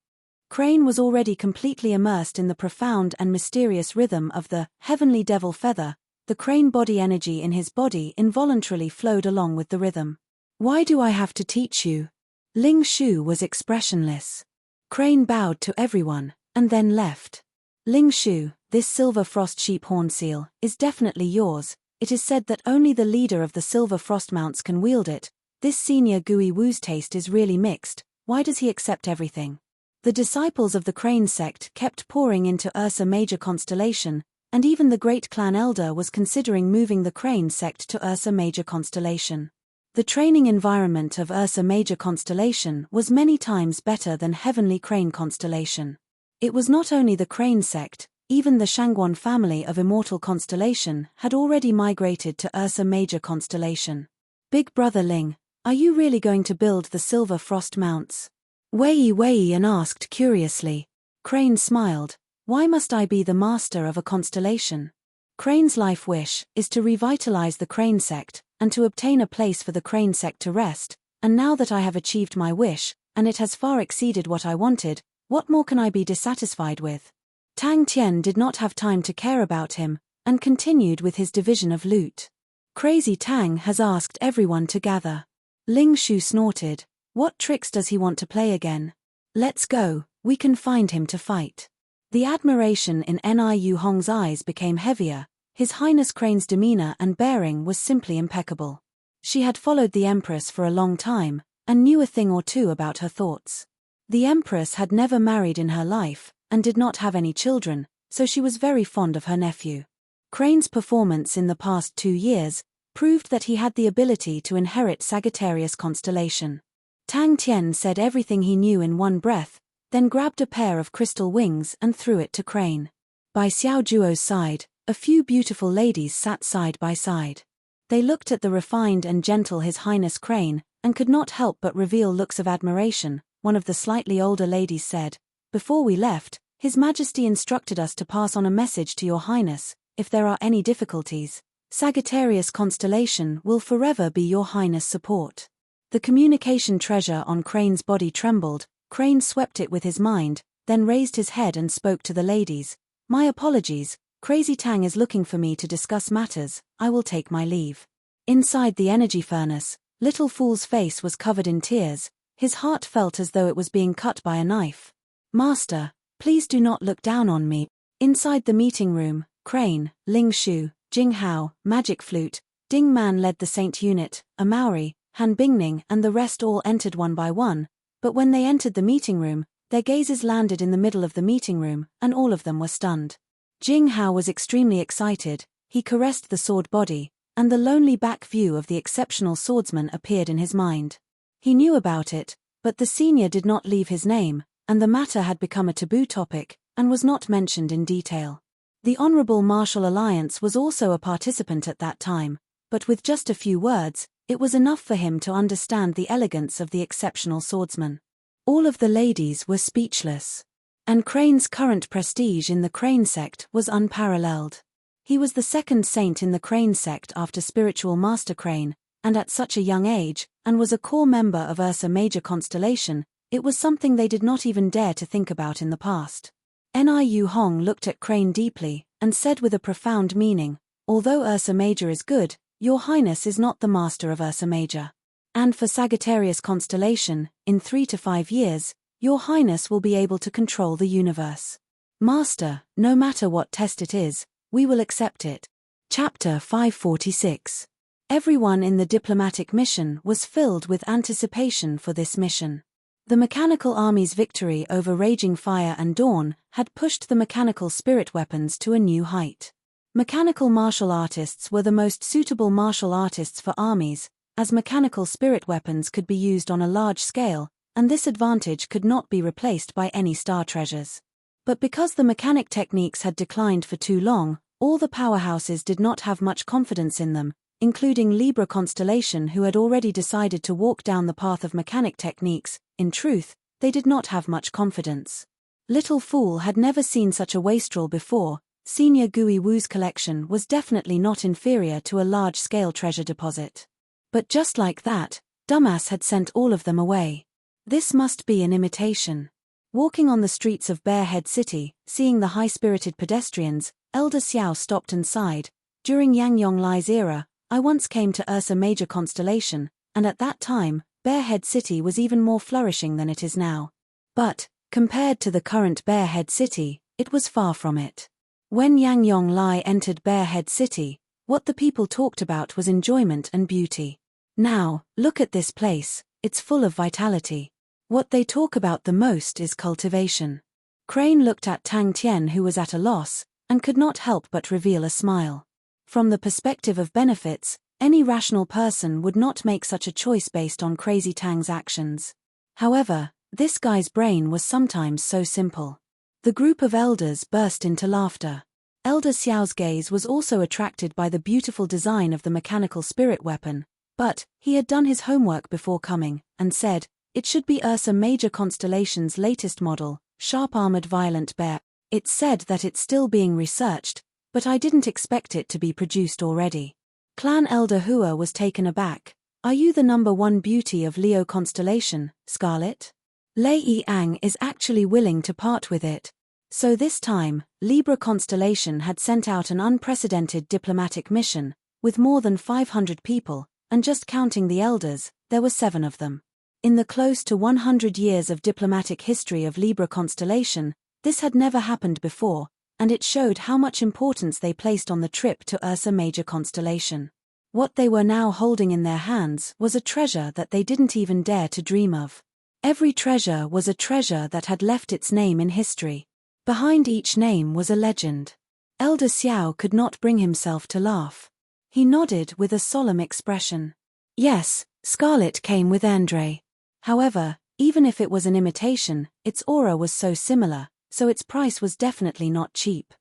Crane was already completely immersed in the profound and mysterious rhythm of the heavenly devil feather. The Crane body energy in his body involuntarily flowed along with the rhythm. Why do I have to teach you? Ling Shu was expressionless. Crane bowed to everyone, and then left. Ling Shu, this silver frost sheep horn seal, is definitely yours. It is said that only the leader of the silver frost mounts can wield it. This senior Gui Wu's taste is really mixed. Why does he accept everything? The disciples of the Crane sect kept pouring into Ursa Major constellation, and even the great clan elder was considering moving the Crane sect to Ursa Major constellation. The training environment of Ursa Major constellation was many times better than Heavenly Crane constellation. It was not only the Crane sect, even the Shangguan family of Immortal constellation had already migrated to Ursa Major constellation. Big Brother Ling, are you really going to build the silver frost mounts? Wei Yan asked curiously. Crane smiled. Why must I be the master of a constellation? Crane's life wish is to revitalize the Crane sect, and to obtain a place for the Crane sect to rest, and now that I have achieved my wish, and it has far exceeded what I wanted, what more can I be dissatisfied with? Tang Tian did not have time to care about him, and continued with his division of loot. Crazy Tang has asked everyone to gather. Ling Shu snorted. What tricks does he want to play again? Let's go, we can find him to fight. The admiration in Niu Hong's eyes became heavier. His Highness Crane's demeanor and bearing was simply impeccable. She had followed the Empress for a long time, and knew a thing or two about her thoughts. The Empress had never married in her life, and did not have any children, so she was very fond of her nephew. Crane's performance in the past 2 years proved that he had the ability to inherit Sagittarius constellation. Tang Tian said everything he knew in one breath, then grabbed a pair of crystal wings and threw it to Crane. By Xiao Zhuo's side, a few beautiful ladies sat side by side. They looked at the refined and gentle His Highness Crane, and could not help but reveal looks of admiration. One of the slightly older ladies said, Before we left, His Majesty instructed us to pass on a message to Your Highness. If there are any difficulties, Sagittarius constellation will forever be Your Highness' support. The communication treasure on Crane's body trembled. Crane swept it with his mind, then raised his head and spoke to the ladies. My apologies, Crazy Tang is looking for me to discuss matters. I will take my leave. Inside the energy furnace, Little Fool's face was covered in tears. His heart felt as though it was being cut by a knife. Master, please do not look down on me. Inside the meeting room, Crane, Ling Shu, Jing Hao, Magic Flute, Ding Man led the Saint unit, a Maori, Han Bingning and the rest all entered one by one, but when they entered the meeting room, their gazes landed in the middle of the meeting room, and all of them were stunned. Jing Hao was extremely excited. He caressed the sword body, and the lonely back view of the exceptional swordsman appeared in his mind. He knew about it, but the senior did not leave his name, and the matter had become a taboo topic, and was not mentioned in detail. The Honorable Martial Alliance was also a participant at that time, but with just a few words, It was enough for him to understand the elegance of the exceptional swordsman. All of the ladies were speechless. And Crane's current prestige in the Crane sect was unparalleled. He was the second saint in the Crane sect after Spiritual Master Crane, and at such a young age, and was a core member of Ursa Major constellation. It was something they did not even dare to think about in the past. Niu Hong looked at Crane deeply, and said with a profound meaning, "Although Ursa Major is good, Your Highness is not the master of Ursa Major. And for Sagittarius constellation, in 3 to 5 years, Your Highness will be able to control the universe. Master, no matter what test it is, we will accept it." Chapter 546. Everyone in the diplomatic mission was filled with anticipation for this mission. The Mechanical Army's victory over Raging Fire and Dawn had pushed the mechanical spirit weapons to a new height. Mechanical martial artists were the most suitable martial artists for armies, as mechanical spirit weapons could be used on a large scale, and this advantage could not be replaced by any star treasures. But because the mechanic techniques had declined for too long, all the powerhouses did not have much confidence in them, including Libra Constellation, who had already decided to walk down the path of mechanic techniques. In truth, they did not have much confidence. Little Fool had never seen such a wastrel before. Senior Gui Wu's collection was definitely not inferior to a large-scale treasure deposit. But just like that, Dumbass had sent all of them away. This must be an imitation. Walking on the streets of Bearhead City, seeing the high-spirited pedestrians, Elder Xiao stopped and sighed. "During Yang Yong Lai's era, I once came to Ursa Major constellation, and at that time, Bearhead City was even more flourishing than it is now. But, compared to the current Bearhead City, it was far from it. When Yang Yong Lai entered Bearhead City, what the people talked about was enjoyment and beauty. Now, look at this place, it's full of vitality. What they talk about the most is cultivation." Crane looked at Tang Tian, who was at a loss, and could not help but reveal a smile. From the perspective of benefits, any rational person would not make such a choice based on Crazy Tang's actions. However, this guy's brain was sometimes so simple. The group of elders burst into laughter. Elder Xiao's gaze was also attracted by the beautiful design of the mechanical spirit weapon, but he had done his homework before coming, and said, "It should be Ursa Major Constellation's latest model, Sharp-Armored Violent Bear. It's said that it's still being researched, but I didn't expect it to be produced already." Clan Elder Hua was taken aback. "Are you the #1 beauty of Leo Constellation, Scarlet? Lei Yiang is actually willing to part with it." So this time, Libra Constellation had sent out an unprecedented diplomatic mission, with more than 500 people, and just counting the elders, there were 7 of them. In the close to 100 years of diplomatic history of Libra Constellation, this had never happened before, and it showed how much importance they placed on the trip to Ursa Major Constellation. What they were now holding in their hands was a treasure that they didn't even dare to dream of. Every treasure was a treasure that had left its name in history. Behind each name was a legend. Elder Xiao could not bring himself to laugh. He nodded with a solemn expression. Yes, Scarlet came with Andre. However, even if it was an imitation, its aura was so similar, so its price was definitely not cheap.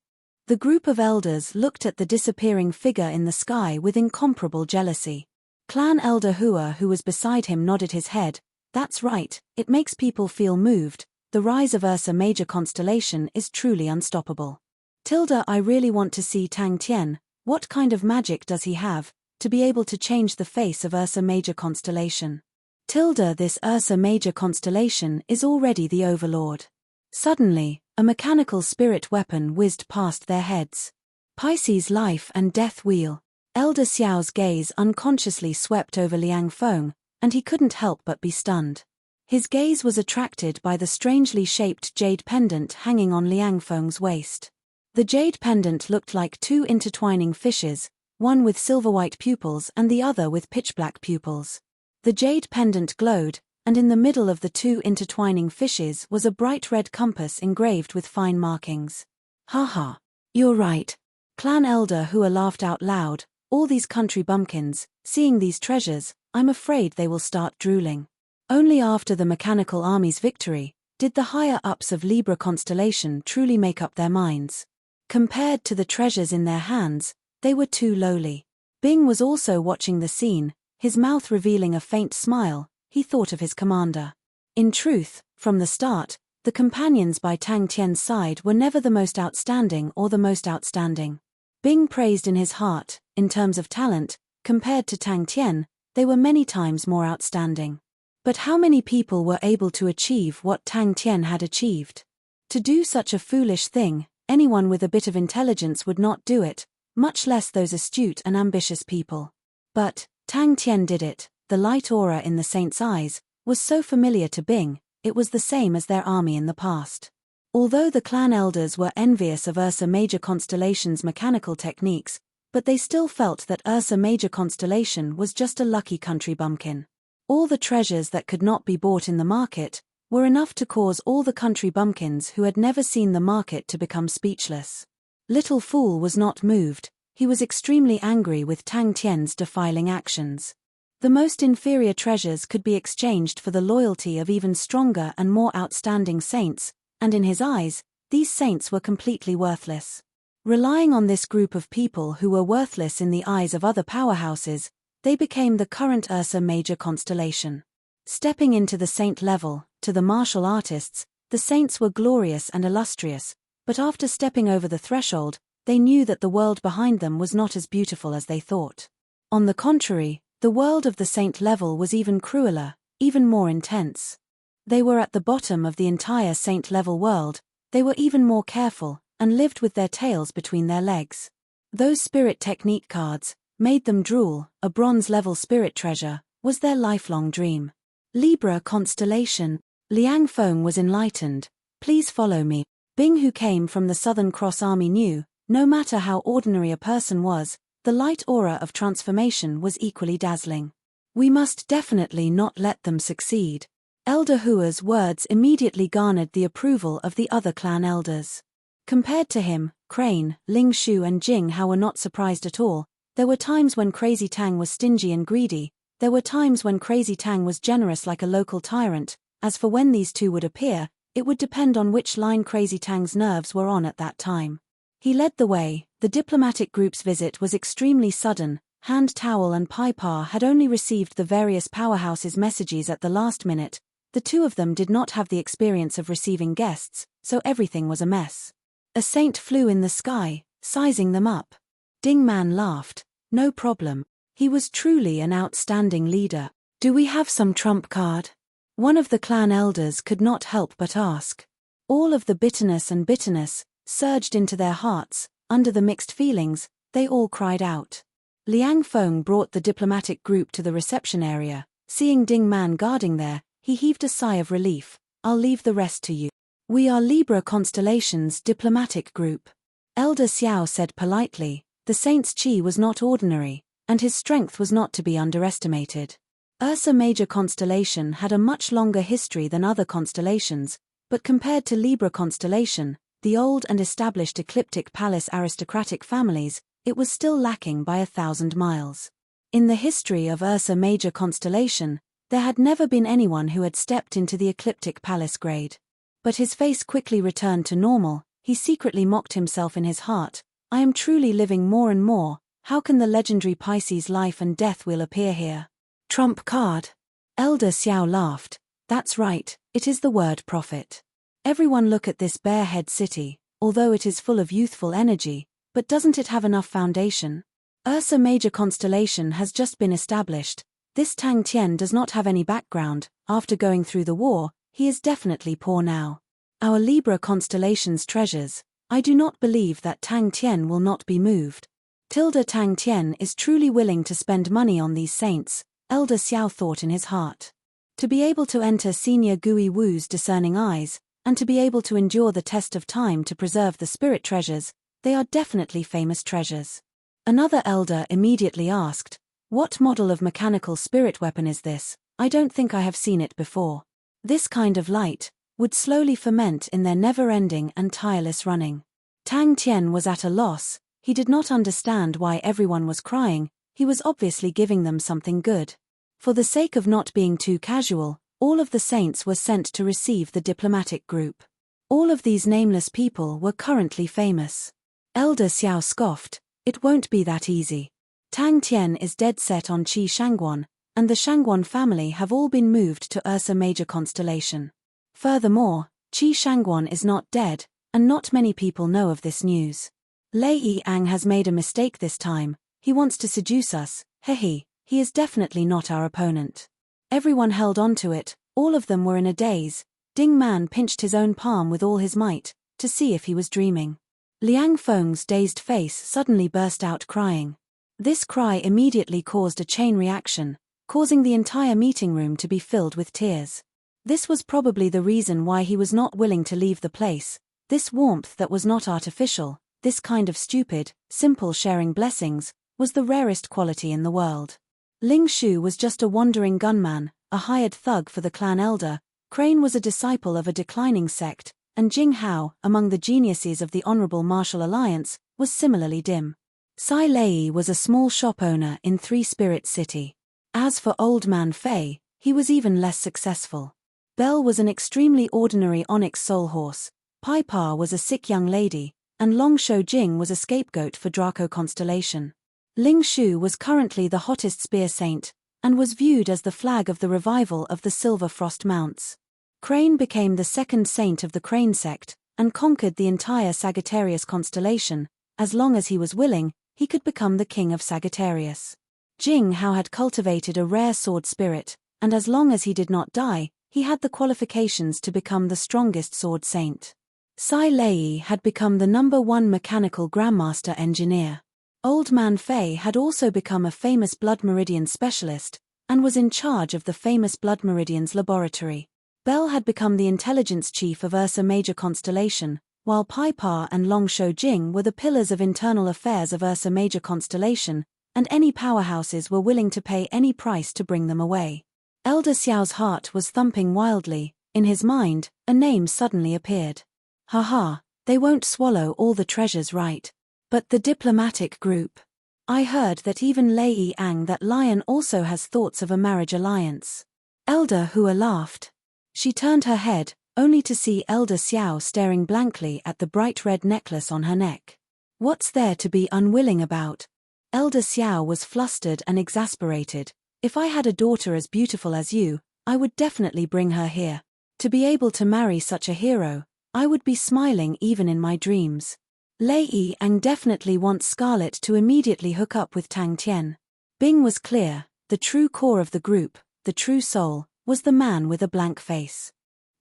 The group of elders looked at the disappearing figure in the sky with incomparable jealousy. Clan Elder Hua, who was beside him, nodded his head. "That's right, it makes people feel moved. The rise of Ursa Major Constellation is truly unstoppable. Tilda, I really want to see Tang Tian. What kind of magic does he have, to be able to change the face of Ursa Major Constellation? Tilda, this Ursa Major Constellation is already the overlord." Suddenly, a mechanical spirit weapon whizzed past their heads. Pisces Life and Death Wheel. Elder Xiao's gaze unconsciously swept over Liang Feng, and he couldn't help but be stunned. His gaze was attracted by the strangely shaped jade pendant hanging on Liang Feng's waist. The jade pendant looked like 2 intertwining fishes, one with silver-white pupils and the other with pitch-black pupils. The jade pendant glowed, and in the middle of the 2 intertwining fishes was a bright red compass engraved with fine markings. "Haha. You're right." Clan Elder Hua laughed out loud. "All these country bumpkins, seeing these treasures, I'm afraid they will start drooling." Only after the Mechanical Army's victory did the higher-ups of Libra Constellation truly make up their minds. Compared to the treasures in their hands, they were too lowly. Bing was also watching the scene, his mouth revealing a faint smile, he thought of his commander. In truth, from the start, the companions by Tang Tian's side were never the most outstanding or the most outstanding. Being praised in his heart, in terms of talent, compared to Tang Tian, they were many times more outstanding. But how many people were able to achieve what Tang Tian had achieved? To do such a foolish thing, anyone with a bit of intelligence would not do it, much less those astute and ambitious people. But Tang Tian did it. The light aura in the saint's eyes was so familiar to Bing, it was the same as their army in the past. Although the clan elders were envious of Ursa Major Constellation's mechanical techniques, but they still felt that Ursa Major Constellation was just a lucky country bumpkin. All the treasures that could not be bought in the market were enough to cause all the country bumpkins who had never seen the market to become speechless. Little Fool was not moved, he was extremely angry with Tang Tian's defiling actions. The most inferior treasures could be exchanged for the loyalty of even stronger and more outstanding saints, and in his eyes, these saints were completely worthless. Relying on this group of people who were worthless in the eyes of other powerhouses, they became the current Ursa Major Constellation. Stepping into the saint level, to the martial artists, the saints were glorious and illustrious, but after stepping over the threshold, they knew that the world behind them was not as beautiful as they thought. On the contrary, the world of the saint level was even crueler, even more intense. They were at the bottom of the entire saint level world, they were even more careful, and lived with their tails between their legs. Those spirit technique cards made them drool. A bronze level spirit treasure was their lifelong dream. Libra Constellation. Liang Feng was enlightened. Please follow me. Bing, who came from the Southern Cross Army, knew, no matter how ordinary a person was, the light aura of transformation was equally dazzling. We must definitely not let them succeed. Elder Hua's words immediately garnered the approval of the other clan elders. Compared to him, Crane, Ling Shu and Jing Hao were not surprised at all. There were times when Crazy Tang was stingy and greedy, there were times when Crazy Tang was generous like a local tyrant. As for when these two would appear, it would depend on which line Crazy Tang's nerves were on at that time. He led the way. The diplomatic group's visit was extremely sudden. Hand Towel and Pai Pa had only received the various powerhouses' messages at the last minute. The two of them did not have the experience of receiving guests, so everything was a mess. A saint flew in the sky, sizing them up. Ding Man laughed. No problem. He was truly an outstanding leader. Do we have some trump card? One of the clan elders could not help but ask. All of the bitterness surged into their hearts. Under the mixed feelings, they all cried out. Liang Feng brought the diplomatic group to the reception area. Seeing Ding Man guarding there, he heaved a sigh of relief. I'll leave the rest to you. We are Libra Constellation's diplomatic group. Elder Xiao said politely. The saint's chi was not ordinary, and his strength was not to be underestimated. Ursa Major Constellation had a much longer history than other constellations, but compared to Libra Constellation, the old and established Ecliptic Palace aristocratic families, it was still lacking by 1,000 miles. In the history of Ursa Major Constellation, there had never been anyone who had stepped into the Ecliptic Palace grade. But his face quickly returned to normal. He secretly mocked himself in his heart. I am truly living more and more. How can the legendary Pisces life and death wheel appear here? Trump card. Elder Xiao laughed. That's right, it is the word prophet. Everyone look at this Bearhead city, although it is full of youthful energy, but doesn't it have enough foundation? Ursa Major Constellation has just been established. This Tang Tian does not have any background. After going through the war, he is definitely poor now. Our Libra Constellation's treasures. I do not believe that Tang Tian will not be moved. Tang Tian is truly willing to spend money on these saints, Elder Xiao thought in his heart. To be able to enter Senior Gui Wu's discerning eyes, and to be able to endure the test of time to preserve the spirit treasures, they are definitely famous treasures. Another elder immediately asked, what model of mechanical spirit weapon is this? I don't think I have seen it before. This kind of light would slowly ferment in their never-ending and tireless running. Tang Tian was at a loss. He did not understand why everyone was crying. He was obviously giving them something good. For the sake of not being too casual, all of the saints were sent to receive the diplomatic group. All of these nameless people were currently famous. Elder Xiao scoffed. It won't be that easy. Tang Tian is dead set on Qi Shangguan, and the Shangguan family have all been moved to Ursa Major constellation. Furthermore, Qi Shangguan is not dead, and not many people know of this news. Lei Yang has made a mistake this time. He wants to seduce us, he is definitely not our opponent. Everyone held on to it, all of them were in a daze. Ding Man pinched his own palm with all his might, to see if he was dreaming. Liang Feng's dazed face suddenly burst out crying. This cry immediately caused a chain reaction, causing the entire meeting room to be filled with tears. This was probably the reason why he was not willing to leave the place. This warmth that was not artificial, this kind of stupid, simple sharing blessings, was the rarest quality in the world. Ling Shu was just a wandering gunman, a hired thug for the clan elder. Crane was a disciple of a declining sect, and Jing Hao, among the geniuses of the Honorable Martial Alliance, was similarly dim. Sai Lei was a small shop owner in Three Spirits City. As for Old Man Fei, he was even less successful. Belle was an extremely ordinary onyx soul horse, Pai Pa was a sick young lady, and Long Shou Jing was a scapegoat for Draco Constellation. Ling Shu was currently the hottest spear saint, and was viewed as the flag of the revival of the Silver Frost Mounts. Crane became the second saint of the Crane sect, and conquered the entire Sagittarius constellation. As long as he was willing, he could become the king of Sagittarius. Jing Hao had cultivated a rare sword spirit, and as long as he did not die, he had the qualifications to become the strongest sword saint. Sai Lei had become the #1 mechanical grandmaster engineer. Old Man Fei had also become a famous blood meridian specialist, and was in charge of the famous blood meridians laboratory. Belle had become the intelligence chief of Ursa Major constellation, while Pai Pa and Long Shou Jing were the pillars of internal affairs of Ursa Major constellation, and any powerhouses were willing to pay any price to bring them away. Elder Xiao's heart was thumping wildly. In his mind, a name suddenly appeared. Haha, they won't swallow all the treasures, right? But the diplomatic group. I heard that even Lei Yang, that lion, also has thoughts of a marriage alliance. Elder Hua laughed. She turned her head, only to see Elder Xiao staring blankly at the bright red necklace on her neck. What's there to be unwilling about? Elder Xiao was flustered and exasperated. If I had a daughter as beautiful as you, I would definitely bring her here. To be able to marry such a hero, I would be smiling even in my dreams. Lei Yang definitely wants Scarlet to immediately hook up with Tang Tian. Bing was clear, the true core of the group, the true soul, was the man with a blank face.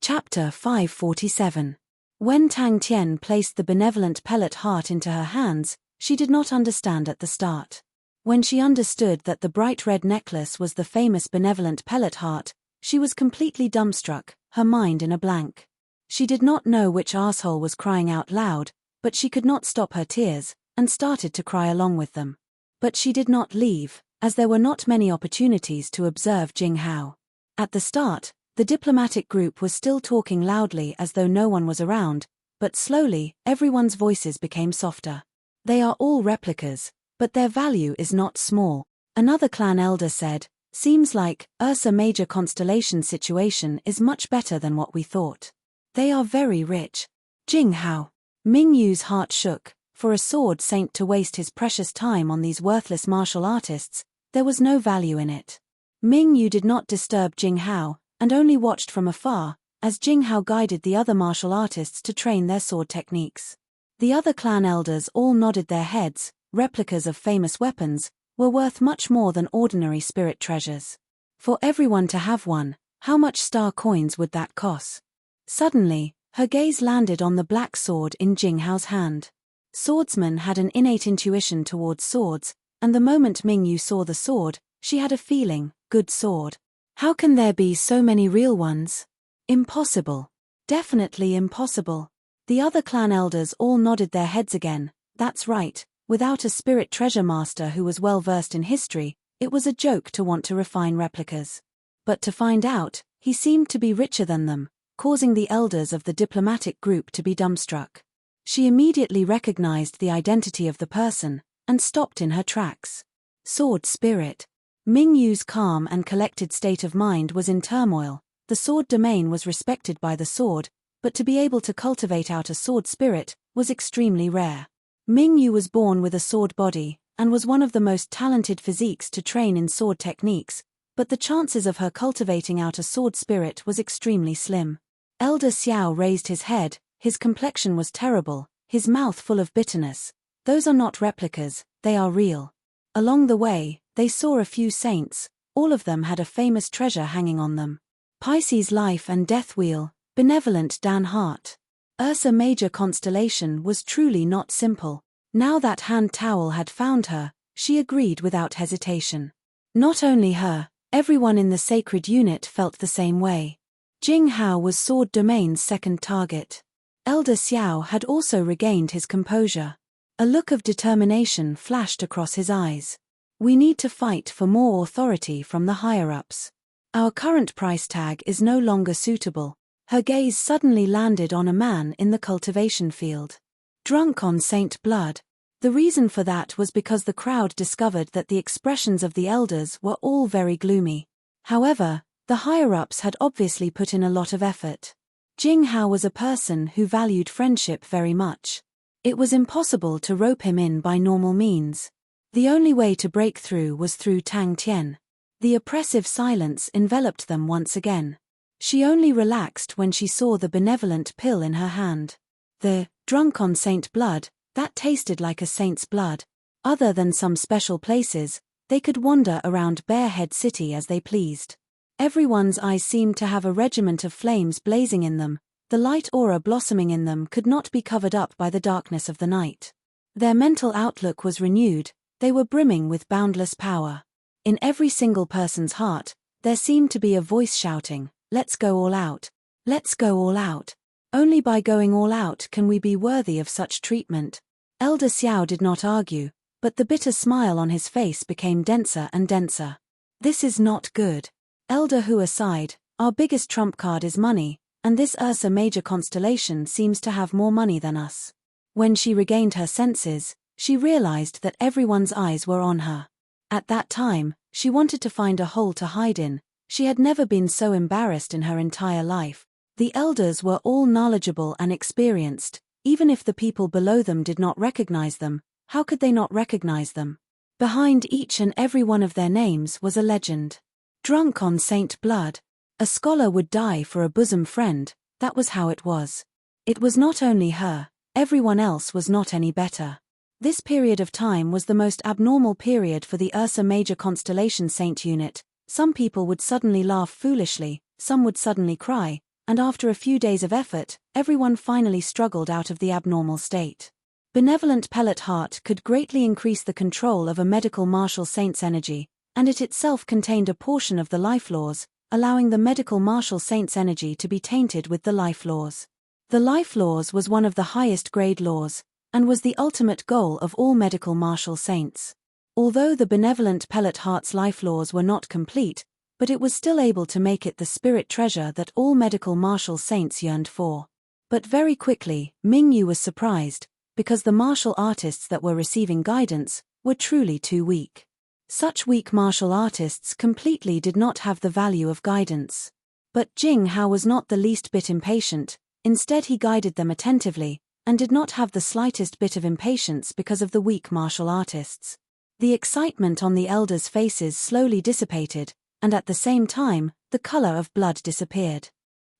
Chapter 547. When Tang Tian placed the benevolent pellet heart into her hands, she did not understand at the start. When she understood that the bright red necklace was the famous benevolent pellet heart, she was completely dumbstruck, her mind in a blank. She did not know which asshole was crying out loud, but she could not stop her tears, and started to cry along with them. But she did not leave, as there were not many opportunities to observe Jing Hao. At the start, the diplomatic group was still talking loudly as though no one was around, but slowly, everyone's voices became softer. They are all replicas, but their value is not small. Another clan elder said, seems like Ursa Major constellation situation is much better than what we thought. They are very rich. Jing Hao. Ming Yu's heart shook. For a sword saint to waste his precious time on these worthless martial artists, there was no value in it. Ming Yu did not disturb Jing Hao, and only watched from afar, as Jing Hao guided the other martial artists to train their sword techniques. The other clan elders all nodded their heads. Replicas of famous weapons were worth much more than ordinary spirit treasures. For everyone to have one, how much star coins would that cost? Suddenly, her gaze landed on the black sword in Jing Hao's hand. Swordsmen had an innate intuition towards swords, and the moment Ming Yu saw the sword, she had a feeling, good sword. How can there be so many real ones? Impossible. Definitely impossible. The other clan elders all nodded their heads again. That's right, without a spirit treasure master who was well versed in history, it was a joke to want to refine replicas. But to find out, he seemed to be richer than them, causing the elders of the diplomatic group to be dumbstruck. She immediately recognized the identity of the person, and stopped in her tracks. Sword spirit. Ming Yu's calm and collected state of mind was in turmoil. The sword domain was respected by the sword, but to be able to cultivate out a sword spirit was extremely rare. Ming Yu was born with a sword body, and was one of the most talented physiques to train in sword techniques, but the chances of her cultivating out a sword spirit was extremely slim. Elder Xiao raised his head, his complexion was terrible, his mouth full of bitterness. Those are not replicas, they are real. Along the way, they saw a few saints, all of them had a famous treasure hanging on them. Pisces Life and Death Wheel, Benevolent Dan Hart. Ursa Major constellation was truly not simple. Now that Hand Towel had found her, she agreed without hesitation. Not only her, everyone in the sacred unit felt the same way. Jing Hao was Sword Domain's second target. Elder Xiao had also regained his composure. A look of determination flashed across his eyes. We need to fight for more authority from the higher-ups. Our current price tag is no longer suitable. Her gaze suddenly landed on a man in the cultivation field. Drunk on Saint Blood. The reason for that was because the crowd discovered that the expressions of the elders were all very gloomy. However, the higher-ups had obviously put in a lot of effort. Jing Hao was a person who valued friendship very much. It was impossible to rope him in by normal means. The only way to break through was through Tang Tian. The oppressive silence enveloped them once again. She only relaxed when she saw the benevolent pill in her hand. The drunk on Saint Blood, that tasted like a saint's blood. Other than some special places, they could wander around Barehead City as they pleased. Everyone's eyes seemed to have a regiment of flames blazing in them, the light aura blossoming in them could not be covered up by the darkness of the night. Their mental outlook was renewed, they were brimming with boundless power. In every single person's heart, there seemed to be a voice shouting, "Let's go all out. Let's go all out. Only by going all out can we be worthy of such treatment." Elder Xiao did not argue, but the bitter smile on his face became denser and denser. This is not good. Elder Hu aside, our biggest trump card is money, and this Ursa Major constellation seems to have more money than us. When she regained her senses, she realized that everyone's eyes were on her. At that time, she wanted to find a hole to hide in. She had never been so embarrassed in her entire life. The elders were all knowledgeable and experienced, even if the people below them did not recognize them. How could they not recognize them? Behind each and every one of their names was a legend. Drunk on Saint Blood. A scholar would die for a bosom friend, that was how it was. It was not only her, everyone else was not any better. This period of time was the most abnormal period for the Ursa Major constellation saint unit. Some people would suddenly laugh foolishly, some would suddenly cry, and after a few days of effort, everyone finally struggled out of the abnormal state. Benevolent Pellet Heart could greatly increase the control of a medical martial saint's energy, and it itself contained a portion of the life laws, allowing the medical martial saint's energy to be tainted with the life laws. The life laws was one of the highest grade laws, and was the ultimate goal of all medical martial saints. Although the benevolent Pellet Heart's life laws were not complete, but it was still able to make it the spirit treasure that all medical martial saints yearned for. But very quickly, Ming Yu was surprised, because the martial artists that were receiving guidance were truly too weak. Such weak martial artists completely did not have the value of guidance. But Jing Hao was not the least bit impatient, instead he guided them attentively, and did not have the slightest bit of impatience because of the weak martial artists. The excitement on the elders' faces slowly dissipated, and at the same time, the color of blood disappeared.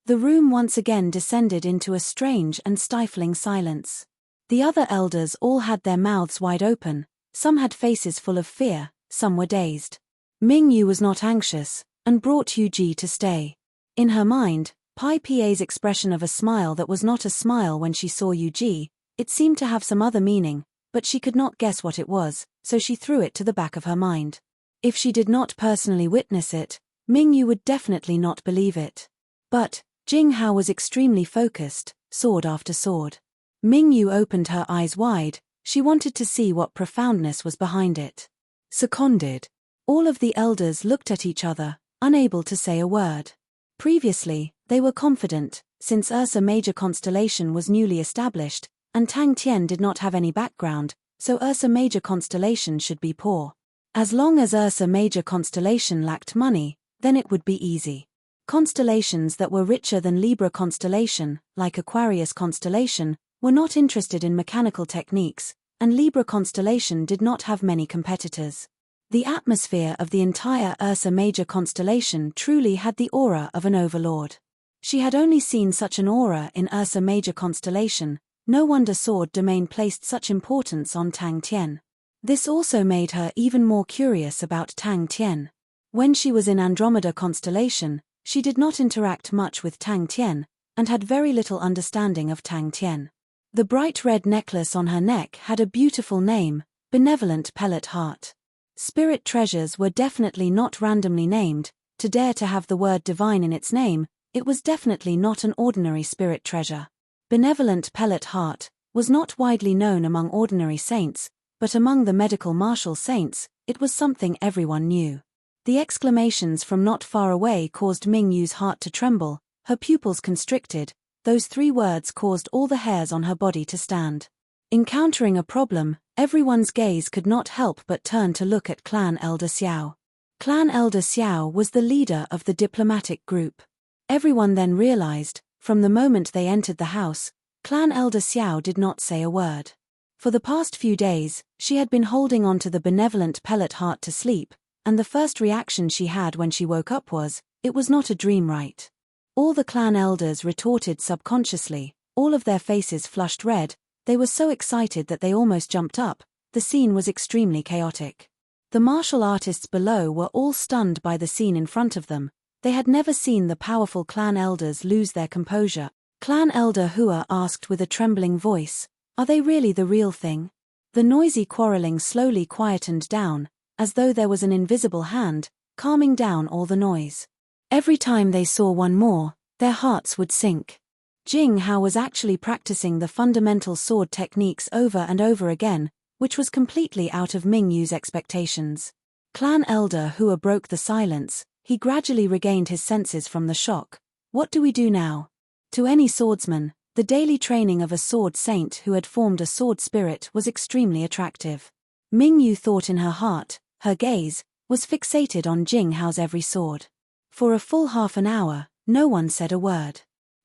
The room once again descended into a strange and stifling silence. The other elders all had their mouths wide open, some had faces full of fear, some were dazed. Ming Yu was not anxious, and brought Yu Ji to stay. In her mind, Pai Pa's expression of a smile that was not a smile when she saw Yu Ji, it seemed to have some other meaning, but she could not guess what it was, so she threw it to the back of her mind. If she did not personally witness it, Ming Yu would definitely not believe it. But Jing Hao was extremely focused, sword after sword. Ming Yu opened her eyes wide, she wanted to see what profoundness was behind it. Seconded. All of the elders looked at each other, unable to say a word. Previously, they were confident, since Ursa Major constellation was newly established, and Tang Tian did not have any background, so Ursa Major constellation should be poor. As long as Ursa Major constellation lacked money, then it would be easy. Constellations that were richer than Libra constellation, like Aquarius constellation, were not interested in mechanical techniques, and Libra constellation did not have many competitors. The atmosphere of the entire Ursa Major constellation truly had the aura of an overlord. She had only seen such an aura in Ursa Major constellation. No wonder Sword Domain placed such importance on Tang Tian. This also made her even more curious about Tang Tian. When she was in Andromeda constellation, she did not interact much with Tang Tian, and had very little understanding of Tang Tian. The bright red necklace on her neck had a beautiful name, Benevolent Pellet Heart. Spirit treasures were definitely not randomly named. To dare to have the word divine in its name, it was definitely not an ordinary spirit treasure. Benevolent Pellet Heart was not widely known among ordinary saints, but among the medical martial saints, it was something everyone knew. The exclamations from not far away caused Ming Yu's heart to tremble, her pupils constricted. Those 3 words caused all the hairs on her body to stand. Encountering a problem, everyone's gaze could not help but turn to look at Clan Elder Xiao. Clan Elder Xiao was the leader of the diplomatic group. Everyone then realized, from the moment they entered the house, Clan Elder Xiao did not say a word. For the past few days, she had been holding on to the benevolent pellet heart to sleep, and the first reaction she had when she woke up was, it was not a dream, right? All the clan elders retorted subconsciously, all of their faces flushed red. They were so excited that they almost jumped up. The scene was extremely chaotic. The martial artists below were all stunned by the scene in front of them. They had never seen the powerful clan elders lose their composure. Clan Elder Hua asked with a trembling voice, "Are they really the real thing?" The noisy quarreling slowly quietened down, as though there was an invisible hand, calming down all the noise. Every time they saw one more, their hearts would sink. Jing Hao was actually practicing the fundamental sword techniques over and over again, which was completely out of Ming Yu's expectations. Clan Elder Hua broke the silence. He gradually regained his senses from the shock. What do we do now? To any swordsman, the daily training of a sword saint who had formed a sword spirit was extremely attractive. Ming Yu thought in her heart, her gaze was fixated on Jing Hao's every sword. For a full half an hour, no one said a word.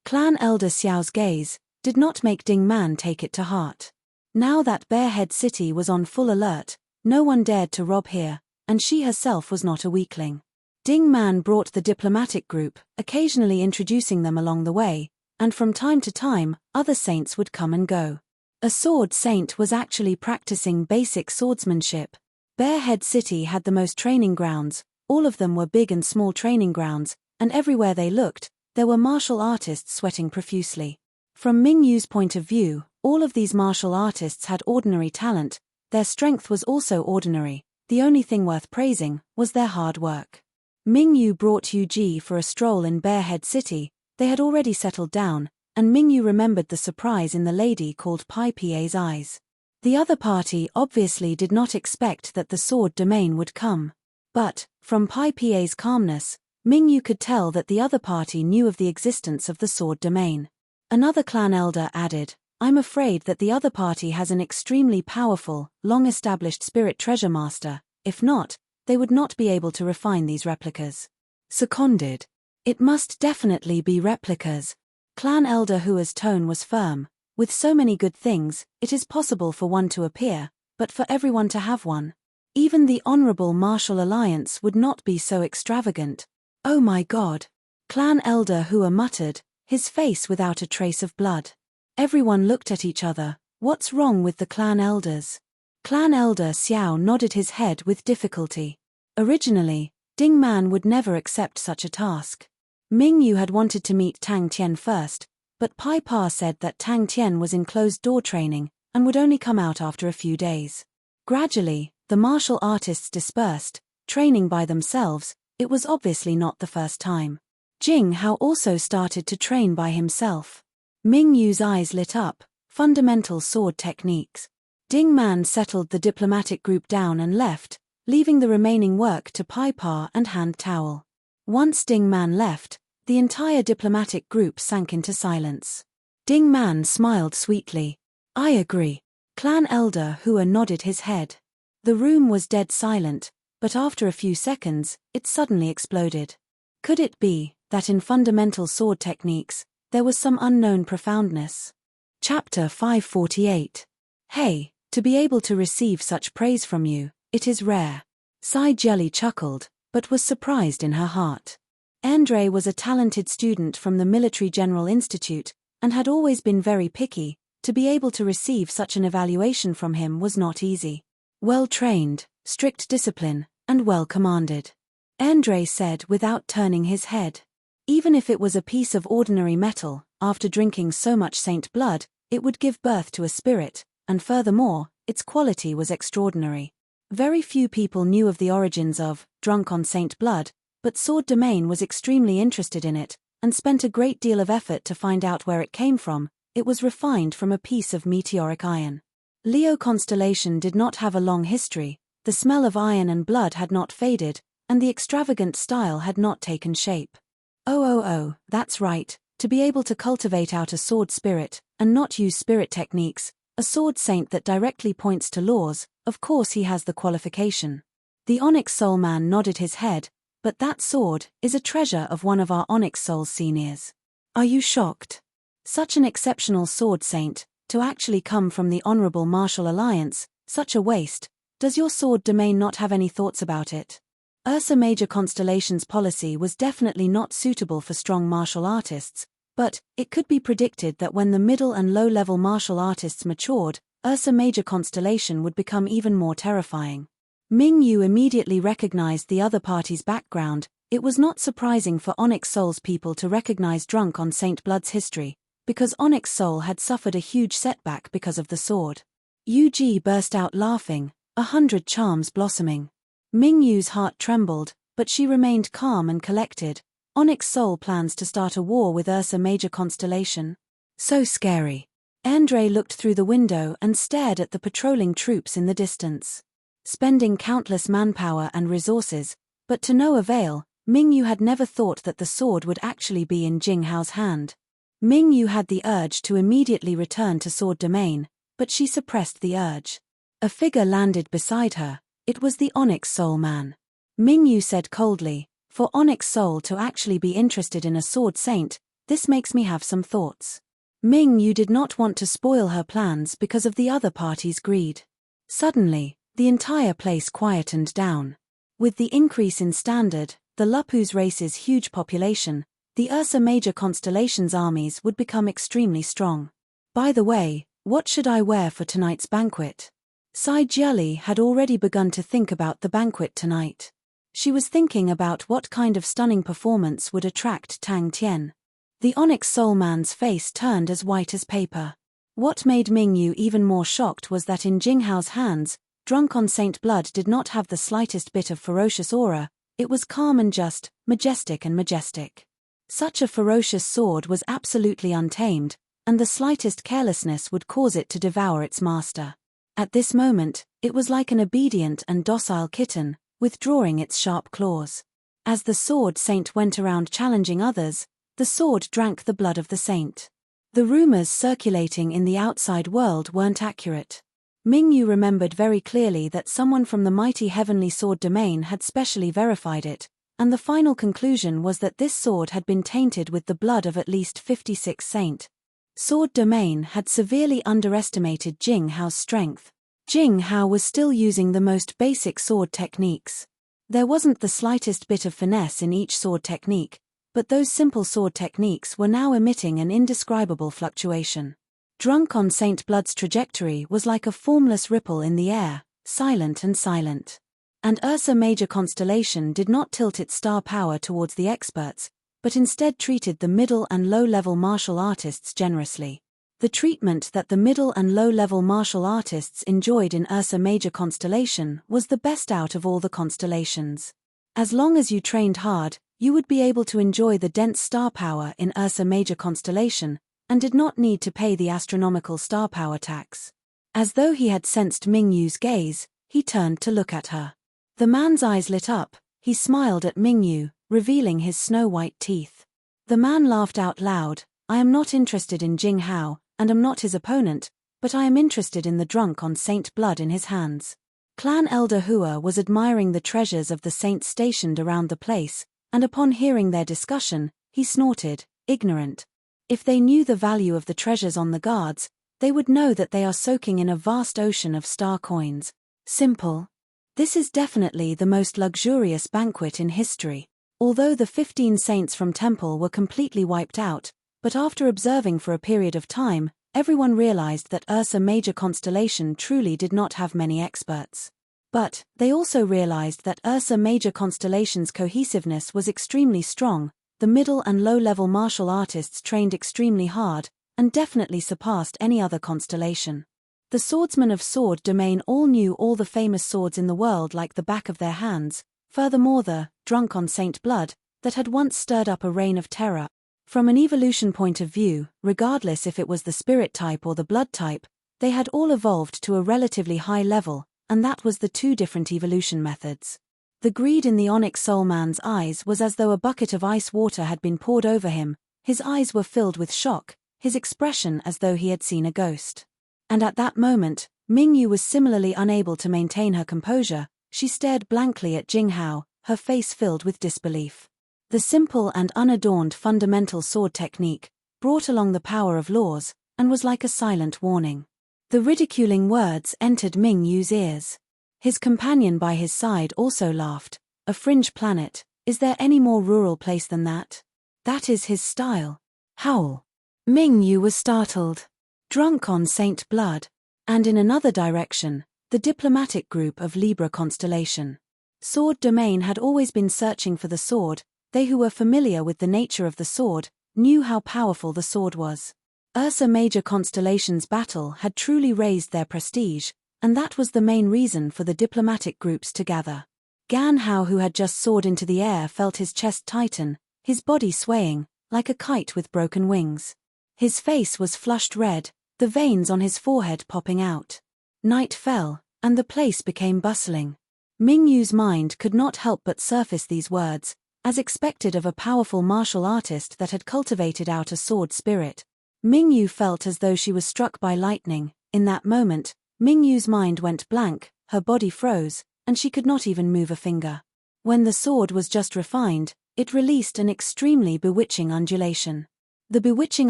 Clan Elder Xiao's gaze did not make Ding Man take it to heart. Now that Bearhead City was on full alert, no one dared to rob here, and she herself was not a weakling. Ding Man brought the diplomatic group, occasionally introducing them along the way, and from time to time, other saints would come and go. A sword saint was actually practicing basic swordsmanship. Bearhead City had the most training grounds. All of them were big and small training grounds, and everywhere they looked, there were martial artists sweating profusely. From Ming Yu's point of view, all of these martial artists had ordinary talent. Their strength was also ordinary. The only thing worth praising was their hard work. Ming Yu brought Yu Ji for a stroll in Bearhead City. They had already settled down, and Ming Yu remembered the surprise in the lady called Pai Pa's eyes. The other party obviously did not expect that the sword domain would come. But, from Pai Pa's calmness, Ming Yu could tell that the other party knew of the existence of the sword domain. Another clan elder added, "I'm afraid that the other party has an extremely powerful, long-established spirit treasure master. If not, they would not be able to refine these replicas." Seconded. "It must definitely be replicas." Clan Elder Hua's tone was firm. "With so many good things, it is possible for one to appear, but for everyone to have one. Even the Honorable Martial Alliance would not be so extravagant." "Oh my God!" Clan Elder Hua muttered, his face without a trace of blood. Everyone looked at each other. What's wrong with the clan elders? Clan Elder Xiao nodded his head with difficulty. Originally, Ding Man would never accept such a task. Ming Yu had wanted to meet Tang Tian first, but Pai Pa said that Tang Tian was in closed-door training and would only come out after a few days. Gradually, the martial artists dispersed, training by themselves. It was obviously not the first time. Jing Hao also started to train by himself. Ming Yu's eyes lit up. Fundamental sword techniques. Ding Man settled the diplomatic group down and left, leaving the remaining work to Pai Pa and Hand Towel. Once Ding Man left, the entire diplomatic group sank into silence. Ding Man smiled sweetly. "I agree." Clan Elder Hua nodded his head. The room was dead silent, but after a few seconds, it suddenly exploded. Could it be that in fundamental sword techniques, there was some unknown profoundness? Chapter 548. Hey, To be able to receive such praise from you, it is rare. Sai Jelly chuckled, but was surprised in her heart. Andre was a talented student from the Military General Institute, and had always been very picky. To be able to receive such an evaluation from him was not easy. Well trained, strict discipline, and well commanded. Andre said without turning his head. Even if it was a piece of ordinary metal, after drinking so much saint blood, it would give birth to a spirit, and furthermore, its quality was extraordinary. Very few people knew of the origins of Drunk on Saint Blood, but Sword Domain was extremely interested in it, and spent a great deal of effort to find out where it came from. It was refined from a piece of meteoric iron. Leo constellation did not have a long history, the smell of iron and blood had not faded, and the extravagant style had not taken shape. Oh, that's right, to be able to cultivate out a sword spirit, and not use spirit techniques, a sword saint that directly points to laws, of course he has the qualification. The Onyx Soul man nodded his head, but that sword is a treasure of one of our Onyx Soul seniors. Are you shocked? Such an exceptional sword saint, to actually come from the Honorable Martial Alliance, such a waste. Does your Sword Domain not have any thoughts about it? Ursa Major Constellation's policy was definitely not suitable for strong martial artists, but it could be predicted that when the middle and low-level martial artists matured, Ursa Major Constellation would become even more terrifying. Ming Yu immediately recognized the other party's background. It was not surprising for Onyx Soul's people to recognize Drunk on Saint Blood's history, because Onyx Soul had suffered a huge setback because of the sword. Yu Ji burst out laughing, 100 charms blossoming. Ming Yu's heart trembled, but she remained calm and collected. Onyx Soul plans to start a war with Ursa Major Constellation? So scary. Andre looked through the window and stared at the patrolling troops in the distance. Spending countless manpower and resources, but to no avail. Ming Yu had never thought that the sword would actually be in Jing Hao's hand. Ming Yu had the urge to immediately return to Sword Domain, but she suppressed the urge. A figure landed beside her. It was the Onyx Soul man. Ming Yu said coldly, for Onyx Soul to actually be interested in a sword saint, this makes me have some thoughts. Ming Yu did not want to spoil her plans because of the other party's greed. Suddenly, the entire place quietened down. With the increase in standard, the Lupus race's huge population, the Ursa Major Constellation's armies would become extremely strong. By the way, what should I wear for tonight's banquet? Sai Jiali had already begun to think about the banquet tonight. She was thinking about what kind of stunning performance would attract Tang Tian. The Onyx Soul man's face turned as white as paper. What made Ming Yu even more shocked was that in Jing Hao's hands, Drunk on Saint Blood did not have the slightest bit of ferocious aura. It was calm and just, majestic and majestic. Such a ferocious sword was absolutely untamed, and the slightest carelessness would cause it to devour its master. At this moment, it was like an obedient and docile kitten, withdrawing its sharp claws. As the sword saint went around challenging others, the sword drank the blood of the saint. The rumors circulating in the outside world weren't accurate. Ming Yu remembered very clearly that someone from the mighty Heavenly Sword Domain had specially verified it, and the final conclusion was that this sword had been tainted with the blood of at least 56 saint. Sword Domain had severely underestimated Jing Hao's strength. Jing Hao was still using the most basic sword techniques. There wasn't the slightest bit of finesse in each sword technique, but those simple sword techniques were now emitting an indescribable fluctuation. Drunk on Saint Blood's trajectory was like a formless ripple in the air, silent and silent. And Ursa Major Constellation did not tilt its star power towards the experts, but instead treated the middle and low-level martial artists generously. The treatment that the middle and low-level martial artists enjoyed in Ursa Major Constellation was the best out of all the constellations. As long as you trained hard, you would be able to enjoy the dense star power in Ursa Major Constellation, and did not need to pay the astronomical star power tax. As though he had sensed Ming Yu's gaze, he turned to look at her. The man's eyes lit up. He smiled at Ming Yu, revealing his snow-white teeth. The man laughed out loud. I am not interested in Jing Hao, and am not his opponent, but I am interested in the Drunk on Saint Blood in his hands. Clan Elder Hua was admiring the treasures of the saints stationed around the place, and upon hearing their discussion, he snorted, ignorant. If they knew the value of the treasures on the guards, they would know that they are soaking in a vast ocean of star coins. Simple. This is definitely the most luxurious banquet in history. Although the 15 saints from Temple were completely wiped out, but after observing for a period of time, everyone realized that Ursa Major constellation truly did not have many experts. But they also realized that Ursa Major constellation's cohesiveness was extremely strong. The middle and low-level martial artists trained extremely hard, and definitely surpassed any other constellation. The swordsmen of Sword Domain all knew all the famous swords in the world like the back of their hands. Furthermore, the drunk on Saint Blood that had once stirred up a reign of terror. From an evolution point of view, regardless if it was the spirit type or the blood type, they had all evolved to a relatively high level, and that was the two different evolution methods. The greed in the Onyx Soul Man's eyes was as though a bucket of ice water had been poured over him. His eyes were filled with shock, his expression as though he had seen a ghost. And at that moment, Mingyu was similarly unable to maintain her composure. She stared blankly at Jinghao, her face filled with disbelief. The simple and unadorned fundamental sword technique brought along the power of laws, and was like a silent warning. The ridiculing words entered Mingyu's ears. His companion by his side also laughed. A fringe planet, is there any more rural place than that? That is his style. Howl. Mingyu was startled. Drunk on Saint Blood. And in another direction, the diplomatic group of Libra constellation. Sword Domain had always been searching for the sword. They who were familiar with the nature of the sword knew how powerful the sword was. Ursa Major constellation's battle had truly raised their prestige, and that was the main reason for the diplomatic groups to gather. Gan Hao, who had just soared into the air, felt his chest tighten, his body swaying, like a kite with broken wings. His face was flushed red, the veins on his forehead popping out. Night fell, and the place became bustling. Mingyu's mind could not help but surface these words, as expected of a powerful martial artist that had cultivated out a sword spirit. Mingyu felt as though she was struck by lightning. In that moment, Mingyu's mind went blank, her body froze, and she could not even move a finger. When the sword was just refined, it released an extremely bewitching undulation. The bewitching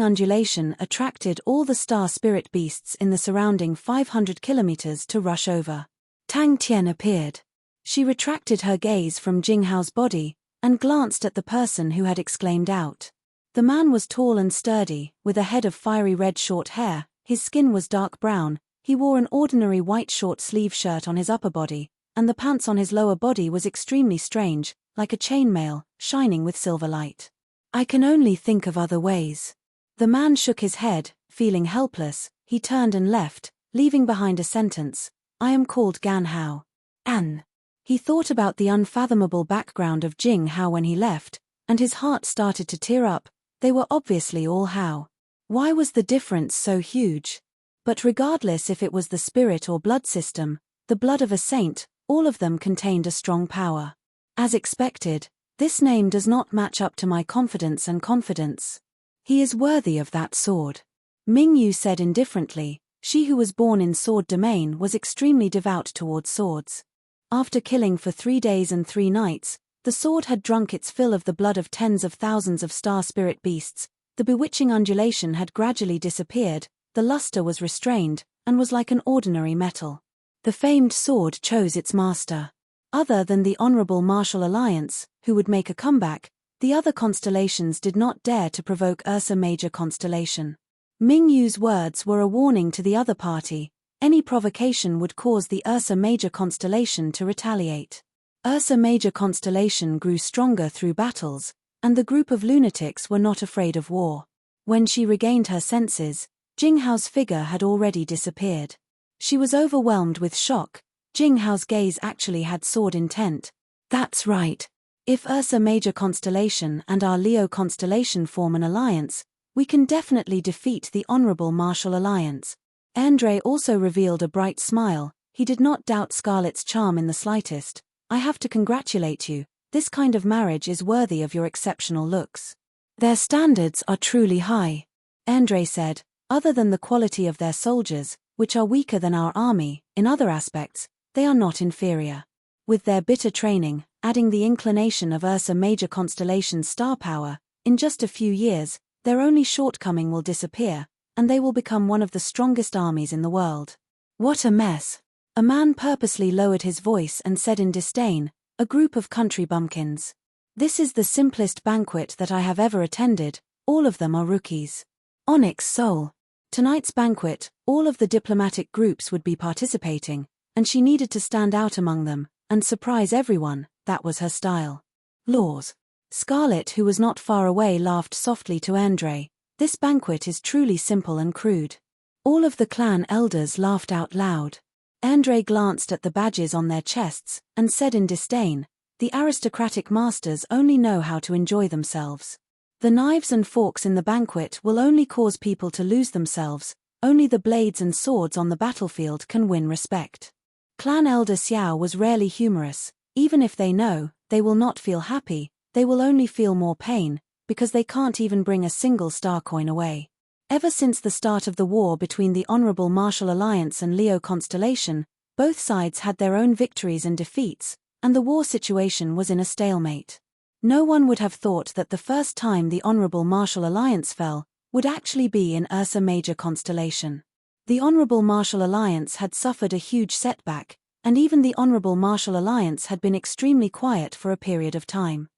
undulation attracted all the star spirit beasts in the surrounding 500 kilometers to rush over. Tang Tian appeared. She retracted her gaze from Jinghao's body, and glanced at the person who had exclaimed out. The man was tall and sturdy, with a head of fiery red short hair, his skin was dark brown, he wore an ordinary white short-sleeve shirt on his upper body, and the pants on his lower body was extremely strange, like a chainmail, shining with silver light. I can only think of other ways. The man shook his head, feeling helpless, he turned and left, leaving behind a sentence, I am called Gan Hao. An. He thought about the unfathomable background of Jing Hao when he left, and his heart started to tear up. They were obviously all Hao. Why was the difference so huge? But regardless if it was the spirit or blood system, the blood of a saint, all of them contained a strong power. As expected, this name does not match up to my confidence and confidence. He is worthy of that sword. Mingyu said indifferently. She who was born in Sword Domain was extremely devout towards swords. After killing for 3 days and 3 nights, the sword had drunk its fill of the blood of tens of thousands of star spirit beasts. The bewitching undulation had gradually disappeared, the luster was restrained, and was like an ordinary metal. The famed sword chose its master. Other than the Honorable Martial Alliance, who would make a comeback, the other constellations did not dare to provoke Ursa Major constellation. Mingyu's words were a warning to the other party. Any provocation would cause the Ursa Major constellation to retaliate. Ursa Major constellation grew stronger through battles, and the group of lunatics were not afraid of war. When she regained her senses, Jinghao's figure had already disappeared. She was overwhelmed with shock. Jinghao's gaze actually had sword intent. That's right. If Ursa Major constellation and our Leo constellation form an alliance, we can definitely defeat the Honorable Martial Alliance. Andre also revealed a bright smile. He did not doubt Scarlet's charm in the slightest. I have to congratulate you, this kind of marriage is worthy of your exceptional looks. Their standards are truly high. Andre said, other than the quality of their soldiers, which are weaker than our army, in other aspects, they are not inferior. With their bitter training, adding the inclination of Ursa Major constellation's star power, in just a few years, their only shortcoming will disappear, and they will become one of the strongest armies in the world. What a mess. A man purposely lowered his voice and said in disdain, a group of country bumpkins. This is the simplest banquet that I have ever attended, all of them are rookies. Onyx Soul. Tonight's banquet, all of the diplomatic groups would be participating, and she needed to stand out among them, and surprise everyone, that was her style. Laws. Scarlett, who was not far away, laughed softly to Andre. This banquet is truly simple and crude. All of the clan elders laughed out loud. Andre glanced at the badges on their chests, and said in disdain, the aristocratic masters only know how to enjoy themselves. The knives and forks in the banquet will only cause people to lose themselves, only the blades and swords on the battlefield can win respect. Clan Elder Xiao was rarely humorous. Even if they know, they will not feel happy, they will only feel more pain, because they can't even bring a single star coin away. Ever since the start of the war between the Honorable Martial Alliance and Leo Constellation, both sides had their own victories and defeats, and the war situation was in a stalemate. No one would have thought that the first time the Honorable Martial Alliance fell would actually be in Ursa Major Constellation. The Honorable Martial Alliance had suffered a huge setback, and even the Honorable Martial Alliance had been extremely quiet for a period of time.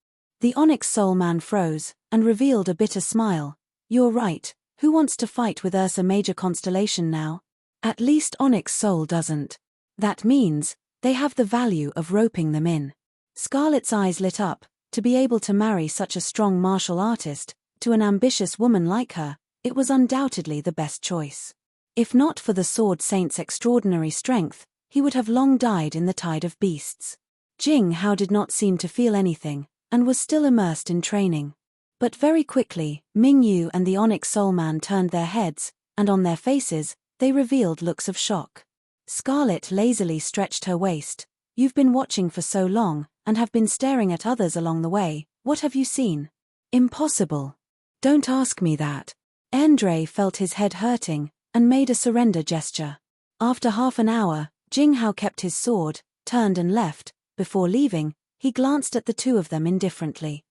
The Onyx Soul man froze, and revealed a bitter smile. You're right, who wants to fight with Ursa Major Constellation now? At least Onyx Soul doesn't. That means, they have the value of roping them in. Scarlett's eyes lit up. To be able to marry such a strong martial artist, to an ambitious woman like her, it was undoubtedly the best choice. If not for the Sword Saint's extraordinary strength, he would have long died in the tide of beasts. Jing Hao did not seem to feel anything, and was still immersed in training. But very quickly, Ming Yu and the Onyx Soul man turned their heads, and on their faces, they revealed looks of shock. Scarlett lazily stretched her waist. You've been watching for so long, and have been staring at others along the way, what have you seen? Impossible. Don't ask me that. Andre felt his head hurting, and made a surrender gesture. After half an hour, Jing Hao kept his sword, turned and left. Before leaving, he glanced at the two of them indifferently.